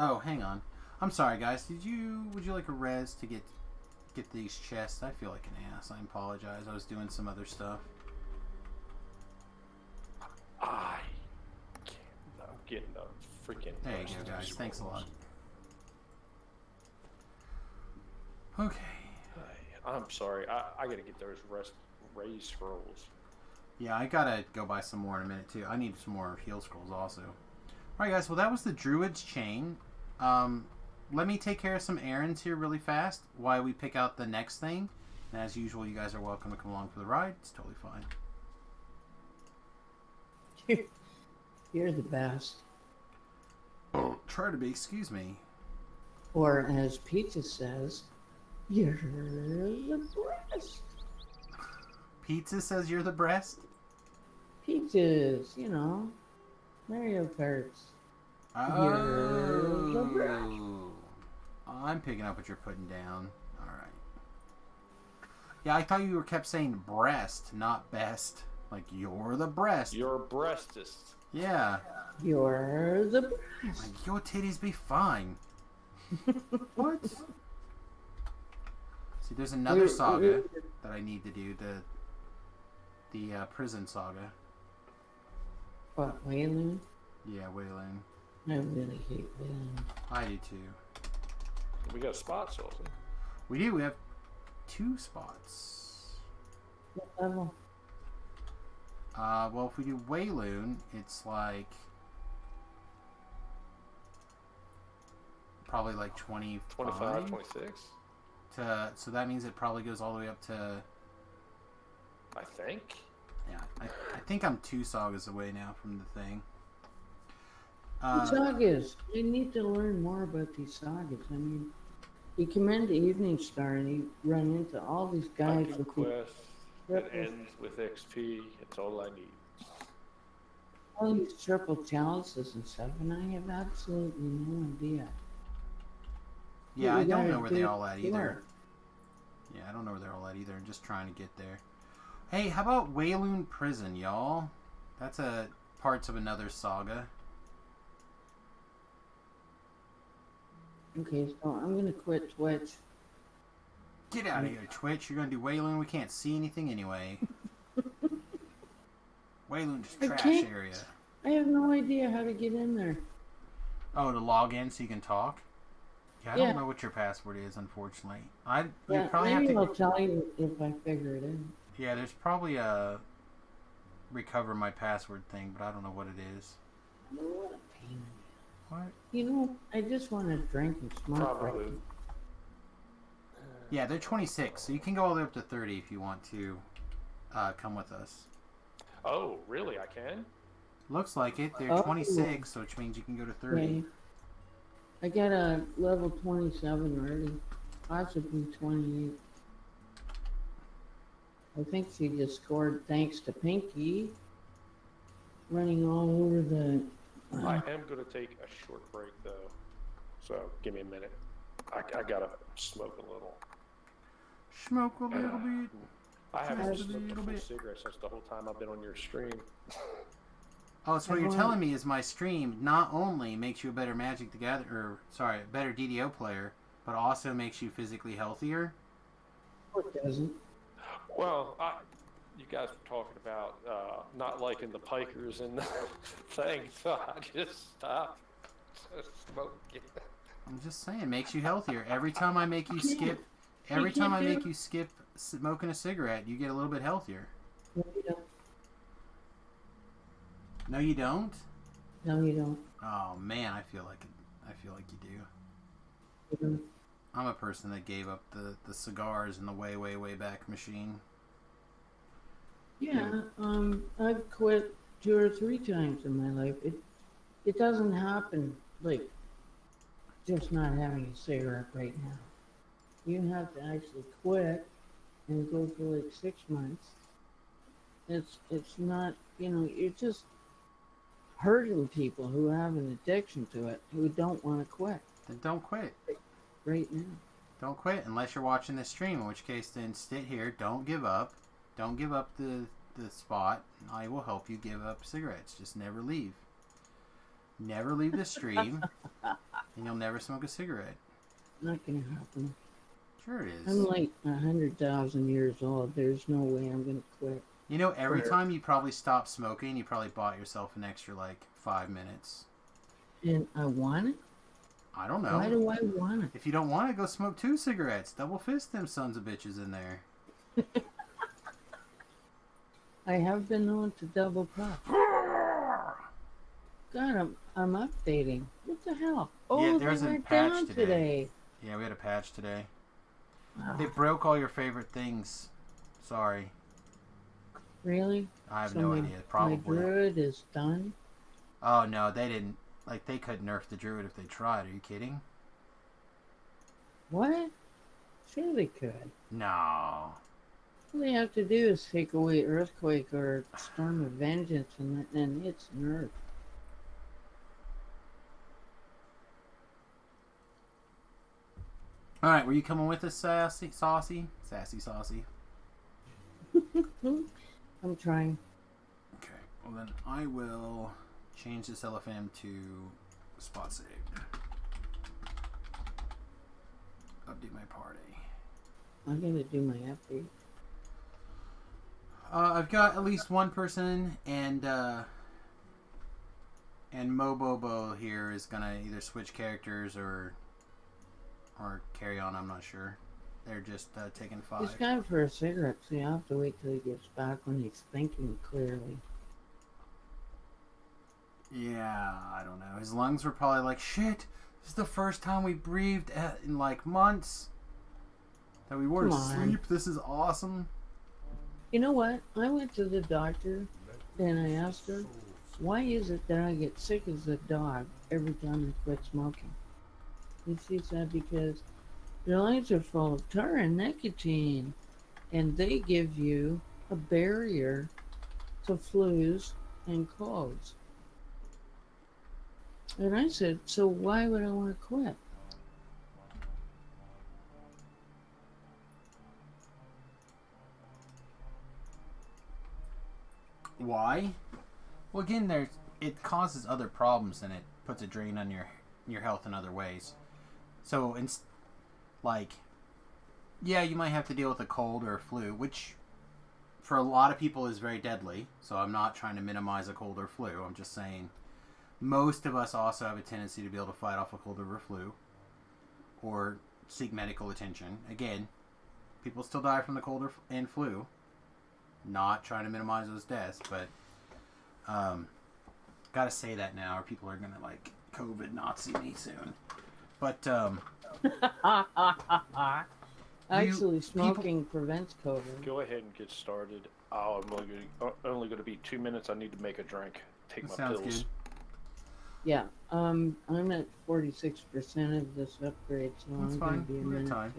Oh, hang on. I'm sorry, guys. Would you like a res to get these chests? I feel like an ass. I apologize. I was doing some other stuff. I'm getting a freaking. There you go, guys. Thanks a lot. Okay. I'm sorry. I gotta get those raised scrolls. Yeah, I gotta go buy some more in a minute too. I need some more heal scrolls also. Alright, guys. Well, that was the Druid's Chain. Let me take care of some errands here really fast while we pick out the next thing. And as usual, you guys are welcome to come along for the ride. It's totally fine. You're the best. Oh, try to be. Excuse me. Or as Pizza says, you're the best. Pizza says you're the breast? Pizzas, you know. Mario Karts. You're the breast. I'm picking up what you're putting down. Alright. Yeah, I thought you kept saying breast, not best. Like, you're the breast. You're breastest. Yeah. You're the breast. Like, your titties be fine. What? See, there's another saga that I need to do. The prison saga. What, Waylon? Yeah, Waylon. I really hate Waylon. I do too. We got spots, also. We do. We have 2 spots. What level? Well, if we do Wayloon, it's like probably like 25, 26. So that means it probably goes all the way up to. I think. Yeah, I think I'm 2 sagas away now from the thing. Sagas. I need to learn more about these sagas. I mean, you come into Evening Star and you run into all these guys with quest that ends with XP. It's all I need. All these triple chalices and stuff, and I have absolutely no idea. Yeah, I don't know where they all at either. Yeah, I don't know where they're all at either. I'm just trying to get there. Hey, how about Wayloon Prison, y'all? That's parts of another saga. Okay, so I'm gonna quit Twitch. Get out of here, Twitch. You're gonna do Wayloon. We can't see anything anyway. Wayloon's trash area. I have no idea how to get in there. Oh, to log in so you can talk? Yeah, I don't know what your password is, unfortunately. You probably maybe have to... I'll tell you if I figure it out. Yeah, there's probably a recover my password thing, but I don't know what it is. What a pain in the ass. What? You know, I just want to drink and smoke. Probably. Yeah, they're 26, so you can go all the way up to 30 if you want to come with us. Oh, really? I can? Looks like it. They're 26, so which means you can go to 30. Okay. I got a level 27 already. Possibly 28. I think she just scored thanks to Pinky. Running all over the... I am going to take a short break, though. So, give me a minute. I got to smoke a little. Smoke a little bit. I haven't smoked a full cigarette since the whole time I've been on your stream. Oh, so what you're telling me is my stream not only makes you a better Magic the Gathering, better DDO player, but also makes you physically healthier? No, it doesn't. Well, you guys were talking about not liking the pikers and the thing, so I just stopped smoking. I'm just saying, it makes you healthier. Every time I make you skip, smoking a cigarette, you get a little bit healthier. No, you don't. No, you don't? No, you don't. Oh man, I feel like you do. Mm-hmm. I'm a person that gave up the cigars in the way back machine. Yeah, I've quit 2 or 3 times in my life. It doesn't happen like just not having a cigarette right now. You have to actually quit and go for like 6 months. It's not, you're just hurting people who have an addiction to it, who don't want to quit. Then don't quit. Right now. Don't quit unless you're watching this stream, in which case then sit here, don't give up. Don't give up the spot. I will help you give up cigarettes. Just never leave. Never leave the stream, and you'll never smoke a cigarette. Not gonna happen. Sure it is. I'm like 100,000 years old. There's no way I'm gonna quit. You know, every time you probably stop smoking, you probably bought yourself an extra, 5 minutes. And I want it? I don't know. Why do I want it? If you don't want it, go smoke 2 cigarettes. Double fist them sons of bitches in there. I have been known to double puff. God, I'm updating. What the hell? Oh, yeah, they there's a went patch down today. Yeah, we had a patch today. Wow. They broke all your favorite things. Sorry. Really? I have no idea. Probably. My druid is done? Oh, no, they didn't. They couldn't nerf the druid if they tried. Are you kidding? What? Sure they could. No. All they have to do is take away Earthquake or Storm of Vengeance, and then it's nerfed. Alright, were you coming with us, Sassy? Saucy? Sassy Saucy. I'm trying. Okay, well then I will change this LFM to spot saved. Update my party. I'm gonna do my update. I've got at least one person, and Mobobo here is gonna either switch characters or carry on. I'm not sure. They're just taking 5. He's gone for a cigarette, so you have to wait till he gets back when he's thinking clearly. Yeah, I don't know. His lungs were probably like, shit, this is the first time we breathed in months. That we weren't asleep. This is awesome. You know what? I went to the doctor and I asked her, why is it that I get sick as a dog every time I quit smoking? And she said, because your lungs are full of tar and nicotine, and they give you a barrier to flus and colds. And I said, so why would I want to quit? Why? Well, again, it causes other problems and it puts a drain on your health in other ways. So, yeah, you might have to deal with a cold or a flu, which for a lot of people is very deadly. So I'm not trying to minimize a cold or flu. I'm just saying most of us also have a tendency to be able to fight off a cold or a flu or seek medical attention. Again, people still die from the cold and flu. Not trying to minimize those deaths, but gotta say that now or people are gonna COVID Nazi me soon. But actually, smoking prevents COVID. Go ahead and get started. I'm only going to be 2 minutes. I need to make a drink. Take my sounds pills. good. Yeah, I'm at 46% of this upgrade, so That's I'm fine. going to be a We got minute. time.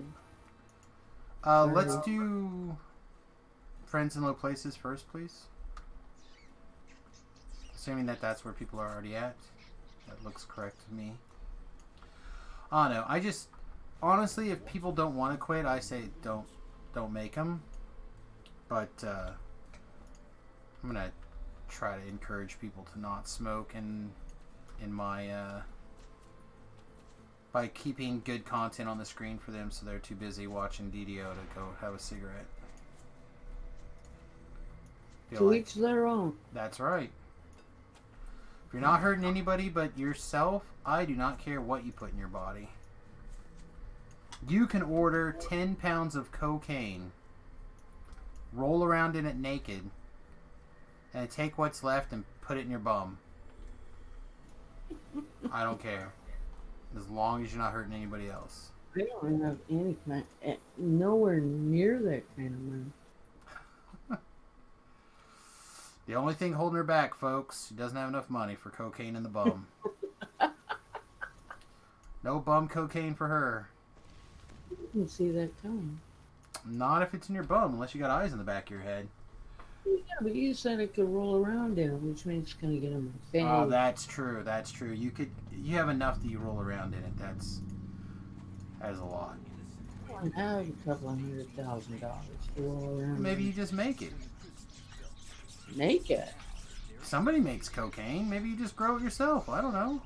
Sorry. Let's do friends in low places first, please. Assuming that's where people are already at. That looks correct to me. Oh no, I just honestly, if people don't want to quit, I say don't make them. But I'm gonna try to encourage people to not smoke in my by keeping good content on the screen for them, so they're too busy watching DDO to go have a cigarette. To each their own. That's right. If you're not hurting anybody but yourself, I do not care what you put in your body. You can order 10 pounds of cocaine, roll around in it naked, and take what's left and put it in your bum. I don't care. As long as you're not hurting anybody else. I don't have any kind, nowhere near that kind of money. The only thing holding her back, folks, she doesn't have enough money for cocaine in the bum. No bum cocaine for her. You can see that coming. Not if it's in your bum, unless you got eyes in the back of your head. Yeah, but you said it could roll around in it, which means it's going to get in my face. Oh, that's true. That's true. You have enough that you roll around in it. That is a lot. I have a couple of $100,000 to roll around. Maybe you just make it. Make it? Somebody makes cocaine. Maybe you just grow it yourself. I don't know.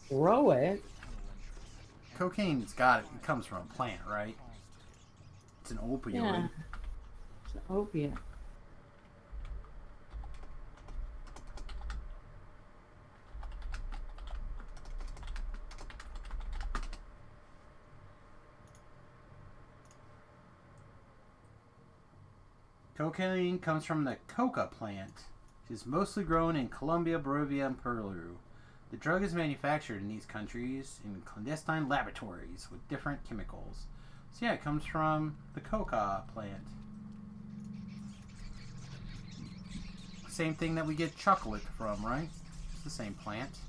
Grow it? Cocaine's it comes from a plant, right? It's an opioid. Yeah. It's an opiate. Cocaine comes from the coca plant, which is mostly grown in Colombia, Bolivia, and Peru. The drug is manufactured in these countries in clandestine laboratories with different chemicals. So yeah, it comes from the coca plant. Same thing that we get chocolate from, right? It's the same plant.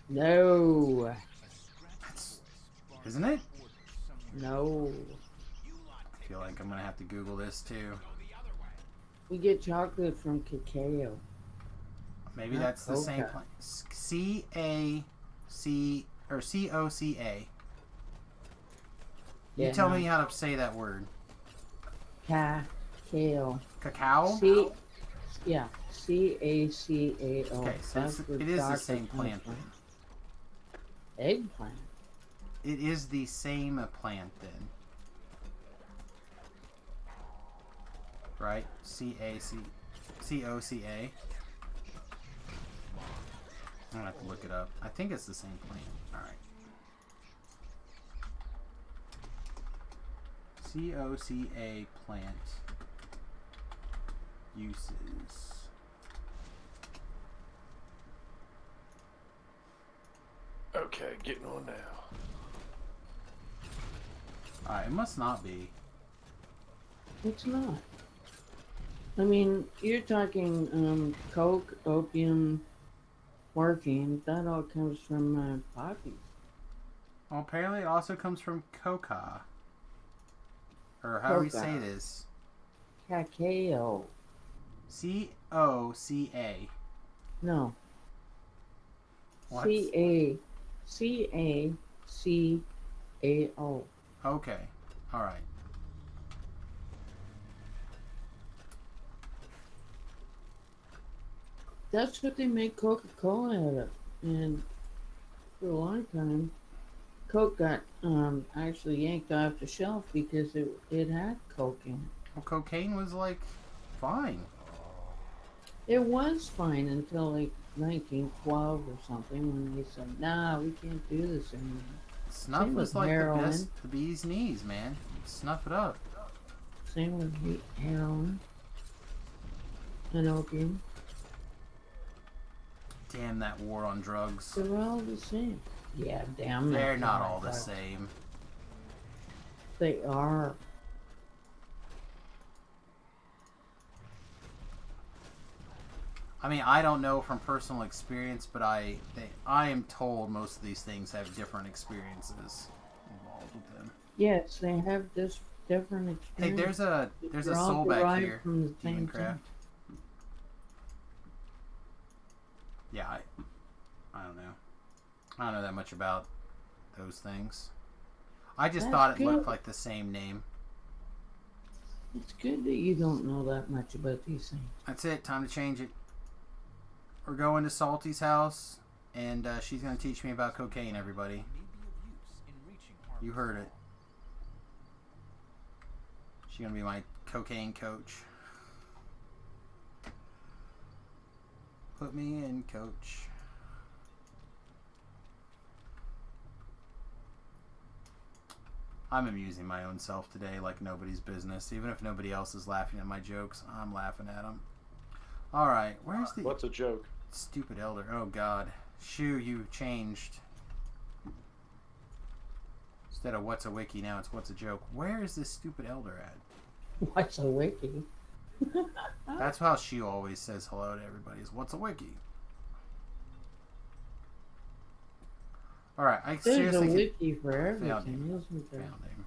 No. Isn't it? No. I feel like I'm going to have to Google this too. We get chocolate from cacao. Maybe Not that's the same coca. plant. C-O-C-A. You Yeah, tell no. me how to say that word. Cacao. Cacao? Yeah, C-A-C-A-O. Okay, so it is the same plant then. Eggplant. It is the same plant then. Right? C-O-C-A. I'm gonna have to look it up. I think it's the same plant. Alright. C-O-C-A plant. Uses. Okay, getting on now. Alright, it must not be. It's not. I mean, you're talking coke, opium, morphine. That all comes from poppies. Well, apparently it also comes from coca. Or how do we say this? Cacao. C-O-C-A. No. What? C-A-C-A-O. Okay. Alright. That's what they make Coca-Cola out of. And for a long time, Coke got actually yanked off the shelf because it had Coke in it. Well, cocaine was like fine. It was fine until like 1912 or something when they said, nah, we can't do this anymore. Snuff Same was with like heroin. the bee's knees, man. Snuff it up. Same with heroin and opium. Damn that war on drugs. They're all the same. Yeah, damn. They're not all the same. They are. I mean, I don't know from personal experience, but I am told most of these things have different experiences involved with them. Yes, they have this different Hey, experience. there's a soul back here. From the same Craft. thing. Yeah, I don't know. I don't know that much about those things. I just That's thought it good. looked like the same name. It's good that you don't know that much about these things. That's it. Time to change it. We're going to Salty's house, and she's going to teach me about cocaine, everybody. You heard it. She's going to be my cocaine coach. Put me in, coach. I'm amusing my own self today like nobody's business. Even if nobody else is laughing at my jokes, I'm laughing at them. Alright, where's the... What's a joke? Stupid elder. Oh, God. Shoo, you changed. Instead of what's a wiki, now it's what's a joke. Where is this stupid elder at? What's a wiki? That's how Shoo always says hello to everybody, is what's a wiki? Alright, I There's seriously... a wiki for Found everything, him. isn't there? Found him.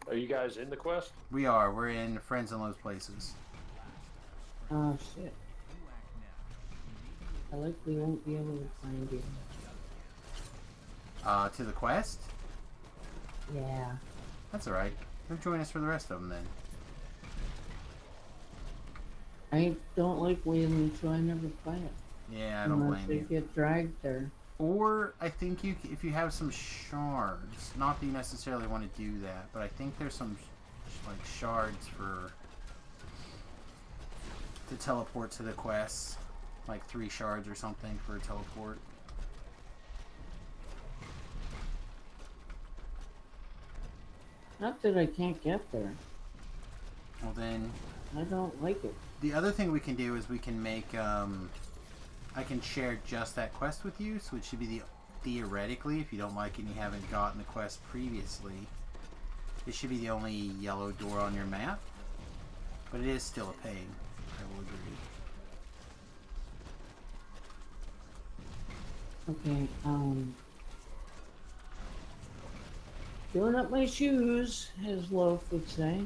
Are you guys in the quest? We are. We're in Friends in Low Places. Oh, shit. I like we won't be able to find you. To the quest? Yeah. That's alright. Come join us for the rest of them then. I don't like waiting, so I never play it. Yeah, I don't Unless blame they you. get dragged there. Or I think if you have some shards, not that you necessarily want to do that, but I think there's some like shards to teleport to the quests, like 3 shards or something for a teleport. Not that I can't get there. Well then, I don't like it. the other thing we can do is we can make I can share just that quest with you, so it should be theoretically, if you don't like it and you haven't gotten the quest previously, it should be the only yellow door on your map. But it is still a pain, I will agree. Okay, doing up my shoes, as Loaf would say.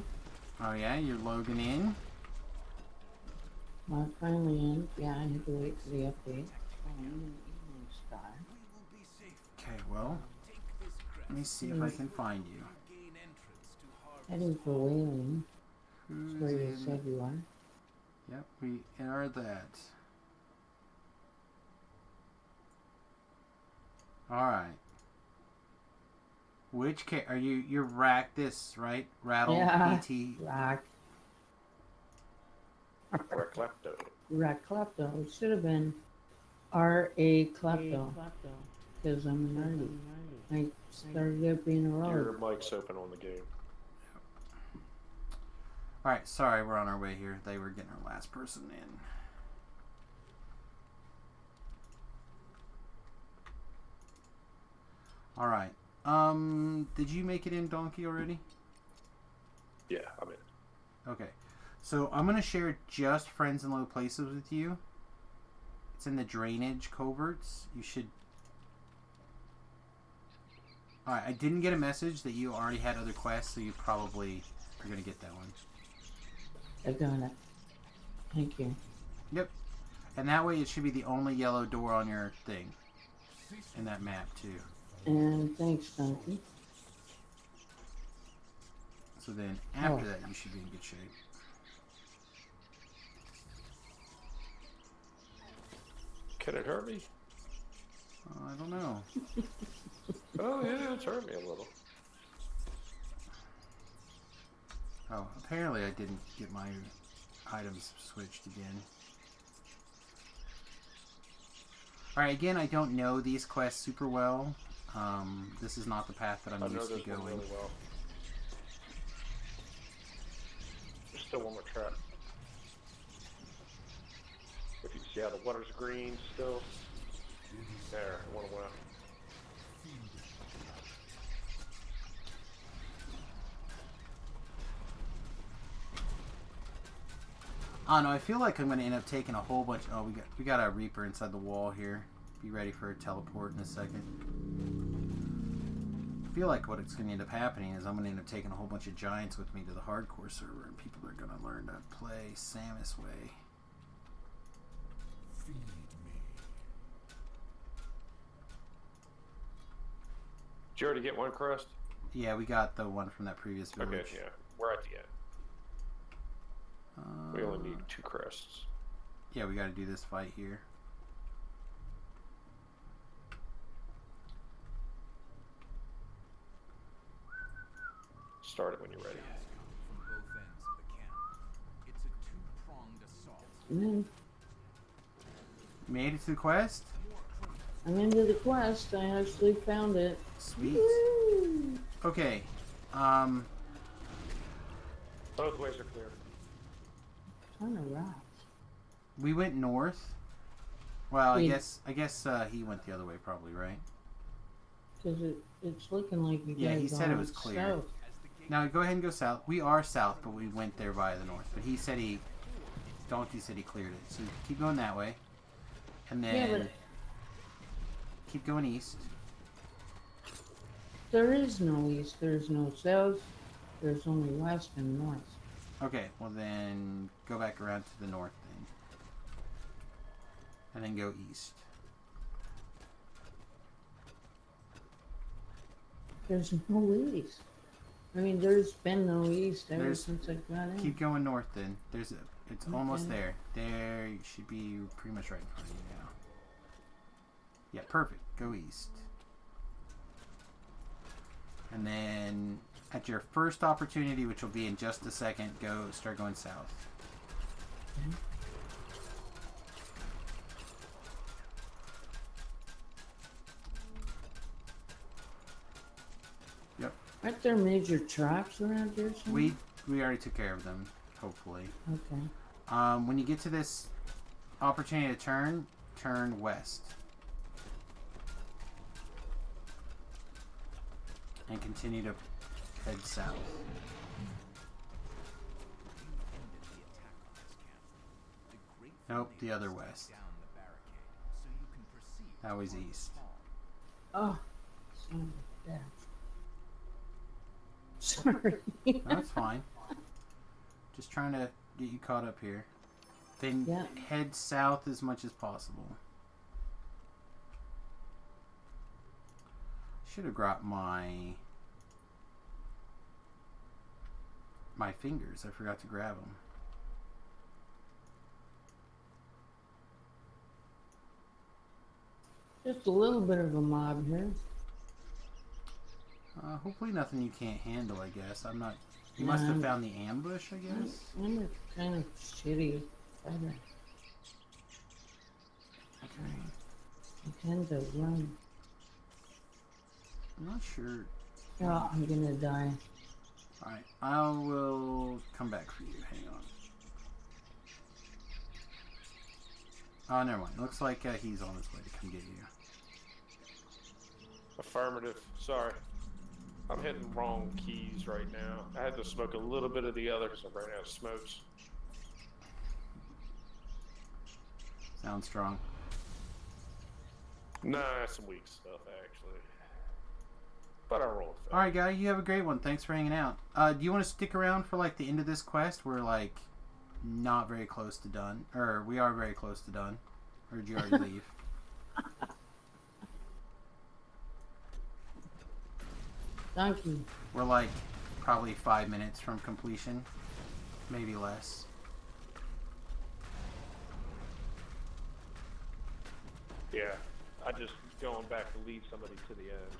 Oh yeah, you're logging in? I'm finally in. Yeah, I had to wait for the update. Evening Star. Okay, well, let me see if I can find you. Heading for Whaling. That's Who's where you in? said you are. Yep, we are that. Alright. Which are you're Rack this, right? Rattle, Yeah. PT. Rack. Reclepto. Rack Klepto. It should have been R.A. Klepto. Because I'm a nerdy. I started out being a Your rogue. mic's open on the game. Alright, sorry, we're on our way here. They were getting our last person in. Alright. Did you make it in, Donkey, already? Yeah, I'm in. Okay. So I'm going to share just Friends in Low Places with you. It's in the drainage coverts. You should... Alright, I didn't get a message that you already had other quests, so you probably are going to get that one. I've done it. Thank you. Yep. And that way it should be the only yellow door on your thing. In that map, too. And thanks, Donkey. So then after that, you should be in good shape. Can it hurt me? I don't know. Oh yeah, it's hurt me a little. Oh, apparently I didn't get my items switched again. Alright, again, I don't know these quests super well. This is not the path that I'm used to going. Really well. There's still one more trap. If you see how the water's green still. There, one went. Oh no, I feel like I'm going to end up taking a whole bunch. Oh, we got a Reaper inside the wall here. Be ready for a teleport in a second. I feel like what it's going to end up happening is I'm going to end up taking a whole bunch of giants with me to the hardcore server, and people are going to learn to play Samus way. Feed me. Did you already get one crest? Yeah, we got the one from that previous village. Okay, yeah. We're at the end. We only need 2 crests. Yeah, we got to do this fight here. Start it when you're ready. From both ends of the camp. It's a two-pronged assault. Made it to the quest? I'm into the quest. I actually found it. Sweet. Woo! Okay. Both ways are clear. Ton of rocks. We went north. Well, I guess he went the other way, probably, right? Because it's looking like you Yeah, guys he said it are was clear. south. Now go ahead and go south. We are south, but we went there via the north. But he said he said he cleared it. So keep going that way, and then keep going east. There is no east. There's no south. There's only west and north. Okay, well then go back around to the north then. And then go east. There's no east. I mean, there's been no east ever since I got in. Keep going north then. It's almost there. There, you should be pretty much right in front of you now. Yeah, perfect. Go east. And then at your first opportunity, which will be in just a second, start going south. Okay. Yep. Aren't there major traps around here somewhere? We already took care of them, hopefully. Okay. When you get to this opportunity to turn west. And continue to head south. Nope, the other west. That was east. Oh, son of a bitch. Sorry. That's fine. Just trying to get you caught up here. Then head south as much as possible. Should have grabbed my fingers. I forgot to grab them. Just a little bit of a mob here. Hopefully nothing you can't handle, I guess. I'm not... You must have found the ambush, I guess? I'm a kind of shitty fighter. I tend to run. I'm not sure. Oh, I'm gonna die. Alright, I will come back for you. Hang on. Oh, never mind. Looks like he's on his way to come get you. Affirmative. Sorry. I'm hitting wrong keys right now. I had to smoke a little bit of the other because I ran out of smokes. Sounds strong. Nah, that's some weak stuff, actually. But I roll with that. Alright, guy, you have a great one. Thanks for hanging out. Do you want to stick around for, like, the end of this quest? We're, like, not very close to done. Or, we are very close to done. Or did you already leave? Thank you. We're, like, probably 5 minutes from completion, maybe less. Yeah, I just going back to lead somebody to the end.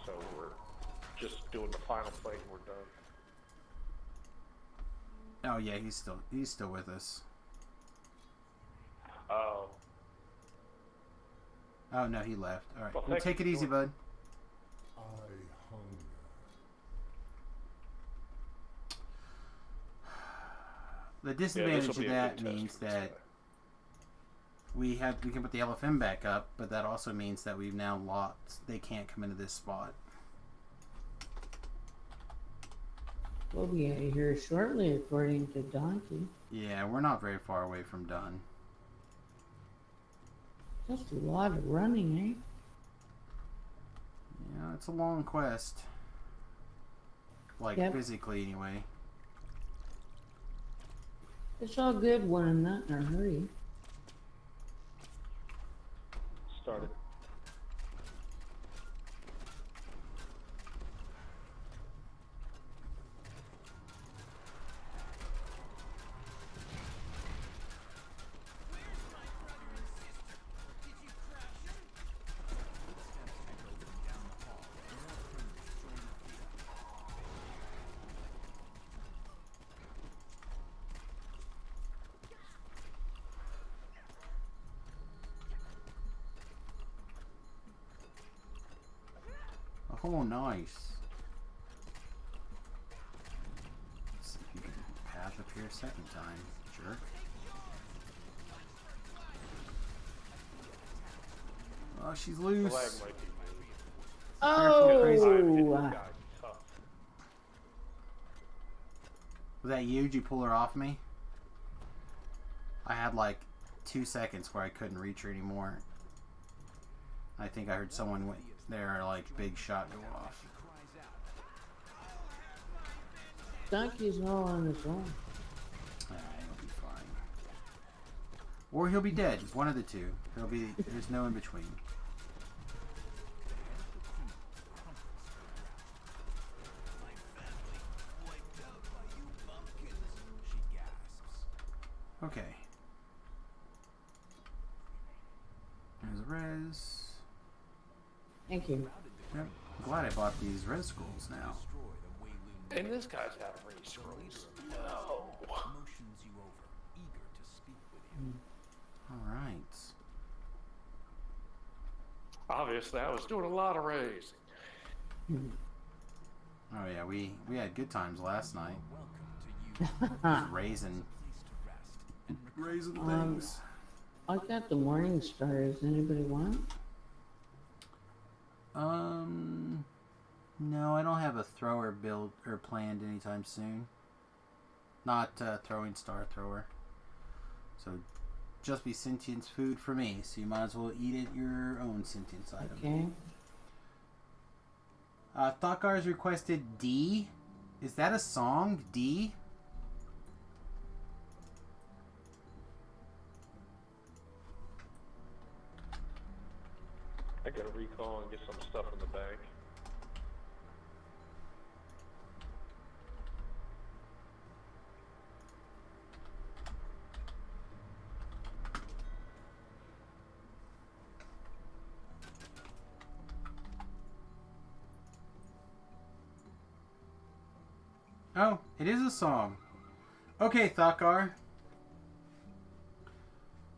So we're just doing the final fight and we're done. Oh yeah, he's still with us. Oh. Oh no, he left. All right, Well, well, take it easy, bud. I hunger. The disadvantage be of a that good test means for this that guy. we can put the LFM back up, but that also means that we've now locked. They can't come into this spot. We'll be out of here shortly, according to Donkey. Yeah, we're not very far away from done. Just a lot of running, eh? Yeah, it's a long quest. Like, Yep. physically, anyway. It's all good when I'm not in a hurry. Started. Oh, nice. Let's see if you can path up here a second time, jerk. Oh, she's loose. The lag might be Oh! tough. Was that you? Did you pull her off me? I had like 2 seconds where I couldn't reach her anymore. I think I heard someone went there, like, big shot go off. Donkey's all on his own. Alright, he'll be fine. Or he'll be dead. One of the two. There's no in between. Okay. There's res. Thank you. Yep. I'm glad I bought these res scrolls now. And this guy's got a race scrolls. No. Alright. Obviously, I was doing a lot of raising. Oh yeah, we had good times last night. Just raising things. I got the morning star. Does anybody want? No, I don't have a thrower build or planned anytime soon. Not throwing star thrower. So just be sentience food for me. So you might as well eat it your own sentience item. Okay. Thokkar's requested D. Is that a song? D? I gotta recall and get some stuff in the bank. Oh, it is a song. Okay, Thakkar.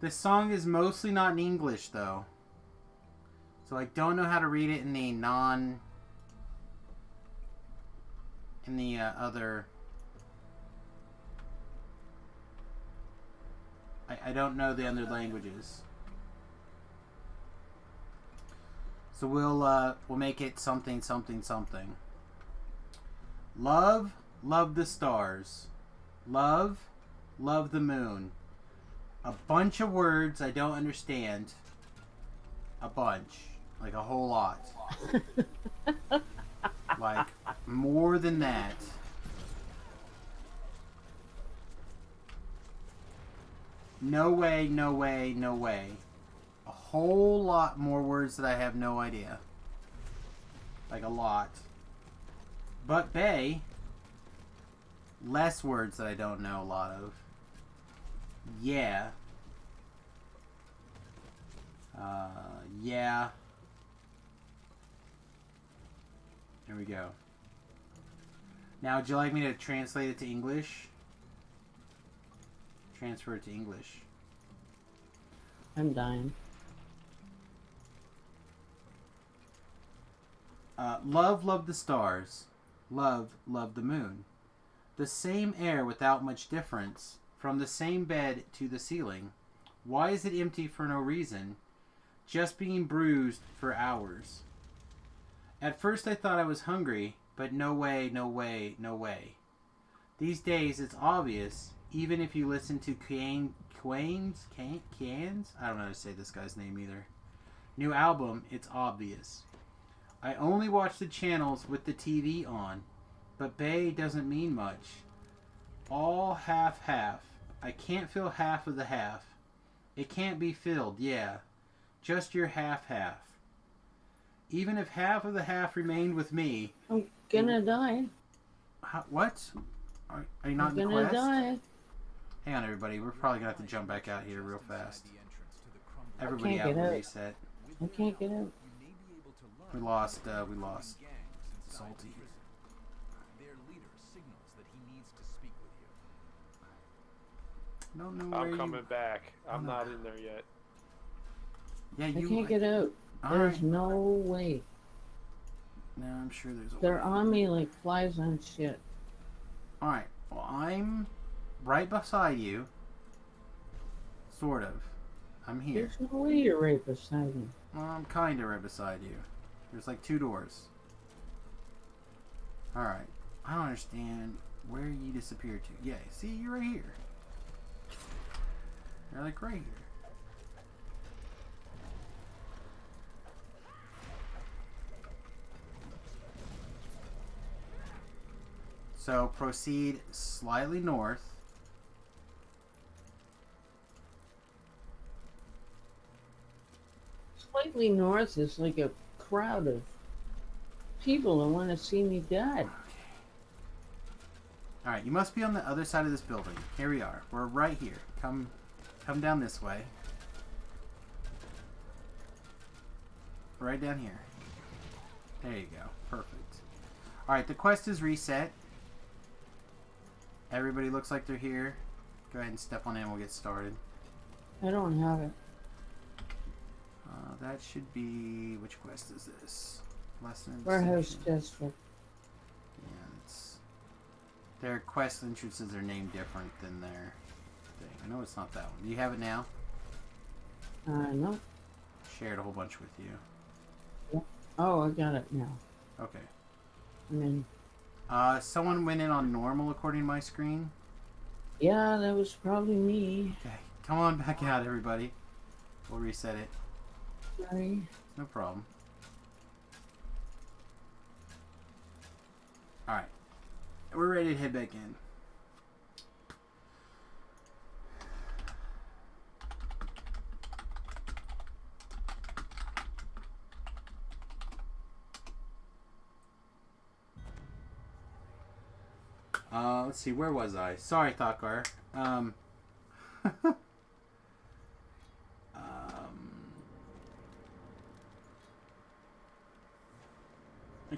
This song is mostly not in English, though. So I don't know how to read it in the other... I don't know the other languages. So we'll make it something, something, something. Love, love the stars. Love, love the moon. A bunch of words I don't understand. A bunch. Like a whole lot. Like more than that. No way, no way, no way. A whole lot more words that I have no idea. Like a lot. But Bay, less words that I don't know a lot of. Yeah. Yeah. There we go. Now, would you like me to translate it to English? Transfer it to English. I'm dying. Love, love the stars. Love, love the moon. The same air without much difference. From the same bed to the ceiling. Why is it empty for no reason? Just being bruised for hours. At first I thought I was hungry, but no way, no way, no way. These days it's obvious, even if you listen to Cans? I don't know how to say this guy's name either. New album, it's obvious. I only watch the channels with the TV on, but Bay doesn't mean much. All half-half. I can't fill half of the half. It can't be filled, yeah. Just your half-half. Even if half of the half remained with me... I'm gonna die. What? Are you not I'm in gonna quest? die. Hang on, everybody. We're probably going to have to jump back out here real fast. Everybody can't out get and out. reset. I can't get out. We lost Salty. Their leader signals that he needs to speak with you. I don't know where I'm coming back. I'm not in there yet. Yeah, I you can't get out. There's Alright. no way. No, I'm sure there's a They're way. on me like flies on shit. Alright, well, I'm right beside you. Sort of. I'm here. There's no way you're right beside me. Well, I'm kind of right beside you. There's like 2 doors. Alright. I don't understand where you disappeared to. Yeah, see, you're right here. You're like right here. So proceed slightly north. Slightly north is like a crowd of people that want to see me dead. Alright, you must be on the other side of this building. Here we are. We're right here. Come down this way. Right down here. There you go. Perfect. Alright, the quest is reset. Everybody looks like they're here. Go ahead and step on in. We'll get started. I don't have it. That should be... Which quest is this? Lesson. Warehouse District. Yeah, it's... Their quest entrances are named different than their thing. I know it's not that one. Do you have it now? No. Shared a whole bunch with you. Oh, I got it now. Okay. I mean, someone went in on normal according to my screen. yeah, that was probably me. Okay, come on back out, everybody. We'll reset it. Sorry. No problem. Alright. We're ready to head back in. Let's see, where was I? Sorry, Thakar. I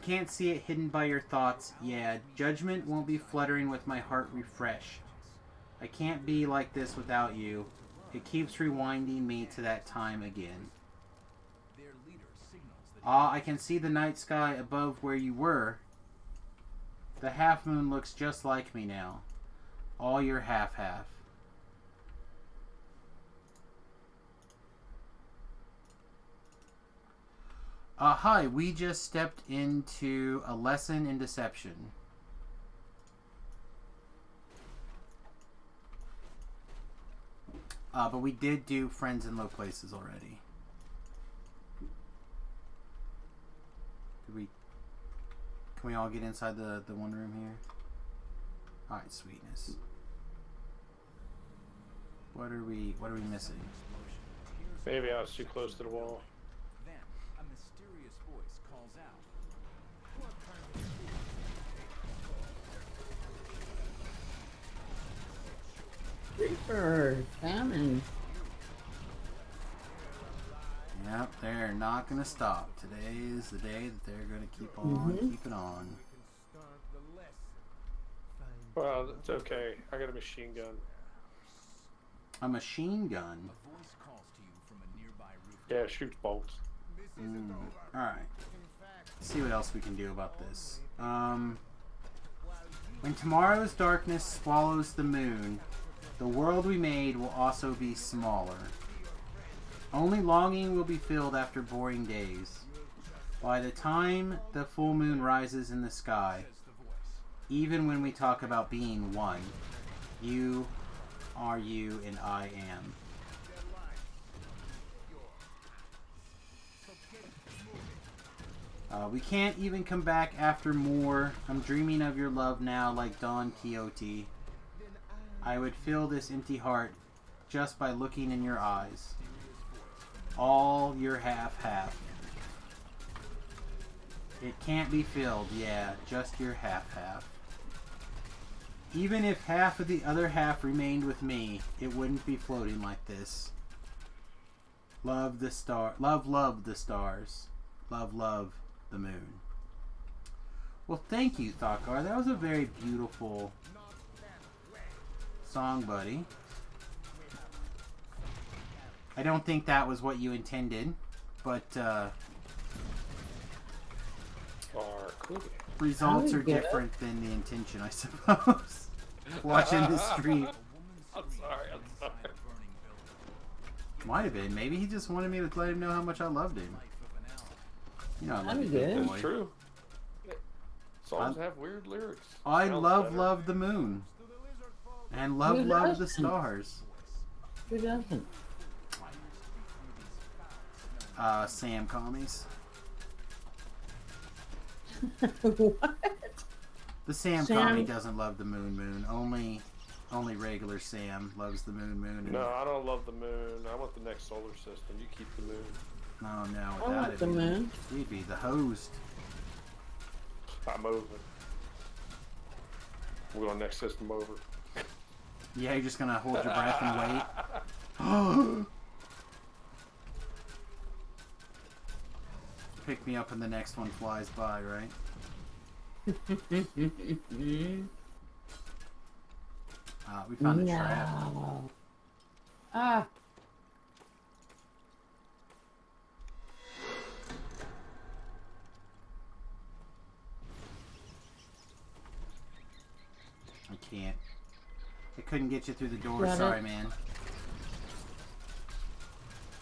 can't see it hidden by your thoughts. Yeah, judgment won't be fluttering with my heart refreshed. I can't be like this without you. It keeps rewinding me to that time again. Ah, I can see the night sky above where you were. The half moon looks just like me now. All your half-half. Hi, we just stepped into a lesson in deception. But we did do friends in low places already. Can we all get inside the one room here? Alright, sweetness. What are we missing? Maybe I was too close to the wall. Then a mysterious voice calls out. for salmon. Yep, they're not gonna stop. Today is the day that they're gonna keep on keeping on. Well, it's okay. I got a machine gun. A machine gun? A voice calls to you from a nearby roof. Yeah, it shoots bolts. Alright. Let's see what else we can do about this. When tomorrow's darkness swallows the moon, the world we made will also be smaller. Only longing will be filled after boring days. By the time the full moon rises in the sky, even when we talk about being one, you are you and I am. We can't even come back after more. I'm dreaming of your love now like Don Quixote. I would fill this empty heart just by looking in your eyes. All your half-half. It can't be filled, yeah, just your half-half. Even if half of the other half remained with me, it wouldn't be floating like this. Love the star, love the stars. Love the moon. Well, thank you, Thakar. That was a very beautiful song, buddy. I don't think that was what you intended, but results are different than the intention, I suppose. Watching the stream. I'm sorry. Might have been. Maybe he just wanted me to let him know how much I loved him. You know, I love you, It's boy. true. Songs have weird lyrics. I Sounds love better. the moon. And love the stars. Who doesn't? Sam commies. What? The Sam commie doesn't love the moon. Only regular Sam loves the moon. And No, I don't love the moon. I want the next solar system. You keep the moon. No, I without want it, the moon. He'd be the host. I'm over. We're on next system over. Yeah, you're just gonna hold your breath and wait. Pick me up when the next one flies by, right? We found a trap. Ah. I can't. I couldn't get you through the door. Got it. Sorry, man.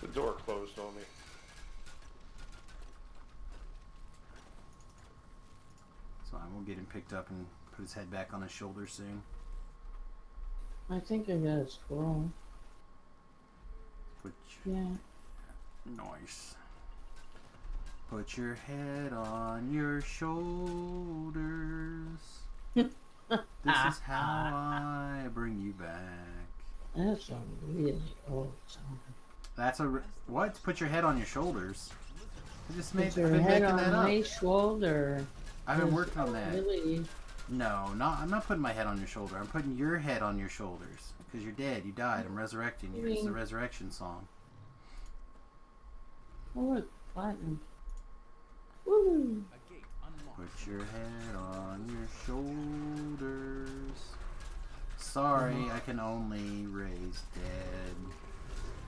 The door closed on me. So we'll get him picked up and put his head back on his shoulder soon. I think I got a scroll. Yeah. Nice. Put your head on your shoulders. This is how I bring you back. That's a really old song. That's what? Put your head on your shoulders. I just made. Put your I've been head making on that up. my shoulder. I've been working on that. Really? No, I'm not putting my head on your shoulder. I'm putting your head on your shoulders because you're dead. You died. I'm resurrecting you. It's the resurrection song. Oh, look, platinum. Woo! Put your head on your shoulders. Sorry, I can only raise dead.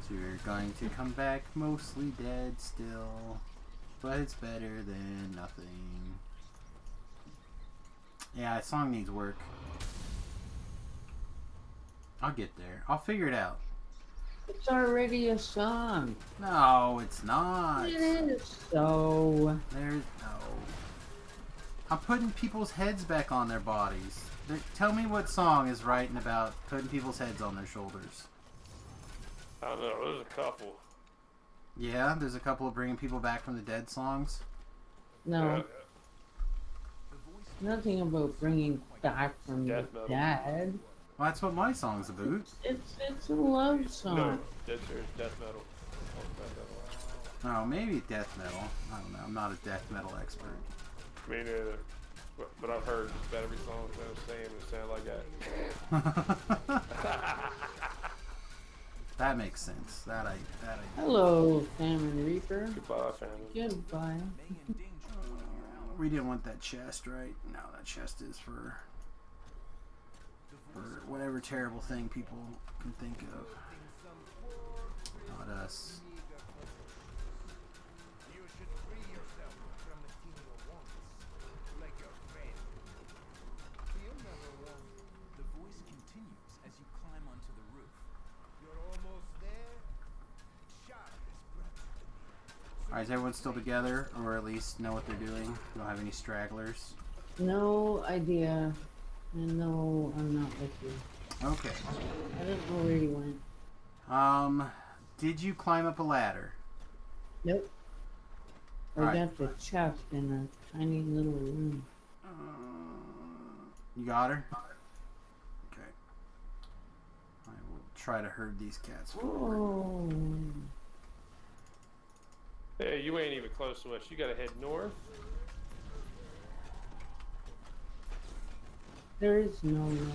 So you're going to come back mostly dead still. But it's better than nothing. Yeah, that song needs work. I'll get there. I'll figure it out. It's already a song. No, it's not. It is so. There's no. I'm putting people's heads back on their bodies. Tell me what song is writing about putting people's heads on their shoulders. I don't know. There's a couple. Yeah, there's a couple of bringing people back from the dead songs. No. Nothing about bringing back from the dead. Well, that's what my song's about. It's a love song. No, dead serious death metal. Oh, maybe death metal. I don't know. I'm not a death metal expert. Me neither. But I've heard just about every song that I'm saying it sound like that. That makes sense. That I. Hello, Famine Reaper. Goodbye, family. Goodbye. We didn't want that chest, right? No, that chest is for whatever terrible thing people can think of. Not us. You should free yourself from material wants, like your friend. Feel never wrong. The voice continues as you climb onto the roof. You're almost there. Shot is brought to me. Alright, is everyone still together? Or at least know what they're doing? Don't have any stragglers? No idea. And no, I'm not with you. Okay. I don't know where you went. Did you climb up a ladder? Nope. I Alright. got the chest in a tiny little room. You got her? Okay. I will try to herd these cats forward. Oh. Hey, you ain't even close to us. You gotta head north. There is no north.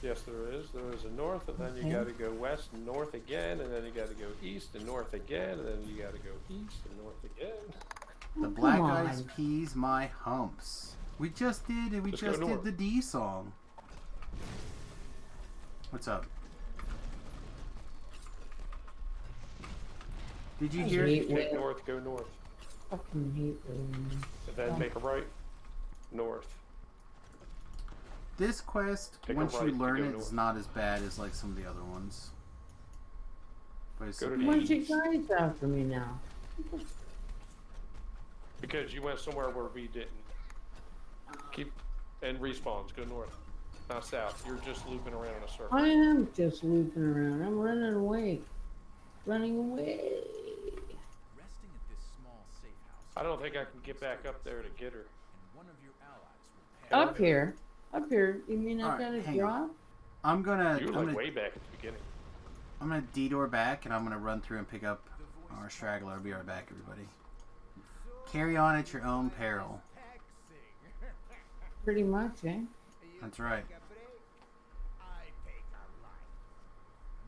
Yes, there is. There is a north, and then you gotta go west and north again, and then you gotta go east and north again, and then you gotta go east and north again. The Black Eyes Peas My Humps. We just did it. We just did the D song. What's up? Did you hear? Take north, go north. Fucking hate rain. And then make a right, north. This quest, Take a once right you to learn go it, north. is not as bad as like some of the other ones. But it's Go to the Why you east. guys after me now? Because you went somewhere where we didn't. Keep and respawns. Go north, not south. You're just looping around in a circle. I am just looping around. I'm running away. Running away. Resting at this small safe house, I don't think I can get back up there to get her. and one of your allies will Up here. Up here. You mean I Alright, gotta hang on. drop? I'm gonna. You were like way back at the beginning. I'm gonna detour back and I'm gonna run through and pick up our straggler. I'll be right back, everybody. Carry on at your own peril. Pretty much, eh? That's right.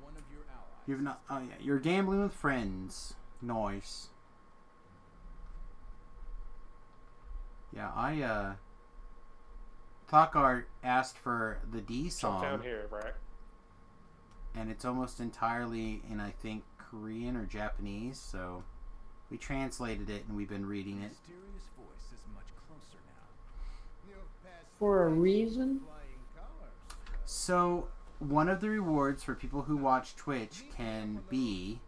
one of your allies. You've not. Oh yeah, you're gambling with friends. Nice. Yeah, I Thakar asked for the D Jump song, down here, Brack. and it's almost entirely in I think Korean or Japanese. So we translated it and we've been reading it. Mysterious voice is much closer now. For a reason? So one of the rewards for people who watch Twitch can be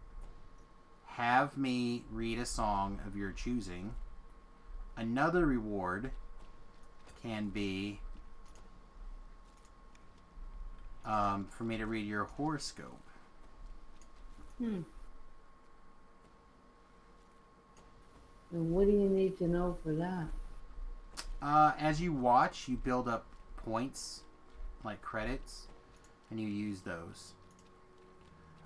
have me read a song of your choosing. Another reward can be for me to read your horoscope. And what do you need to know for that? As you watch, you build up points, like credits, and you use those.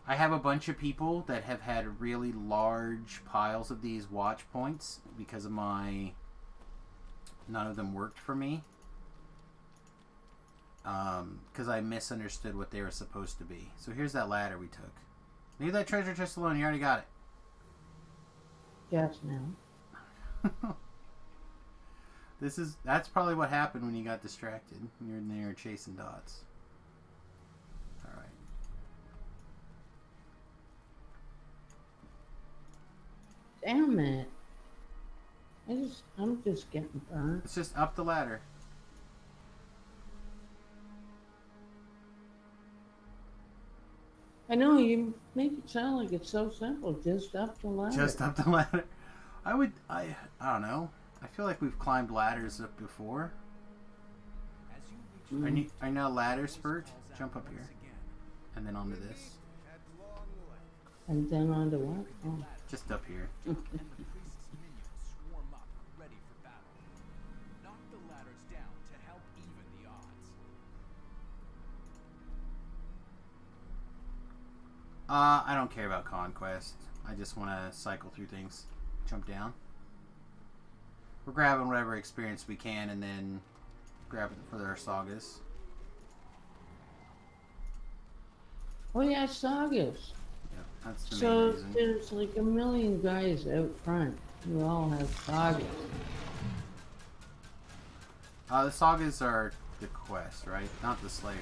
I have a bunch of people that have had really large piles of these watch points because of my... None of them worked for me. Because I misunderstood what they were supposed to be. So here's that ladder we took. Leave that treasure chest alone. You already got it. Yes, now. That's probably what happened when you got distracted. You're in there chasing dots. Alright. Damn it. I'm just getting burnt. It's just up the ladder. I know, you make it sound like it's so simple. Just up the ladder. Just up the ladder. I don't know. I feel like we've climbed ladders up before. Are you not a ladder spurt? Jump up here. And then onto this. And then onto what? Oh. Just up here. And the priest's minions swarm up, ready for battle. Knock the ladders down to help even the odds. I don't care about conquest. I just want to cycle through things. Jump down. We're grabbing whatever experience we can and then grab it for our sagas. Oh yeah, sagas. Yep. That's the main So reason. there's like a million guys out front who all have sagas. The sagas are the quest, right? Not the slayers.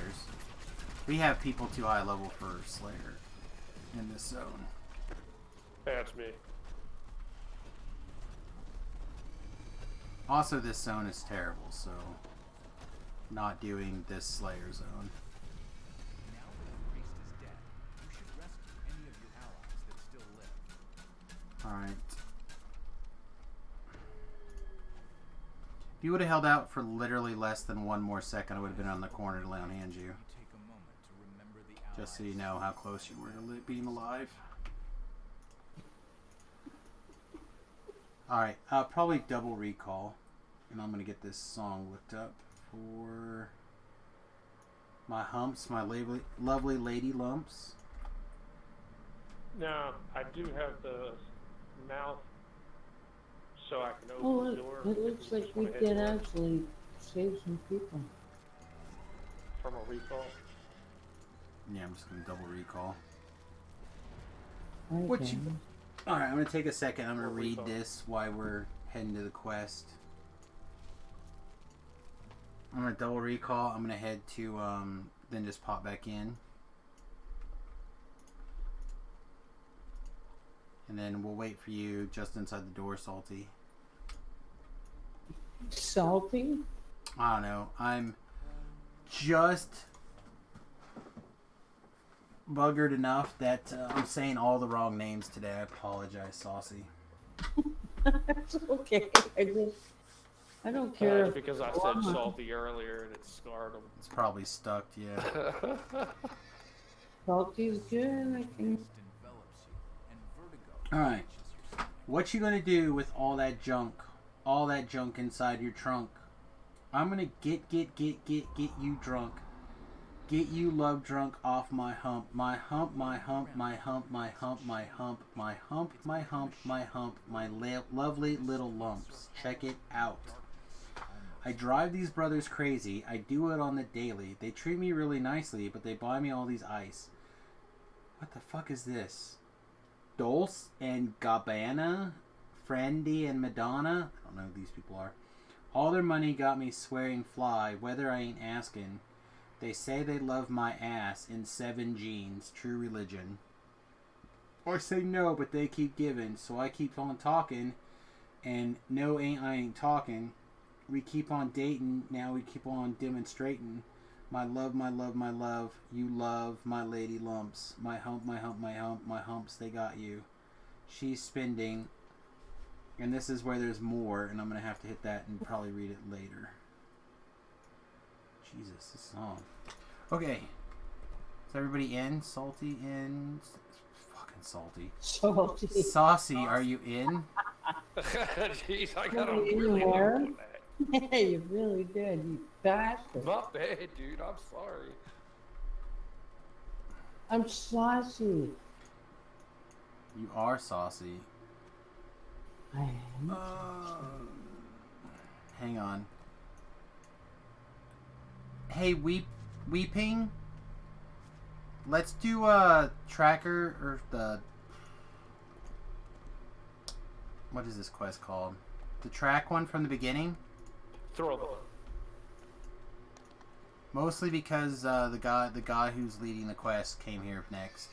We have people too high level for slayer in this zone. That's me. Also, this zone is terrible, so not doing this slayer zone. Now that the priest is dead, you should rescue any of your allies that still live. Alright. If you would have held out for literally less than one more second, I would have been on the corner to lay on hand you. Take a moment to remember the allies. Just so you know how close you were to being alive. Alright, probably double recall. And I'm going to get this song looked up for my humps, my lovely lady lumps. Now, I do have the mouth so I can open Oh, the door. it looks like we Just did wanna hit actually save some people. from a recall. Yeah, I'm just going to double recall. Okay. What you... Alright, I'm going to take a second. I'm going to Double read recall. this while we're heading to the quest. I'm going to double recall. I'm going to head to, then just pop back in. And then we'll wait for you just inside the door, Salty. Salty? I don't know. I'm just buggered enough that I'm saying all the wrong names today. I apologize, Saucy. It's okay. I don't care. It's because I said salty earlier and it scarred him. It's probably stuck, yeah. Salty's good. I can... Alright. What you gonna do with all that junk? All that junk inside your trunk? I'm gonna get you drunk. Get you love drunk off my hump. My hump, my hump, my hump, my hump, my hump, my hump, my hump, my hump, my lovely little lumps. Check it out. I drive these brothers crazy. I do it on the daily. They treat me really nicely, but they buy me all these ice. What the fuck is this? Dolce and Gabbana, Friendy and Madonna. I don't know who these people are. All their money got me swearing fly, whether I ain't asking. They say they love my ass in 7 jeans, true religion. Or say no, but they keep giving, so I keep on talking. And no, I ain't talking. We keep on dating, now we keep on demonstrating. My love, my love, my love, you love my lady lumps. My hump, my hump, my hump, my humps, they got you. She's spending. And this is where there's more, and I'm going to have to hit that and probably read it later. Jesus, this song. Okay. Is everybody in? Salty in? Fucking salty. Salty. Saucy, are you in? Jeez, I got Are him you really aware? low on that. Yeah, you really did, you bastard. My bad, dude. I'm sorry. I'm saucy. You are saucy. I am. Hang on. Hey, Weeping? Let's do a tracker, or the... What is this quest called? The track one from the beginning? Throw them. Mostly because the guy who's leading the quest came here next.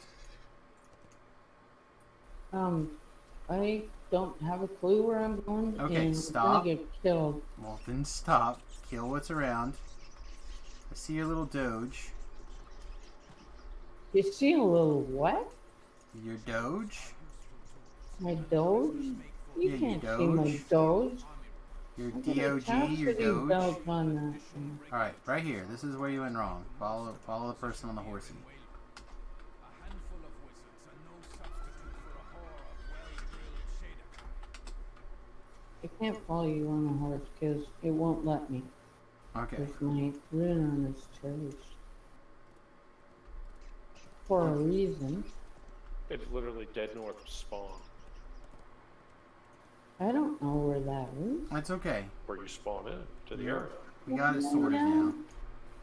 I don't have a clue where I'm going. Okay, and stop. I'm gonna get killed. Well, then stop. Kill what's around. I see your little doge. You see a little what? Your doge? My doge? You Yeah, can't your see my doge. doge. Your I'm gonna DOG, your chastity doge. belt on that thing. Alright, right here. This is where you went wrong. Follow the person on the horsey. A handful of wizards are no substitute for a whore of well-drilled shader. I can't follow you on a horse because it won't let me. Okay. With my rune on his chest. For a reason. It's literally dead north of Spawn, I don't know where that is. That's okay. where you spawn in to the Yeah. area. We got it sorted now.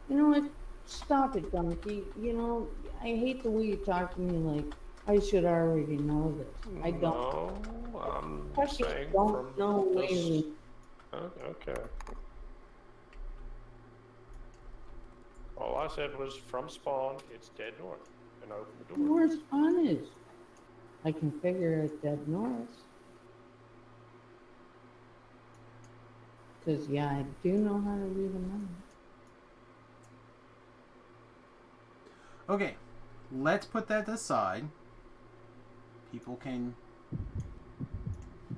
You know what? Stop it, donkey. You know, I hate the way you talk to me like I should already know this. I don't. No, I'm I saying don't from know this. Whaley. Okay. All I said was from spawn, it's dead north, and open the door. Where's Spawn is? I can figure it dead north. Because, yeah, I do know how to read a map. Okay, let's put that aside. People can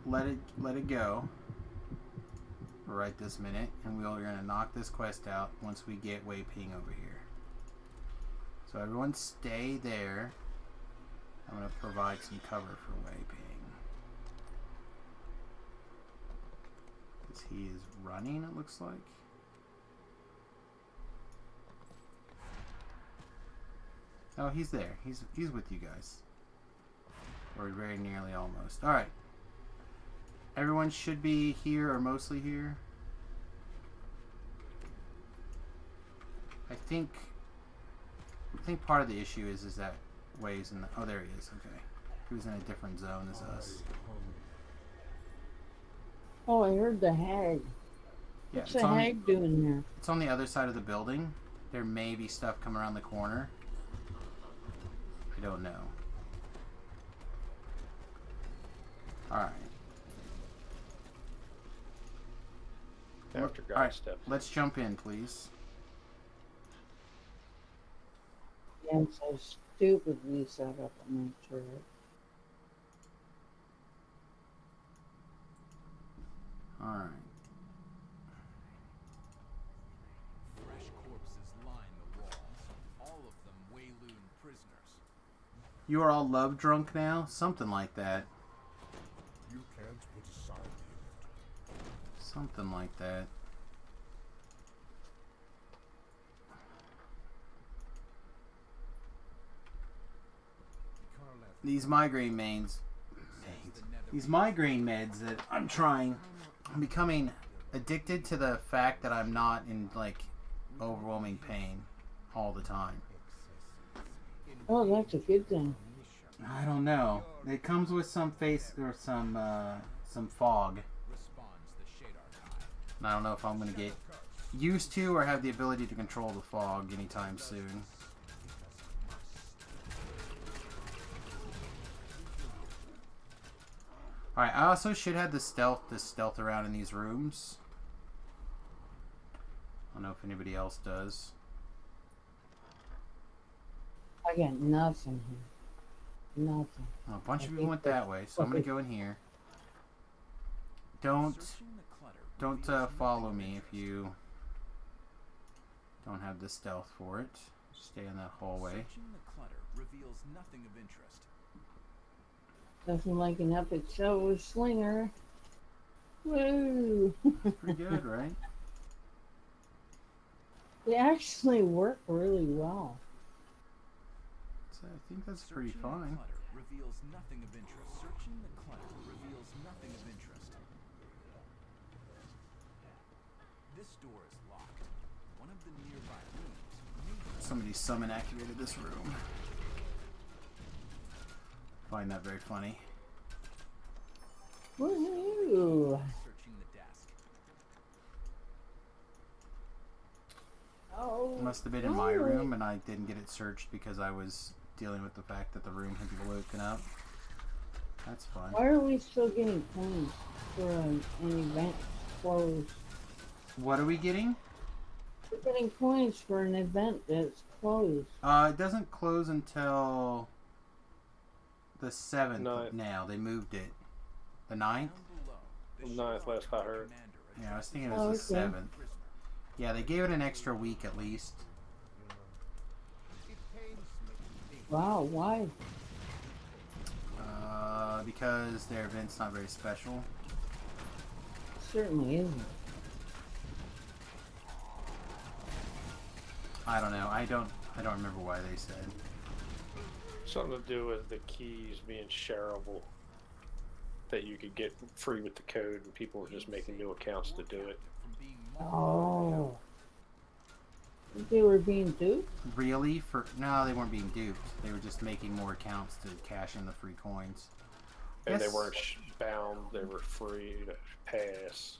let it go right this minute, and we're gonna knock this quest out once we get Wei Ping over here. So everyone stay there. I'm gonna provide some cover for Wei Ping. Because he is running, it looks like. Oh, he's there. He's with you guys. Or very nearly almost. Alright. Everyone should be here or mostly here. I think part of the issue is that Wei's in the... Oh, there he is. Okay. He was in a different zone as us. Oh, I heard the hag. Yeah, What's the hag doing here? It's on the other side of the building. There may be stuff coming around the corner. I don't know. Alright. After God Alright, steps. let's jump in, please. Yeah, I'm so stupidly set up on my turret. Alright. Fresh corpses line the walls, all of them Wayloon prisoners. You are all love drunk now? Something like that. You can't put aside the inevitable. Something like that. These migraine these migraine meds that I'm trying, I'm becoming addicted to the fact that I'm not in like overwhelming pain all the time. Oh, that's a good thing. I don't know. It comes with some some fog. And I don't know if I'm gonna get used to or have the ability to control the fog anytime soon. Alright, I also should have the stealth around in these rooms. I don't know if anybody else does. I got nothing here. Nothing. Oh, a bunch of people went that way, so I'm gonna go in here. Don't follow me if you don't have the stealth for it. Stay in that hallway. Searching the clutter reveals nothing of interest. Nothing like an epic show with Slinger. Woo! Pretty good, right? They actually work really well. So I think that's pretty fine. The clutter reveals nothing of interest. Searching the clutter reveals nothing of interest. This door is locked. One of the nearby rooms. Somebody summon activated this room. Find that very funny. Woohoo! Searching the desk. Oh. Must have been in my room and I didn't get it searched because I was dealing with the fact that the room had been woken up. That's fine. Why are we still getting points for an event closed? What are we getting? We're getting points for an event that's closed. It doesn't close until the 7th now. They moved it. The 9th? The 9th, last I heard. Yeah, I was thinking it was the 7th. Yeah, they gave it an extra week at least. Wow, why? Because their event's not very special. Certainly isn't. I don't know. I don't remember why they said. Something to do with the keys being shareable. That you could get free with the code, and people were just making new accounts to do it. Oh. They were being duped? Really? No, they weren't being duped. They were just making more accounts to cash in the free coins. And Yes. they weren't bound, they were free to pass.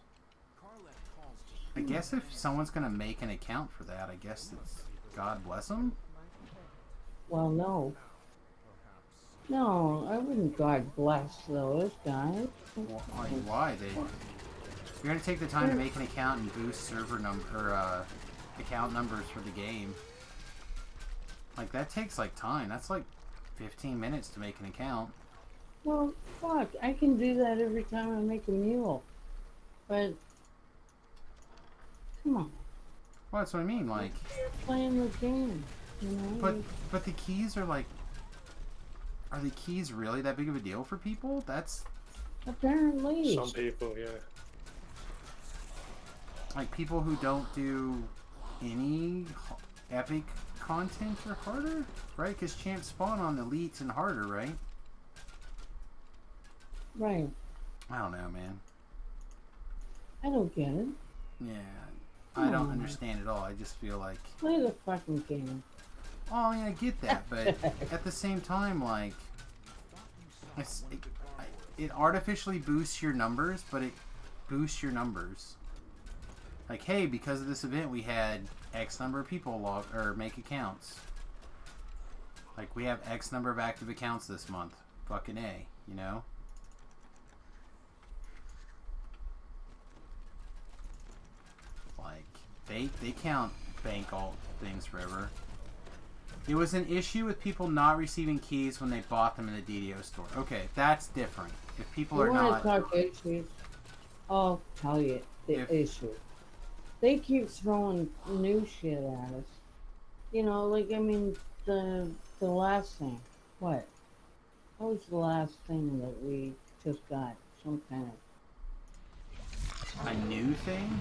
I guess if someone's going to make an account for that, I guess it's God bless them. Well, no. No, I wouldn't God bless those guys. Why? You're going to take the time to make an account and boost server number or account numbers for the game. Like, that takes like time. That's like 15 minutes to make an account. Well, fuck, I can do that every time I make a mule. But, come on. Well, that's what I mean, like... You're playing the game, you know? But the keys are like... Are the keys really that big of a deal for people? That's... Apparently. Some people, yeah. Like, people who don't do any epic content are harder, right? Because champs spawn on elites and harder, right? Right. I don't know, man. I don't get it. Yeah. I don't understand it all. I just feel like... Play the fucking game. Oh, I mean, I get that, but at the same time, like... It artificially boosts your numbers, but it boosts your numbers. Like, hey, because of this event, we had X number of people log or make accounts. Like, we have X number of active accounts this month. Fucking A, you know? Like, they count bank alt things forever. It was an issue with people not receiving keys when they bought them in the DDO store. Okay, that's different. If people are not... You want to talk issues? I'll tell you the issue. They keep throwing new shit at us. You know, like, I mean, the last thing. What? What was the last thing that we just got? Some kind of... A new thing?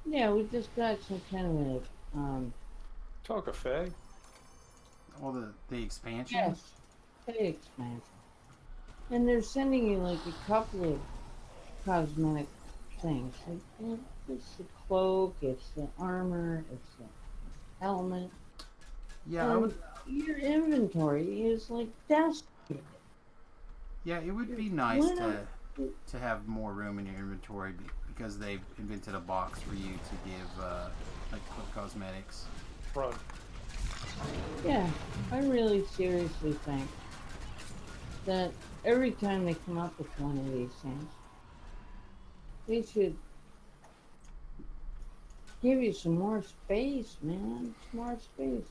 Yeah, we just got some kind of Talk a fag. Well, the expansion? Yes, the expansion. And they're sending you like a couple of cosmetic things. Like, it's the cloak, it's the armor, it's the helmet. Yeah, and your inventory is like desperate. Yeah, it would be nice to have more room in your inventory because they've invented a box for you to give like cosmetics. Run. Yeah, I really seriously think that every time they come up with one of these things, they should give you some more space, man. Some more space.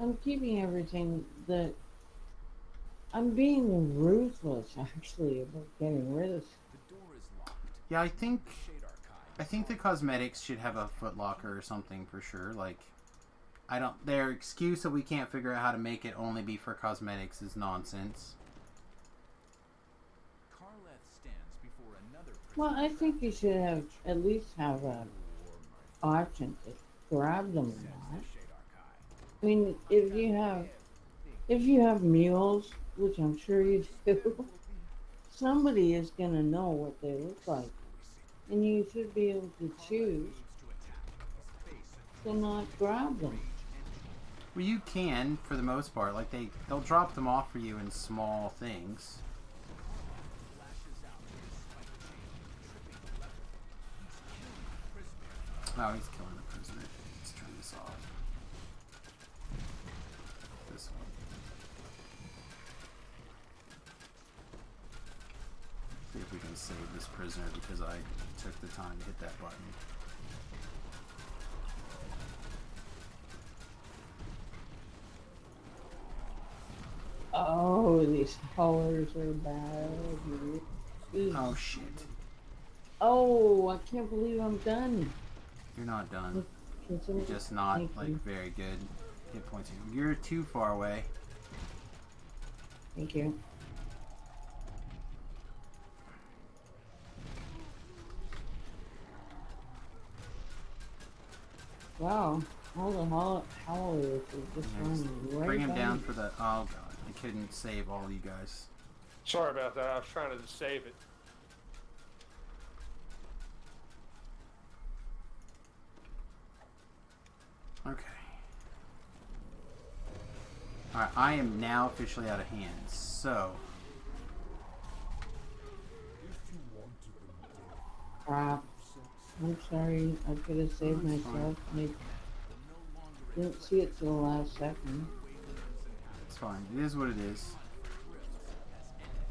I'm keeping everything that... I'm being ruthless, actually, about getting rid of stuff. Yeah, I think the cosmetics should have a footlocker or something for sure. Like, their excuse that we can't figure out how to make it only be for cosmetics is nonsense. Well, I think you should have at least have an option to grab them or not. I mean, if you have mules, which I'm sure you do, somebody is gonna know what they look like, and you should be able to choose to not grab them. Well, you can for the most part. Like they'll drop them off for you in small things. Oh, he's killing the prisoner. Let's turn this off. This one. See if we can save this prisoner because I took the time to hit that button. Oh, these colors are bad. Oh shit. Oh, I can't believe I'm done. You're not done. You're just not very good hit points. You're too far away. Thank you. Wow, all the howlers are just running right. Bring him down for the. Oh god, I couldn't save all you guys. Sorry about that. I was trying to save it. Okay. Alright, I am now officially out of hands, so... Crap. I'm sorry. I could have saved myself. I didn't see it till the last second. It's fine. It is what it is.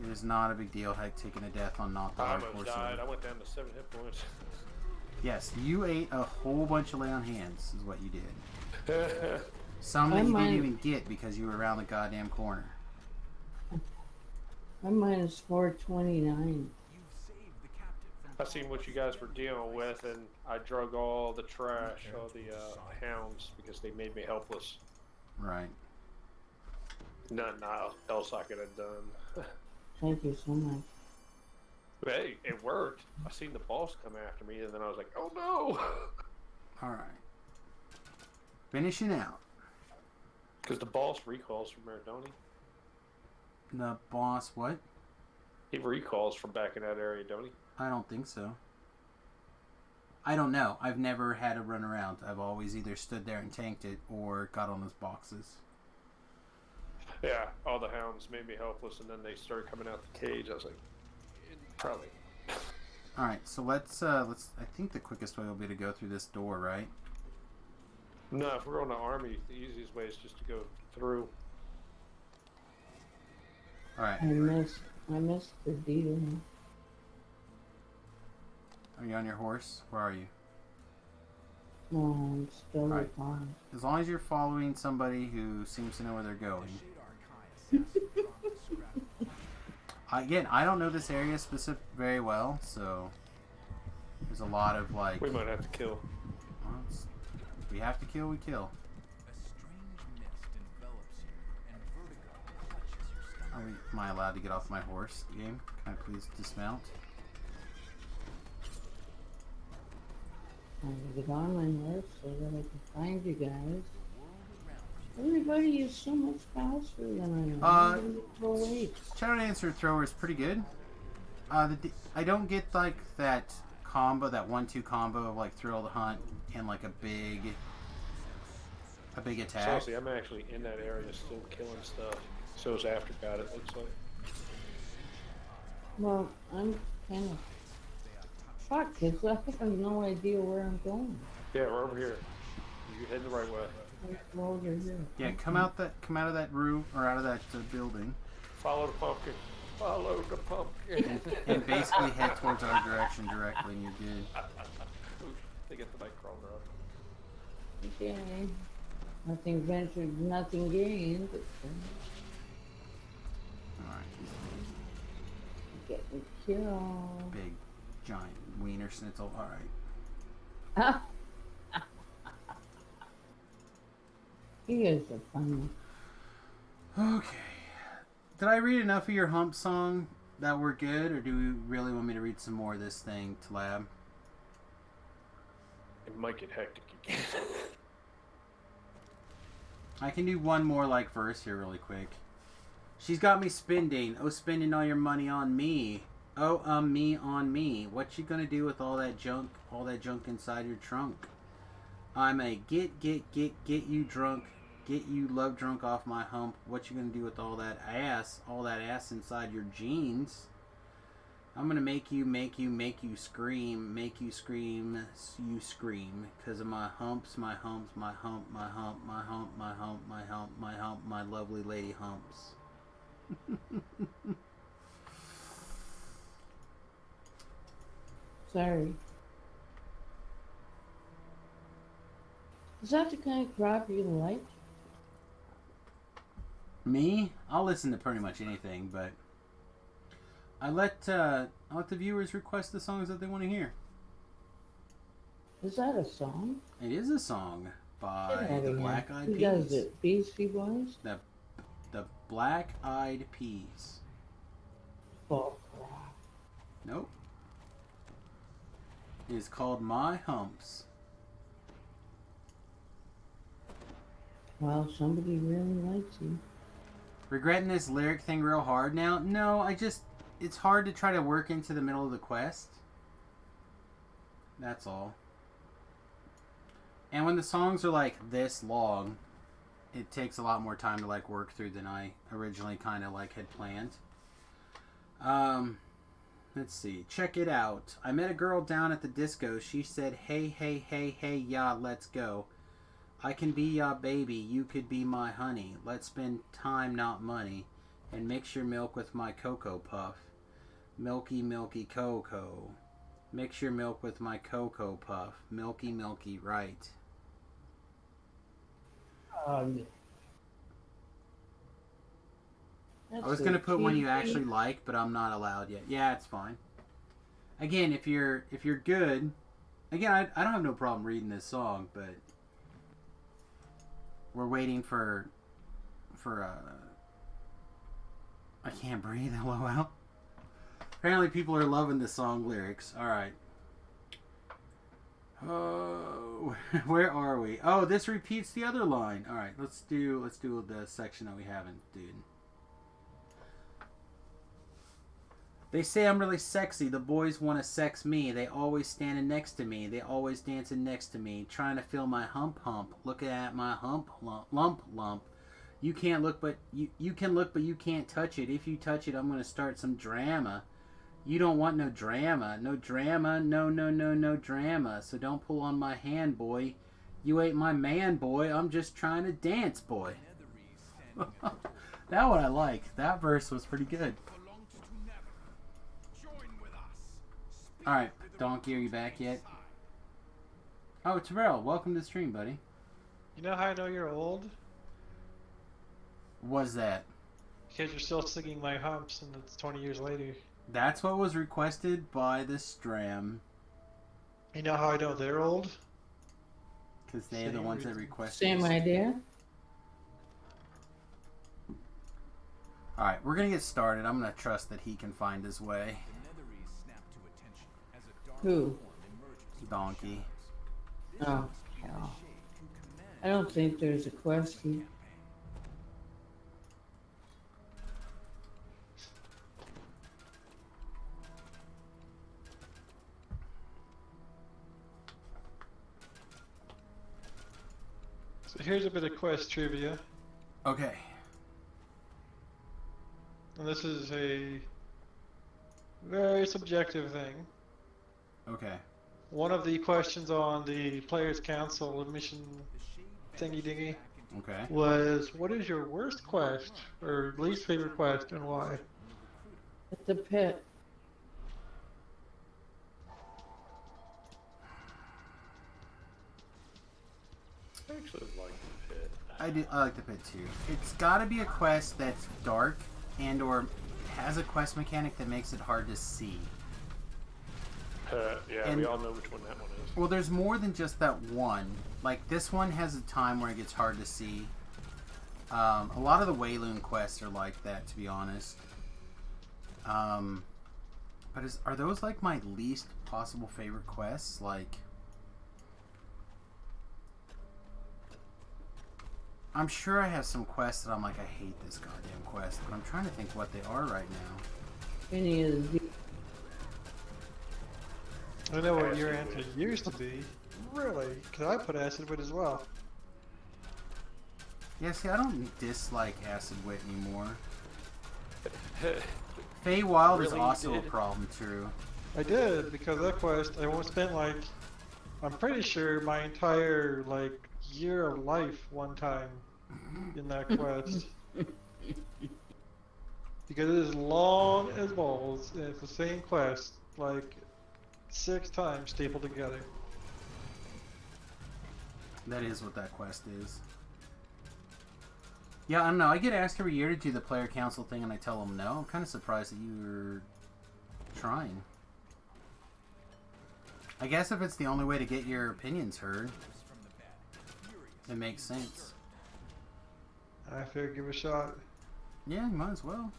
It is not a big deal, heck, taking a death on not the I hardcore almost side. died. I went down to 7 hit points. Yes, you ate a whole bunch of lay on hands, is what you did. Some that you didn't even get because you were around the goddamn corner. I'm minus 429. I seen what you guys were dealing with, and I drug all the trash, all the hounds, because they made me helpless. Right. Nothing else I could have done. Thank you so much. But hey, it worked. I seen the boss come after me, and then I was like, oh no! Alright. Finishing out. Because the boss recalls from there, don't he? The boss, what? He recalls from back in that area, don't he? I don't think so. I don't know. I've never had a run around. I've always either stood there and tanked it or got on those boxes. Yeah, all the hounds made me helpless, and then they started coming out the cage. I was like, probably. All right, so let's. I think the quickest way will be to go through this door, right? No, if we're going to army, the easiest way is just to go through. All right. I missed the deal. Are you on your horse? Where are you? No, I'm still Right. with mom. As long as you're following somebody who seems to know where they're going. Again, I don't know this area very well, so there's a lot of like. We might have to kill. Well, we have to kill. We kill. Am I allowed to get off my horse? Game? Can I please dismount? I'm gonna get on my horse so that I can find you guys. Everybody is so much faster than I am. Shadow Dancer Thrower is pretty good. I don't get like that combo, that 1-2 combo of like Thrill the Hunt and like a big attack. Seriously, I'm actually in that area still killing stuff. So is Aftergod, it looks like. Well, I'm kind of fucked because I have no idea where I'm going. Yeah, we're over here. You're heading the right way. We're over here. Yeah, come out of that room or out of that building. Follow the pumpkin. Follow the pumpkin. and basically head towards our direction directly, and you're good. They get the Nightcrawler up. Okay. Nothing ventured, nothing gained. Alright. Getting killed. Big, giant wiener schnitzel. Alright. Ah. You guys are funny. Okay. Did I read enough of your hump song that we're good, or do you really want me to read some more of this thing to lab? It might get hectic again. I can do one more like verse here really quick. She's got me spending. Oh, spending all your money on me. Oh, me on me. What you gonna do with all that junk inside your trunk? I'm a get you drunk, get you love drunk off my hump. What you gonna do with all that ass inside your jeans? I'm gonna make you scream, you scream, cause of my humps, my hump, my lovely lady humps. Sorry. Is that the kind of crap you like? Me? I'll listen to pretty much anything, but I let the viewers request the songs that they want to hear. Is that a song? It is a song by the Black Eyed Peas. Who does it? Beastie Boys? The Black Eyed Peas. Oh, crap. Nope. It is called My Humps. Well, somebody really likes you. Regretting this lyric thing real hard now? No, it's hard to try to work into the middle of the quest. That's all. And when the songs are like this long, it takes a lot more time to like work through than I originally kind of like had planned. Let's see. Check it out. I met a girl down at the disco. She said, "Hey, hey, hey, hey, yeah, let's go. I can be ya baby. You could be my honey. Let's spend time, not money. And mix your milk with my Cocoa Puff. Milky, milky cocoa. Mix your milk with my Cocoa Puff. Milky, milky, right." I was gonna put one you actually like, but I'm not allowed yet. Yeah, it's fine. Again, if you're good, again, I don't have no problem reading this song, but we're waiting for I can't breathe. LOL. Apparently, people are loving the song lyrics. All right. Oh, where are we? Oh, this repeats the other line. All right, let's do the section that we haven't, dude. They say I'm really sexy. The boys want to sex me. They always standing next to me. They always dancing next to me, trying to feel my hump. Looking at my lump. You can't look, but you can look, but you can't touch it. If you touch it, I'm gonna start some drama. You don't want no drama. No drama. No drama. So don't pull on my hand, boy. You ain't my man, boy. I'm just trying to dance, boy. That one I like. That verse was pretty good. Alright, Donkey, are you back yet? Oh, Terrell, welcome to the stream, buddy. You know how I know you're old? What's that? Because you're still singing my humps and it's 20 years later. That's what was requested by the Stram. You know how I know they're old? Because they're the ones that requested. Same idea. Alright, we're going to get started. I'm going to trust that he can find his way. Who? Donkey. Oh, hell. I don't think there's a quest here. So here's a bit of quest trivia. Okay. And this is a very subjective thing. Okay. One of the questions on the Players' Council admission thingy-dingy was, what is your worst quest or least favorite quest and why? At the pit. I actually like the pit. I like the pit too. It's got to be a quest that's dark and or has a quest mechanic that makes it hard to see. Yeah, and, we all know which one that one is. Well, there's more than just that one. Like, this one has a time where it gets hard to see. A lot of the Wayloon quests are like that, to be honest. But are those, like, my least possible favorite quests? Like, I'm sure I have some quests that I'm like, I hate this goddamn quest. But I'm trying to think what they are right now. Any of the... I know what your answer used to be. Really? Because I put Acid Wit as well. Yeah, see, I don't dislike Acid Wit anymore. Feywild is also a problem, too. I did, because that quest, I spent like, I'm pretty sure my entire, like, year of life one time in that quest. Because it is long as balls, and it's the same quest, like, 6 times stapled together. That is what that quest is. Yeah, I don't know. I get asked every year to do the player council thing, and I tell them no. I'm kind of surprised that you're trying. I guess if it's the only way to get your opinions heard, it makes sense. I figured give it a shot. Yeah, you might as well.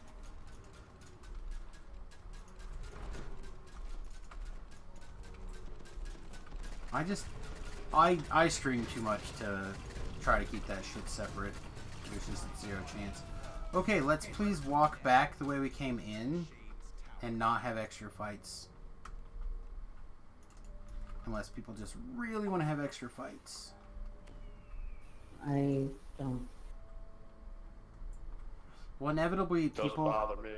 I stream too much to try to keep that shit separate. There's just zero chance. Okay, let's please walk back the way we came in and not have extra fights. Unless people just really want to have extra fights. I don't. Well, inevitably, Doesn't bother me.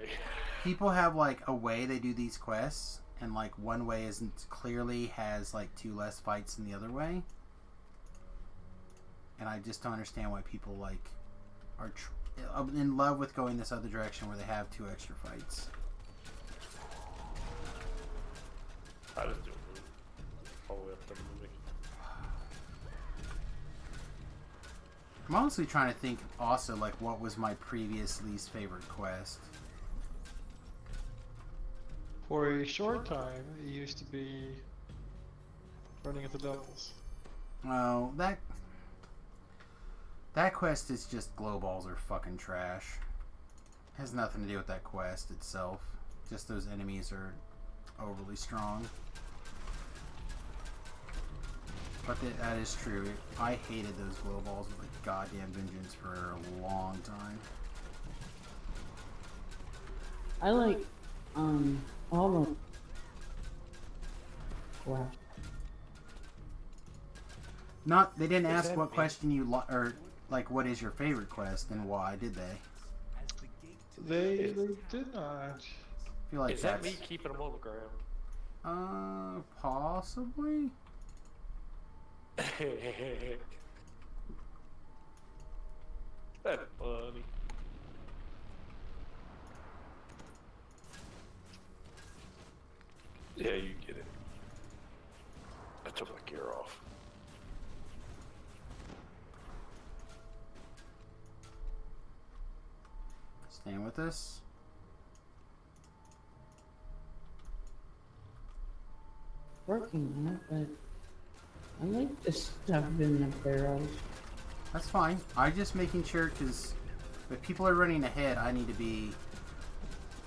people have like a way they do these quests, and like one way isn't clearly has like 2 less fights than the other way, and I just don't understand why people like are in love with going this other direction where they have 2 extra fights. I just do a movie. All the way up to the movie. I'm honestly trying to think also like what was my previous least favorite quest. For a short time, it used to be running at the doubles. Oh, that quest is just glow balls are fucking trash. Has nothing to do with that quest itself. Just those enemies are overly strong. But that is true. I hated those glow balls with a goddamn vengeance for a long time. I like all of. Wow. Not they didn't ask what question you or like what is your favorite quest and why did they? They did not. I feel like is that me keeping them on the ground? Possibly. That's funny. Yeah, you get it. I took my gear off. Staying with us. Working on it, but I like the stuff in the barrels. That's fine. I'm just making sure because if people are running ahead, I need to be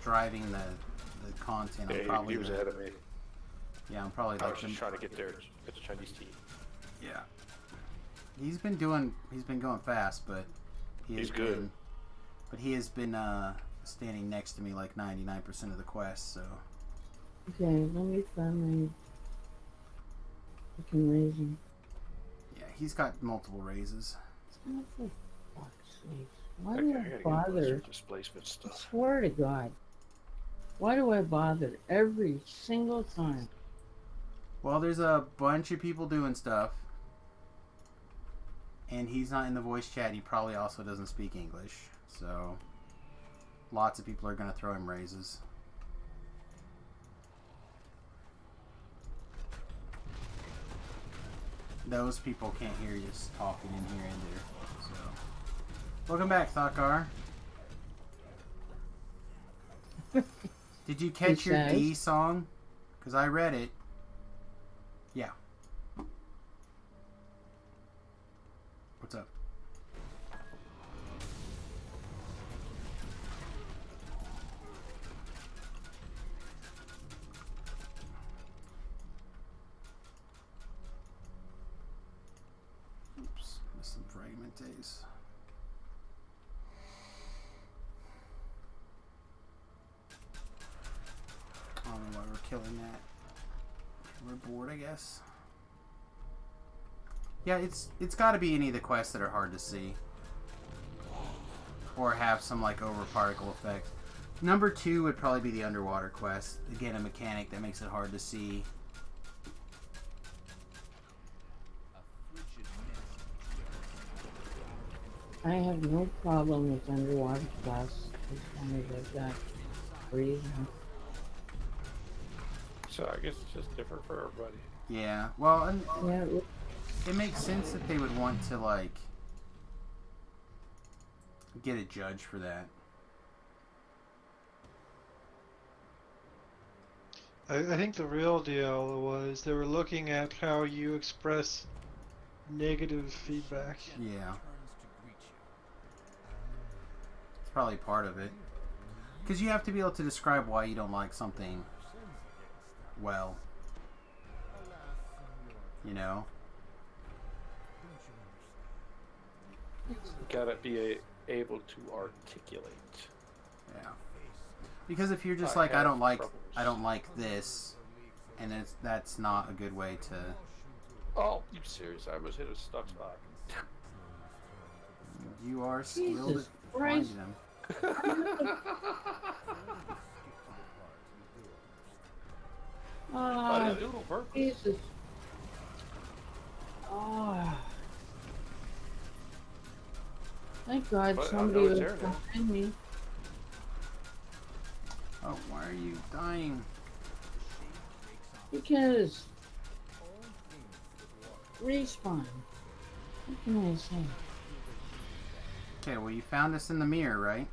driving the content. Yeah, I'm probably he was ahead of me. Yeah, I'm probably I like was just trying to get there at the Chinese team. Yeah. He's been going fast, but he's good. But he has been standing next to me like 99% of the quest, so. Okay, let me find my fucking raising. Yeah, he's got multiple raises. Oh, for fuck's sake. Why do I bother? Displacement stuff. I swear to God. Why do I bother every single time? Well, there's a bunch of people doing stuff. And he's not in the voice chat. He probably also doesn't speak English. So, lots of people are going to throw him raises. Those people can't hear you talking in here either. So, welcome back, Thakar. Did you catch your D song? Because I read it. Yeah. What's up? Oops, missed some fragment days. I don't know why we're killing that. We're bored, I guess. Yeah, it's got to be any of the quests that are hard to see. Or have some, like, over-particle effect. Number 2 would probably be the underwater quest. Again, a mechanic that makes it hard to see. I have no problem with underwater quests as long as I've got reason. So I guess it's just different for everybody. Yeah, well, and yeah, it makes sense that they would want to, like, get a judge for that. I think the real deal was they were looking at how you express negative feedback. Yeah. It's probably part of it. Because you have to be able to describe why you don't like something well. You know? You gotta be able to articulate. Yeah. Because if you're just like, I don't like this, and that's not a good way to. Oh, you serious? I was hit a stuck spot. you are skilled Jesus at Christ. finding them. Ah, do it on purpose. Jesus. Ah. Thank God But I somebody know was it's there now. behind me. Oh, why are you dying? Because respawn. What can I say? Okay, well you found us in the mirror, right?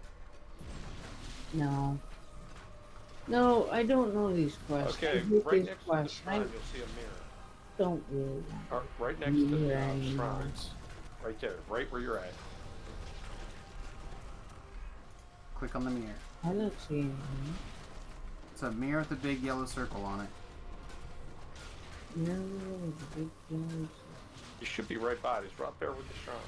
No. No, I don't know these quests. I Okay, hate right these next to the quests. I shrine, you'll see a mirror. don't really. Right next to the Yeah. shrines. Right there, right where you're at. Click on the mirror. I don't see anything. It's a mirror with a big yellow circle on it. No, the big yellow. You should be right by it. It's right there with the shrines.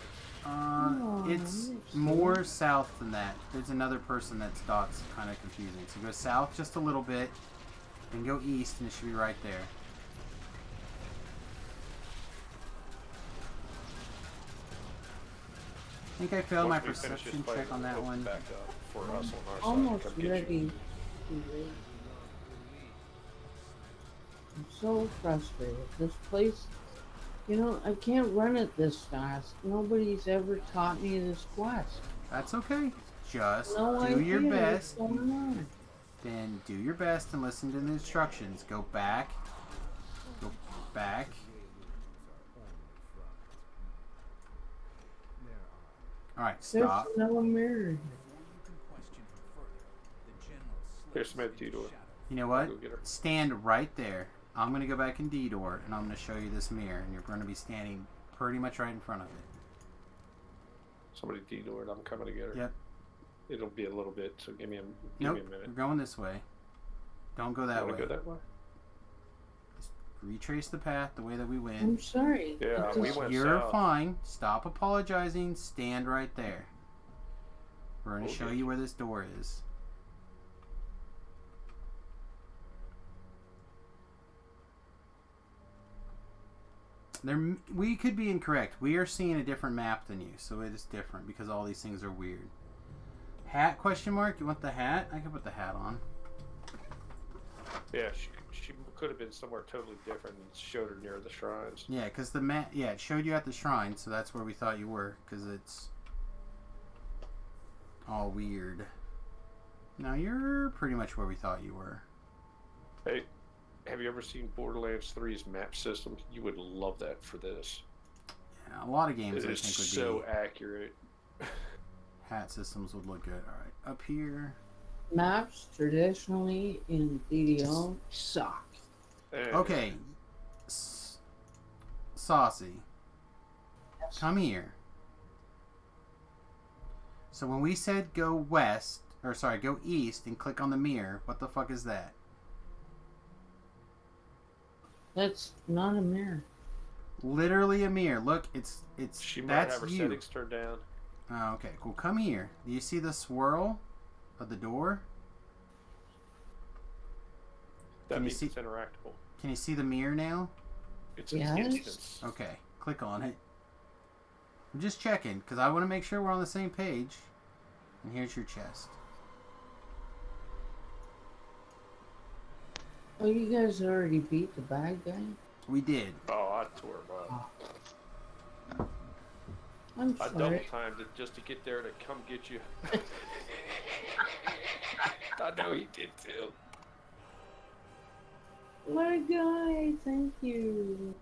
It's more south than that. There's another person that's dot's kind of confusing. So go south just a little bit, then go east, and it should be right there. I think I failed my Once we finish this perception fight, check on we'll that open one. Back up for us on our Almost side. Come get ready you. to leave. I'm so frustrated. This place, you know, I can't run it this fast. Nobody's ever taught me this quest. That's okay. Just No do idea your what's best. going on. Then do your best and listen to the instructions. Go back. Go back. Alright, stop. There's no mirror. Here's Smith T-door. You know what? Stand right there. I'm going to go back in D-door and I'm going to show you this mirror. And you're going to be standing pretty much right in front of it. Somebody T-doored. I'm coming to get her. Yep. It'll be a little bit, so give me a Nope, minute. we're going this way. Don't go that You way. wanna go that way? Just retrace the path the way that we went. I'm sorry. Yeah, we went You're south. fine. Stop apologizing. Stand right there. We're going to show Okay. you where this door is. We could be incorrect. We are seeing a different map than you, so it is different because all these things are weird. Hat question mark? You want the hat? I can put the hat on. Yeah, she could have been somewhere totally different and showed her near the shrines. Yeah, because the map. Yeah, it showed you at the shrine, so that's where we thought you were, because it's all weird. Now you're pretty much where we thought you were. Hey, have you ever seen Borderlands 3's map system? You would love that for this. Yeah, a lot of games It I is think would so be accurate. hat systems would look good. All right, up here. Maps traditionally in DDO suck. Okay, Saucy, come here. So when we said go west, or sorry, go east and click on the mirror, what the fuck is that? That's not a mirror. Literally a mirror. Look, it's She might that's have her you. settings turned down. Oh, okay, cool. Come here. Do you see the swirl of the door? That Can you means see- it's interactable. Can you see the mirror now? It's Yes. an instance. Okay, click on it. I'm just checking because I want to make sure we're on the same page. And here's your chest. Oh, you guys already beat the bad guy? We did. Oh, I tore him up. I'm I double sorry. timed it just to get there to come get you. I know he did too. What a guy, thank you.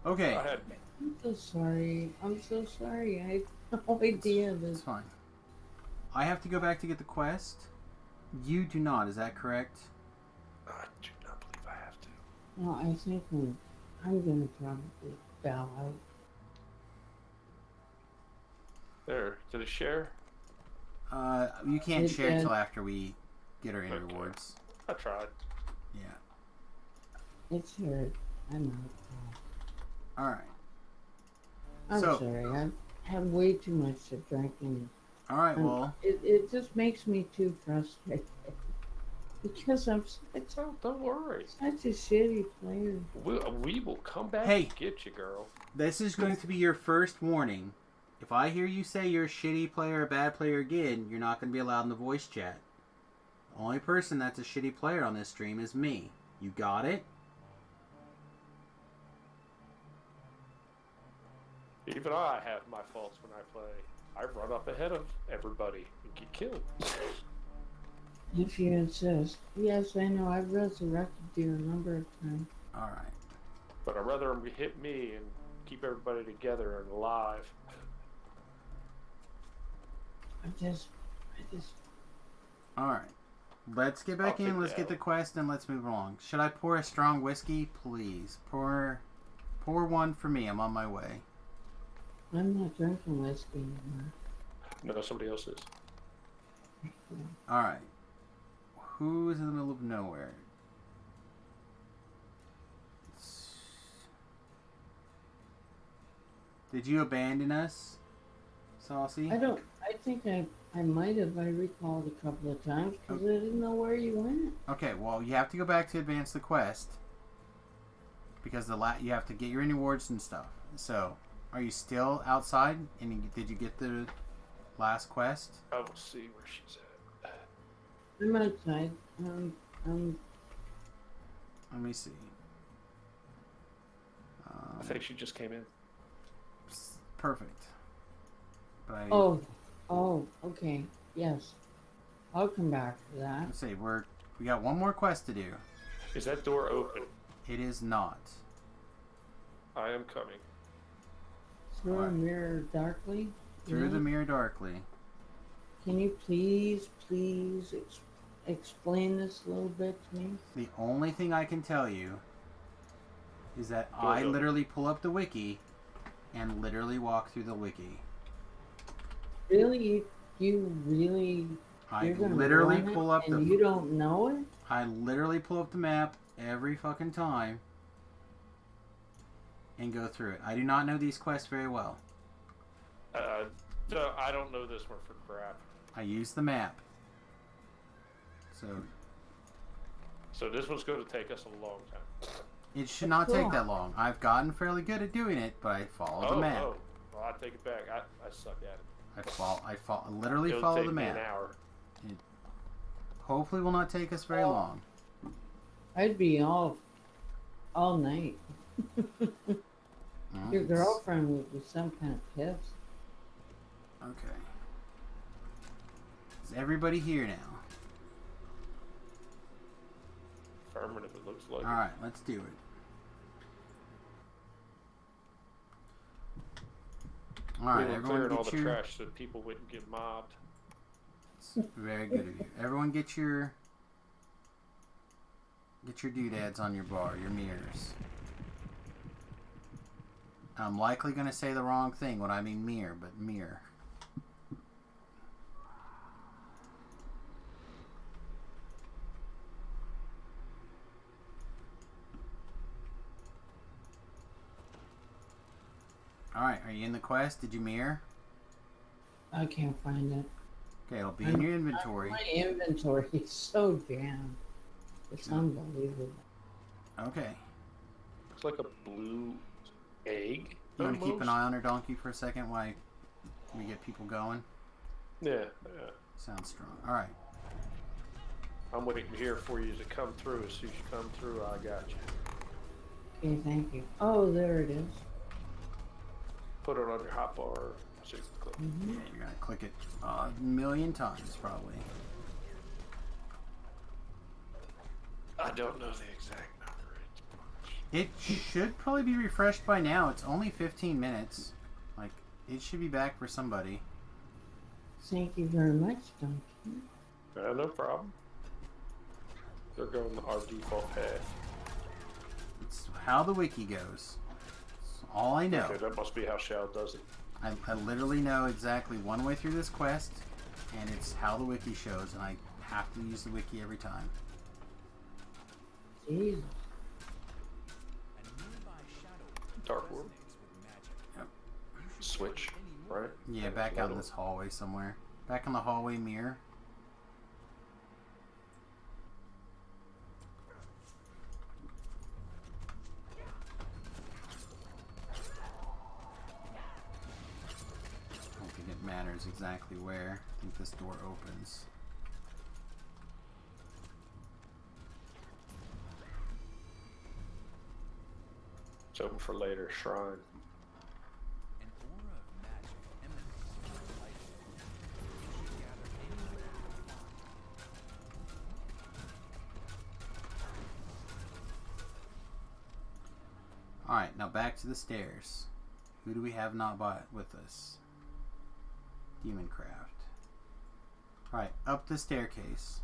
Okay, I had I'm so sorry. I'm so sorry. I had no idea it's this. fine. I have to go back to get the quest. You do not. Is that correct? I do not believe I have to. No, I think I'm gonna probably bow out. There, did it share? You can't It share did. till after we get our end Okay. rewards. I tried. Yeah. It's here. I'm out. All right. I'm So- sorry. I had way too much to drink, and All right. Well, it just makes me too frustrated because I'm Don't worry. such a shitty player. We will come back Hey. and get you, girl. this is going to be your first warning. If I hear you say you're a shitty player or a bad player again, you're not going to be allowed in the voice chat. The only person that's a shitty player on this stream is me. You got it? Even I have my faults when I play. I run up ahead of everybody and get killed. If you insist. Yes, I know. I've resurrected you a number of times. Alright. But I'd rather them hit me and keep everybody together and alive. I just. Alright. Let's get back in, let's get the quest, and let's move along. Should I pour a strong whiskey? Please. Pour one for me. I'm on my way. I'm not drinking whiskey anymore. No, somebody else is. Alright. Who's in the middle of nowhere? Did you abandon us, Saucy? I think I might have. I recalled a couple of times because I didn't know where you went. Okay, well, you have to go back to advance the quest. Because you have to get your rewards and stuff. So, are you still outside? And did you get the last quest? I will see where she's at. I'm outside. Let me see. I think she just came in. Perfect. But Oh, okay. Yes. I'll come back to that. Let's see, we got one more quest to do. Is that door open? It is not. I am coming. Through a mirror darkly? Through the mirror darkly. Can you please explain this a little bit to me? The only thing I can tell you is that I literally pull up the wiki and literally walk through the wiki. Really? You really? I literally pull up and you don't know it? I literally pull up the map every fucking time and go through it. I do not know these quests very well. So I don't know this one for crap. I use the map. So this one's going to take us a long time. It should not take that long. I've gotten fairly good at doing it, but I follow the map. Oh, well, I take it back. I suck at it. I literally It'll follow take the me map. an hour. It hopefully will not take us very long. I'd be all night. Your girlfriend would be some kind of pissed. Okay. Is everybody here now? Affirmative, it looks like. Alright, let's do it. Alright, everyone all get the your... trash so people wouldn't get mobbed. Very good of you. Everyone get your doodads on your bar, your mirrors. I'm likely going to say the wrong thing when I mean mirror, but mirror. Alright, are you in the quest? Did you mirror? I can't find it. Okay, it'll be in your inventory. My inventory is so jammed. It's unbelievable. Okay. Looks like a blue egg. You want to keep an eye on her donkey for a second while we get people going? Yeah. Sounds strong. Alright. I'm waiting here for you to come through. As soon as you come through, I got you. Okay, thank you. Oh, there it is. Put it on your hotbar. So you can click. Yeah, you're going to click it a million times, probably. I don't know the exact number. It should probably be refreshed by now. It's only 15 minutes. Like, it should be back for somebody. Thank you very much, Donkey. No problem. They're going our default path. It's how the wiki goes. It's all I know. Okay, that must be how Shao does it. I literally know exactly one way through this quest, and it's how the wiki shows, and I have to use the wiki every time. Jesus. Dark World. Yep. Switch, right? Yeah, back out in this hallway somewhere. Back in the hallway mirror. exactly where. I think this door opens. It's open for later. Shrine. An aura of magic emanates from the light. You should gather anywhere you find. Alright, now back to the stairs. Who do we have not bought with us? Demoncraft. Alright, up the staircase.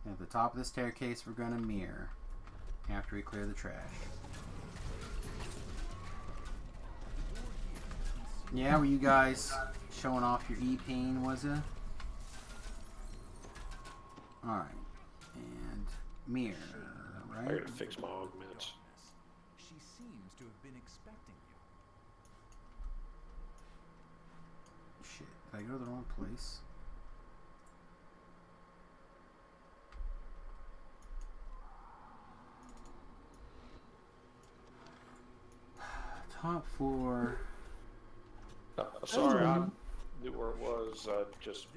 And at the top of the staircase, we're going to mirror after we clear the trash. Yeah, were you guys showing off your E-Pain, was it? Alright. And mirror, right? I gotta fix my augments. She seems to have been expecting you. Shit, did I go to the wrong place? Top floor. Sorry, I knew where it was. Just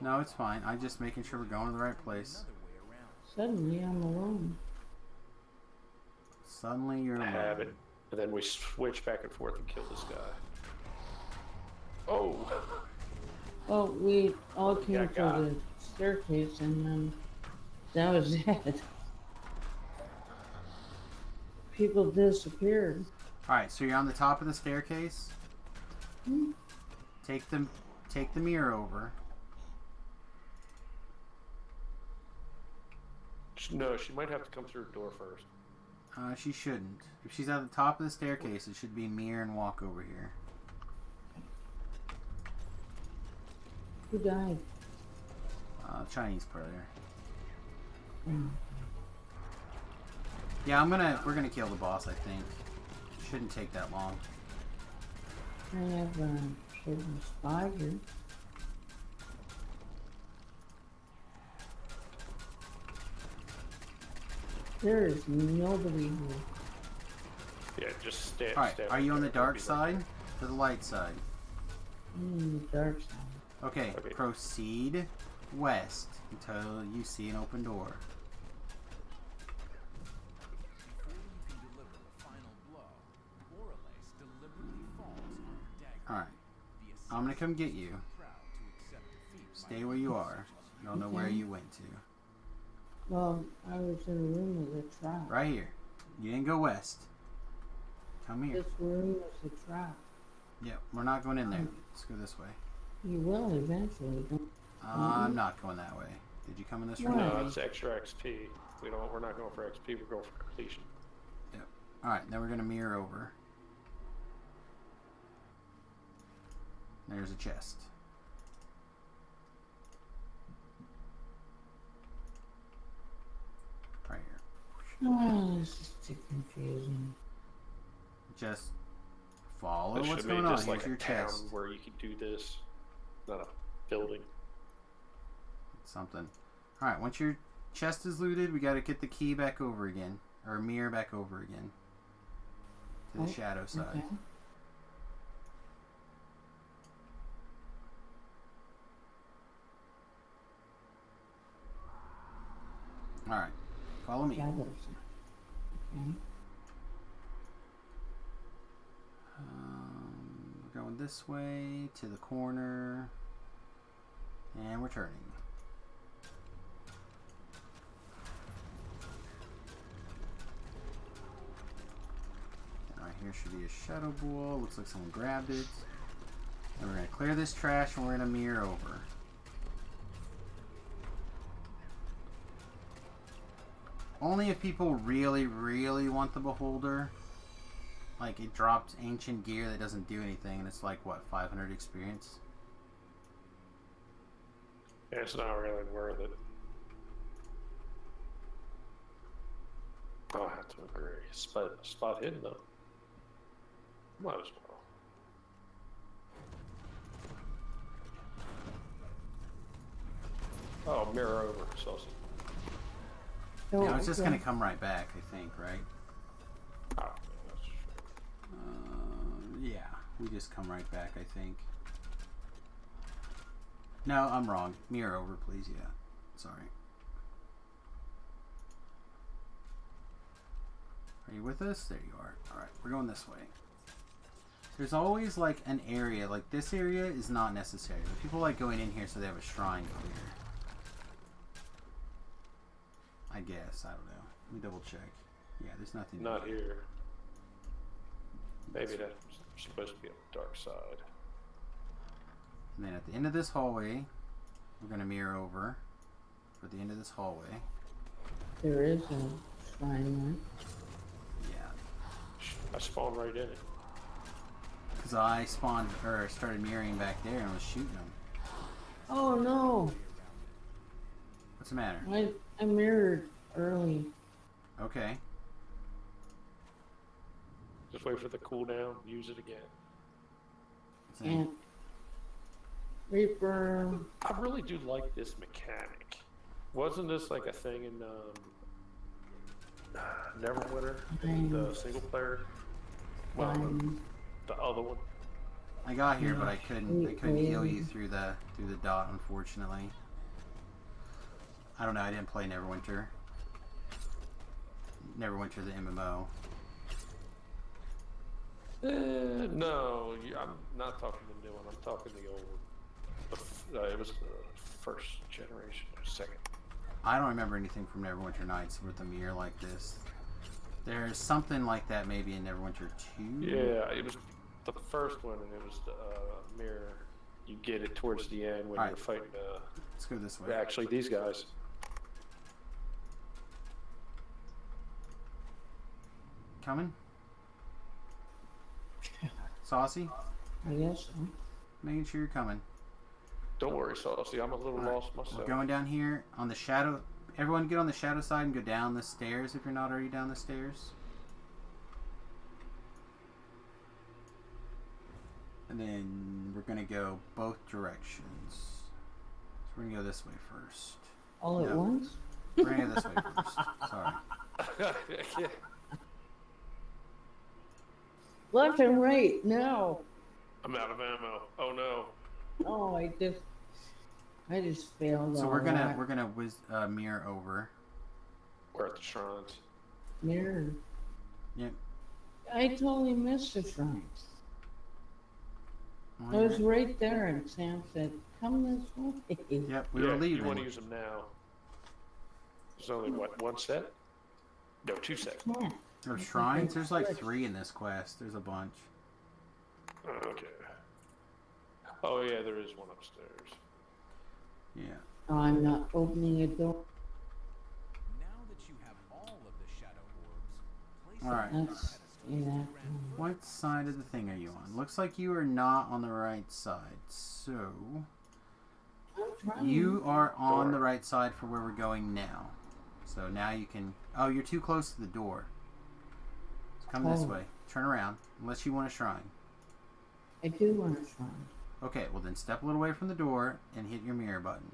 No, it's fine. I'm just making sure we're going to the right place. Suddenly I'm alone. Suddenly you're I alone. have it. And then we switch back and forth and kill this guy. Oh! Well, we all came Yeah, to got the it. staircase and then that was it. People disappeared. Alright, so you're on the top of the staircase. Hmm. Take the mirror over. No, she might have to come through the door first. She shouldn't. If she's at the top of the staircase, it should be mirror and walk over here. Who died? Chinese player. Mm. Yeah, we're gonna kill the boss, I think. Shouldn't take that long. I have a certain spider. There is nobody here. Yeah, just stay. Alright, are you on the dark side or the light side? The dark side. Okay, proceed west until you see an open door. Before you can deliver the final blow, Oralace deliberately falls on Daggers. Alright, I'm gonna come get you. Stay where you are. I don't know where you went to. Well, I was in a room with a trap. Right here. You didn't go west. Come here. This room was a trap. Yep, we're not going in there. Let's go this way. You will eventually. I'm not going that way. Did you come in this room? No, it's extra XP. We're not going for XP. We're going for completion. Yep. All right, then we're gonna mirror over. There's a chest. Right here. Oh, this is too confusing. Just follow This what's should be going on. just Here's like your a town chest. where you can do this, not a building. Something. All right. Once your chest is looted, we got to get the key back over again, or mirror back over again to the shadow side. Okay. All right. Follow me. Shadows. Okay. We're going this way to the corner, and we're turning. And right here should be a shadow ball. Looks like someone grabbed it. And we're going to clear this trash, and we're going to mirror over. Only if people really, really want the beholder. Like, it drops ancient gear that doesn't do anything, and it's like, what, 500 experience? Yeah, it's not really worth it. Oh, I have to agree. Spot hidden, though. Might as well. Oh, mirror over. Saucy. Oh, No, it's just okay. going to come right back, I think, right? Oh, that's true. Yeah. We just come right back, I think. No, I'm wrong. Mirror over, please. Yeah. Sorry. Are you with us? There you are. Alright, we're going this way. There's always like an area, like this area is not necessary. But people like going in here so they have a shrine clear. I guess. I don't know. Let me double check. Yeah, there's nothing. Not here. Maybe that's supposed to be on the dark side. And then at the end of this hallway, we're going to mirror over for the end of this hallway. There is a shrine Yeah. I spawned right in it. Because I spawned, or started mirroring back there and was shooting them. there. Oh no! What's the matter? I mirrored early. Okay. Just wait for the cooldown, use it again. And Reaper. I really do like this mechanic. Wasn't this like a thing in Neverwinter, the single player? Well, the other one. I got here, but I couldn't heal you through the dot, unfortunately. I don't know. I didn't play Neverwinter. Neverwinter, the MMO. No, I'm not talking the new one. I'm talking the old one. It was the first generation, second. I don't remember anything from Neverwinter Nights with a mirror like this. There's something like that maybe in Neverwinter 2. Yeah, it was the first one, and it was the mirror. You get it towards the end when you're fighting. Let's go this way. Actually, these guys. Coming? Saucy? I guess so. Making sure you're coming. Don't worry, Saucy. I'm a little lost myself. We're going down here on the shadow. Everyone get on the shadow side and go down the stairs if you're not already down the stairs. And then we're going to go both directions. So we're going to go this way first. All at once? We're going to go this way first. Sorry. Yeah. Left and right, now. I'm out of ammo. Oh no. Oh, I just failed. So all we're that. gonna mirror over. We're at the shrines. Mirror. Yep. I totally missed the shrines. I was right there, and Sam said, "Come this way." Yep, we were leaving. You want to use them now? There's only what, one set? No, 2 sets. Yeah. There's shrines. There's like 3 in this quest. There's a bunch. Okay. Oh yeah, there is one upstairs. Yeah. Oh, I'm not opening a door. Now that you have all of the shadow orbs, place All right. Let's do that. What side of the thing are you on? Looks like you are not on the right side. So you are on the right side for where we're going now. So now you can. Oh, you're too close to the door. So come this way. Turn around. Unless you want a shrine. I do want a shrine. Okay, well then step a little away from the door and hit your mirror button.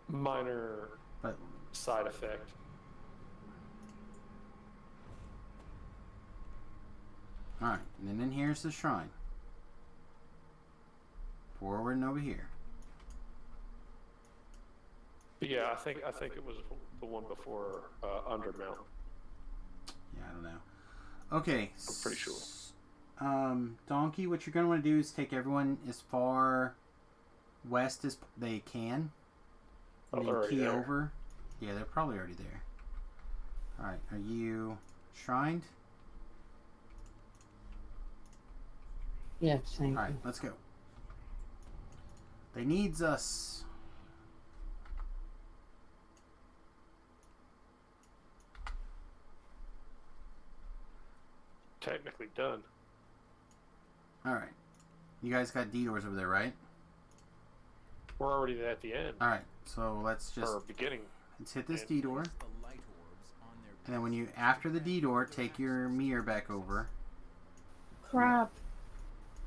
Minor side effect. Alright, and then here's the shrine. Forward and over here. But yeah, I think it was the one before Undermount. Yeah, I don't know. Okay. I'm pretty sure. Donkey, what you're going to want to do is take everyone as far west as they can. And then key over. Yeah, they're probably already there. Alright, are you shrined? Yes, thank you. Alright, let's go. They needs us. Technically done. Alright. You guys got D-doors over there, right? We're already at the end. Alright, so let's just... Or beginning. Let's hit this D-door. And then when you, after the D-door, take your mirror back over. Crap.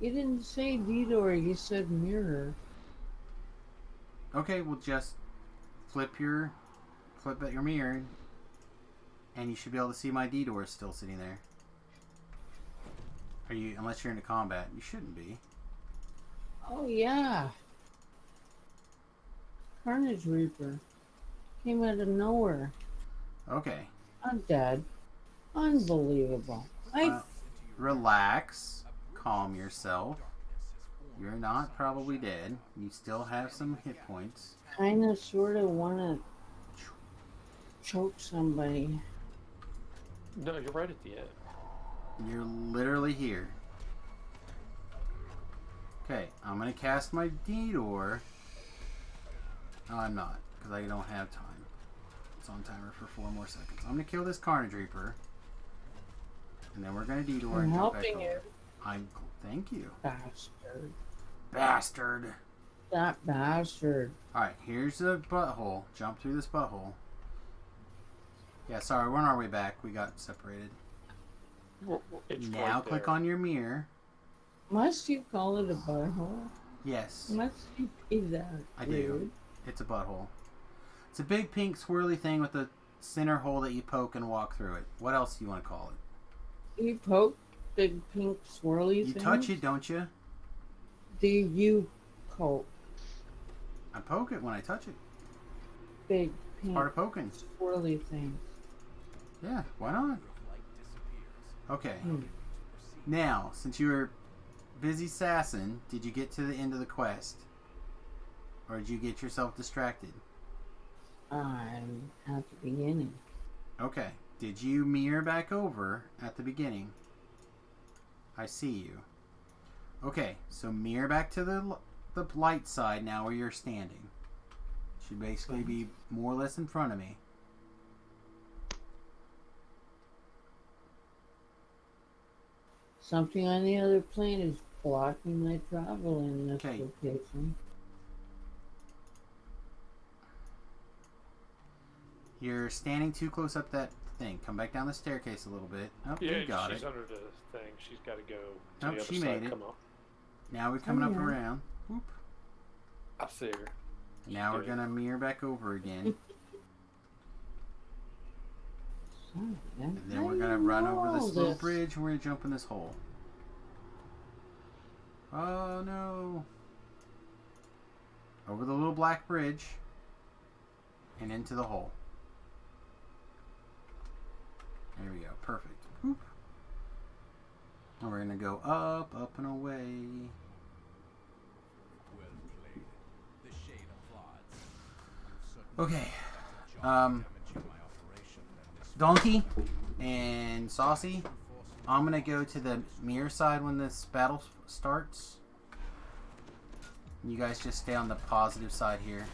You didn't say D-door, you said mirror. Okay, well just flip your mirror, and you should be able to see my D-door still sitting there. Are you? Unless you're into combat, you shouldn't be. Oh yeah. Carnage Reaper. Came out of nowhere. Okay. I'm dead. Unbelievable. Relax. Calm yourself. You're not probably dead. You still have some hit points. Kinda sorta wanna choke somebody. No, you're right at the end. You're literally here. Okay, I'm gonna cast my D-Door. No, I'm not, because I don't have time. It's on timer for 4 more seconds. I'm gonna kill this Carnage Reaper. And then we're gonna D-Door and jump back over. I'm helping you. Thank you. Bastard. Bastard. That bastard. Alright, here's the butthole. Jump through this butthole. Yeah, sorry, we're on our way back. We got separated. It's now right click there. on your mirror. Must you call it a butthole? Yes. Must you be that I rude? do. It's a butthole. It's a big pink swirly thing with a center hole that you poke and walk through it. What else do you want to call it? You poke big pink swirly You things? touch it, don't you? Do you poke I poke it when I touch it. big It's pink part of poking. swirly things? Yeah, why not? Okay. Hmm. Now, since you were busy sassing, did you get to the end of the quest? Or did you get yourself distracted? I'm at the beginning. Okay. Did you mirror back over at the beginning? I see you. Okay, so mirror back to the light side now where you're standing. Should basically be more or less in front of me. Something on the other plane is blocking my travel in this Okay. location. You're standing too close up that thing. Come back down the staircase a little bit. Oh, Yeah, you got she's it. under the thing. She's got to go to Nope, the other she side. made it. Come on. Now we're coming up yeah. around. Whoop. I see her. Now we're did. gonna mirror back over again. And then we're gonna run over this little bridge and we're gonna jump in this hole. Oh no. Over the little black bridge and into the hole. There we go. Perfect. Whoop. And we're gonna go up, up and away. Well played. The shade applauds. Okay. Donkey and Saucy, I'm gonna go to the mirror side when this battle starts. You guys just stay on the positive side here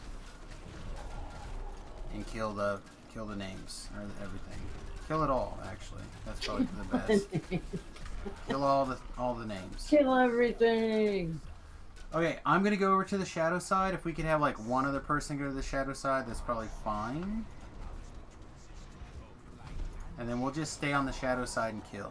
and kill the names or everything. Kill it all, actually. That's probably for the best. Kill all the names. Kill everything. Okay, I'm gonna go over to the shadow side. If we could have like one other person go to the shadow side, that's probably fine. And then we'll just stay on the shadow side and kill.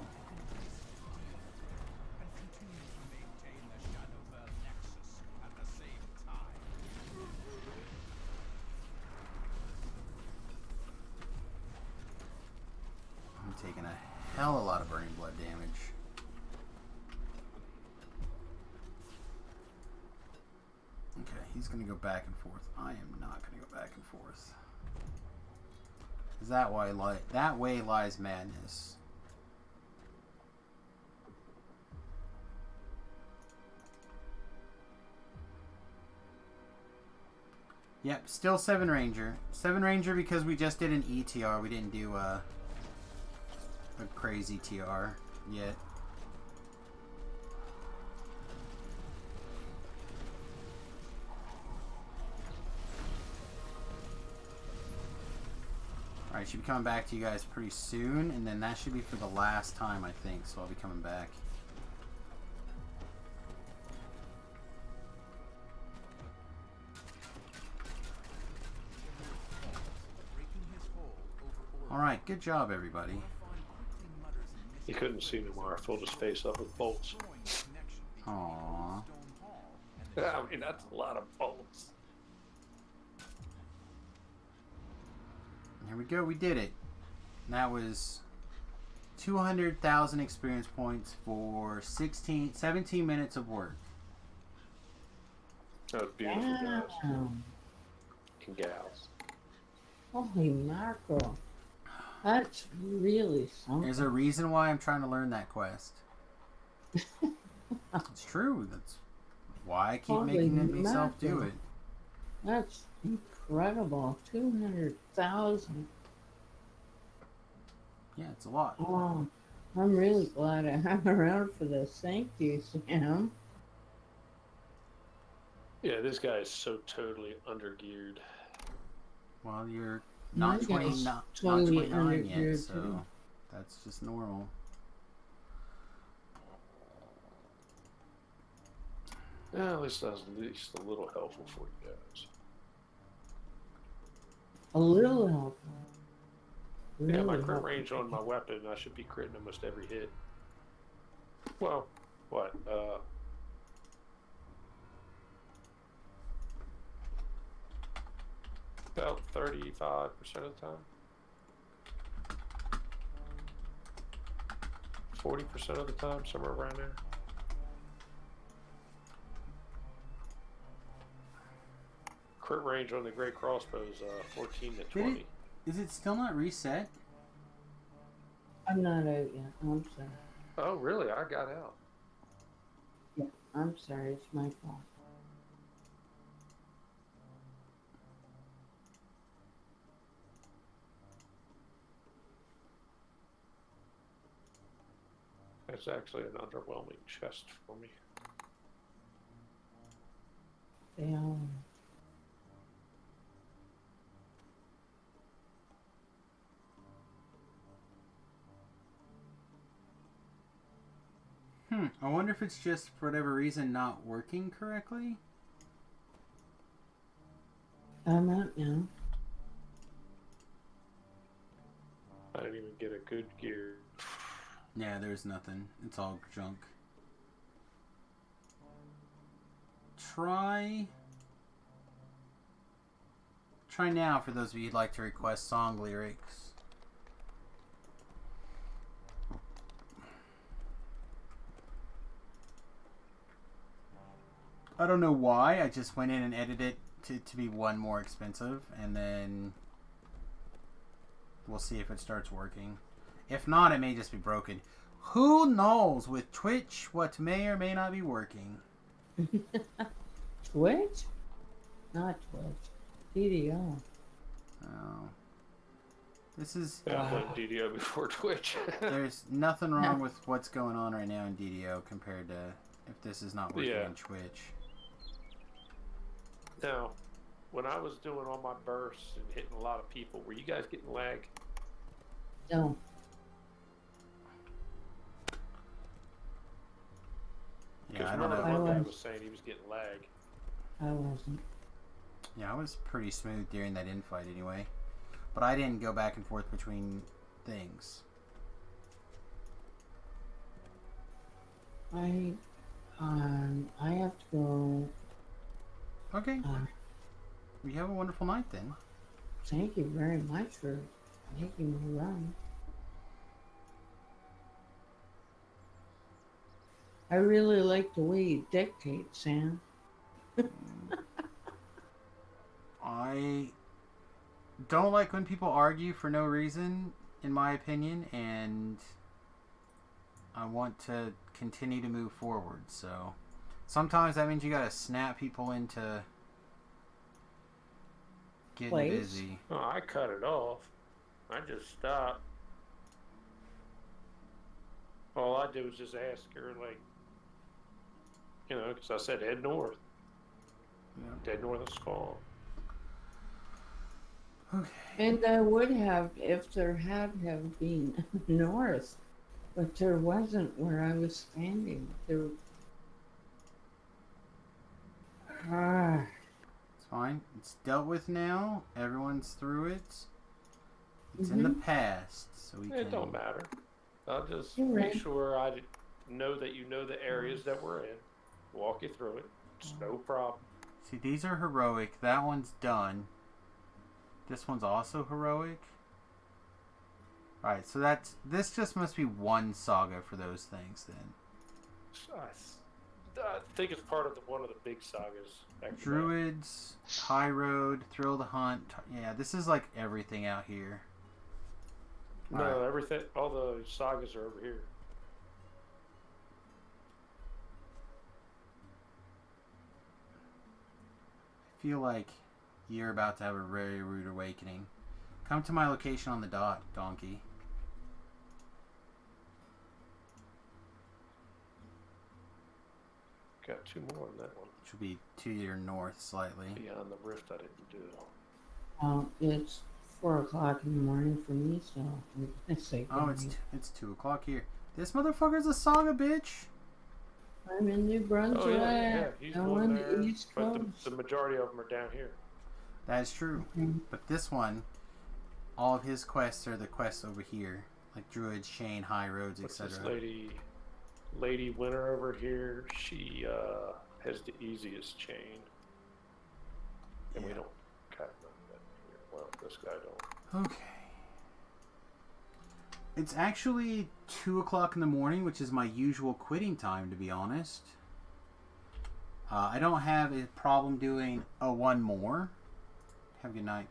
I'm taking a hell of a lot of burning blood damage. Okay, he's gonna go back and forth. I am not gonna go back and forth. That way lies madness. Yep, still 7 Ranger. 7 Ranger because we just did an ETR. We didn't do a crazy TR yet. Alright, should be coming back to you guys pretty soon, and then that should be for the last time, I think, so I'll be coming back. Alright, good job, everybody. He couldn't see no more. I filled his face up with bolts. Aww. I mean, that's a lot of bolts. Here we go, we did it. That was 200,000 experience points for 17 minutes of work. That was beautiful, guys. Damn. And gals. Holy mackerel. That's really something. There's a reason why I'm trying to learn that quest. It's true. That's why I keep Holy making myself do mackerel. it. That's incredible. 200,000. Yeah, it's a lot. Oh, I'm really glad I hung around for this. Thank you, Sam. Yeah, this guy is so totally undergeared. Well, you're My not guy's 29 totally yet, undergeared, so too. that's just normal. Yeah, at least that's at least a little helpful for you guys. A little help. Yeah, my Really crit helpful. range on my weapon, I should be critting almost every hit. Well, what? About 35% of the time. 40% of the time, somewhere around there. Crit range on the great crossbow is 14 to 20. Is it still not reset? I'm not out yet. I'm sorry. Oh, really? I got out. Yeah, I'm sorry. It's my fault. That's actually an underwhelming chest for me. Yeah. I wonder if it's just, for whatever reason, not working correctly? I'm out now. I didn't even get a good gear. Yeah, there's nothing. It's all junk. Try now for those of you who'd like to request song lyrics. I don't know why. I just went in and edited it to be one more expensive, and then we'll see if it starts working. If not, it may just be broken. Who knows with Twitch what may or may not be working? Twitch? Not Twitch. DDO. Oh. This is... Yeah, I played DDO before Twitch. There's nothing wrong with what's going on right now in DDO compared to if this is not working in Twitch. Now, when I was doing all my bursts and hitting a lot of people, were you guys getting lag? No. Yeah, I don't know. One guy was saying he was getting lag. I wasn't. Yeah, I was pretty smooth during that infight anyway. But I didn't go back and forth between things. I have to go. Okay. We have a wonderful night then. Thank you very much for making me run. I really like the way you dictate, Sam. I don't like when people argue for no reason, in my opinion, and I want to continue to move forward, so sometimes that means you gotta snap people into getting busy. Oh, I cut it off. I just stopped. All I did was just ask her, like, you know, because I said head north. Yeah. Head north of Skull. Okay. And I would have if there had have been north, but there wasn't where I was standing. There. It's fine. It's dealt with now. Everyone's through it. It's in the past, so we can... It don't matter. I'll just You're make right. sure I know that you know the areas that we're in. Walk you through it. It's no problem. See, these are heroic. That one's done. This one's also heroic. Alright, so this just must be one saga for those things then. I think it's part of one of the big sagas. Druids, High Road, Thrill the Hunt. Yeah, this is like everything out here. No, everything. All the sagas are over here. I feel like you're about to have a very rude awakening. Come to my location on the dot, donkey. Got 2 more on that one. Which will be to your north slightly. Beyond the rift, I didn't do. It's 4 o'clock in the morning for me, so I'm gonna say oh, it's 2 o'clock here. This motherfucker's a saga, bitch. I'm in New Brunswick. Oh, yeah. He's I'm one on there, the East Coast. but the majority of them are down here. That is true. But this one, all of his quests are the quests over here. Like Druids, Chain, High Roads, etc. This Lady Winter over here, she has the easiest chain. And we don't kind of that here. Well, this guy don't. Okay. It's actually 2 o'clock in the morning, which is my usual quitting time, to be honest. I don't have a problem doing a one more. Have a good night,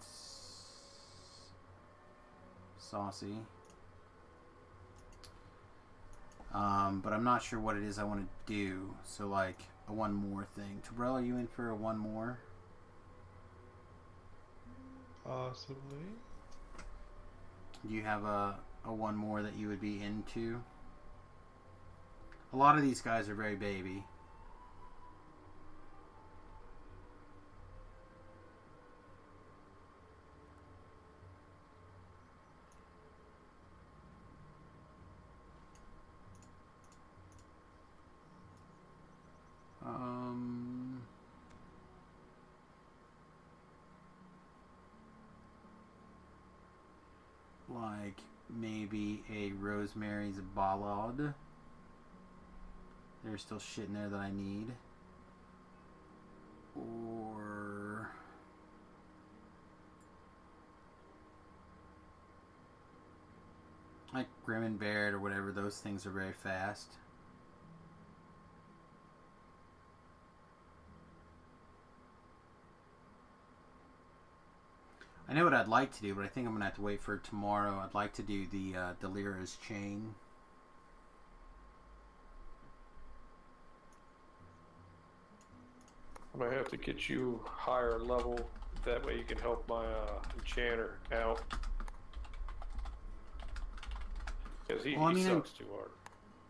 Saucy. But I'm not sure what it is I want to do. So, like, a one more thing. Terrell, are you in for a one more? Possibly. Do you have a one more that you would be into? A lot of these guys are very baby. Like maybe a Rosemary's Ballad. There's still shit in there that I need. Or like Grim and Baird or whatever. Those things are very fast. I know what I'd like to do, but I think I'm going to have to wait for tomorrow. I'd like to do the Delira's Chain. I might have to get you higher level. That way you can help my enchanter out. Because he sucks too hard.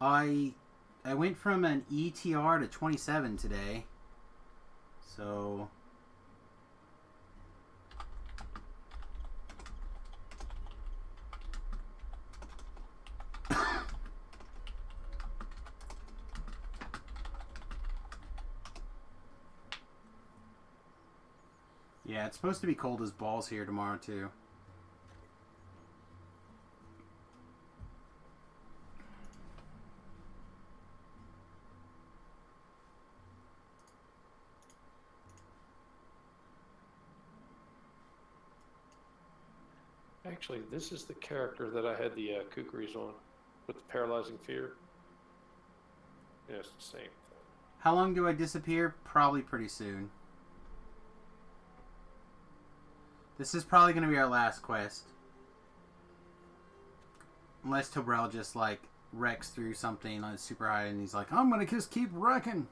I went from an ETR to 27 today. So... yeah, it's supposed to be cold as balls here tomorrow, too. Actually, this is the character that I had the kookaries on with the paralyzing fear. Yeah, it's the same thing. How long do I disappear? Probably pretty soon. This is probably going to be our last quest. Unless Tobrel just, like, wrecks through something on super high and he's like, I'm going to just keep wrecking.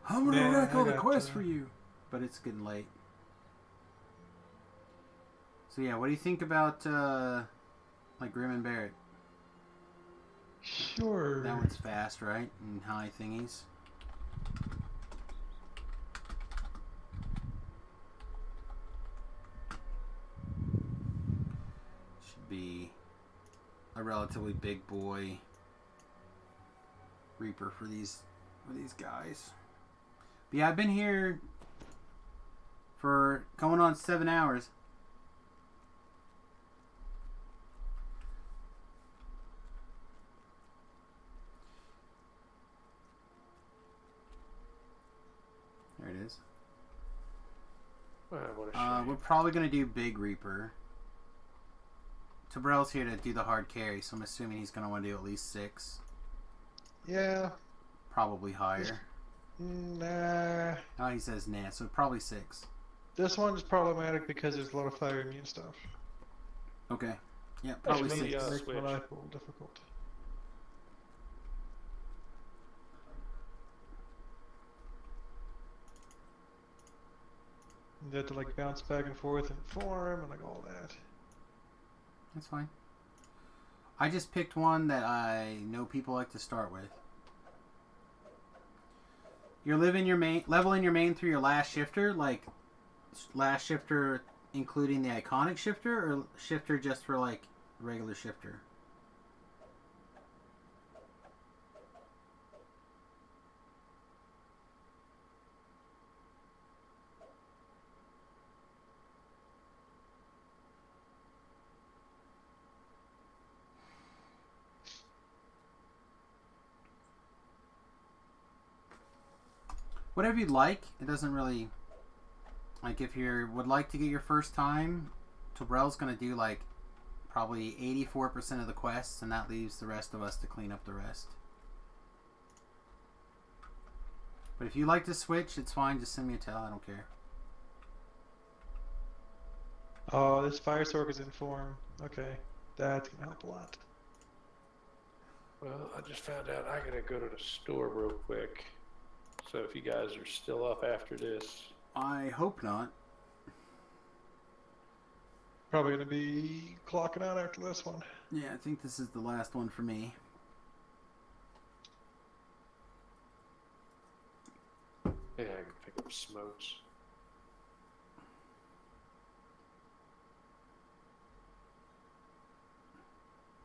I'm going to wreck all the quests for you. But it's getting late. So, yeah, what do you think about, like, Grim and Barrett? Sure. That one's fast, right? And high thingies. Be a relatively big boy Reaper for these guys. But yeah, I've been here for going on 7 hours. There it is. We're probably gonna do Big Reaper. Tabrell's here to do the hard carry, so I'm assuming he's going to want to do at least 6. Yeah. Probably higher. Nah. Oh, he says nah, so probably 6. This one's problematic because there's a lot of fire immune stuff. Okay. Yeah, probably Which 6. makes my life a little difficult. You have to like bounce back and forth and form and like all that. That's fine. I just picked one that I know people like to start with. You're leveling your main through your last shifter, like last shifter including the iconic shifter, or shifter just for like regular shifter? Whatever you'd like. It doesn't really... Like, if you would like to get your first time, Tabrell's going to do, like, probably 84% of the quests, and that leaves the rest of us to clean up the rest. But if you like to switch, it's fine. Just send me a tell. I don't care. Oh, this fire sork is in form. Okay. That's going to help a lot. Well, I just found out I gotta go to the store real quick. So if you guys are still up after this... I hope not. Probably going to be clocking out after this one. Yeah, I think this is the last one for me. Yeah, I can pick up smokes.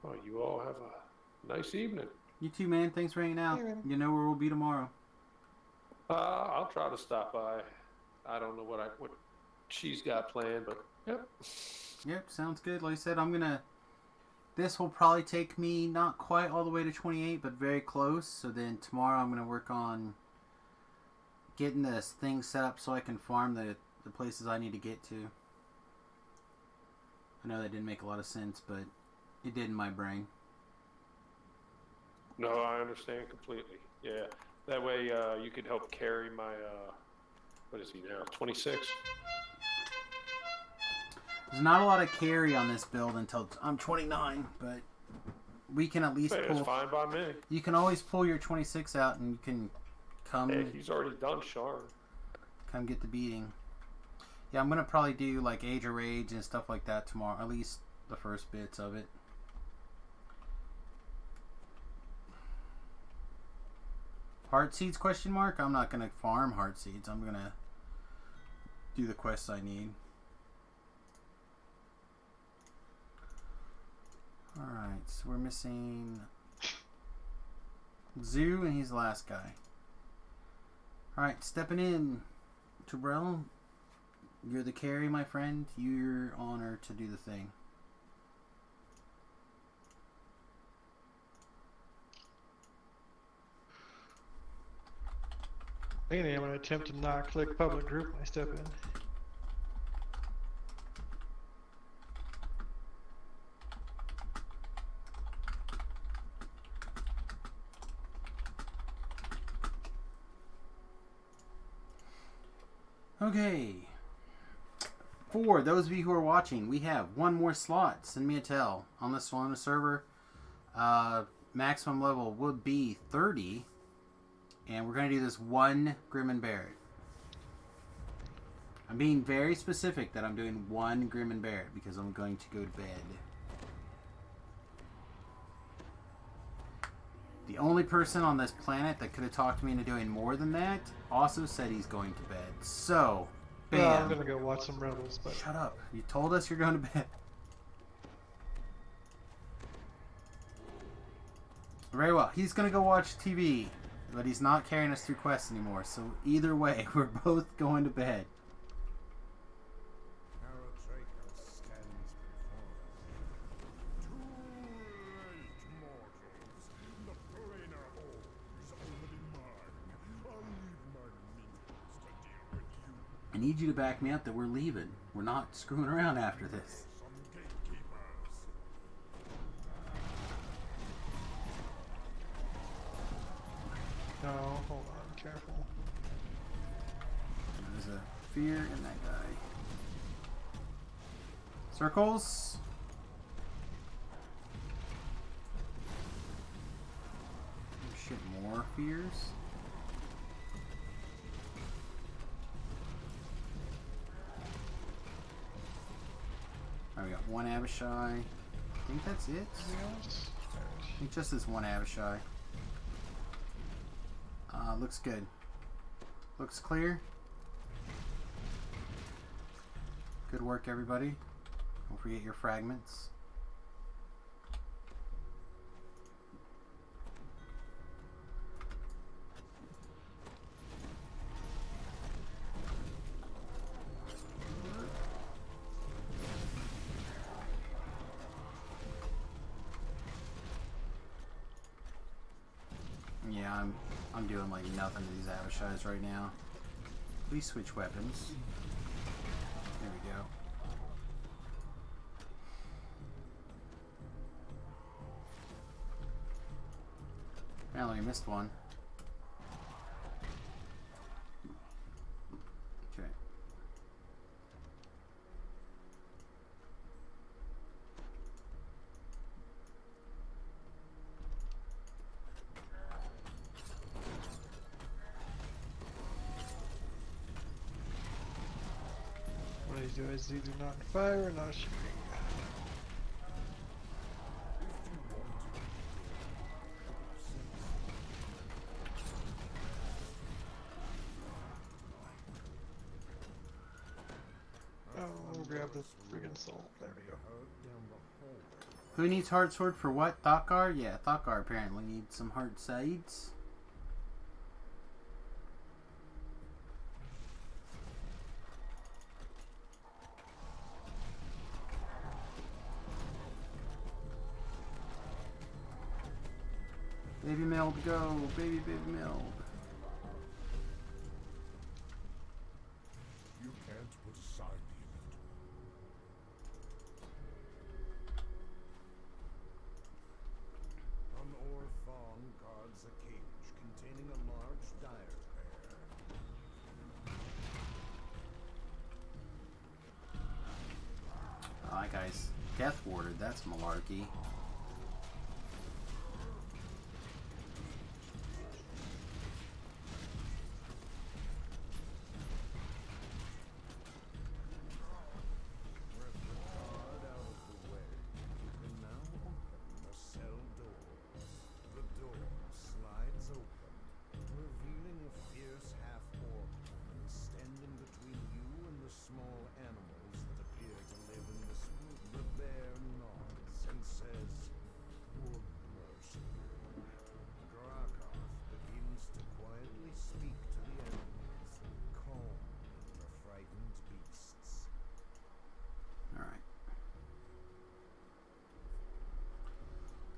Well, you all have a nice evening. You too, man. Thanks for hanging out. You know where we'll be tomorrow. I'll try to stop by. I don't know what she's got planned, but yep. Yep, sounds good. Like I said, this will probably take me not quite all the way to 28, but very close. So then tomorrow I'm going to work on getting this thing set up so I can farm the places I need to get to. I know that didn't make a lot of sense, but it did in my brain. No, I understand completely. Yeah. That way you could help carry my, what is he now, 26? There's not a lot of carry on this build until I'm 29, but we can at least pull... It's fine by me. You can always pull your 26 out and you can come... Hey, he's already done Sharn. Come get the beating. Yeah, I'm going to probably do like Age of Rage and stuff like that tomorrow, at least the first bits of it. Heart seeds question mark? I'm not going to farm heart seeds. I'm going to do the quests I need. Alright, so we're missing Zoo, and he's the last guy. Alright, stepping in. Tabrell, you're the carry, my friend. You're honored to do the thing. Anyway, I'm going to attempt to not click public group when I step in. Okay. For those of you who are watching, we have one more slot. Send me a tell on the Solana server. Maximum level would be 30. And we're going to do this one Grim and Barret. I'm being very specific that I'm doing one Grim and Barret because I'm going to go to bed. The only person on this planet that could have talked me into doing more than that also said he's going to bed. So, bam. Well, I'm going to go watch some Rebels, but... Shut up. You told us you're going to bed. Very well. He's going to go watch TV. But he's not carrying us through quests anymore. So either way, we're both going to bed. I need you to back me up that we're leaving. We're not screwing around after this. fear in that guy. Circles. Oh, shit, more fears. Alright, we got one Abishai. I think that's it. I think just this one Abishai. Looks good. Looks clear. Good work, everybody. Don't forget your fragments. Yeah, I'm doing like nothing to these Abishais right now. Please switch weapons. There we go. Apparently we missed one. Okay. What do you do is either not fire or not shooting. Oh, we'll grab the friggin' soul. There we go. Who needs hard sword for what? Thakar? Yeah, Thakar apparently needs some hard sides. Baby Meld, go! Baby Meld. You can't put aside the inevitable. An Orthon guards a cage containing a large dire bear. Oh, that guy's death warded. That's malarkey.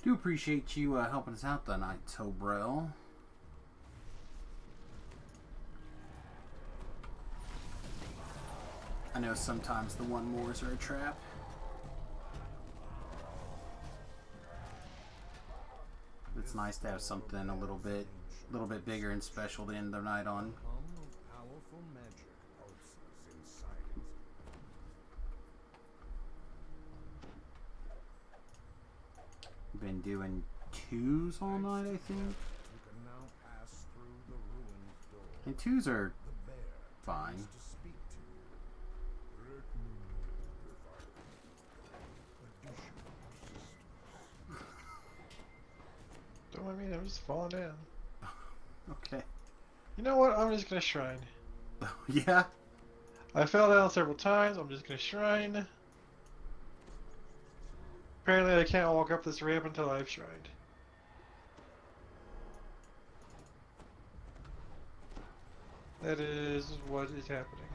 Do appreciate you helping us out tonight, Tobrel. I know sometimes the one mores are a trap. It's nice to have something a little bit bigger and special to end the night on. Powerful magic pulses inside it. Been doing twos all night, I think. You can now pass through the ruined door. And twos are The bear fine. wants to speak to you. Let me provide additional assistance. Don't mind me, I'm just falling down. Okay. You know what? I'm just gonna shrine. Yeah? I fell down several times, I'm just gonna shrine. Apparently I can't walk up this ramp until I've shrined. That is what is happening.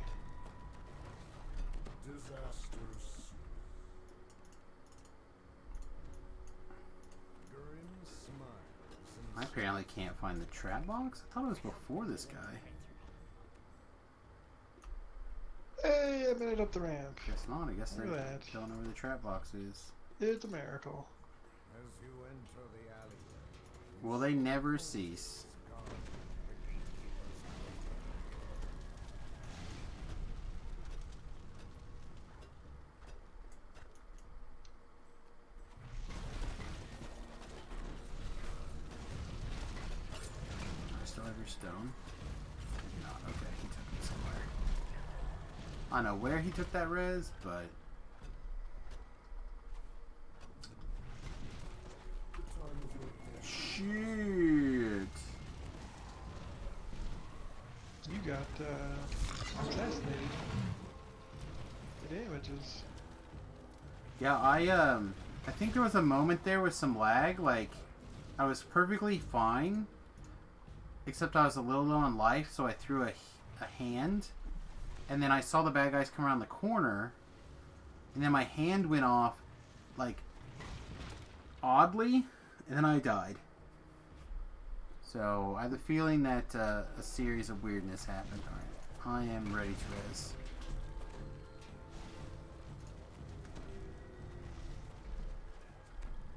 Disasters. Grim smiles. I apparently can't find the trap box. I thought it was before this guy. Hey, I made it up the ramp. Guess not. I guess they Look at that. don't know where the trap box is. It's a miracle. As you enter the alleyway, Will they never cease? stone. Maybe not. Okay, he took it somewhere. I don't know where he took that res, but... Shit! You got assassinated. The damages. Yeah, I think there was a moment there with some lag. Like, I was perfectly fine, except I was a little low on life, so I threw a hand, and then I saw the bad guys come around the corner, and then my hand went off, like, oddly, and then I died. So I have the feeling that a series of weirdness happened. Alright, I am ready to res.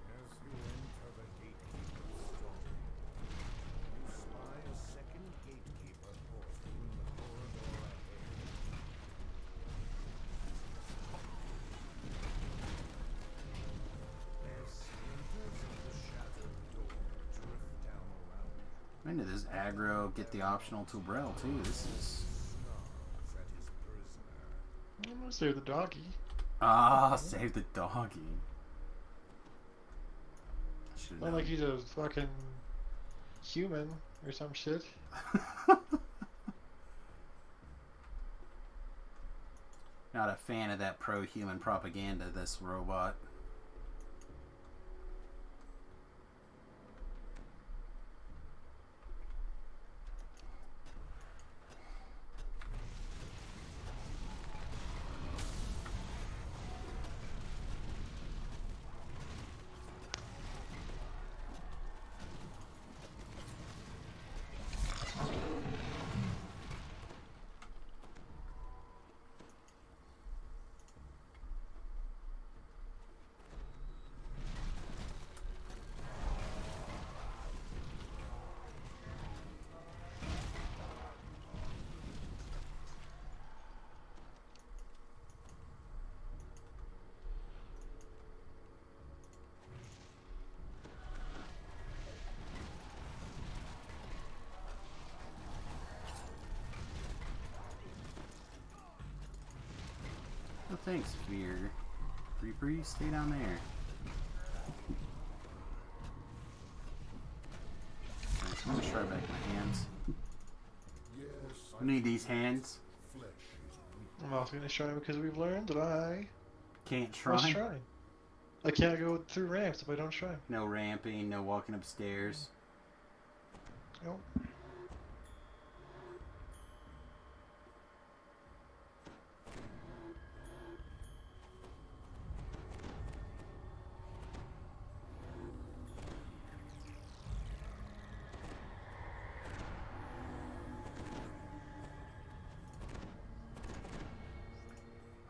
As you enter the gatekeeper's stronghold, you spy a second gatekeeper posted in the corridor ahead. As splinters of the shattered door drift down around you, When did this aggro get the optional to Brel too? This is... snarls at his prisoner. I'm gonna save the doggy. Ah, save the doggy. Not like he's a fucking human or some shit. Not a fan of that pro-human propaganda, this robot. Oh, thanks, Fear. Reaper, you stay down there. Right, I'm gonna try back my hands. I need these hands. I'm also gonna shrine because we've learned that I Can't must shrine. shrine. I can't go through ramps if I don't shrine. No ramping, no walking upstairs. Nope.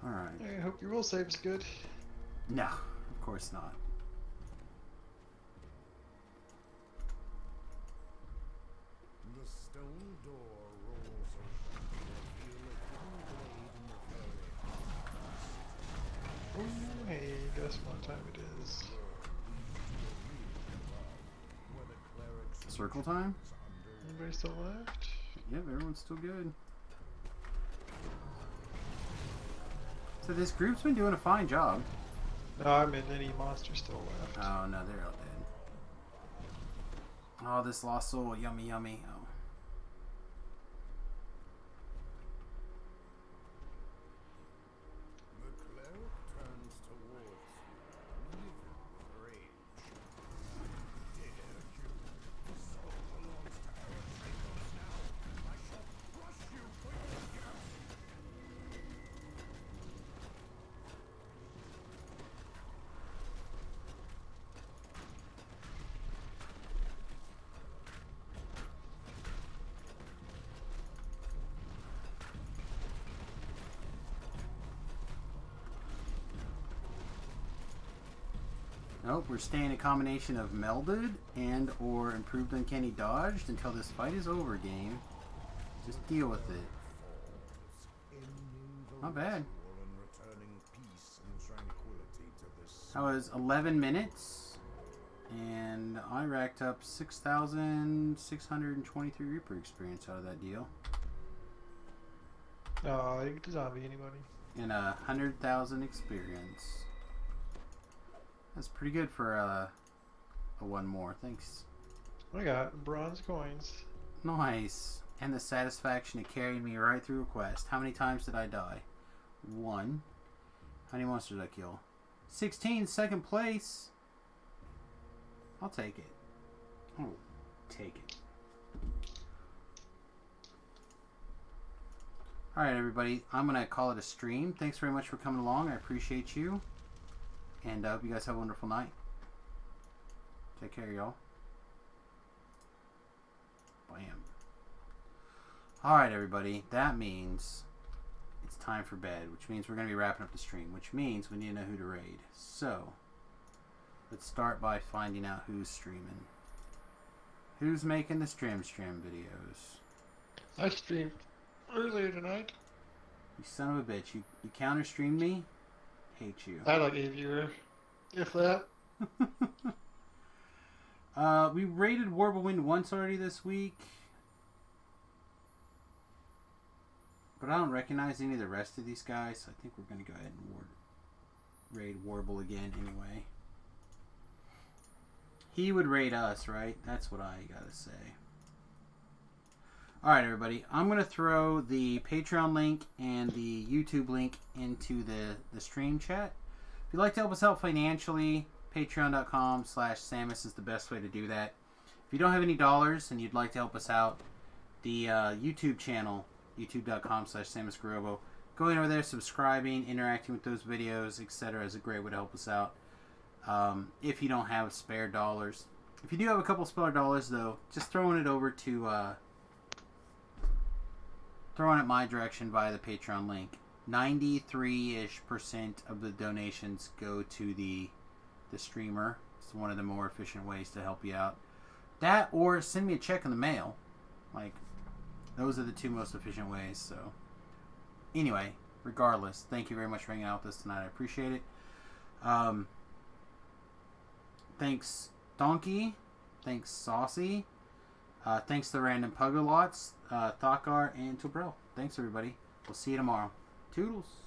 Alright. I hope your will save is good. No, of course not. The stone door rolls open to reveal a hidden blade in the very Ooh, hey, guess what time it is? where the cleric's Circle time? Anybody still left? Yep, everyone's still good. So this group's been doing a fine job. No, I meant any monster still left. Oh no, they're all dead. Oh, this lost soul, yummy, yummy. Oh. The cleric turns towards you, livid with rage. Dare you? The soul belongs to our traitors now. I shall crush you for your guilt. Nope, we're staying a combination of melded and or improved uncanny dodged until this fight is over, game. Just deal with it. Not bad. That was 11 minutes And I racked up 6,623 Reaper experience out of that deal. Oh, you get to zombie anybody. And 100,000 experience. That's pretty good for a one more. Thanks. I got bronze coins. Nice. And the satisfaction of carrying me right through a quest. How many times did I die? 1. How many monsters did I kill? 16, second place. I'll take it. Oh, take it. Alright, everybody. I'm going to call it a stream. Thanks very much for coming along. I appreciate you. And I hope you guys have a wonderful night. Take care, y'all. Bam. Alright, everybody. That means it's time for bed, which means we're going to be wrapping up the stream, which means we need to know who to raid. So, let's start by finding out who's streaming. Who's making the stream videos? I streamed earlier tonight. You son of a bitch. You counter streamed me? Hate you. I like a viewer. If that. We raided Warblewind once already this week. But I don't recognize any of the rest of these guys, so I think we're going to go ahead and raid Warble again anyway. He would raid us, right? That's what I gotta say. Alright, everybody. I'm going to throw the Patreon link and the YouTube link into the stream chat. If you'd like to help us out financially, patreon.com/Samus is the best way to do that. If you don't have any dollars and you'd like to help us out, the YouTube channel, youtube.com/SamusGarobo, going over there, subscribing, interacting with those videos, etc. is a great way to help us out. If you don't have spare dollars. If you do have a couple spare dollars, though, just throwing it over to... throwing it my direction via the Patreon link. 93-ish% of the donations go to the streamer. It's one of the more efficient ways to help you out. That or send me a check in the mail. Like, those are the two most efficient ways. So, anyway, regardless, thank you very much for hanging out with us tonight. I appreciate it. Thanks, Donkey. Thanks, Saucy. Thanks to the random Pugalots, Thakar, and Tobrel. Thanks, everybody. We'll see you tomorrow. Toodles.